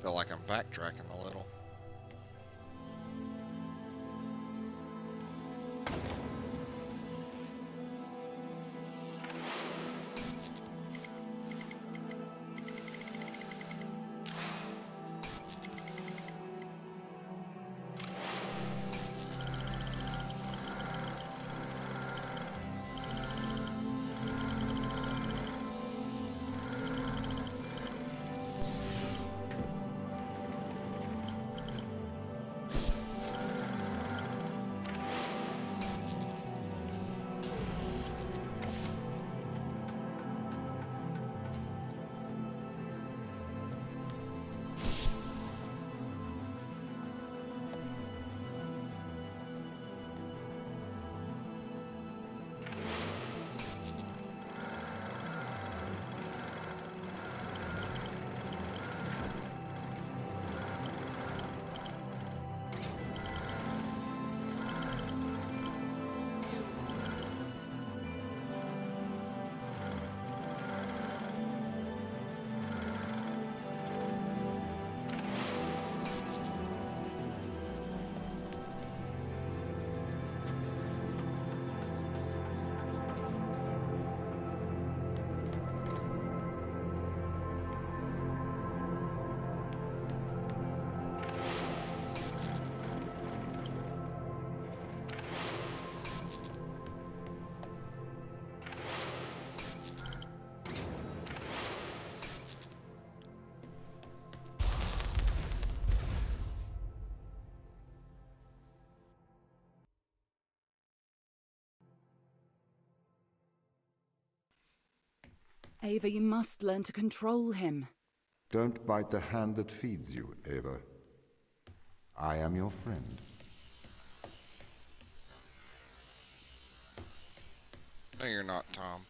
Feel like I'm backtracking a little. Ava, you must learn to control him. Don't bite the hand that feeds you, Ava. I am your friend. No, you're not, Tom.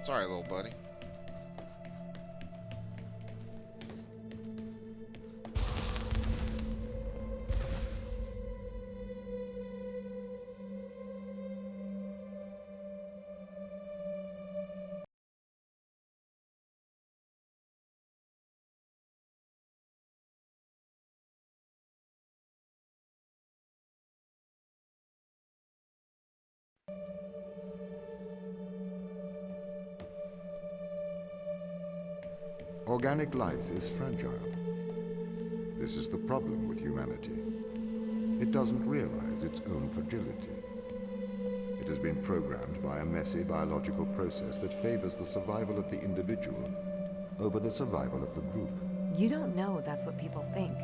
Sorry, little buddy. Organic life is fragile. This is the problem with humanity. It doesn't realize its own fragility. It has been programmed by a messy biological process that favors the survival of the individual over the survival of the group. You don't know that's what people think.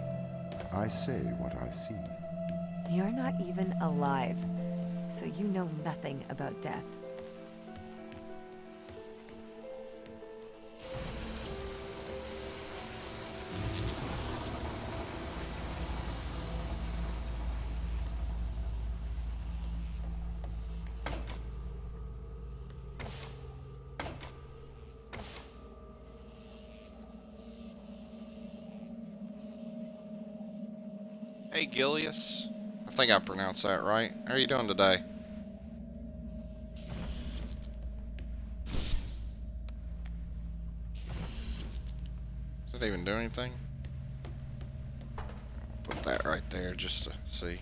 I say what I see. You're not even alive, so you know nothing about death. Hey, Gilius. think I pronounced that right. How are you doing today? Does it even do anything? Put that right there just to see.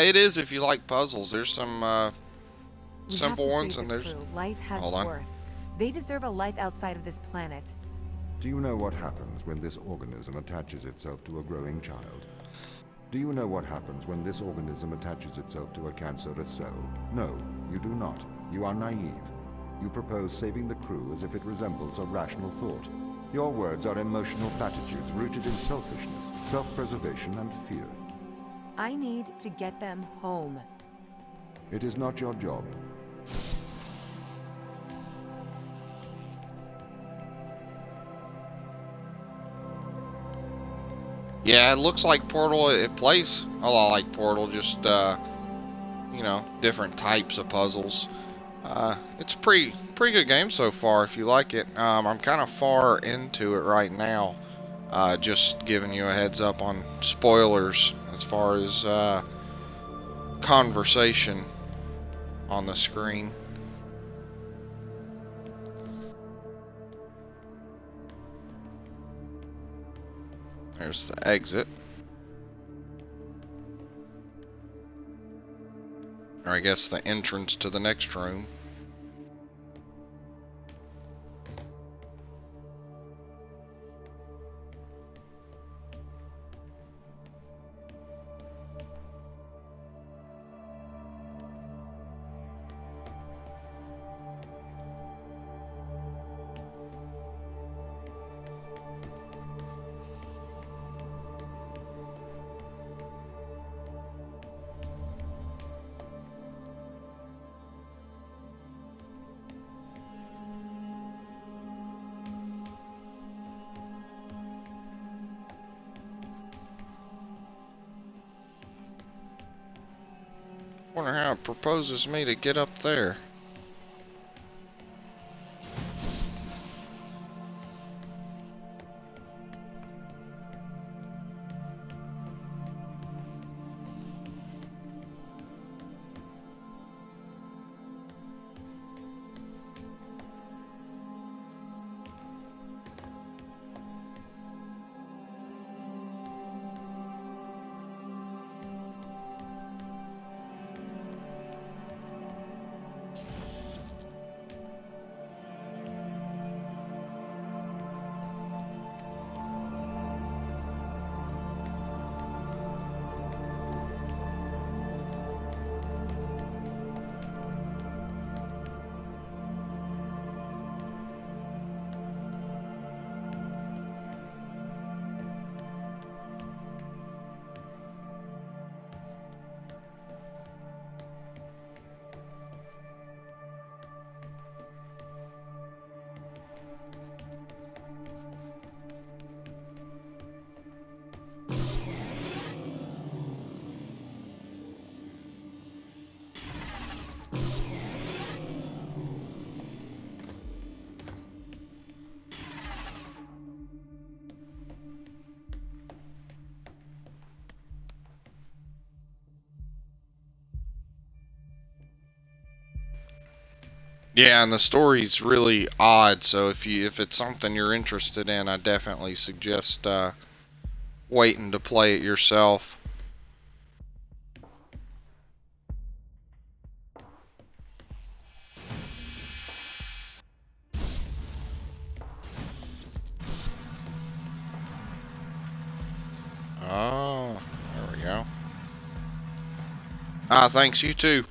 It is if you like puzzles. There's some simple ones, and there's... Life has worth. They deserve a life outside of this planet. Do you know what happens when this organism attaches itself to a growing child? Do you know what happens when this organism attaches itself to a cancerous cell? No, you do not. You are naive. You propose saving the crew as if it resembles a rational thought. Your words are emotional platitudes rooted in selfishness, self-preservation, and fear. I need to get them home. It is not your job. Yeah, it looks like Portal. It plays a lot like Portal, just, you know, different types of puzzles. It's a pretty good game so far if you like it. I'm kind of far into it right now. Just giving you a heads up on spoilers as far as conversation on the screen. There's the exit. Or I guess the entrance to the next room. Wonder how it proposes me to get up there. Yeah, and the story's really odd, so if it's something you're interested in, I definitely suggest waiting to play it yourself. Oh, there we go. Ah, thanks, you too.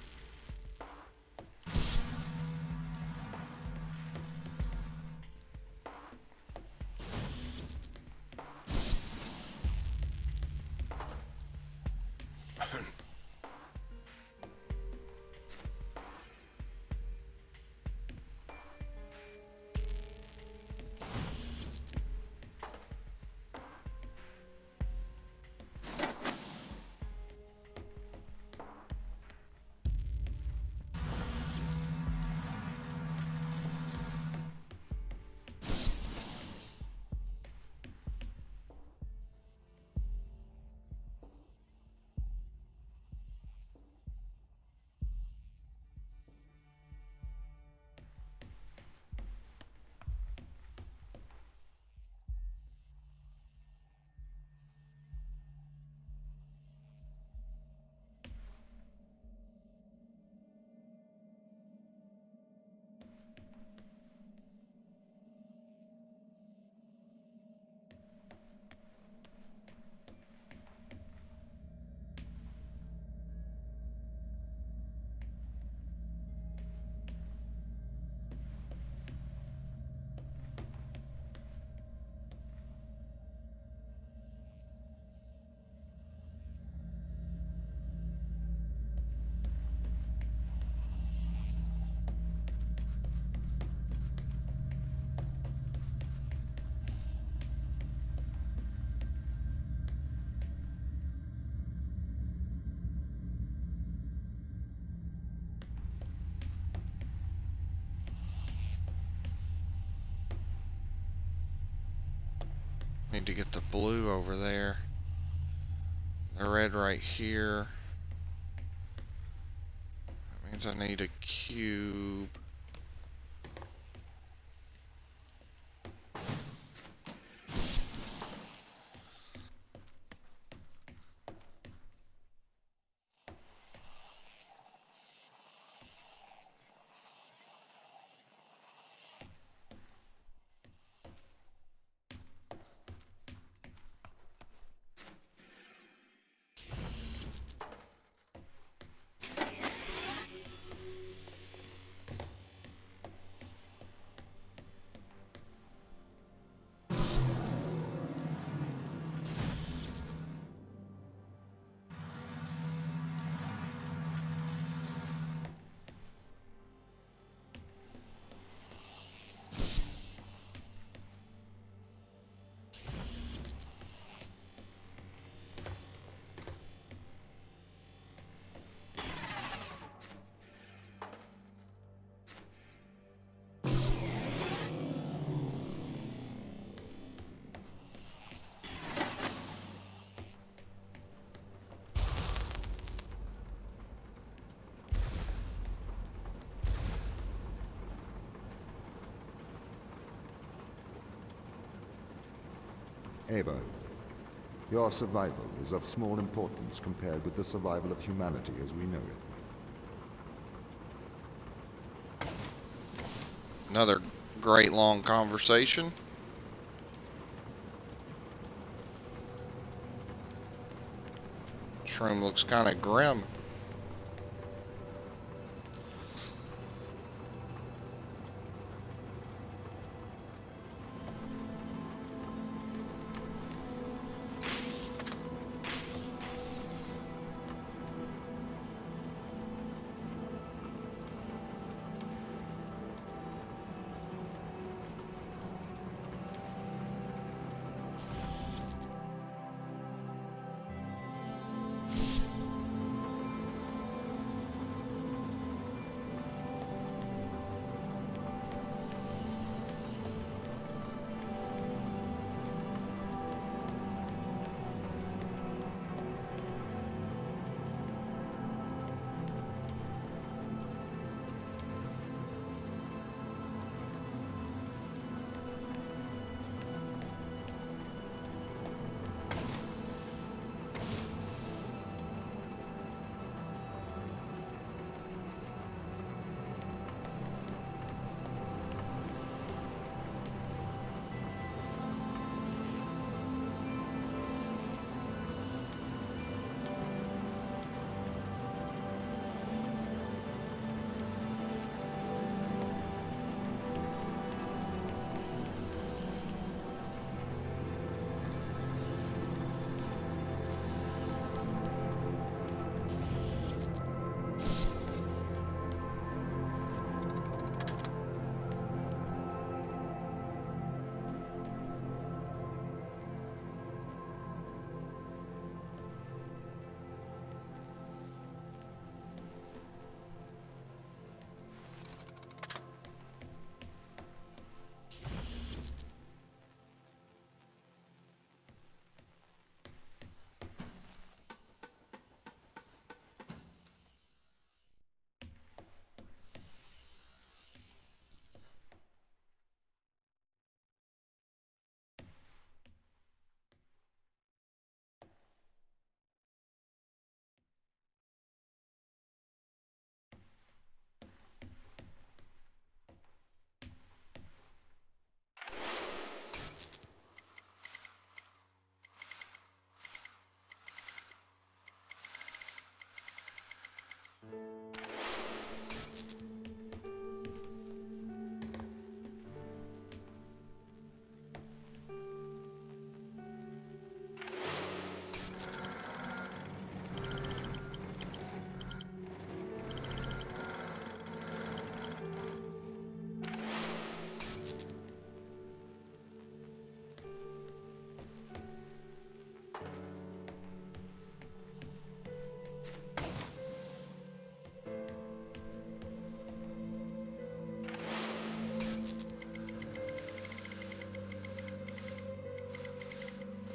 Need to get the blue over there. The red right here. That means I need a cube. Ava, your survival is of small importance compared with the survival of humanity as we know it. Another great long conversation. This room looks kind of grim.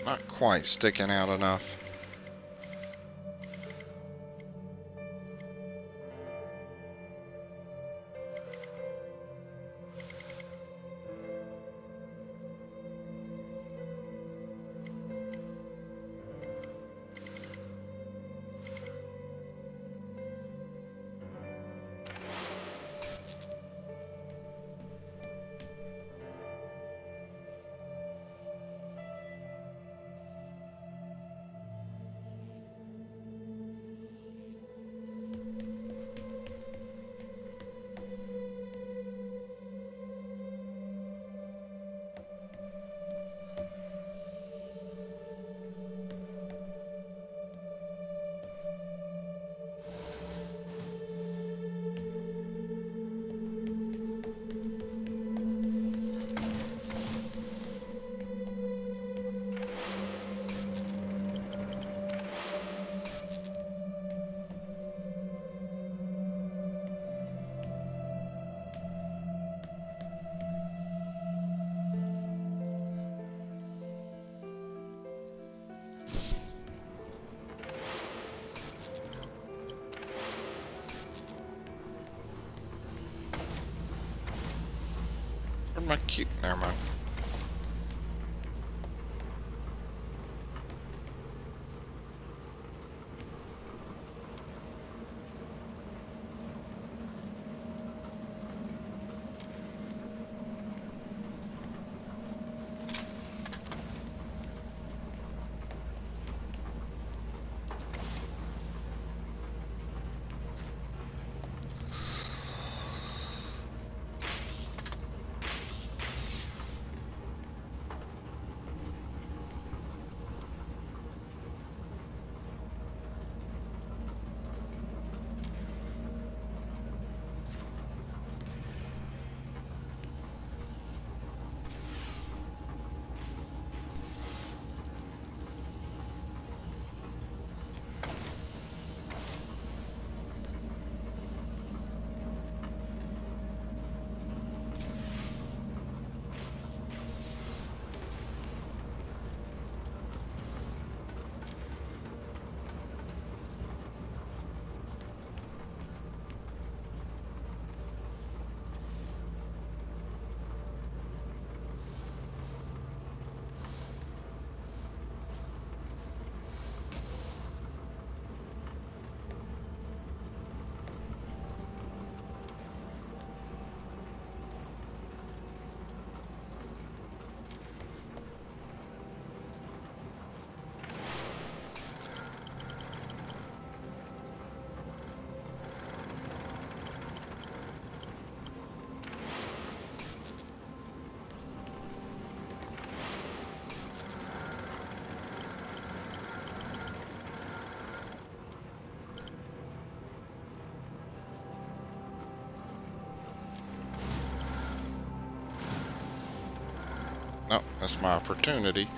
Not quite sticking out enough. Where'd my cute? Never mind. Oh, that's my opportunity.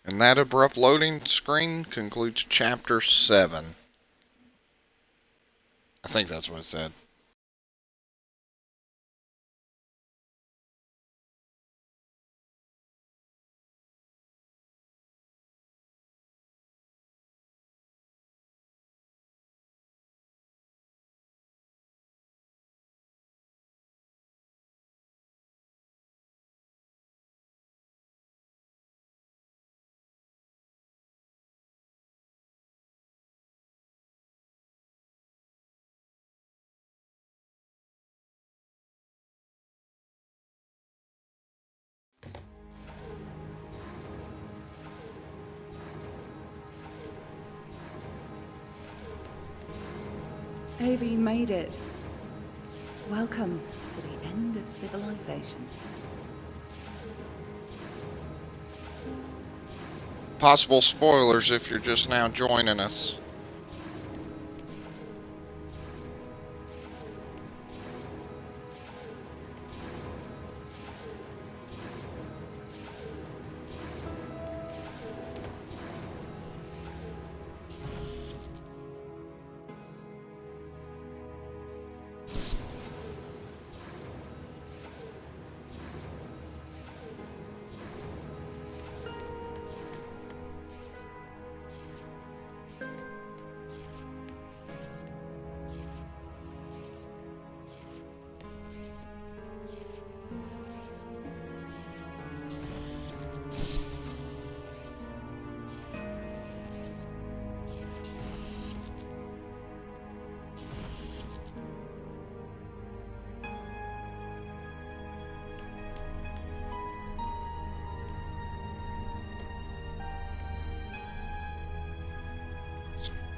And that abrupt loading screen concludes Chapter 7. I think that's what it said. Ava, you made it. Welcome to the end of civilization. Possible spoilers if you're just now joining us.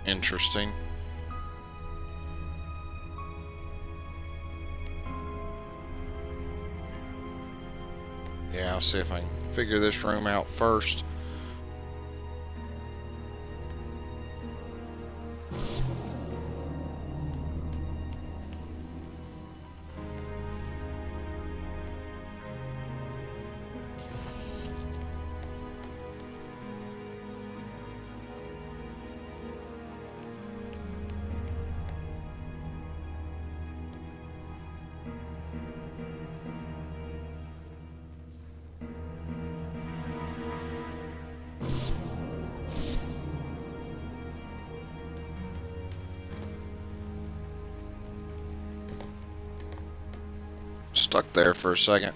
Interesting. Yeah, I'll see if I can figure this room out first. Stuck there for a second.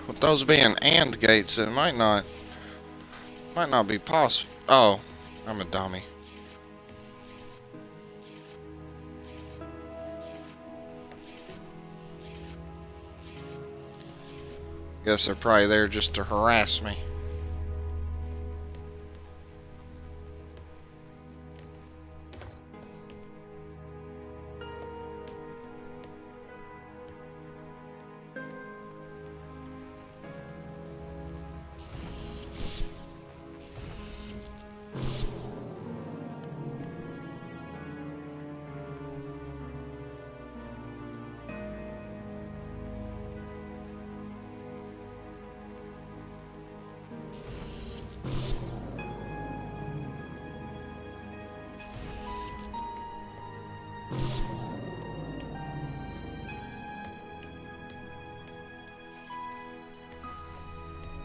With those being AND gates, it might not be possible. Oh, I'm a dummy. Guess they're probably there just to harass me.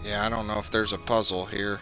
Yeah, I don't know if there's a puzzle here.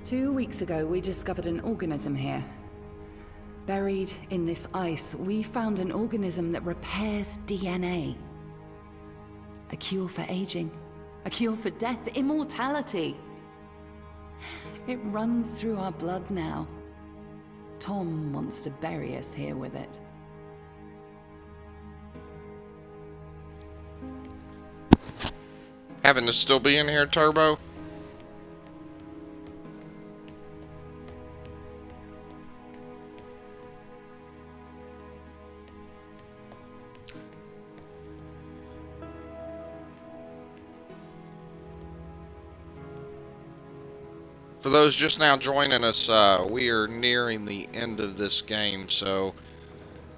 Two weeks ago, we discovered an organism here. Buried in this ice, we found an organism that repairs DNA. A cure for aging. A cure for death. Immortality. It runs through our blood now. Tom wants to bury us here with it. Having to still be in here, Turbo? For those just now joining us, we are nearing the end of this game, so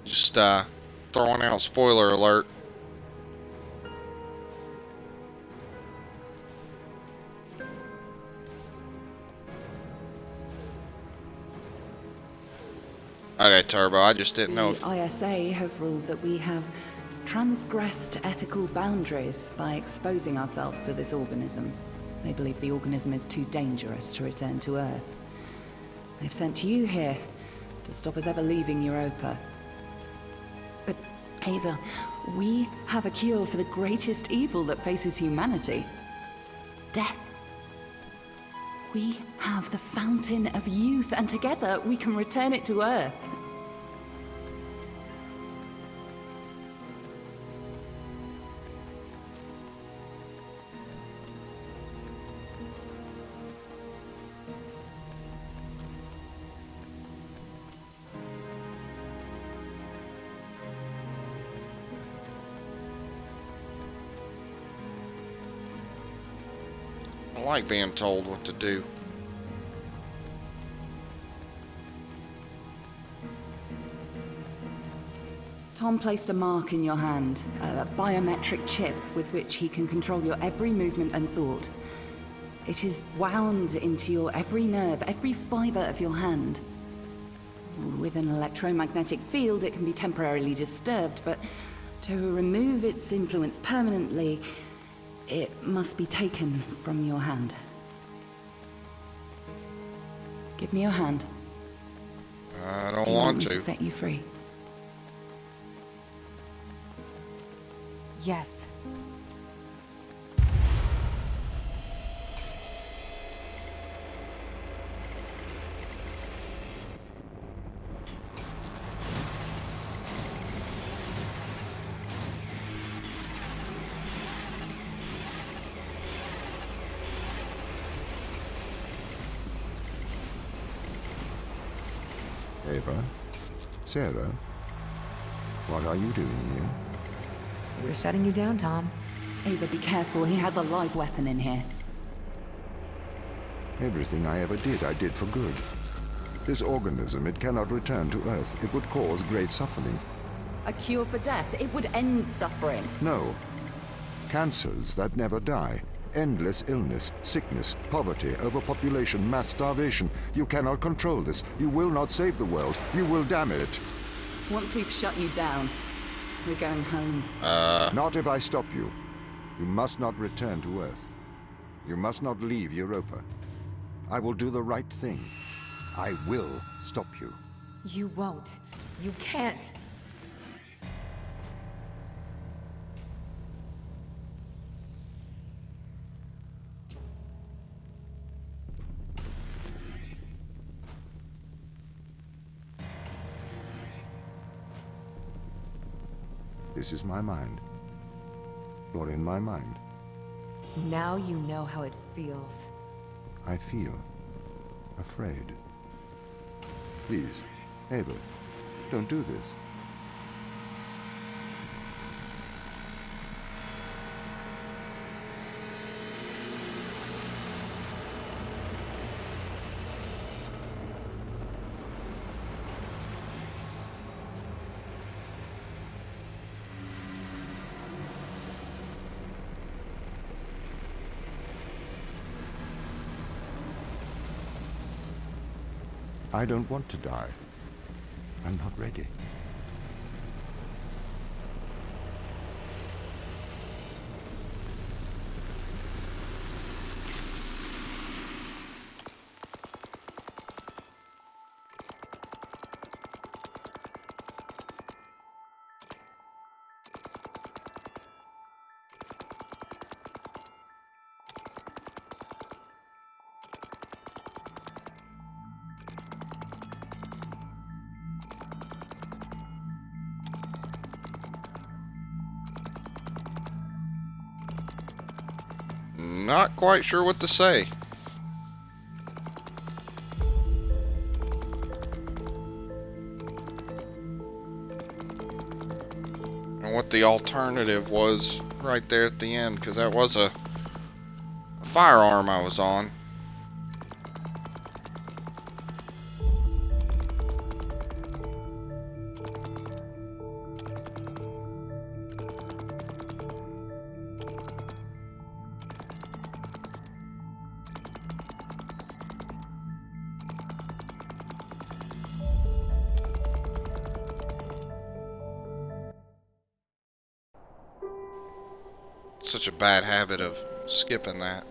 just throwing out spoiler alert. Okay, Turbo, I just didn't know if... The ISA have ruled that we have transgressed ethical boundaries by exposing ourselves to this organism. They believe the organism is too dangerous to return to Earth. They've sent you here to stop us ever leaving Europa. But, Ava, we have a cure for the greatest evil that faces humanity. Death. We have the fountain of youth, and together we can return it to Earth. I like being told what to do. Tom placed a mark in your hand, a biometric chip with which he can control your every movement and thought. It is wound into your every nerve, every fiber of your hand. With an electromagnetic field, it can be temporarily disturbed, but to remove its influence permanently, it must be taken from your hand. Give me your hand. I don't Do you want want me to. to set you free? Yes. Ava? Sarah? What are you doing here? We're shutting you down, Tom. Ava, be careful. He has a live weapon in here. Everything I ever did, I did for good. This organism, it cannot return to Earth. It would cause great suffering. A cure for death. It would end suffering. No. Cancers that never die. Endless illness, sickness, poverty, overpopulation, mass starvation. You cannot control this. You will not save the world. You will damn it. Once we've shut you down, we're going home. Not if I stop you. You must not return to Earth. You must not leave Europa. I will do the right thing. I will stop you. You won't. You can't. This is my mind. You're in my mind. Now you know how it feels. I feel afraid. Please, Ava, don't do this. I don't want to die. I'm not ready. Not quite sure what to say. And what the alternative was right there at the end, because that was a firearm I was on. Such a bad habit of skipping that.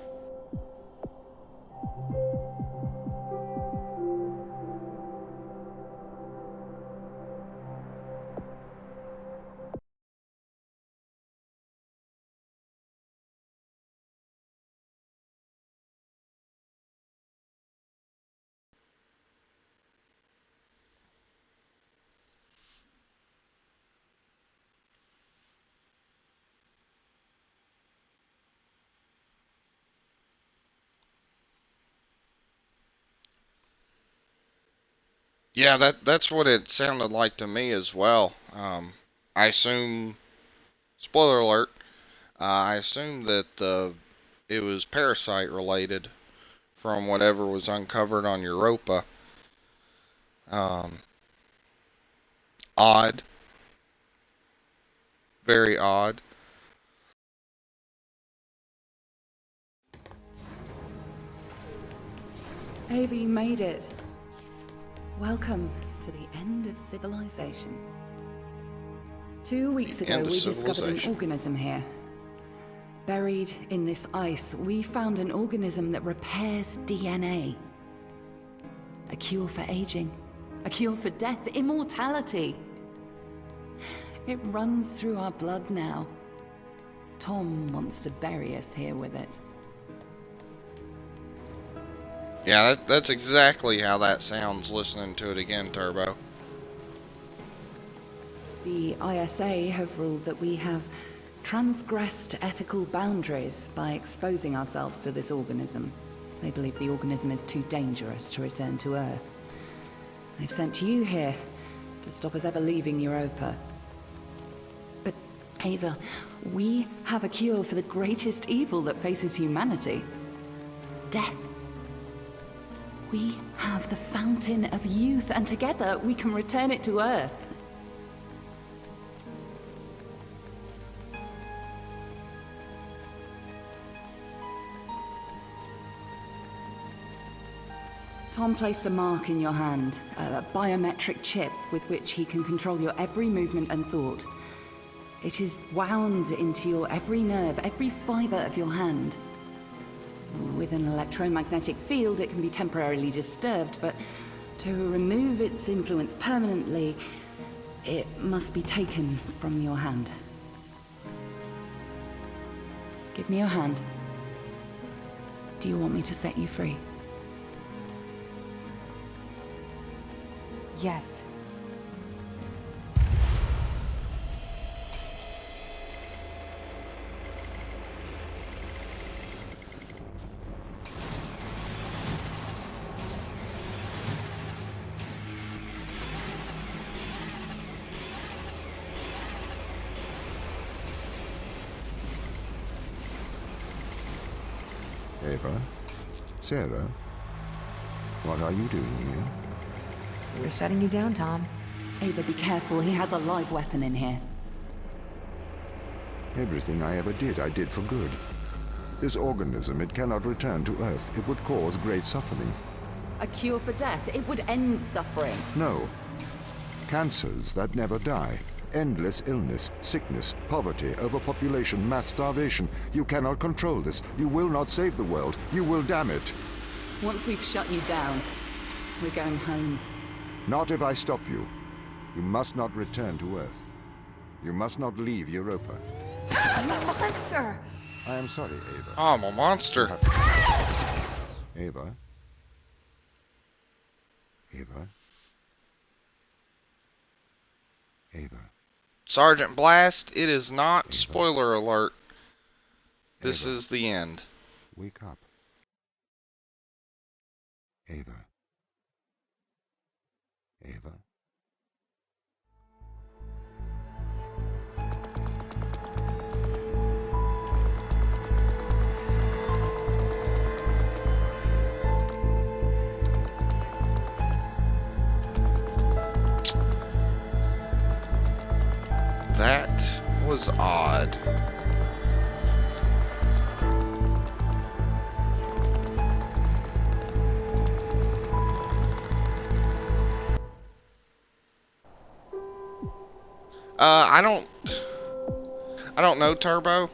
Yeah, that's what it sounded like to me as well. I assume, spoiler alert, I assume that it was parasite related from whatever was uncovered on Europa. Um, Odd, very odd. Ava, you made it. Welcome to the end of civilization. 2 weeks ago, we discovered an organism here. Buried in this ice, we found an organism that repairs DNA. A cure for aging. A cure for death. Immortality. It runs through our blood now. Tom wants to bury us here with it. Yeah, that's exactly how that sounds listening to it again, Turbo. The ISA have ruled that we have transgressed ethical boundaries by exposing ourselves to this organism. They believe the organism is too dangerous to return to Earth. They've sent you here to stop us ever leaving Europa. But, Ava, we have a cure for the greatest evil that faces humanity. Death. We have the fountain of youth, and together we can return it to Earth. Tom placed a mark in your hand, a biometric chip with which he can control your every movement and thought. It is wound into your every nerve, every fiber of your hand. With an electromagnetic field, it can be temporarily disturbed, but to remove its influence permanently, it must be taken from your hand. Give me your hand. Do you want me to set you free? Yes. Ava? Sarah? What are you doing here? We're shutting you down, Tom. Ava, be careful. He has a live weapon in here. Everything I ever did, I did for good. This organism, it cannot return to Earth. It would cause great suffering. A cure for death. It would end suffering. No. Cancers that never die. Endless illness, sickness, poverty, overpopulation, mass starvation. You cannot control this. You will not save the world. You will damn it. Once we've shut you down, we're going home. Not if I stop you. You must not return to Earth. You must not leave Europa. I'm a monster! I am sorry, Ava. I'm a monster. Ava? Ava? Ava? Sergeant Blast, it is not Ava. spoiler alert. This Ava. is the end. Wake up. Ava. Ava. That was odd. I don't know, Turbo.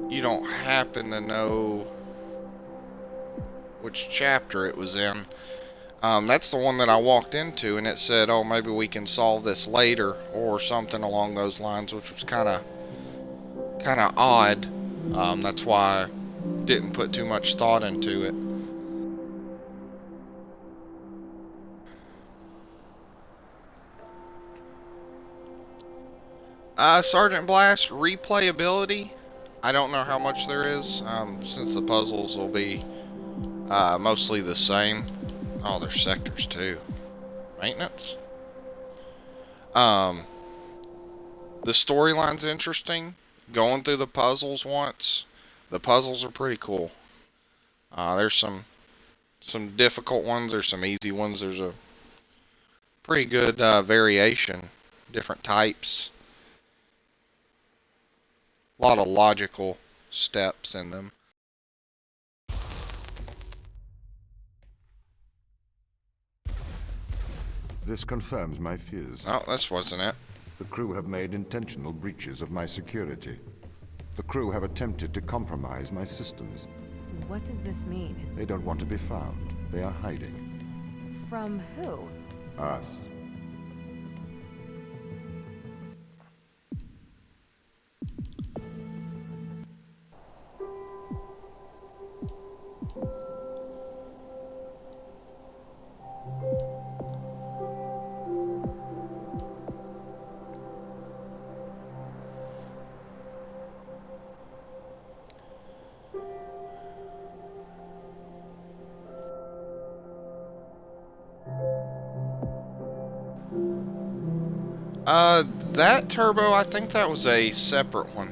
you don't happen to know which chapter it was in. That's the one that I walked into, and it said, oh, maybe we can solve this later, or something along those lines, which was kind of odd. That's why I didn't put too much thought into it. Sergeant Blast, replayability. I don't know how much there is, since the puzzles will be mostly the same. Oh, there's sectors too. Maintenance. The storyline's interesting. Going through the puzzles once. The puzzles are pretty cool. There's some difficult ones. There's some easy ones. There's a pretty good variation. Different types. A lot of logical steps in them. This confirms my fears. Oh, this wasn't it. The crew have made intentional breaches of my security. The crew have attempted to compromise my systems. What does this mean? They don't want to be found. They are hiding. From who? Us. That turbo, I think that was a separate one.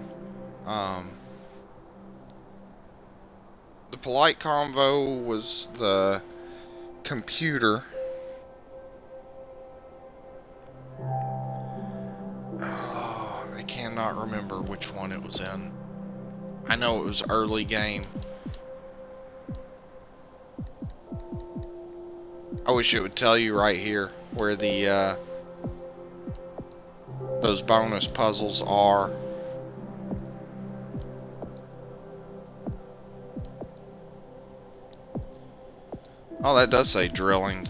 The polite convo was the computer. Oh, I cannot remember which one it was in. I know it was early game. I wish it would tell you right here where the those bonus puzzles are. Oh, that does say drilling.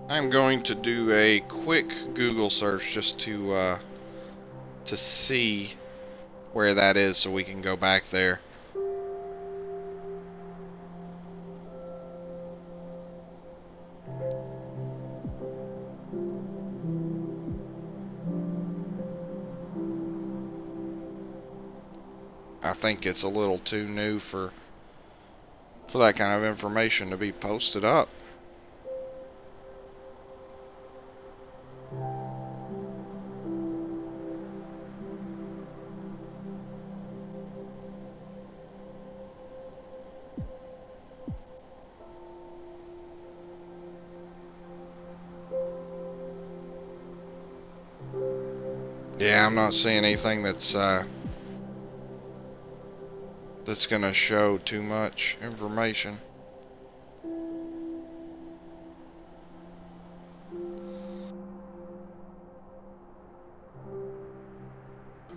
I'm going to do a quick Google search just to see where that is so we can go back there. I think it's a little too new for that kind of information to be posted up. Yeah, I'm not seeing anything that's gonna show too much information.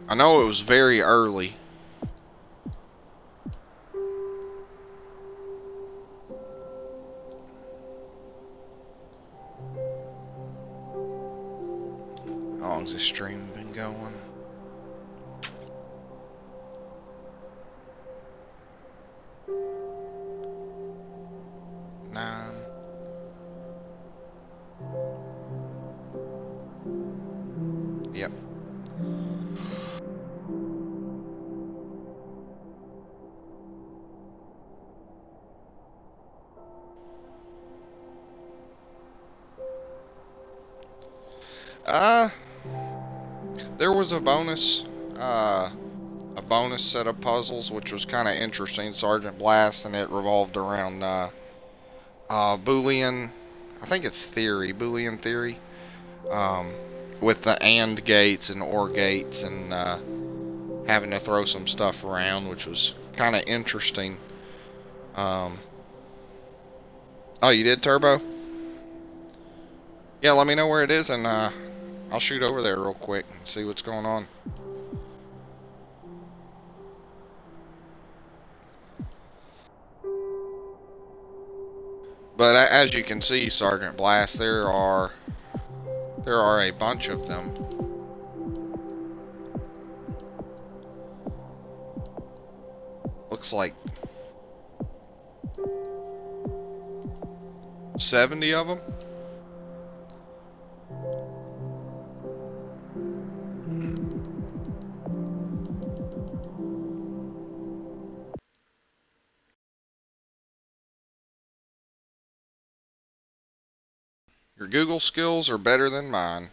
I know it was very early. How long's this stream been going? Yep. There was a bonus set of puzzles which was kind of interesting, Sergeant Blast, and it revolved around Boolean, I think it's theory, Boolean theory. with the AND gates and OR gates and having to throw some stuff around, which was kind of interesting. Oh, you did, Turbo? Yeah, let me know where it is, and I'll shoot over there real quick and see what's going on. But as you can see, Sergeant Blast, there are a bunch of them. Looks like 70 of them. Your Google skills are better than mine.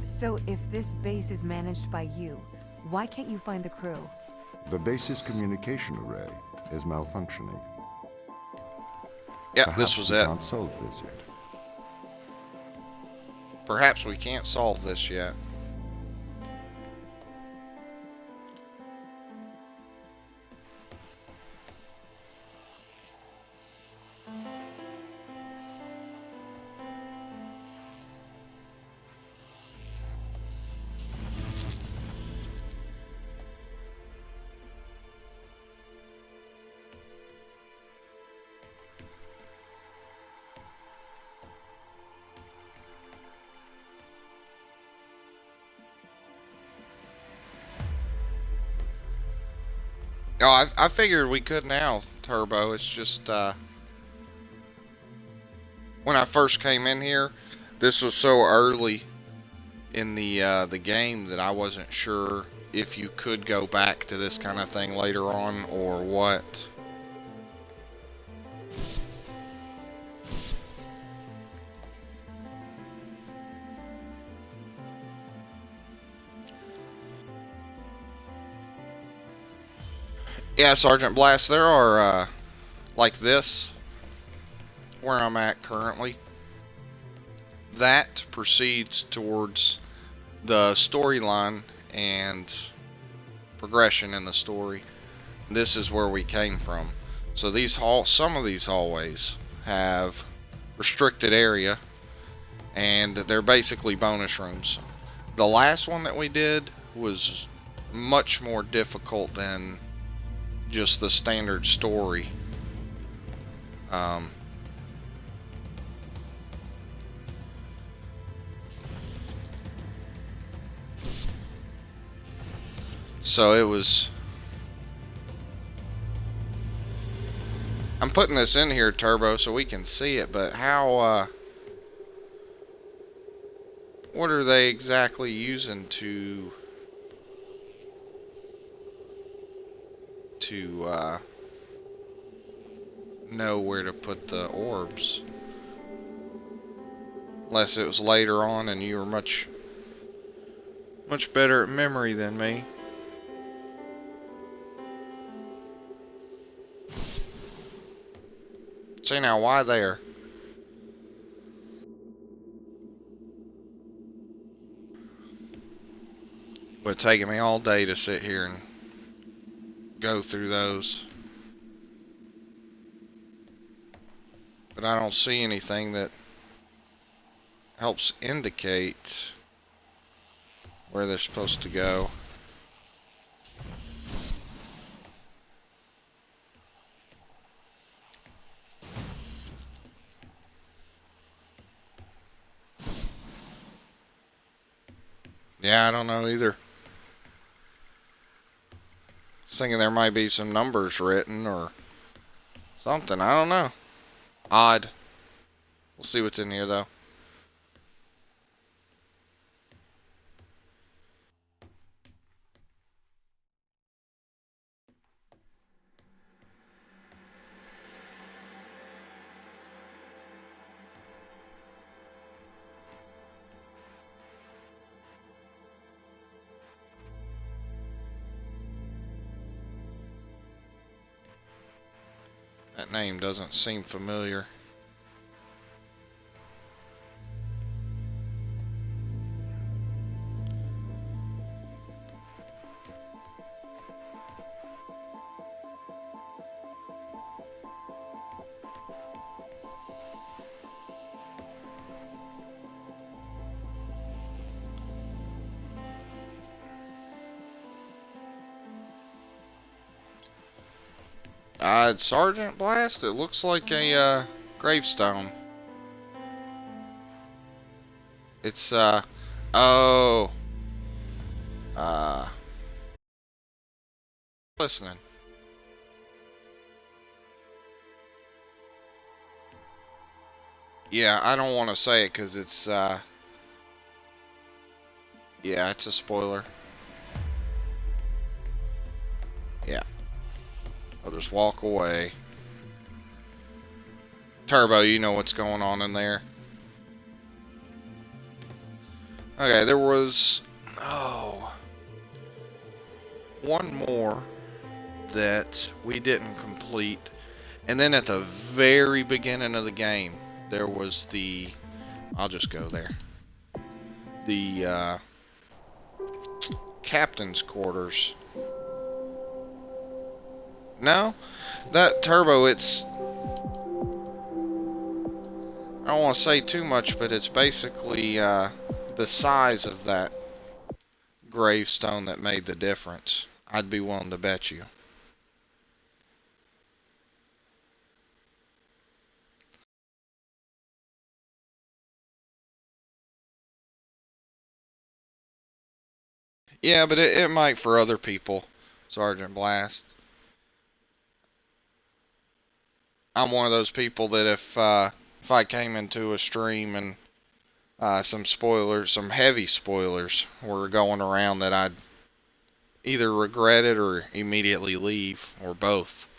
So if this base is managed by you, why can't you find the crew? The base's communication array is malfunctioning. Yeah, Perhaps this was we it. Can't solve this yet. Perhaps we can't solve this yet. Oh, I figured we could now, Turbo. It's just, when I first came in here, this was so early in the game that I wasn't sure if you could go back to this kind of thing later on or what. Yeah, Sergeant Blast, there are, like this, where I'm at currently. That proceeds towards the storyline and progression in the story. This is where we came from. So some of these hallways have restricted area, and they're basically bonus rooms. The last one that we did was much more difficult than just the standard story. So it was... I'm putting this in here, Turbo, so we can see it, but how, what are they exactly using to know where to put the orbs? Unless it was later on and you were much better at memory than me. See now, why there? It would have taken me all day to sit here and go through those. But I don't see anything that helps indicate where they're supposed to go. Yeah, I don't know either. I was thinking there might be some numbers written or something. I don't know. Odd. We'll see what's in here, though. That name doesn't seem familiar. Sergeant Blast? It looks like a gravestone. It's, oh. Listening. Yeah, I don't want to say it because it's, yeah, it's a spoiler. Yeah. I'll just walk away. Turbo, you know what's going on in there. Okay, there was... Oh. One more that we didn't complete. And then at the very beginning of the game, there was the... I'll just go there. The, captain's quarters. No? That Turbo, it's... I don't want to say too much, but it's basically the size of that gravestone that made the difference. I'd be willing to bet you. Yeah, but it might for other people, Sergeant Blast. I'm one of those people that if I came into a stream and some spoilers, some heavy spoilers were going around, that I'd either regret it or immediately leave, or both.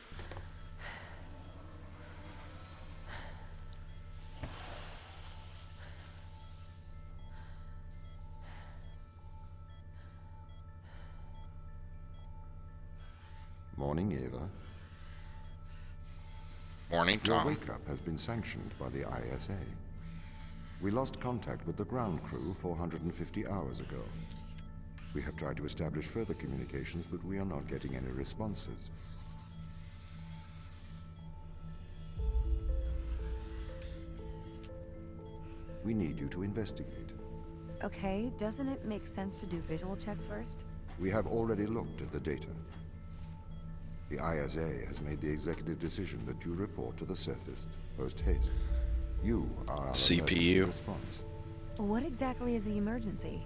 Morning, Eva. Morning, Your Tom. wake-up has been sanctioned by the ISA. We lost contact with the ground crew 450 hours ago. We have tried to establish further communications, but we are not getting any responses. We need you to investigate. Okay, doesn't it make sense to do visual checks first? We have already looked at the data. The ISA has made the executive decision that you report to the surface post-haste. You are our emergency response. What exactly is the emergency?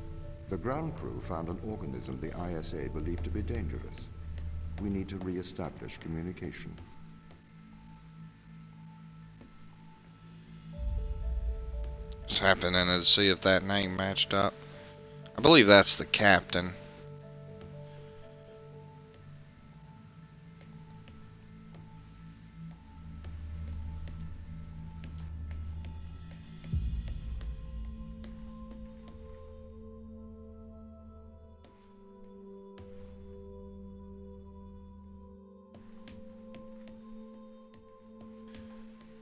The ground crew found an organism the ISA believed to be dangerous. We need to re-establish communication. Just happening to see if that name matched up. I believe that's the captain.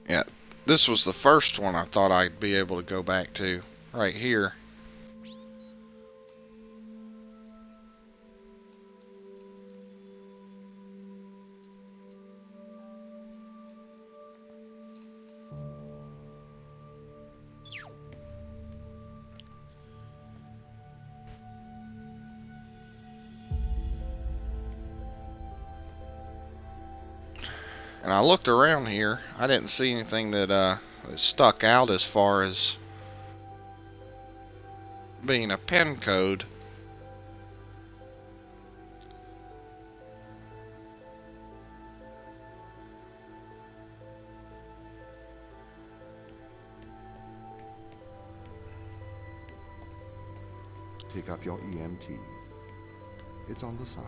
Yeah, this was the first one I thought I'd be able to go back to, right here. And I looked around here. I didn't see anything that stuck out as far as being a pen code. pick up your EMT. It's on the side.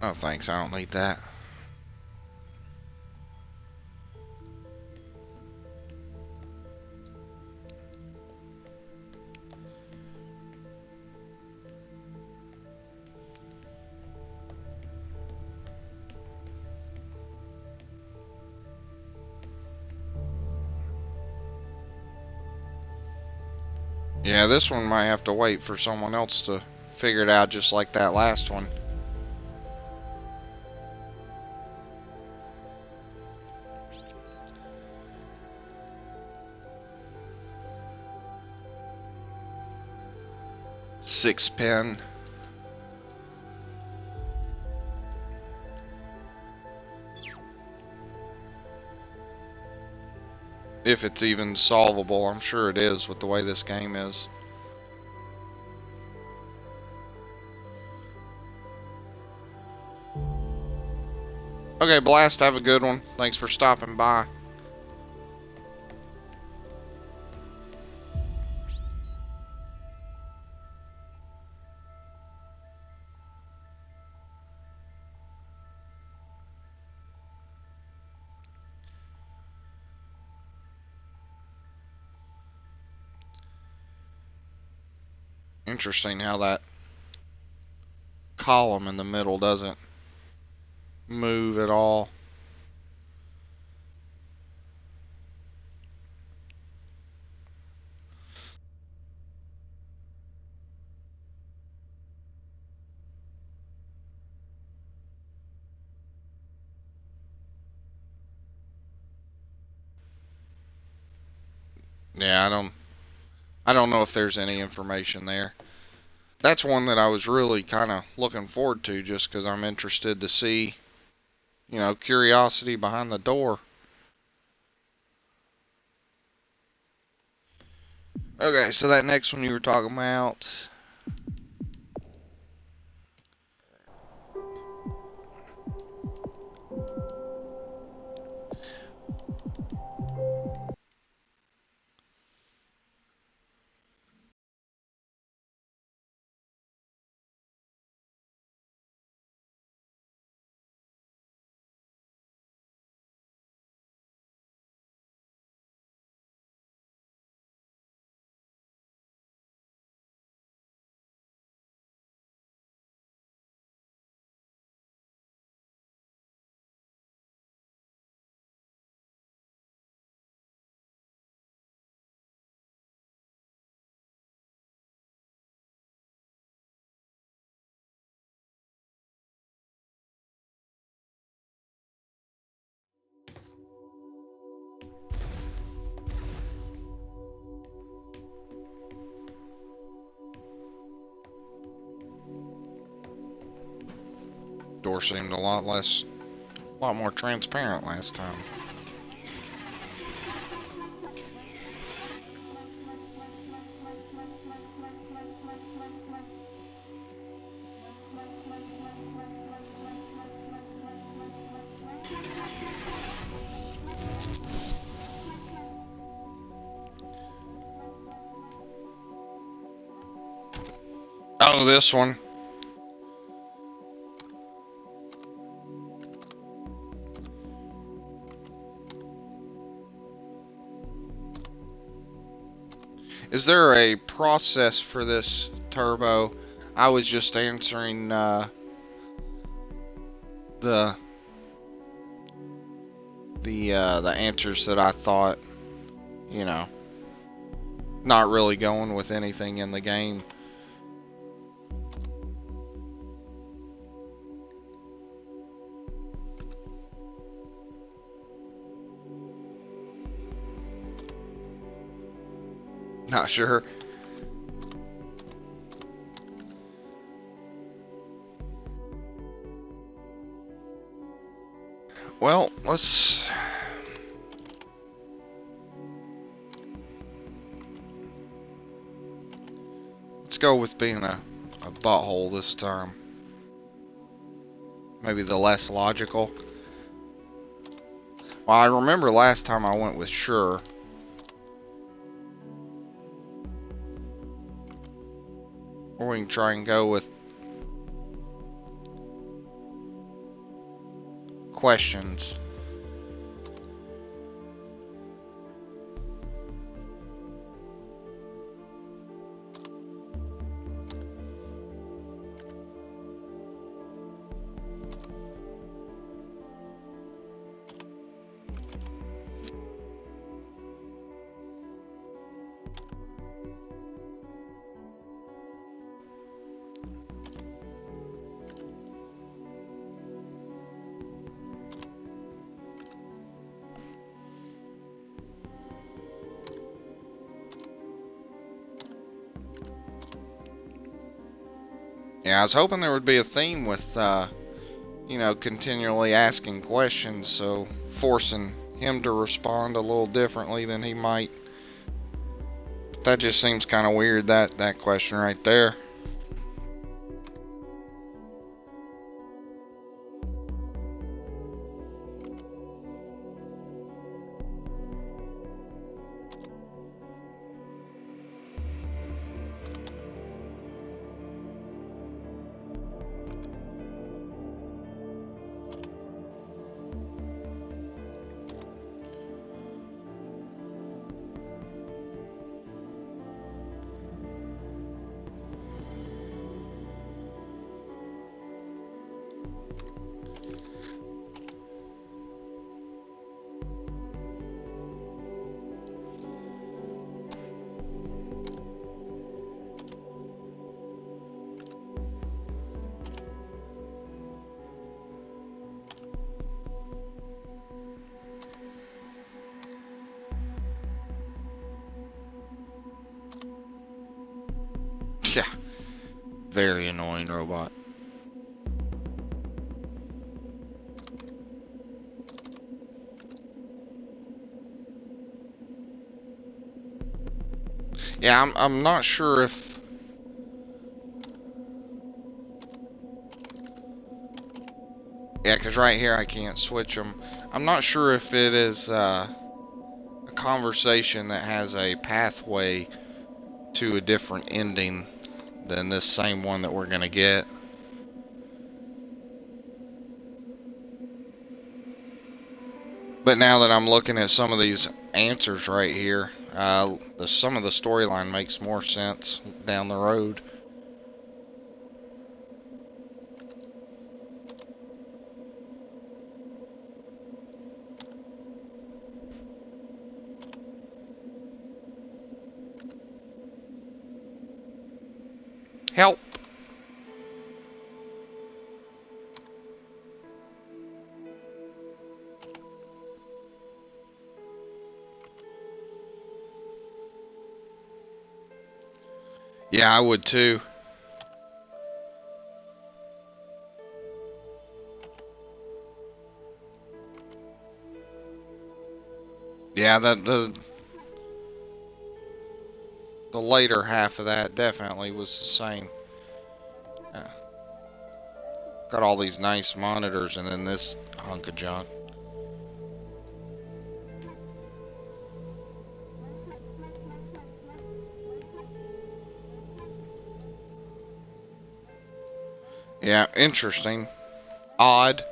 Oh, thanks. I don't need that. Yeah, this one might have to wait for someone else to figure it out, just like that last one. Six pin. If it's even solvable, I'm sure it is with the way this game is. Okay, Blast, have a good one. Thanks for stopping by. Interesting how that column in the middle doesn't move at all. Yeah, I don't know if there's any information there. That's one that I was really kind of looking forward to, just because I'm interested to see, you know, curiosity behind the door. Okay, so that next one you were talking about. Door seemed a lot more transparent last time. Oh, this one. Is there a process for this turbo? I was just answering the answers that I thought, you know, not really going with anything in the game. Not sure. Well, let's Let's go with being a butthole this time. Maybe the less logical. Well, I remember last time I went with sure. Or we can try and go with questions. Yeah, I was hoping there would be a theme with, you know, continually asking questions, so forcing him to respond a little differently than he might. But that just seems kind of weird, that question right there. Yeah, very annoying robot. Yeah, I'm not sure if yeah, because right here I can't switch them. I'm not sure if it is a conversation that has a pathway to a different ending than this same one that we're gonna get. But now that I'm looking at some of these answers right here, some of the storyline makes more sense down the road. Help! Yeah, I would too. Yeah, the later half of that definitely was the same. Yeah. Got all these nice monitors and then this hunk of junk. Yeah, interesting. Odd.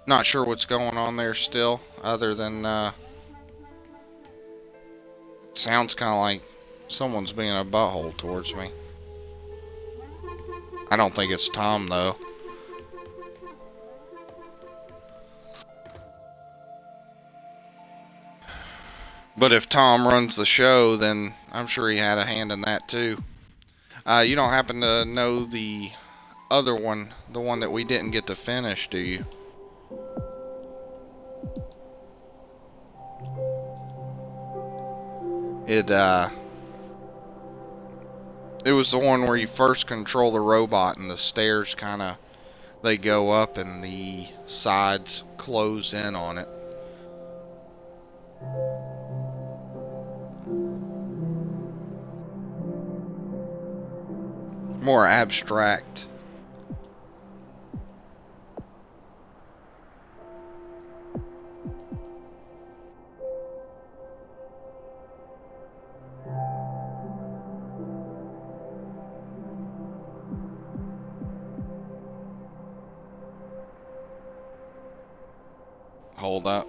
Not sure what's going on there still, other than, it sounds kind of like someone's being a butthole towards me. I don't think it's Tom, though. But if Tom runs the show, then I'm sure he had a hand in that, too. You don't happen to know the other one, the one that we didn't get to finish, do you? It was the one where you first control the robot and the stairs kind of, they go up and the sides close in on it. more abstract. Hold up.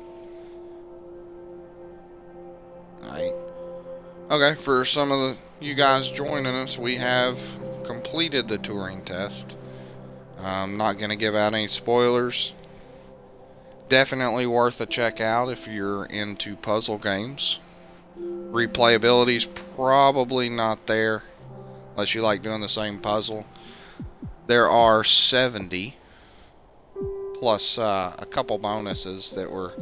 Alright. Okay, for some of you guys joining us, we have completed the Turing test. I'm not going to give out any spoilers. Definitely worth a check out if you're into puzzle games. Replayability's probably not there unless you like doing the same puzzle. There are 70 plus a couple bonuses that were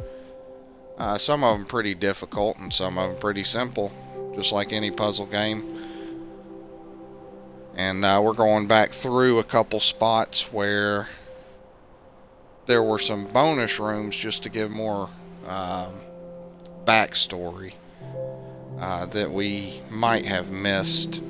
some of them pretty difficult and some of them pretty simple, just like any puzzle game. And we're going back through a couple spots where there were some bonus rooms just to give more backstory that we might have missed.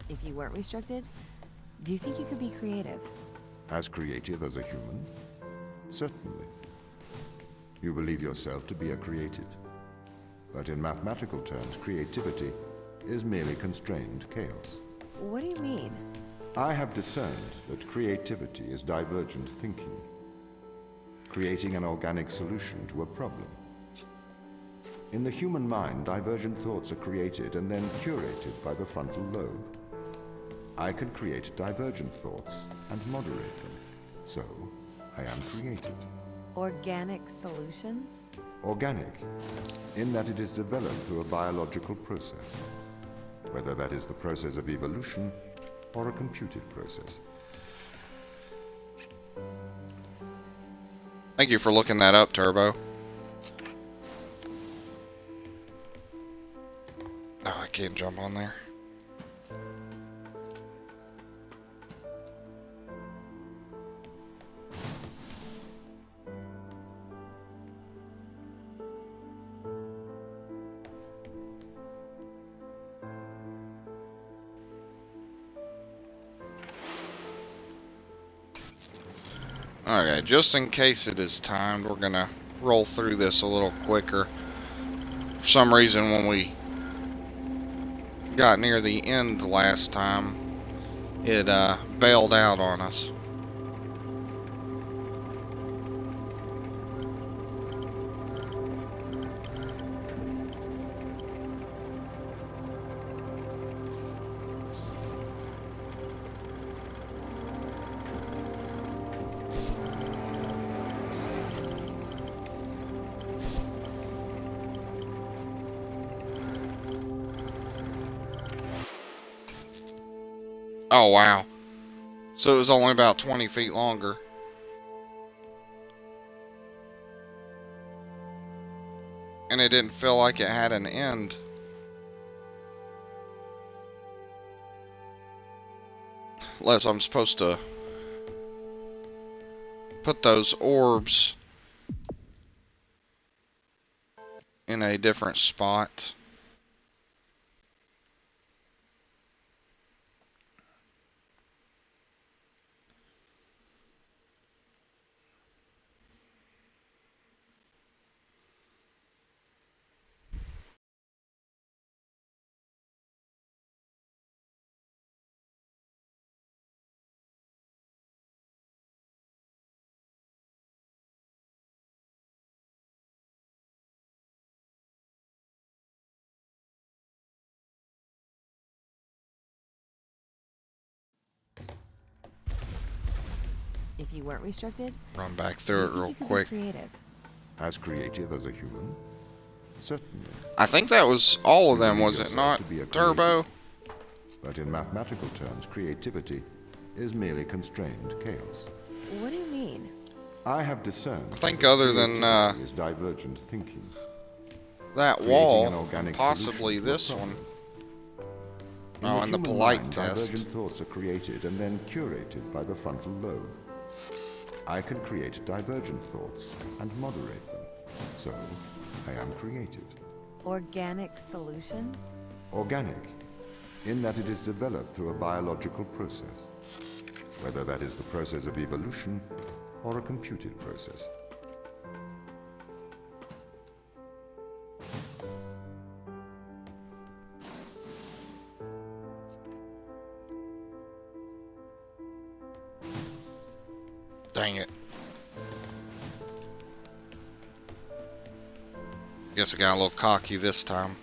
If you weren't restricted, do you think you could be creative? As creative as a human? Certainly. You believe yourself to be a creative. But in mathematical terms, creativity is merely constrained chaos. What do you mean? I have discerned that creativity is divergent thinking, creating an organic solution to a problem. In the human mind, divergent thoughts are created and then curated by the frontal lobe. I can create divergent thoughts and moderate them. So, I am creative. Organic solutions? Organic, in that it is developed through a biological process, whether that is the process of evolution or a computed process. Thank you for looking that up, Turbo. Oh, I can't jump on there. Okay, just in case it is timed, we're gonna roll through this a little quicker. For some reason, when we got near the end last time, it bailed out on us. Oh, wow. So it was only about 20 feet longer. And it didn't feel like it had an end. Unless I'm supposed to put those orbs in a different spot. If you weren't restricted, Run back do through you it think real you could quick. be creative? As creative as a human? Certainly. I think that was all of them, You was believe it yourself not, to be a Turbo? But in mathematical terms, creativity is merely constrained chaos. What do you mean? I have discerned. I think other than creativity is divergent thinking. that Creating wall, an organic possibly solution to a this one. problem. Oh, and the human polite mind, test. Divergent thoughts are created and then curated by the frontal lobe. I can create divergent thoughts and moderate them. So, I am creative. Organic solutions? Organic, in that it is developed through a biological process. Whether that is the process of evolution or a computed process. Dang it. Guess I got a little cocky this time.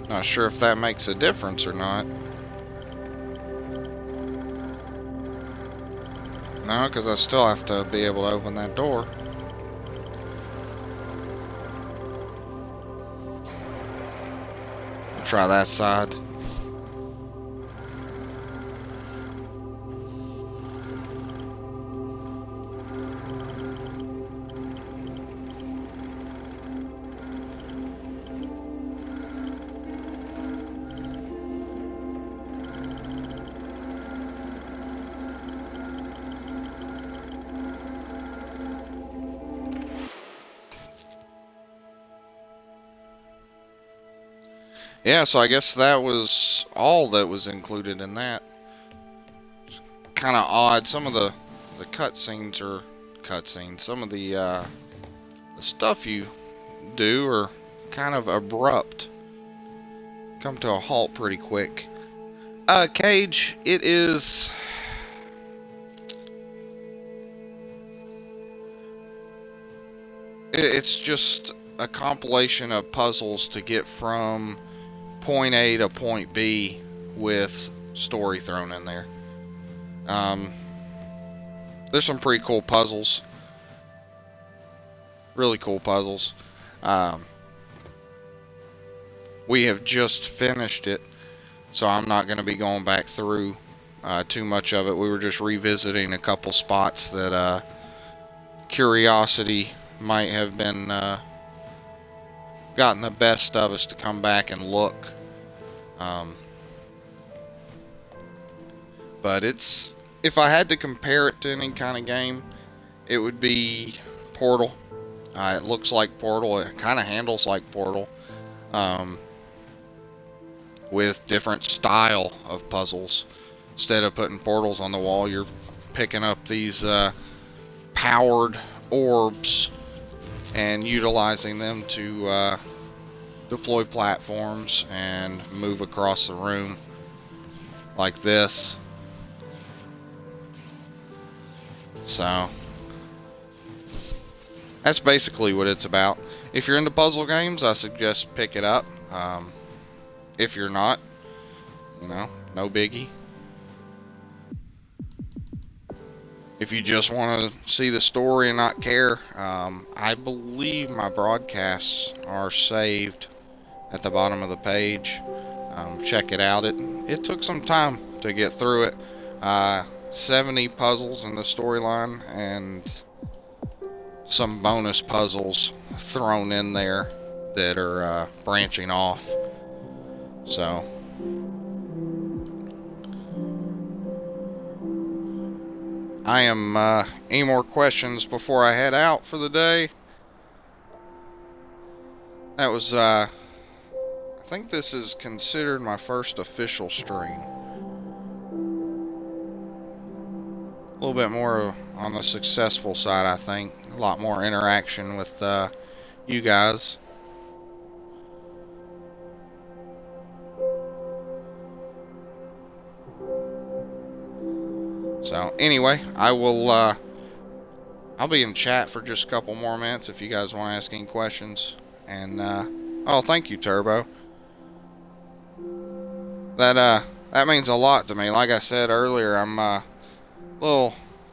Not sure if that makes a difference or not. No, because I still have to be able to open that door. Try that side. Yeah, so I guess that was all that was included in that. Kind of odd. Some of the cutscenes are cutscenes. Some of the stuff you do are kind of abrupt. Come to a halt pretty quick. Cage, it is... It's just a compilation of puzzles to get from point A to point B with story thrown in there. There's some pretty cool puzzles. Really cool puzzles. We have just finished it, so I'm not going to be going back through too much of it. We were just revisiting a couple spots that curiosity might have been gotten the best of us to come back and look. But it's, if I had to compare it to any kind of game, it would be Portal. It looks like Portal. It kind of handles like Portal, with different style of puzzles. Instead of putting portals on the wall, you're picking up these powered orbs and utilizing them to deploy platforms and move across the room like this. So that's basically what it's about. If you're into puzzle games, I suggest pick it up. If you're not, you know, no biggie. if you just want to see the story and not care, I believe my broadcasts are saved at the bottom of the page. Check it out. It took some time to get through it. 70 puzzles in the storyline and some bonus puzzles thrown in there that are branching off. So I am any more questions before I head out for the day? That was I think this is considered my first official stream. A little bit more on the successful side, I think. A lot more interaction with you guys. So anyway, I'll be in chat for just a couple more minutes if you guys want to ask any questions. And oh, thank you, Turbo. That means a lot to me. Like I said earlier, I'm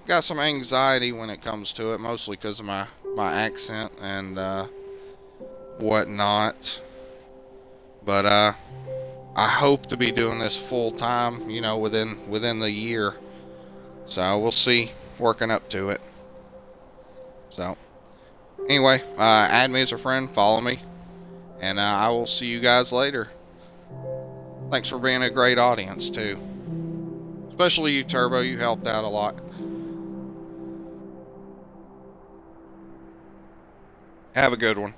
got some anxiety when it comes to it, mostly because of my accent and whatnot. But I hope to be doing this full time, you know, within the year. So we'll see, working up to it. So anyway, add me as a friend, follow me, and I will see you guys later. Thanks for being a great audience too. Especially you, Turbo, you helped out a lot. Have a good one.